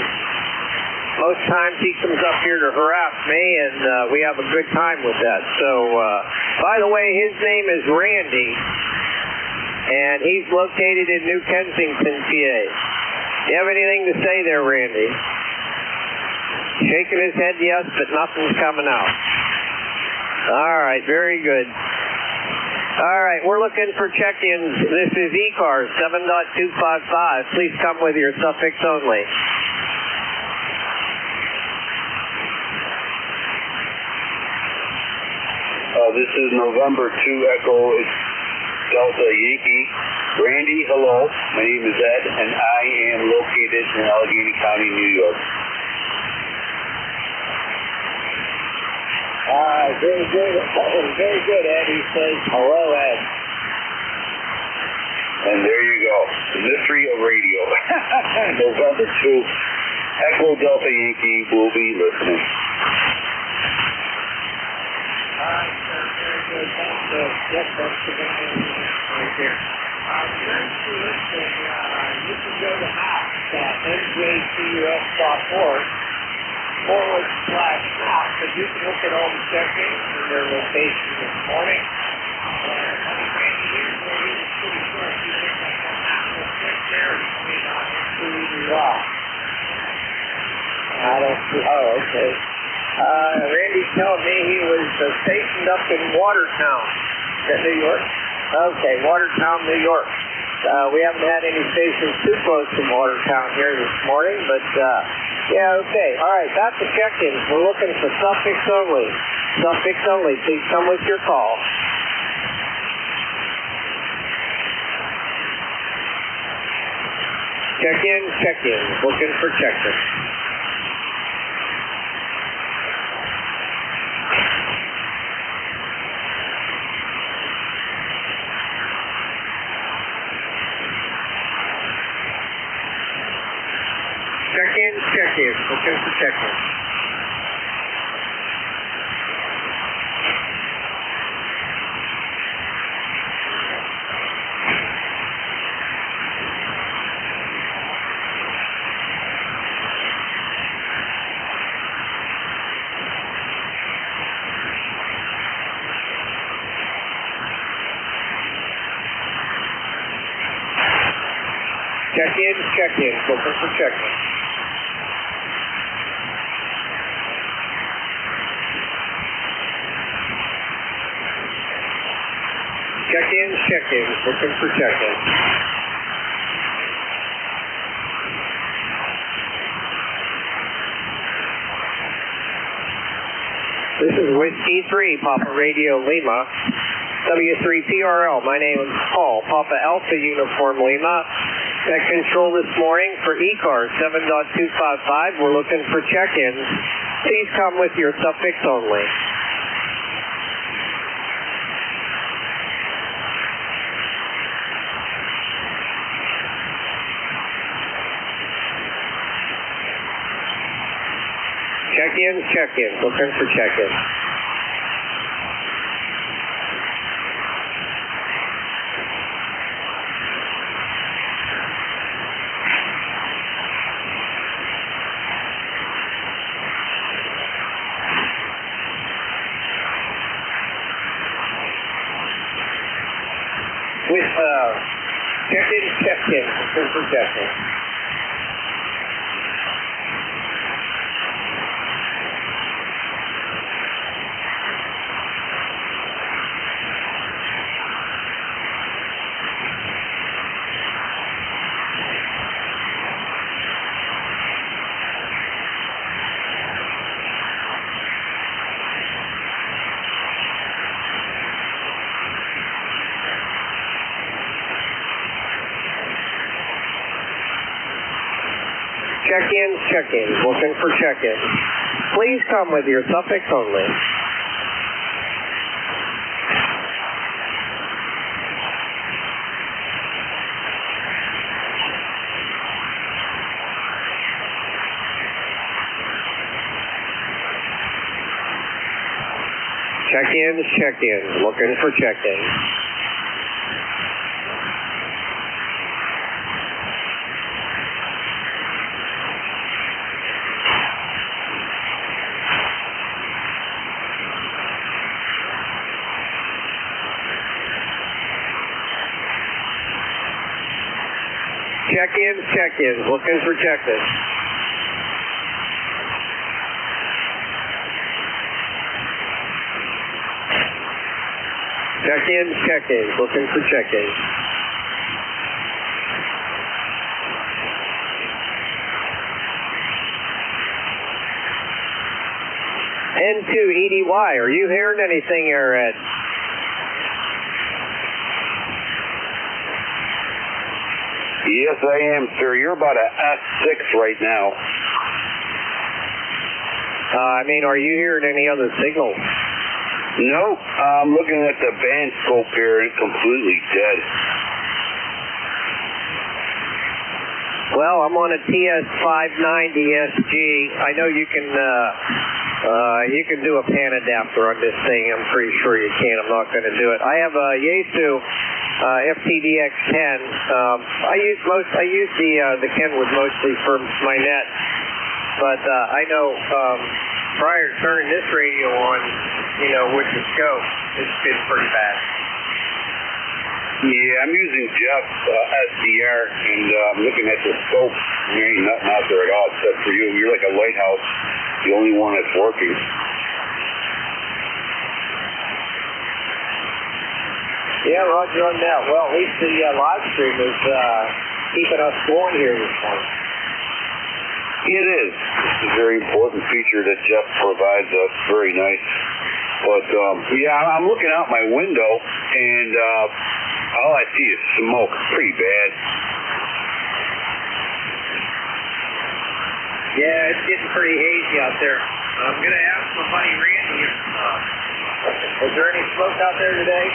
most times he comes up here to harass me, and we have a good time with that. So, by the way, his name is Randy. And he's located in New Kensington, PA. You have anything to say there, Randy? Shaking his head yes, but nothing's coming out. All right, very good. All right, we're looking for check-ins. This is ECARS 7.255. Please come with your suffix only.
This is November 2 Echo. It's Delta Yankee. Randy, hello. My name is Ed, and I am located in Allegheny County, New York.
Very good. Very good, Ed. He says, hello, Ed.
And there you go. The mystery of radio. November 2, Echo Delta Yankee will be listening.
All right, sir. Very good. Thanks, yes, that's the guy right there. Thanks for listening. You can go to NJ2US.org /map, but you can look at all the check-ins and their location this morning. I think Randy, here's where he was pretty sure if you look at that map, we'll check there between N2 EDY. I don't see. Oh, okay. Randy's telling me he was stationed up in Watertown, New York. Okay, Watertown, New York. We haven't had any stations too close to Watertown here this morning, but yeah, okay. All right, that's the check-in. We're looking for suffix only. Suffix only. Please come with your call. Check-in. Looking for check-in. Check-in. Looking for check-in. Check-in. Looking for check-in. Check-in. Looking for check-in. This is Whiskey 3, Papa Radio Lima. W3PRL, my name is Paul, Papa Alpha Uniform Lima. At control this morning for ECARS 7.255, we're looking for check-ins. Please come with your suffix only. Check-in. Looking for check-in. Check-in. Looking for check-in. Check-in. Looking for check-in. Please come with your suffix only. Check-in. Looking for check-in. Check-in. Looking for check-in. Check-in. Looking for check-in. N2EDY, are you hearing anything here, Ed?
Yes, I am, sir. You're about a S6 right now.
Are you hearing any other signals?
No, I'm looking at the band scope here and it's completely dead.
Well, I'm on a TS590SG. I know you can do a pan adapter on this thing. I'm pretty sure you can. I'm not going to do it. I have a Yaesu FTDX10. I use the Kenwood mostly for my net, but I know prior to turning this radio on, with the scope, it's been pretty bad.
Yeah, I'm using Jeff's SDR, and I'm looking at the scope. There ain't nothing out there at all except for you. You're like a lighthouse, the only one that's working.
Yeah, roger on that. Well, at least the live stream is keeping us going here this morning.
It is. It's a very important feature that Jeff provides us. Very nice. But, yeah, I'm looking out my window, and all I see is smoke. Pretty bad.
Yeah, it's getting pretty hazy out there. I'm going to ask my buddy Randy if, is there any smoke out there today?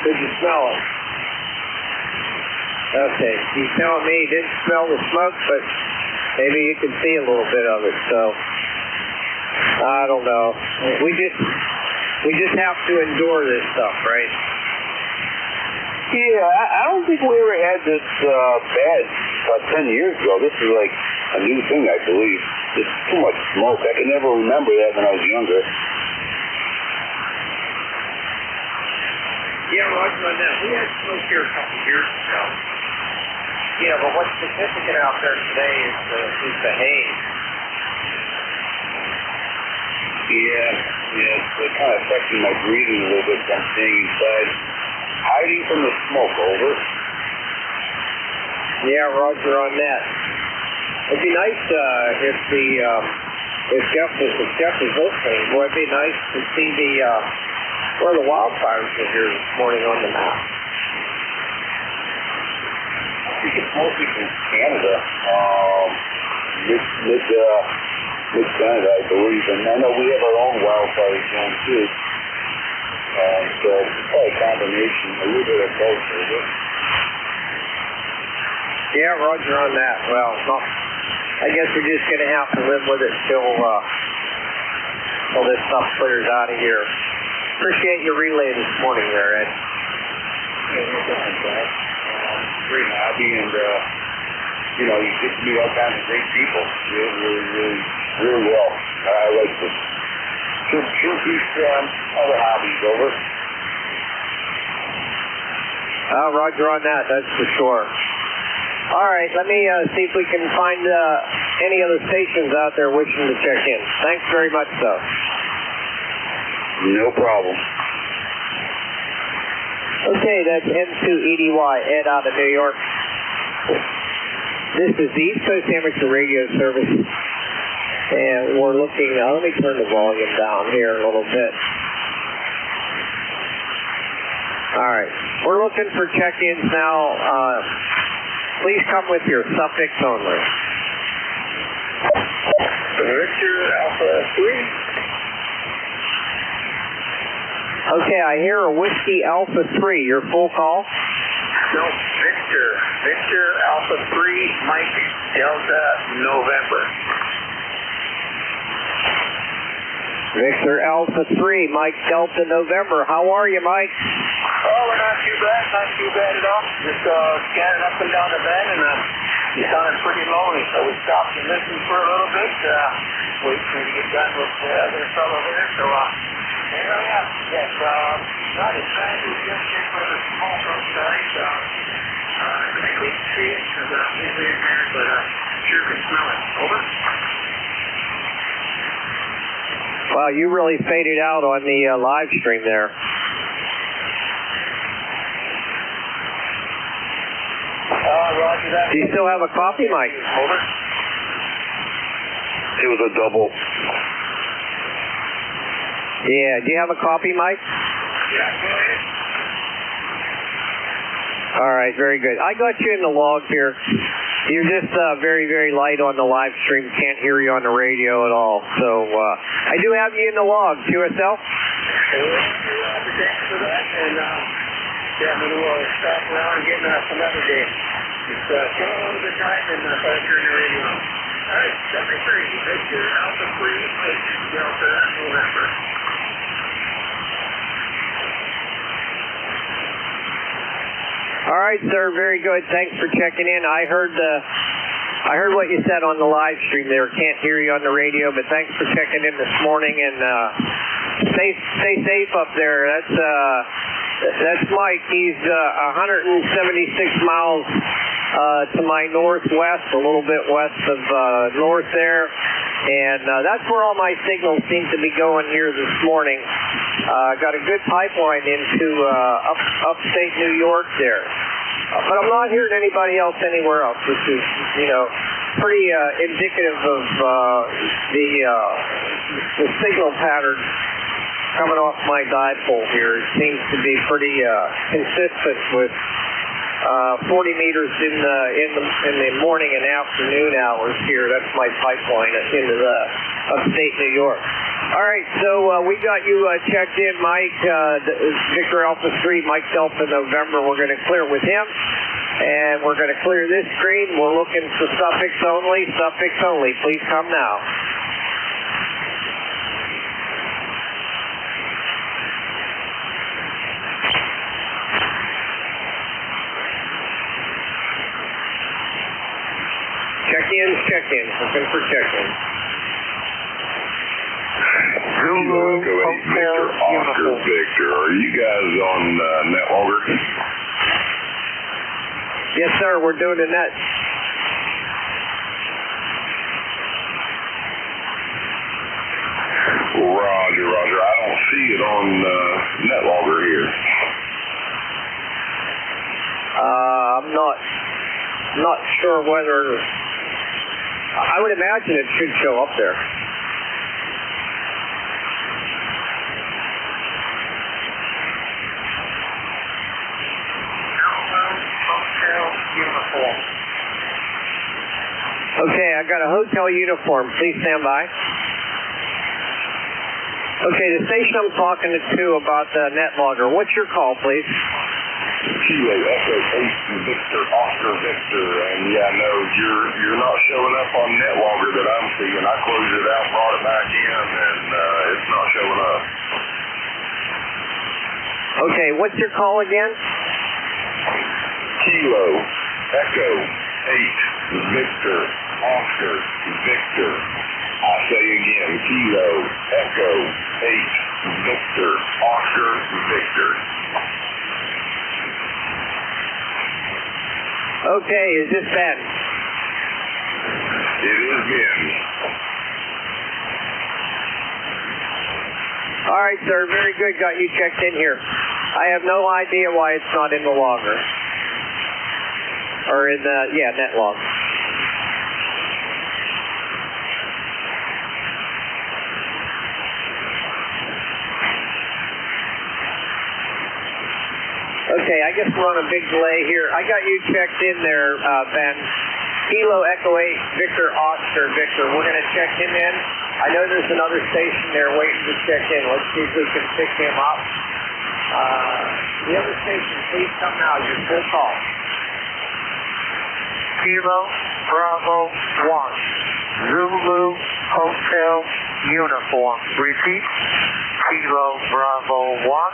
Could you smell it? Okay, he's telling me he didn't smell the smoke, but maybe you can see a little bit of it, so I don't know. We just have to endure this stuff, right?
Yeah, I don't think we ever had this bad about 10 years ago. This is like a new thing, I believe. There's too much smoke. I can never remember that when I was younger.
Yeah, Roger on that. We had smoke here a couple years ago. Yeah, but what's significant out there today is the haze.
Yeah, it's kind of affecting my breathing a little bit. I'm staying inside, hiding from the smoke. Over.
Yeah, Roger on that. It'd be nice if Jeff is listening. Boy, it'd be nice to see where the wildfires are here this morning on the map.
I think it's mostly from Canada, mid-Canada, I believe, and I know we have our own wildfires going too. So it's probably a combination, a little bit of both.
Yeah, Roger on that. Well, I guess we're just going to have to live with it till this stuff clears out of here. Appreciate your relay this morning there, Ed.
Great hobby, and you get to meet all kinds of great people. Really well. I like this. Sure keeps other hobbies over.
Roger on that, that's for sure. All right, let me see if we can find any other stations out there wishing to check in. Thanks very much, though.
No problem.
Okay, that's N2EDY, Ed out of New York. This is the East Coast Amateur Radio Service, and we're looking, let me turn the volume down here a little bit. All right, we're looking for check-ins now. Please come with your suffix only.
Victor Alpha 3.
Okay, I hear a Whiskey Alpha 3. Your full call?
No, Victor Alpha 3, Mike Delta November.
Victor Alpha 3, Mike Delta November. How are you, Mike?
Oh, we're not too bad at all. Just scanning up and down the bend, and you sounded pretty lonely, so we stopped and listened for a little bit, wait for you to get done with the other fellow there, so there we are. Yes, not as bad as yesterday for the small truck side. I couldn't see it because usually in there, but sure can smell it. Over.
Wow, you really faded out on the live stream there.
Roger that.
Do you still have a copy, Mike?
Over. It was a double.
Yeah, do you have a copy, Mike?
Yeah, go ahead.
All right, very good. I got you in the log here. You're just very, very light on the live stream. Can't hear you on the radio at all. So I do have you in the log, QSL.
Thanks for that. And maybe we'll stop around and get some other day. Just kill a little bit of time and turn the radio on. All right, 73, Victor Alpha 3, Delta November.
All right, sir. Very good. Thanks for checking in. I heard what you said on the live stream there. Can't hear you on the radio, but thanks for checking in this morning, and stay safe up there. That's Mike. He's 176 miles to my northwest, a little bit west of north there, and that's where all my signals seem to be going here this morning. Got a good pipeline into upstate New York there. But I'm not hearing anybody else anywhere else, which is, pretty indicative of the signal pattern coming off my dipole here. It seems to be pretty consistent with 40 meters in the morning and afternoon hours here. That's my pipeline into the upstate New York. All right, so we got you checked in, Mike. Victor Alpha 3, Mike Delta November. We're going to clear with him, and we're going to clear this screen. We're looking for suffix only. Suffix only. Please come now. Check-ins. Looking for check-ins.
Zulu, Victor, Oscar, Victor. Are you guys on NetLogger?
Yes, sir. We're doing the net.
Roger. I don't see it on NetLogger here.
I'm not sure whether. I would imagine it should show up there. Okay, I got a hotel uniform. Please stand by. Okay, the station I'm talking to about the NetLogger. What's your call, please?
Kilo Echo 8 Victor, Oscar Victor, and yeah, no, you're not showing up on NetLogger that I'm seeing. I closed it out, brought it back in, and it's not showing up.
Okay, what's your call again?
Kilo Echo 8 Victor, Oscar Victor. I'll say again, Kilo Echo 8 Victor, Oscar Victor.
Okay, is this Ben?
It is Ben.
All right, sir. Very good. Got you checked in here. I have no idea why it's not in the logger. Or in the, NetLog. Okay, I guess we're on a big delay here. I got you checked in there, Ben. Kilo Echo 8 Victor Oscar Victor. We're going to check him in. I know there's another station there waiting to check in. Let's see if we can pick him up. The other station, please come now. Your full call.
Kilo Bravo 1 Zulu Hotel Uniform. Repeat. Kilo Bravo 1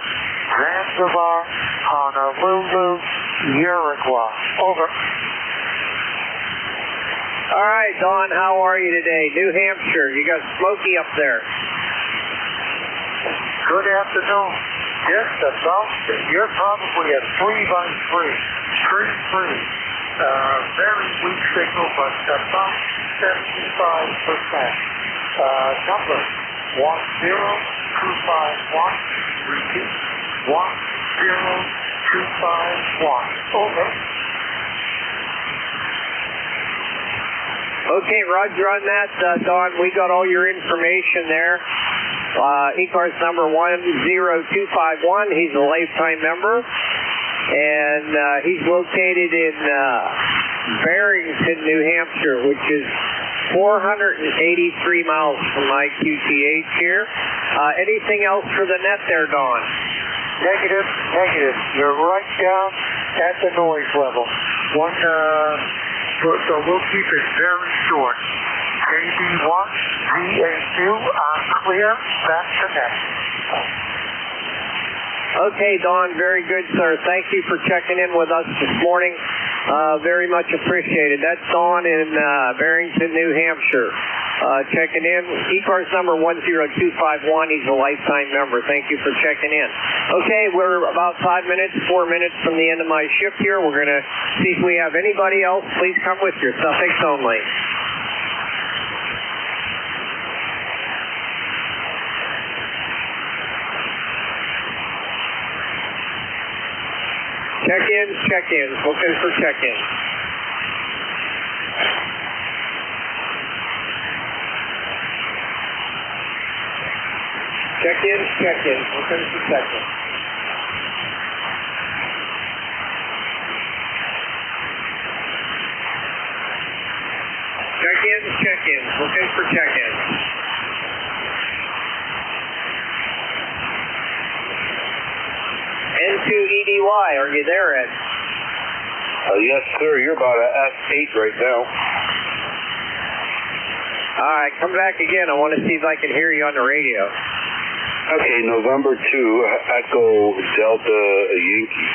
Zanzibar, Honolulu, Uruguay. Over.
All right, Don, how are you today? New Hampshire, you got smoky up there.
Good afternoon. Yes, you're probably at 3x3. Pretty free. Very weak signal, but about 75%. Number 10251. Repeat. 10251. Over.
Okay, roger on that, Don. We got all your information there. ECARS number 10251. He's a lifetime member. And he's located in Barrington, New Hampshire, which is 483 miles from my QTH here. Anything else for the net there, Don?
Negative. You're right down at the noise level. So we'll keep it very short. KB1, VA2, I'm clear. Back to net.
Okay, Don, very good, sir. Thank you for checking in with us this morning. Very much appreciated. That's Don in Barrington, New Hampshire. Checking in. ECARS number 10251. He's a lifetime member. Thank you for checking in. Okay, we're about 4 minutes from the end of my shift here. We're going to see if we have anybody else. Please come with your suffix only. Check-ins. Looking for check-ins. Check-ins. Looking for check-ins. Check-ins. Looking for check-ins. N2EDY, are you there, Ed?
Yes, sir. You're about at 8 right now.
All right, come back again. I want to see if I can hear you on the radio.
Okay, November 2, Echo Delta Yankee.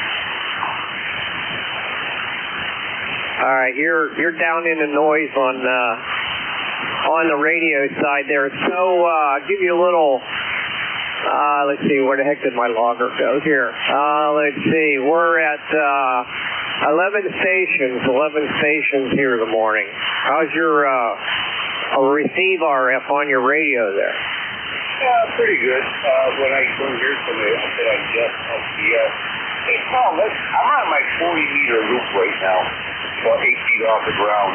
All right, you're down in the noise on the radio side there. So I'll give you a little. Let's see, where the heck did my logger go here? Let's see, we're at
11 stations here in the morning. How's your receive RF on your radio there?
Pretty good. When I hear somebody else that I just LCS. Hey, Paul, I'm on my 40-meter loop right now, about 8 feet off the ground.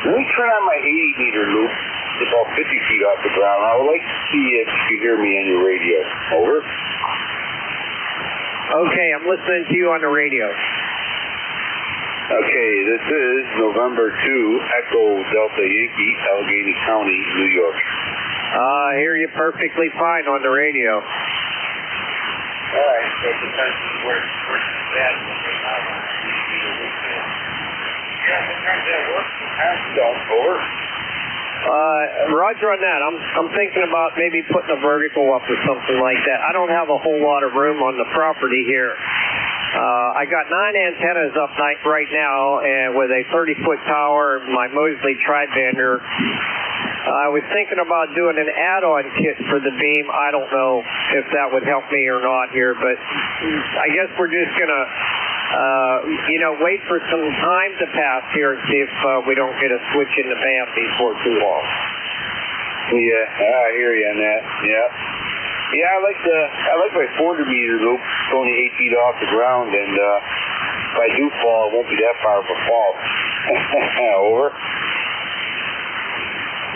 Let me turn on my 80-meter loop, about 50 feet off the ground. I would like to see if you can hear me on your radio. Over.
Okay, I'm listening to you on the radio.
Okay, this is November 2, Echo Delta Yankee, Allegheny County, New York.
I hear you perfectly fine on the radio.
All right, so it depends on where it's at. Yeah, sometimes that works, sometimes it don't. Over.
Roger on that. I'm thinking about maybe putting a vertical up or something like that. I don't have a whole lot of room on the property here. I got 9 antennas up right now, and with a 30-foot tower, my Mosley tri-bander. I was thinking about doing an add-on kit for the beam. I don't know if that would help me or not here, but I guess we're just going to, wait for some time to pass here and see if we don't get a switch in the band before too long.
Yeah, I hear you on that. Yeah. Yeah, I like my 400-meter loop. It's only 8 feet off the ground, and if I do fall, it won't be that far of a fall. Over.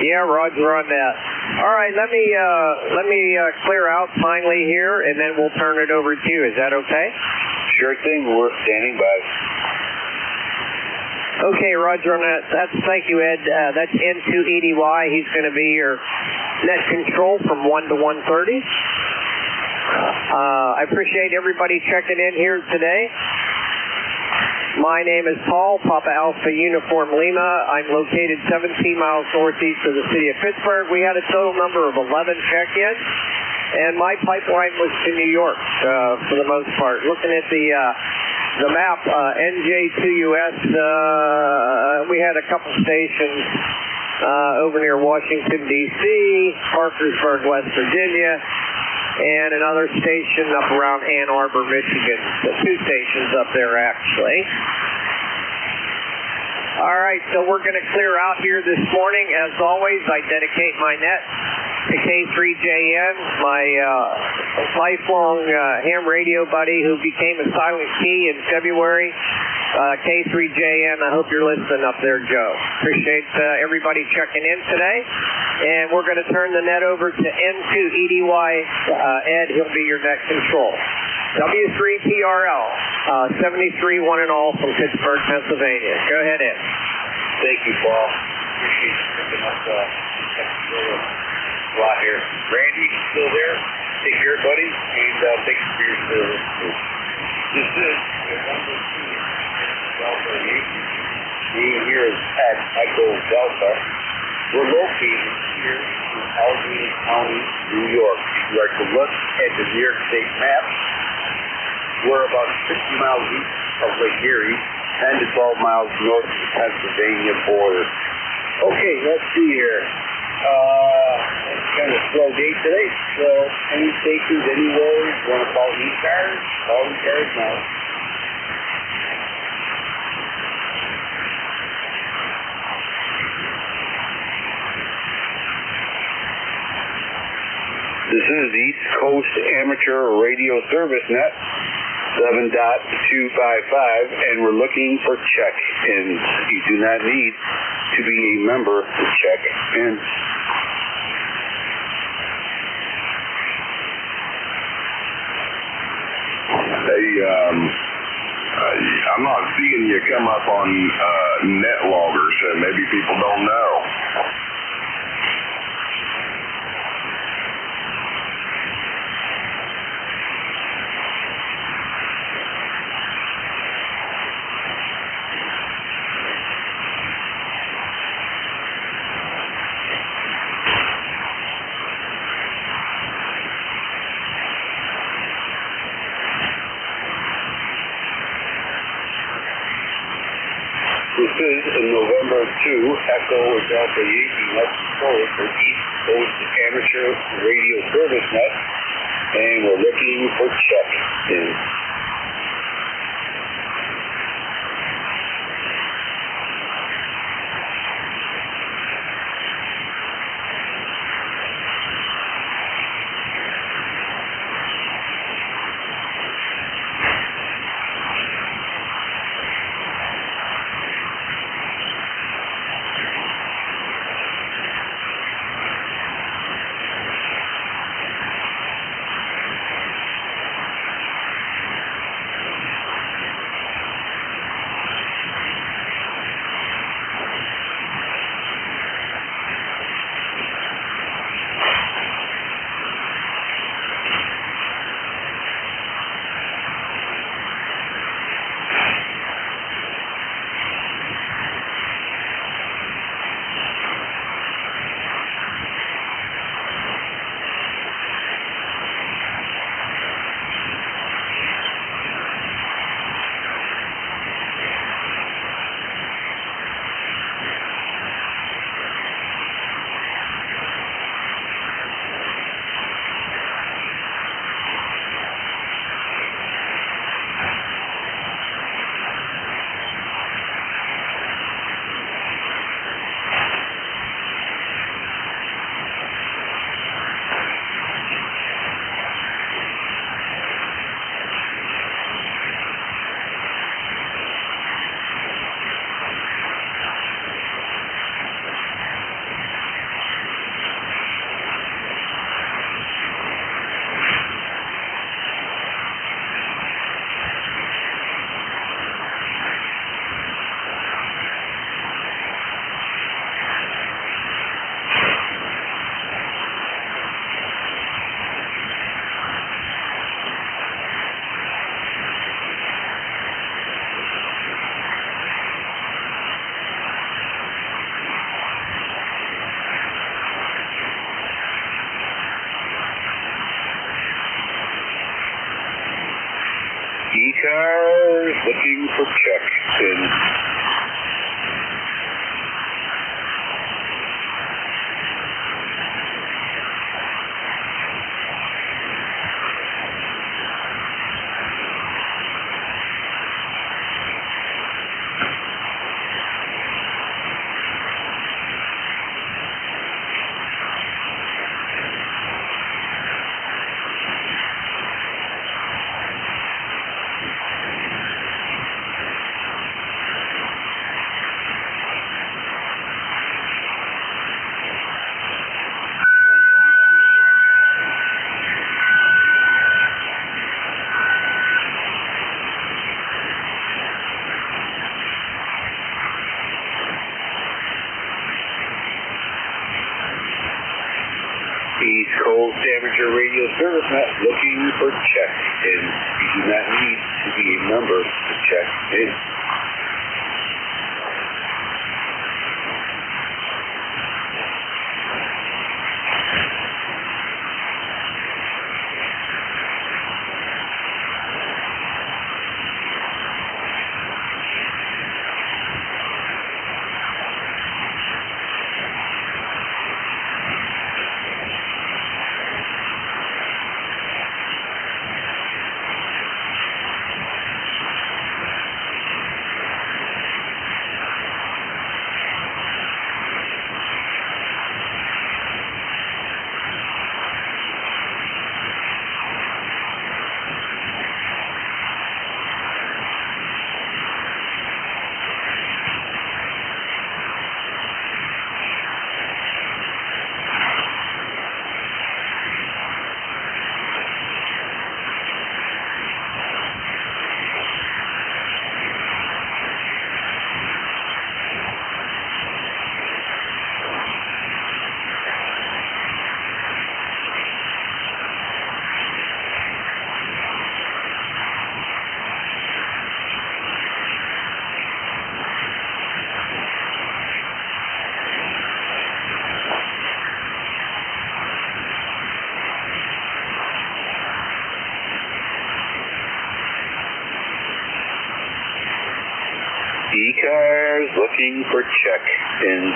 Yeah, Roger on that. All right, let me clear out finally here, and then we'll turn it over to you. Is that okay?
Sure thing. We're standing by.
Okay, Roger on that. Thank you, Ed. That's N2EDY. He's going to be your net control from 1 to 1:30. I appreciate everybody checking in here today. My name is Paul, Papa Alpha Uniform Lima. I'm located 17 miles northeast of the city of Pittsburgh. We had a total number of 11 check-ins, and my pipeline was to New York for the most part. Looking at the map, NJ2US, we had a couple stations over near Washington, D.C., Parkersburg, West Virginia, and another station up around Ann Arbor, Michigan. So 2 stations up there, actually. All right, so we're going to clear out here this morning. As always, I dedicate my net to K3JN, my lifelong ham radio buddy who became a silent key in February. K3JN, I hope you're listening up there, Joe. Appreciate everybody checking in today. And we're going to turn the net over to N2EDY. Ed, he'll be your net control. W3PRL, 73 one and all from Pittsburgh, Pennsylvania. Go ahead, Ed.
Thank you, Paul. Appreciate you picking up a lot here. Randy, still there? Take care, buddy, and thanks for your service. This is November 2, Delta Yankee. Being here is at Echo Delta. We're located here in Allegheny County, New York. If you are to look at the New York State map, we're about 60 miles east of Lake Erie, 10 to 12 miles north of the Pennsylvania border. Okay, let's see here. It's kind of a slow day today, so any stations anywhere you want to call ECARS, call ECARS now.
This is the East Coast Amateur Radio Service Net, 7.255, and we're looking for check-ins. You do not need to be a member to check in.
Hey, I'm not seeing you come up on net loggers, so maybe people don't know.
This is November 2, Echo Delta Yankee Net Control for East Coast Amateur Radio Service Net, and we're looking for check-in. ECARS looking for check-in. East Coast Amateur Radio Service Net looking for check-in. You do not need to be a member to check in. ECARS looking for check-in.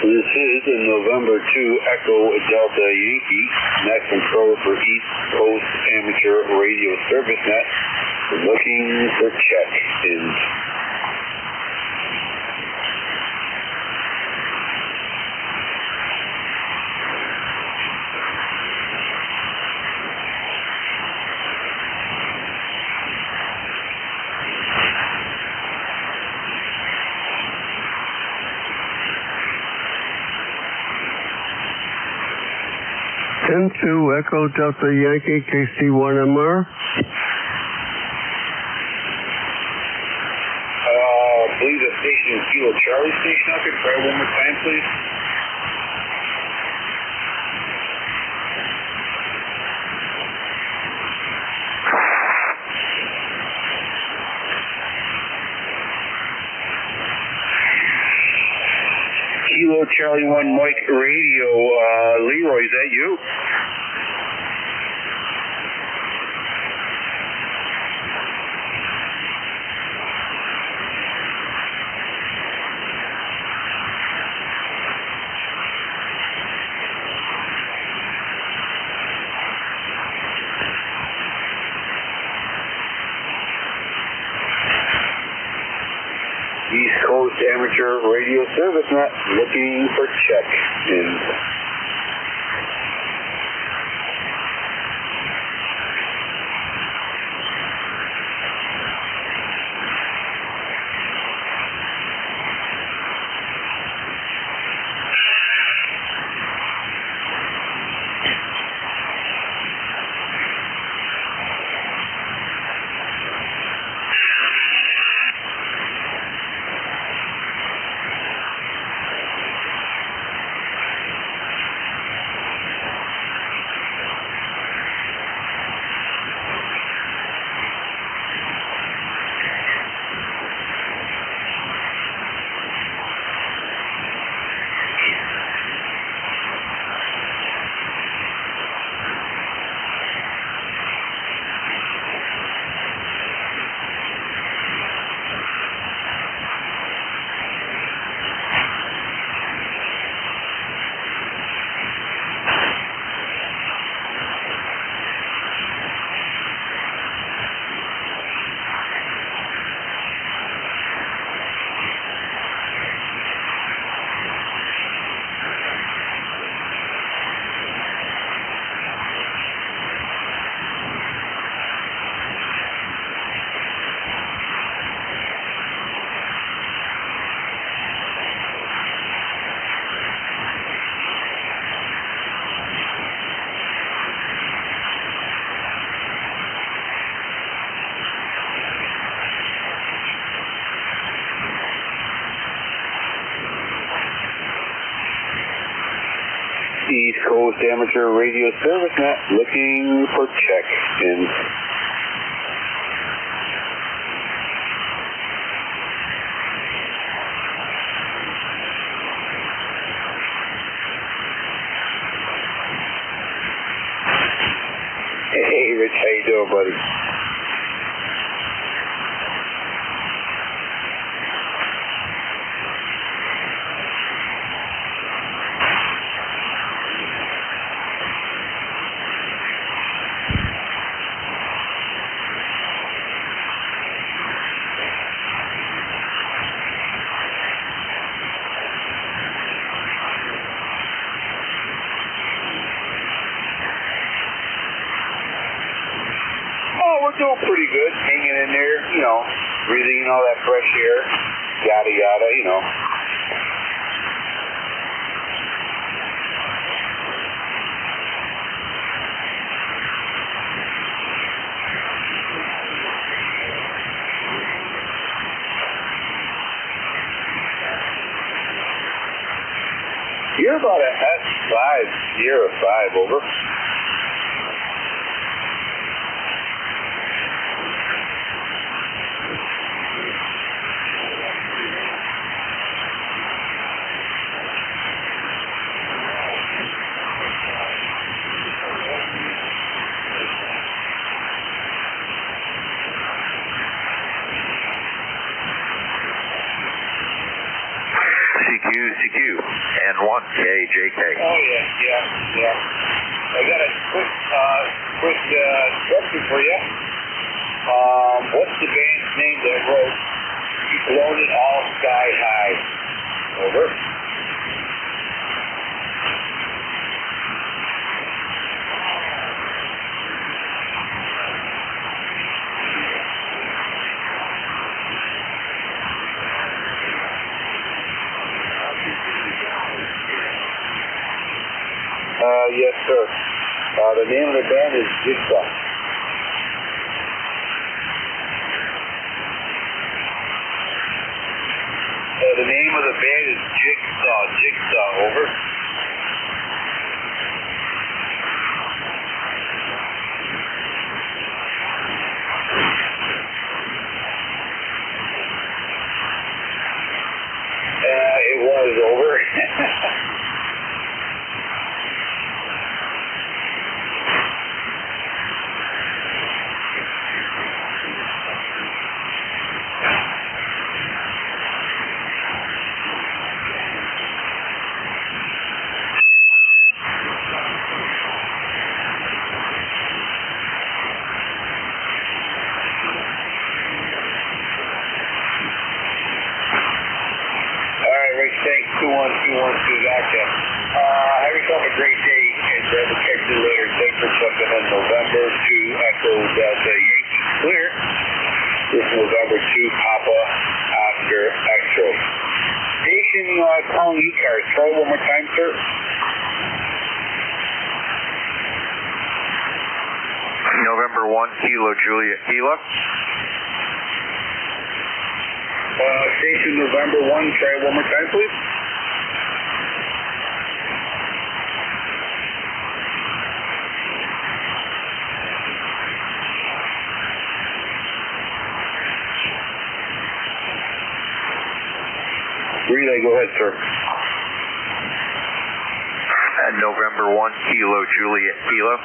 This is a November 2 Echo Delta Yankee, net control for East Coast Amateur Radio Service Net, looking for check-ins.
N2 Echo Delta Yankee KC1MR.
I believe the station is Kilo Charlie station. I could try one more time, please. Kilo Charlie 1 Mike Radio, Leroy, is that you? East Coast Amateur Radio Service Net, looking for check-ins. East Coast Amateur Radio Service Net, looking for check-ins. Hey, Rich, how you doing, buddy? We're doing pretty good, hanging in there, you know, breathing in all that fresh air, yada yada, you know. You're about a S505, over.
CQ, and 1KJK.
Oh, yeah. I got a quick question for you. What's the band's name that wrote "You Blown It All Sky High"? Over. Yes, sir. The name of the band is Jigsaw. The name of the band is Jigsaw, over. It was over. Thanks, 21212, gotcha. Have yourself a great day, and we'll catch you later. Thanks for checking in. November 2 Echo Delta Yankee clear. This is November 2 Papa Oscar X-ray. Station calling ECARS. Try one more time, sir.
November 1 Kilo Juliet Kilo.
Station November 1, try one more time, please. Relay, go ahead, sir.
November 1 Kilo Juliet Kilo.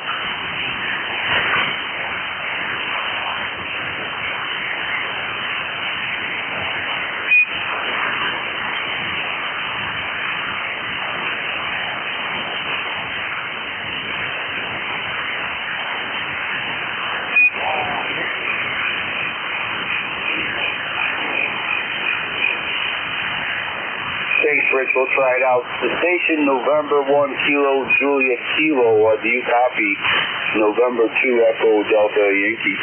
Thanks, Rich. We'll try it out. The station, November 1 Kilo Juliet Kilo. Do you copy? November 2 Echo Delta Yankee.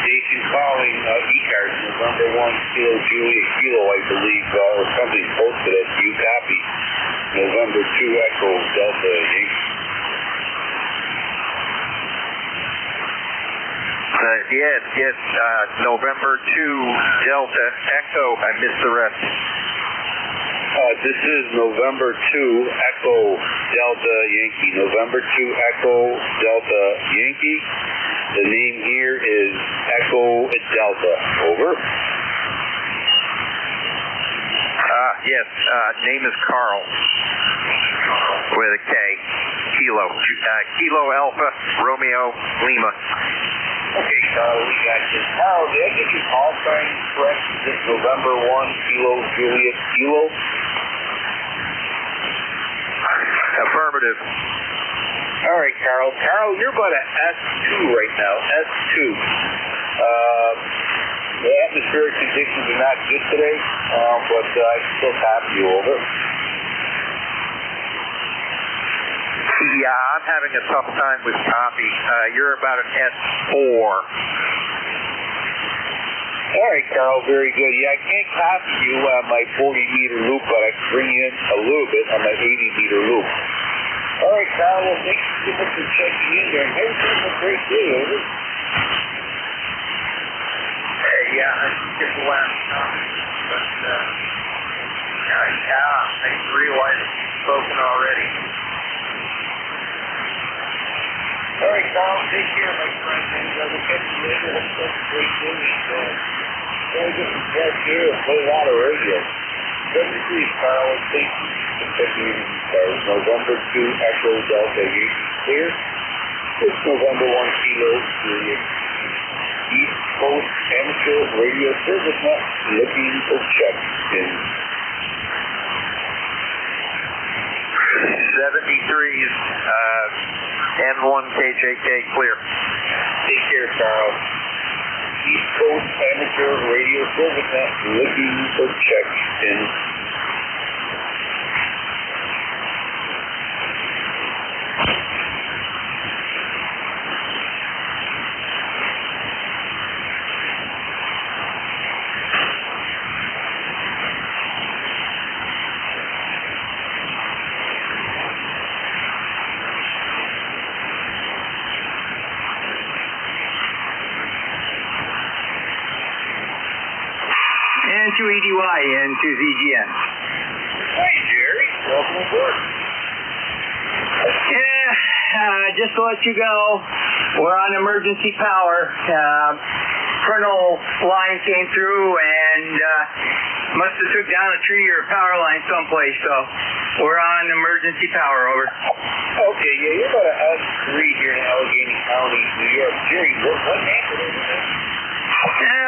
Station calling ECARS, November 1 Kilo Juliet Kilo, I believe, or something posted it. Do you copy? November 2 Echo Delta Yankee.
Yes, November 2 Delta Echo. I missed the rest.
This is November 2 Echo Delta Yankee. November 2 Echo Delta Yankee. The name here is Echo Delta. Over.
Yes, name is Carl. With a K. Kilo. Kilo Alpha Romeo Lima.
Okay, Carl, we got you. Carl, did I get your call sign correct? Is this November 1 Kilo Juliet Kilo?
Affirmative.
All right, Carl. Carl, you're about an S2 right now. S2. The atmospheric conditions are not good today, but I can still copy you, over.
Yeah, I'm having a tough time with copy. You're about an S4.
All right, Carl, very good. Yeah, I can't copy you on my 40-meter loop, but I can bring you in a little bit on my 80-meter loop. All right, Carl, well, thanks so much for checking in there. Have yourself a great day, over.
Yeah, I get the last comment, but I realize you've spoken already.
All right, Carl, take care, my friend, and we'll catch you later. Have such a great day. Gotta get some fresh air and play a lot of radio. 70 degrees, Carl, and thank you for checking in. November 2 Echo Delta Yankee clear.
It's November 1 Kilo Juliet. East Coast Amateur Radio Service Net looking for check-in.
73s, N1KJK clear.
Take care, Carl. East Coast Amateur Radio Service Net looking for check-in.
N2EDY, N2ZGN.
Hey, Jerry. Welcome aboard.
Yeah, just to let you go, we're on emergency power. Parental line came through and must have took down a tree or a power line someplace, so we're on emergency power, over.
Okay, yeah, you're about a S3 here in Allegheny County, New York. Jerry, what happened over there?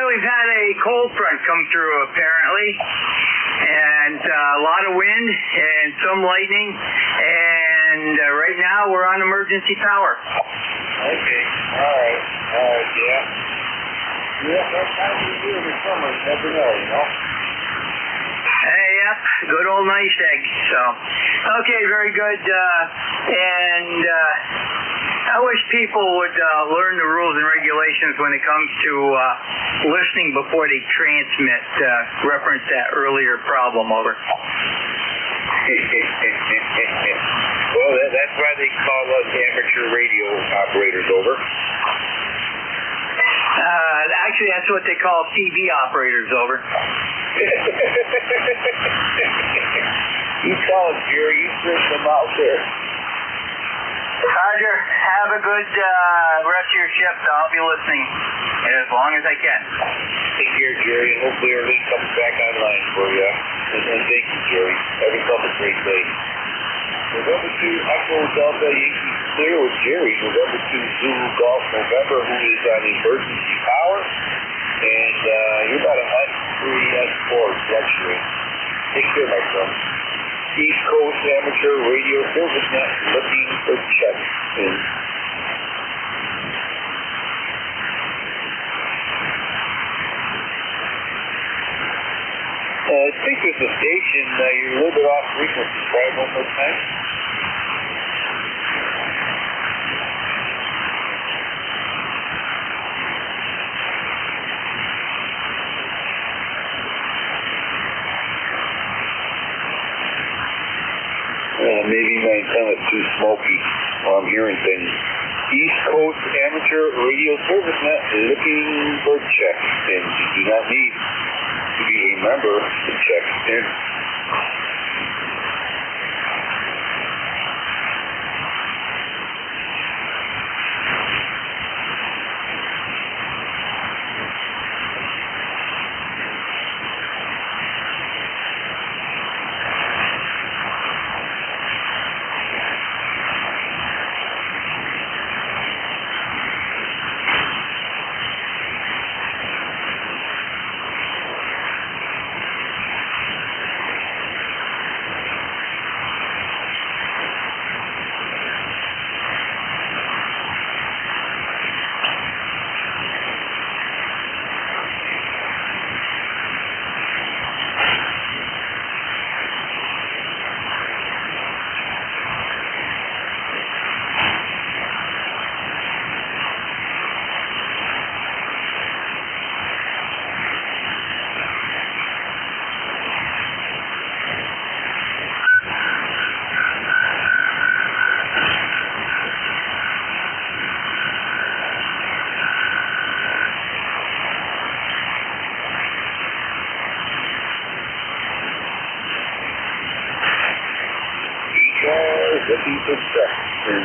We've had a cold front come through, apparently, and a lot of wind and some lightning, and right now we're on emergency power.
Okay, all right, yeah. Yeah, that time of the year in the summer, you never know, you know?
Yep, good old nice egg. So, okay, very good, and I wish people would learn the rules and regulations when it comes to listening before they transmit. Reference that earlier problem, over.
Well, that's why they call us amateur radio operators, over.
Actually, that's what they call TV operators, over.
You call them, Jerry. You bring them out there.
Roger. Have a good rest of your shift. I'll be listening as long as I can.
Take care, Jerry, and hopefully everything comes back online for you. And thank you, Jerry. Have yourself a great day. November 2 Echo Delta Yankee clear with Jerry. November 2 Zulu Golf November, who is on emergency power. And you're about a S3S4 fluctuating. Take care, my friend. East Coast Amateur Radio Service Net looking for check-in. I think with the station, you're a little bit off frequency. Try it one more time. Maybe my antenna's too smoky while I'm hearing things. East Coast Amateur Radio Service Net looking for check-in. You do not need to be a member to check in. Looking for check-in.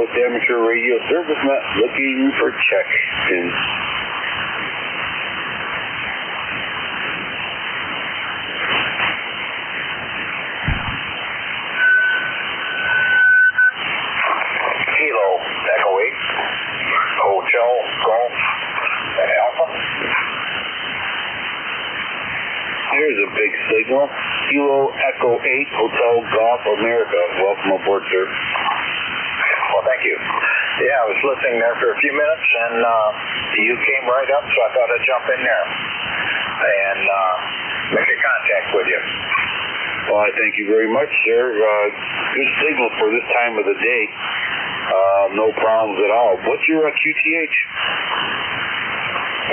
Coast Amateur Radio Service Net, looking for check-ins.
Kilo, Echo 8, Hotel, Golf, Alpha.
Here's a big signal. Kilo Echo 8, Hotel Golf America. Welcome aboard, sir.
Well, thank you. Yeah, I was listening there for a few minutes, and you came right up, so I thought I'd jump in there and make a contact with you.
Well, I thank you very much, sir. Good signal for this time of the day. No problems at all. What's your QTH?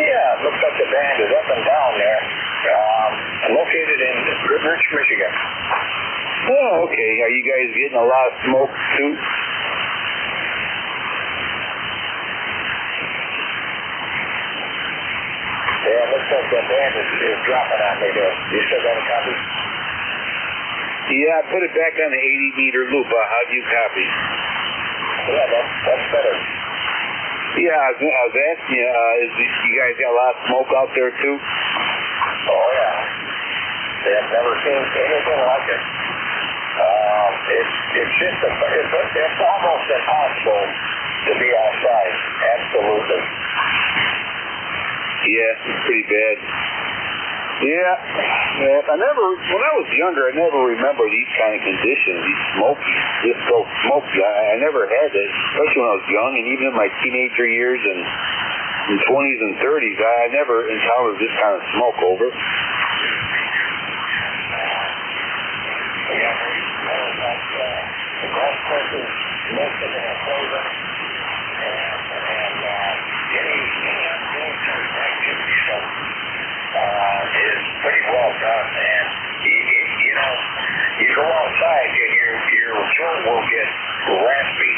Yeah, it looks like the band is up and down there. Located in Goodrich, Michigan.
Oh, okay. Are you guys getting a lot of smoke, too?
Yeah, it looks like the band is dropping on me there. You still got a copy?
Yeah, I put it back on the 80-meter loop. How do you copy?
Yeah, that's better.
Yeah, I was asking you, you guys got a lot of smoke out there, too?
Oh, yeah. I've never seen anything like it. It's almost impossible to be outside. Absolutely.
Yeah, it's pretty bad. Yeah. When I was younger, I never remember these kind of conditions, these just so smoky. I never had it, especially when I was young, and even in my teenager years and in 20s and 30s, I never encountered this kind of smoke over.
The golf courses, most of them are frozen, and any sort of activity stuff is pretty well done. And you know, you go outside and your tune will get raspy,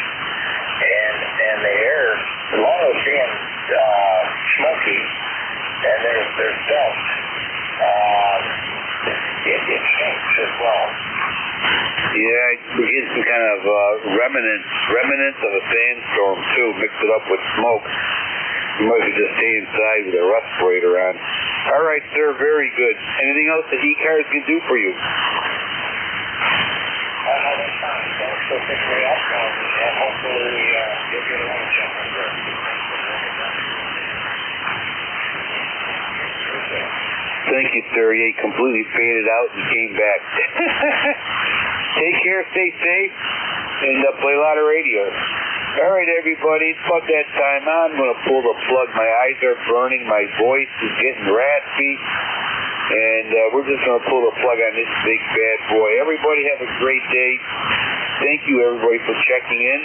and the air, as long as it's being smoky and there's dust, it stinks as well.
Yeah, we get some kind of remnants of a sandstorm too, mix it up with smoke. You might as well just stay inside with a respirator on. All right, sir, very good. Anything else that ECARS can do for you?
That's fine. Thanks for picking me up, and hopefully you'll get a lot of jumping there.
Thank you, sir. You completely faded out and came back. Take care, stay safe, and play a lot of radio. All right, everybody, it's about that time. I'm going to pull the plug. My eyes are burning. My voice is getting raspy. And we're just going to pull the plug on this big bad boy. Everybody have a great day. Thank you, everybody, for checking in.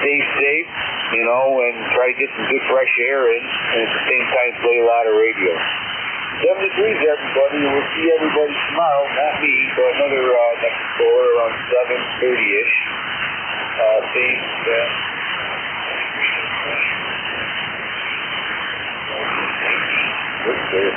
Stay safe, and try to get some good fresh air in, and at the same time play a lot of radio. 7 degrees, everybody. We'll see everybody tomorrow. Not me, but another next caller around 7:30-ish. Same. Good.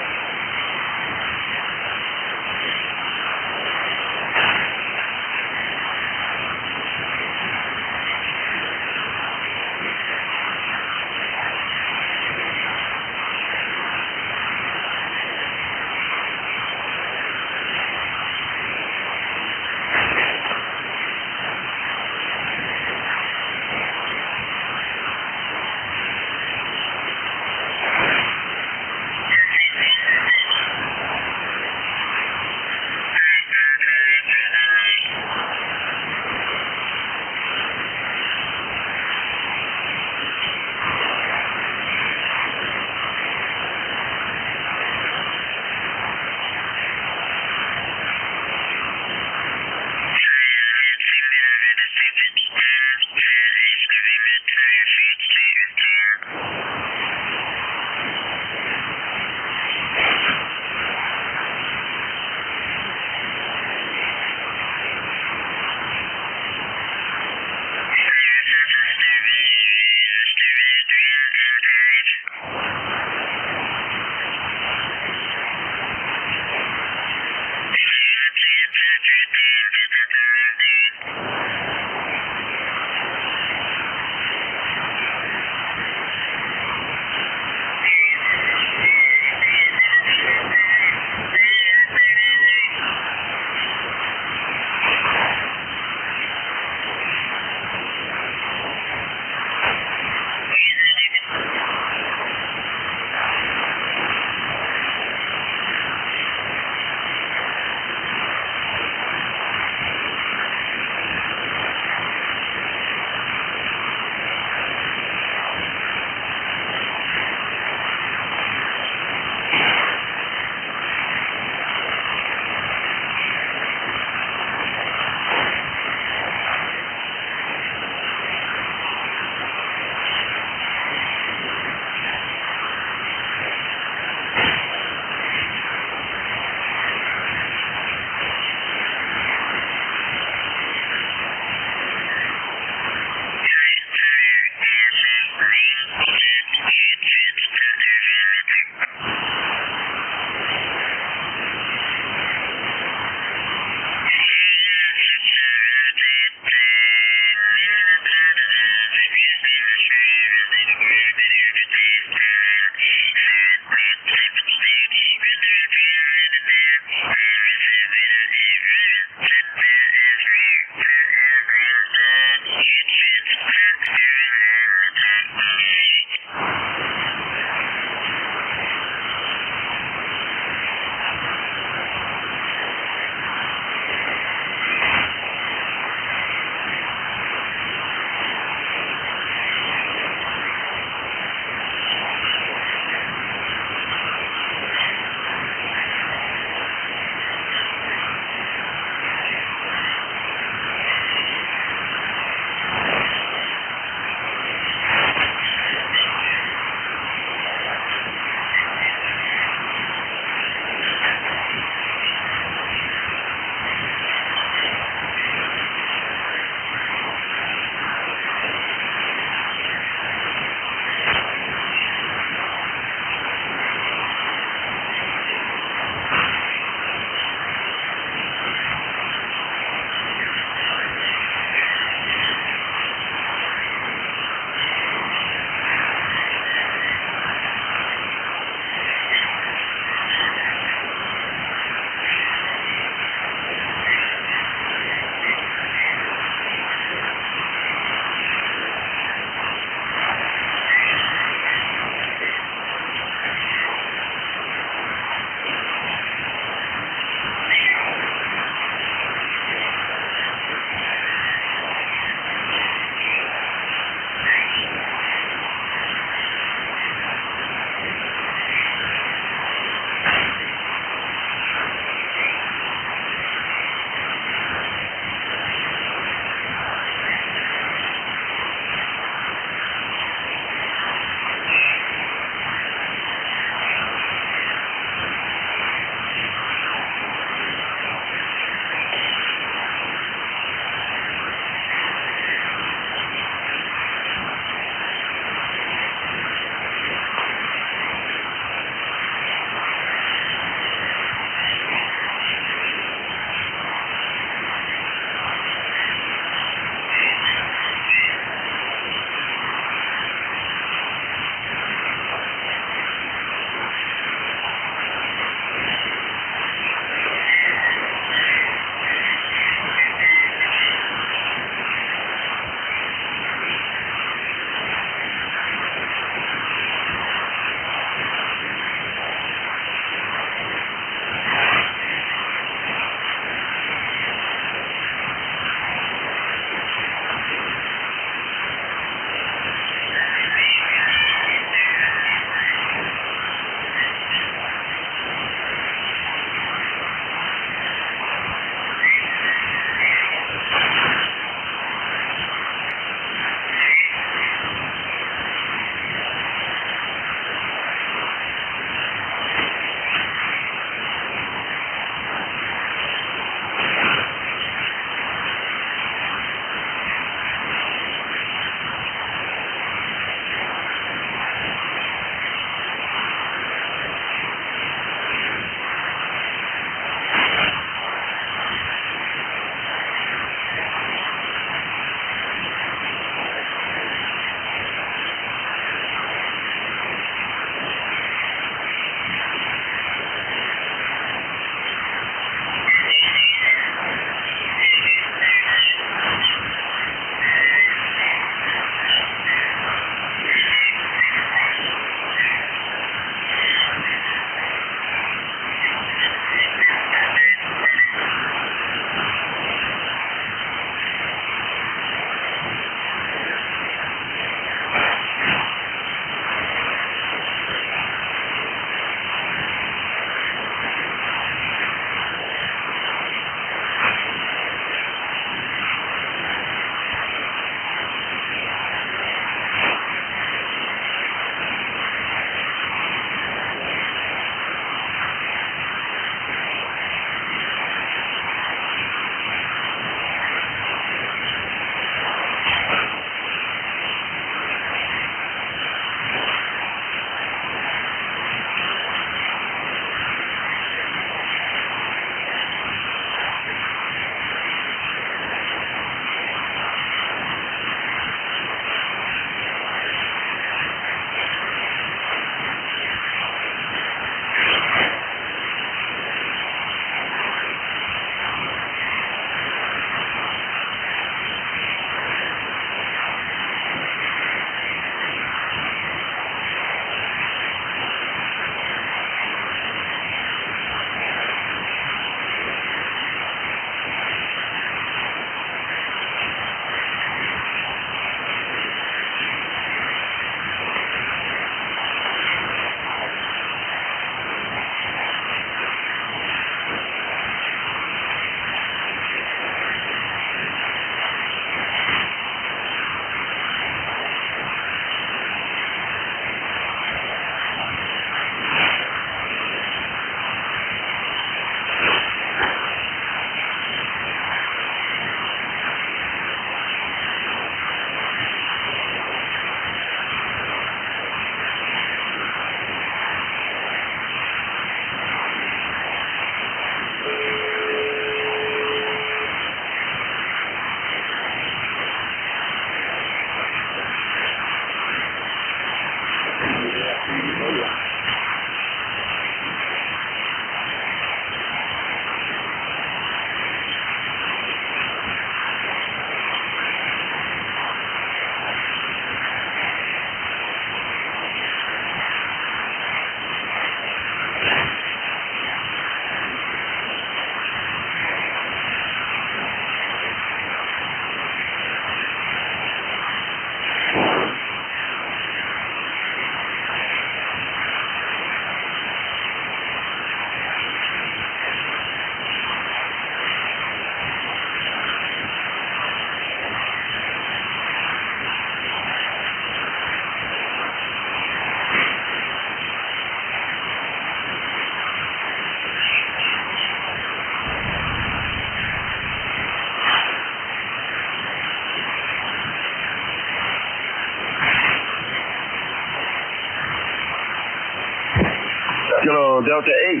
Delta 8,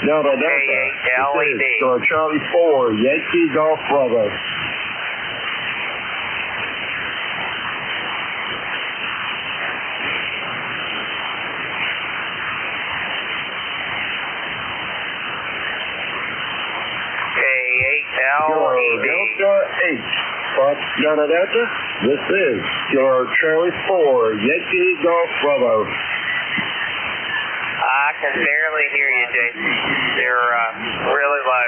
Delta Delta.
K8LED.
Kilo Charlie 4, Yankee Golf Bravo.
K8LED.
Delta 8, Delta Delta. This is Kilo Charlie 4, Yankee Golf Bravo.
I can barely hear you, Jason. You're really low.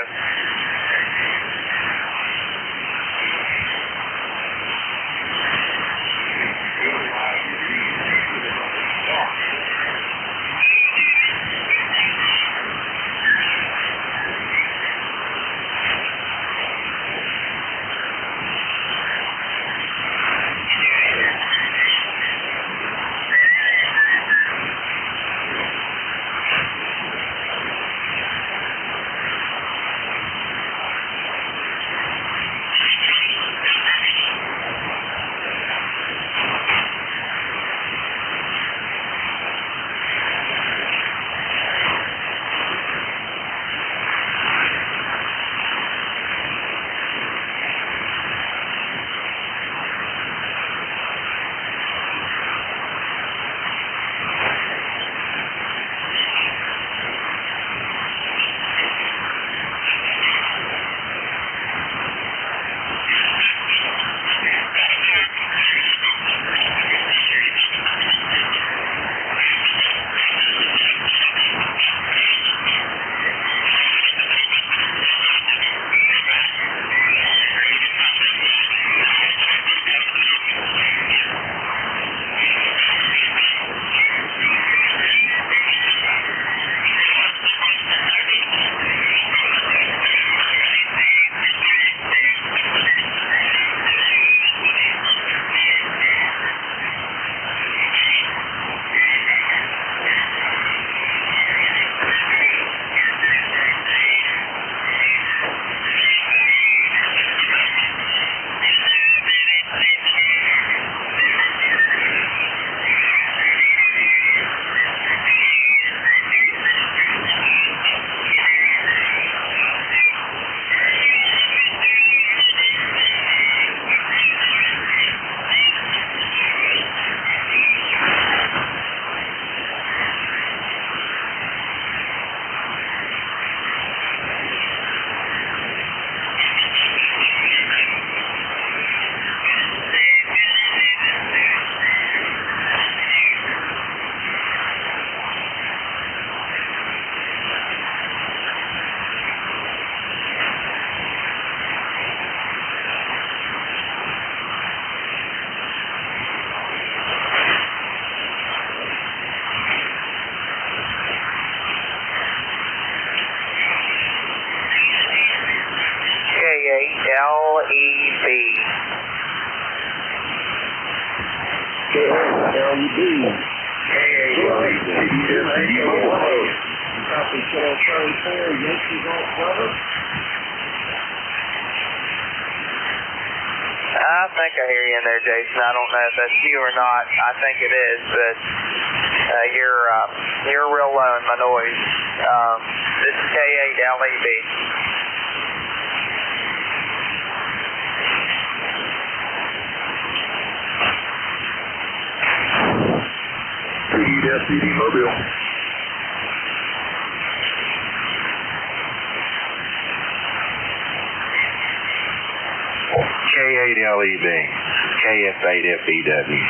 K8LED. I think I hear you in there, Jason. I don't know if that's you or not. I think it is, but you're real low in my noise. This is K8LED.
SPD Mobile.
K8LEB, KF8FEW.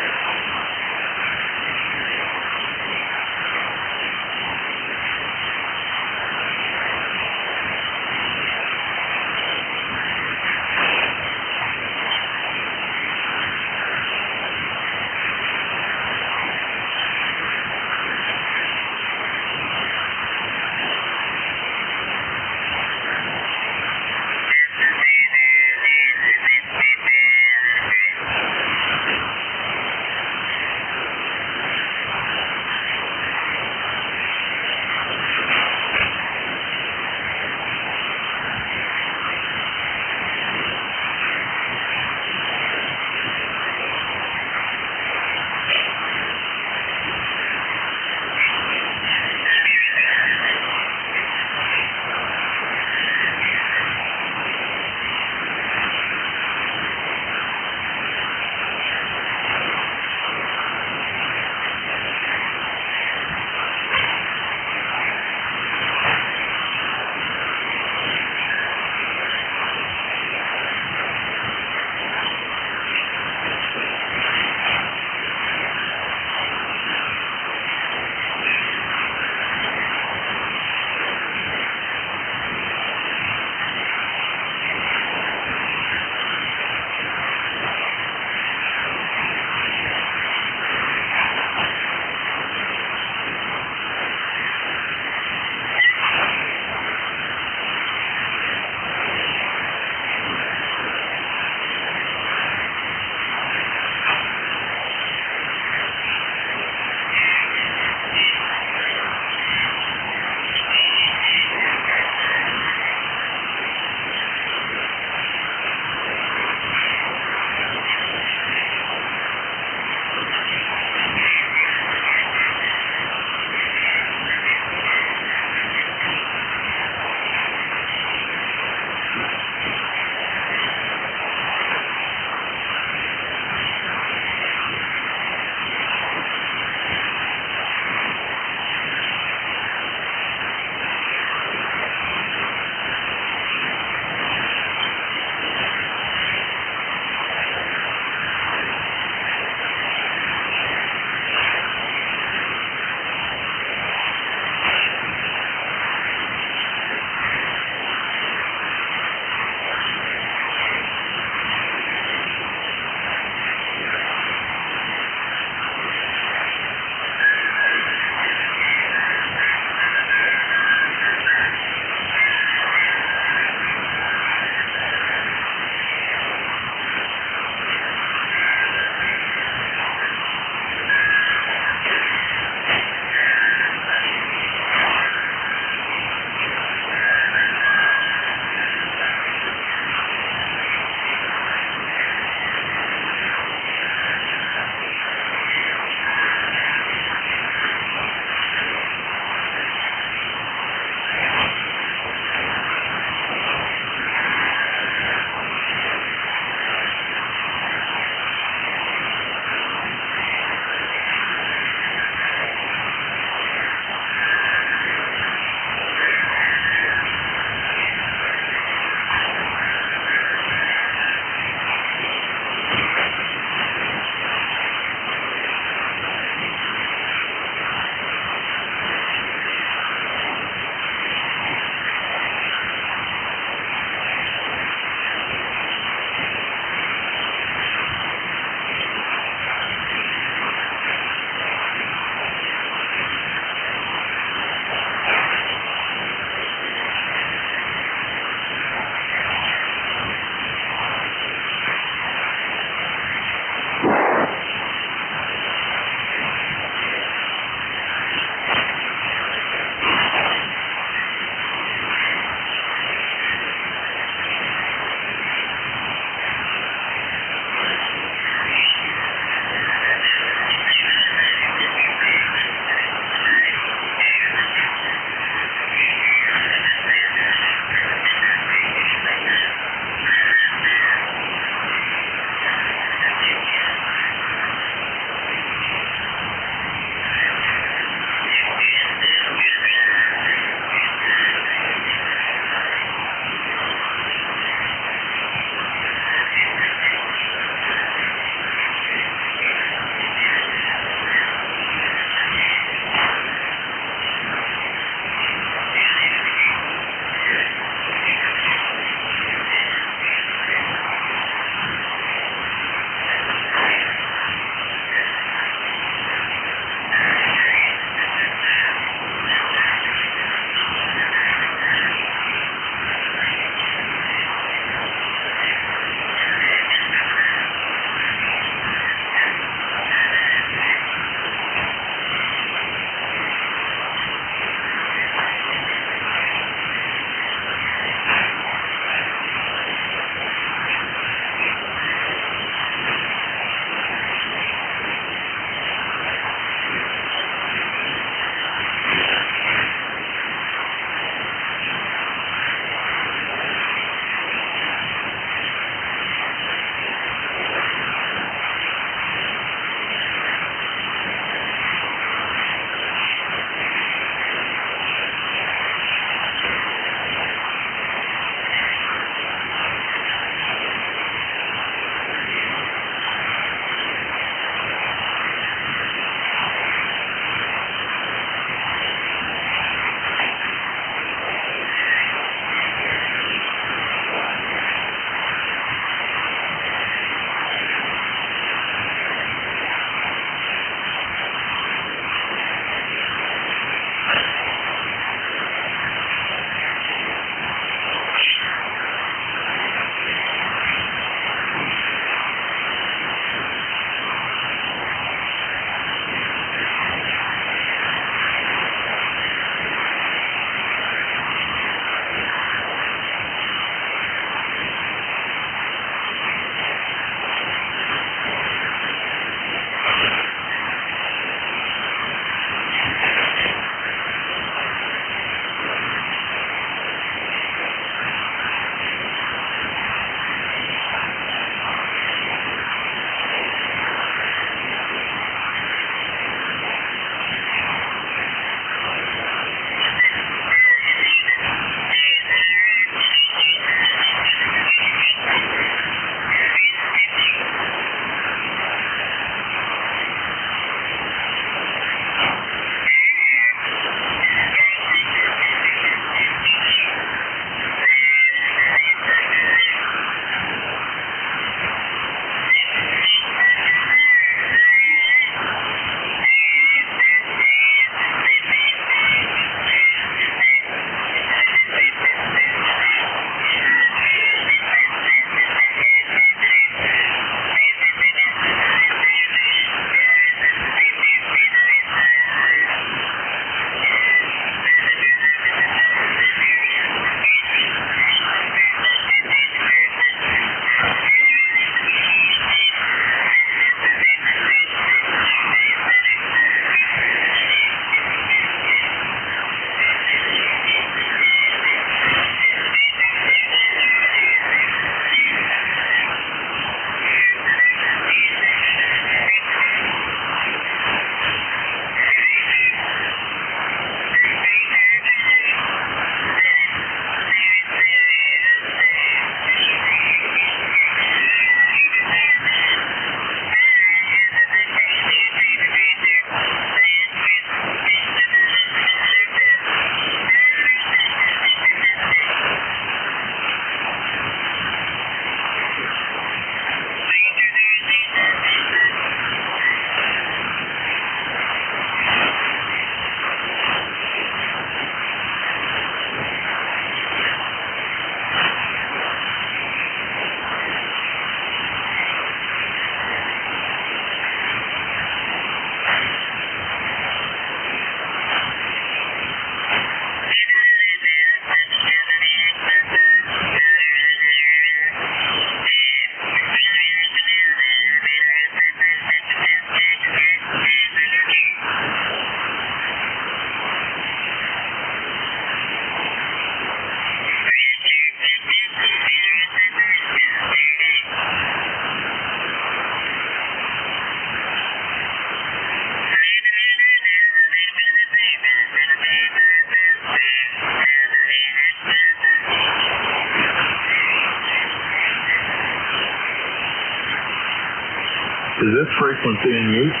Is this frequency in use?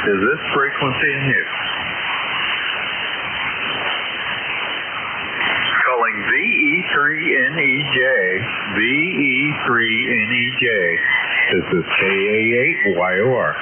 Is this frequency in use? Calling VE3NEJ. VE3NEJ. This is KA8YOR.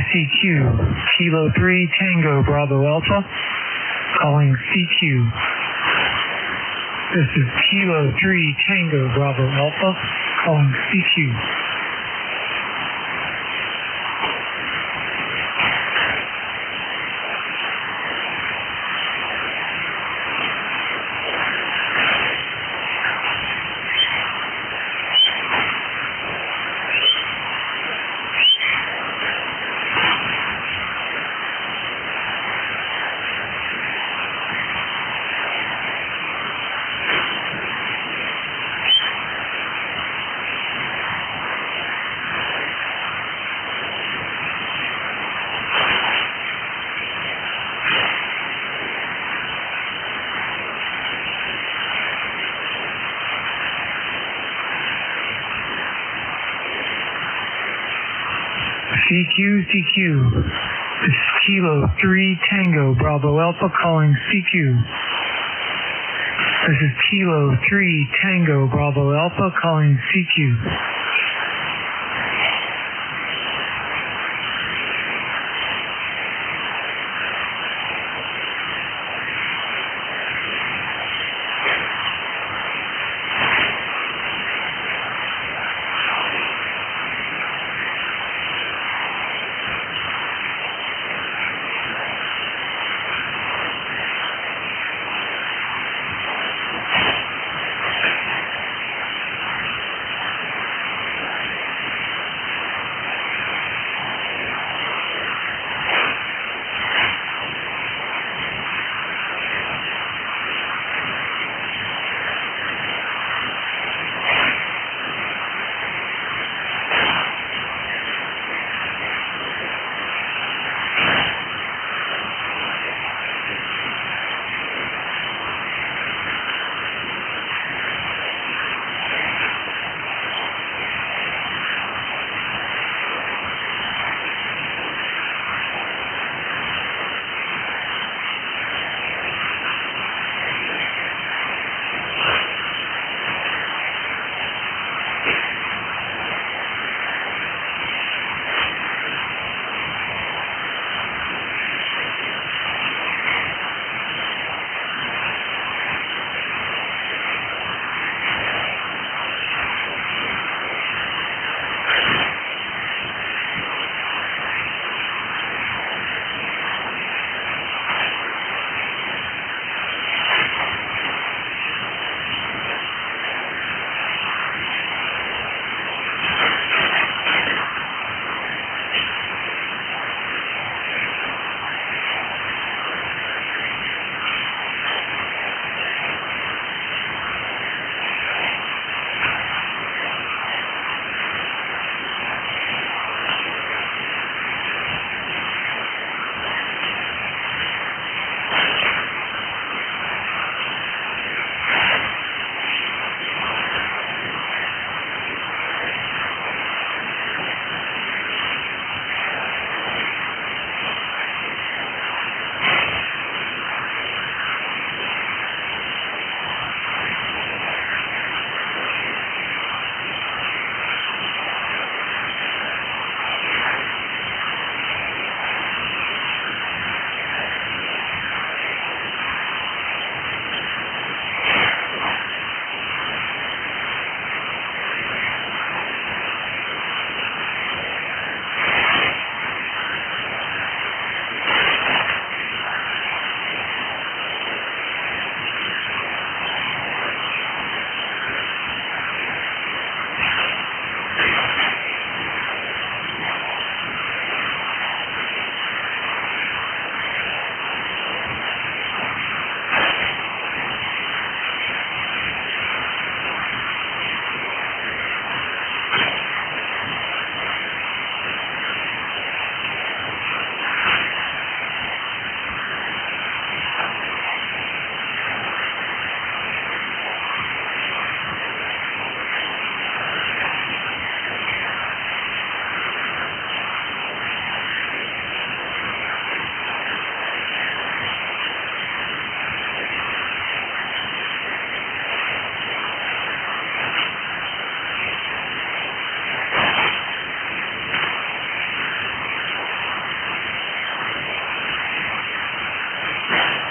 CQ, Kilo 3 Tango Bravo Alpha, calling CQ. This is Kilo 3 Tango Bravo Alpha, calling CQ. CQ, this is Kilo 3 Tango Bravo Alpha calling CQ. This is Kilo 3 Tango Bravo Alpha calling CQ.
Bye.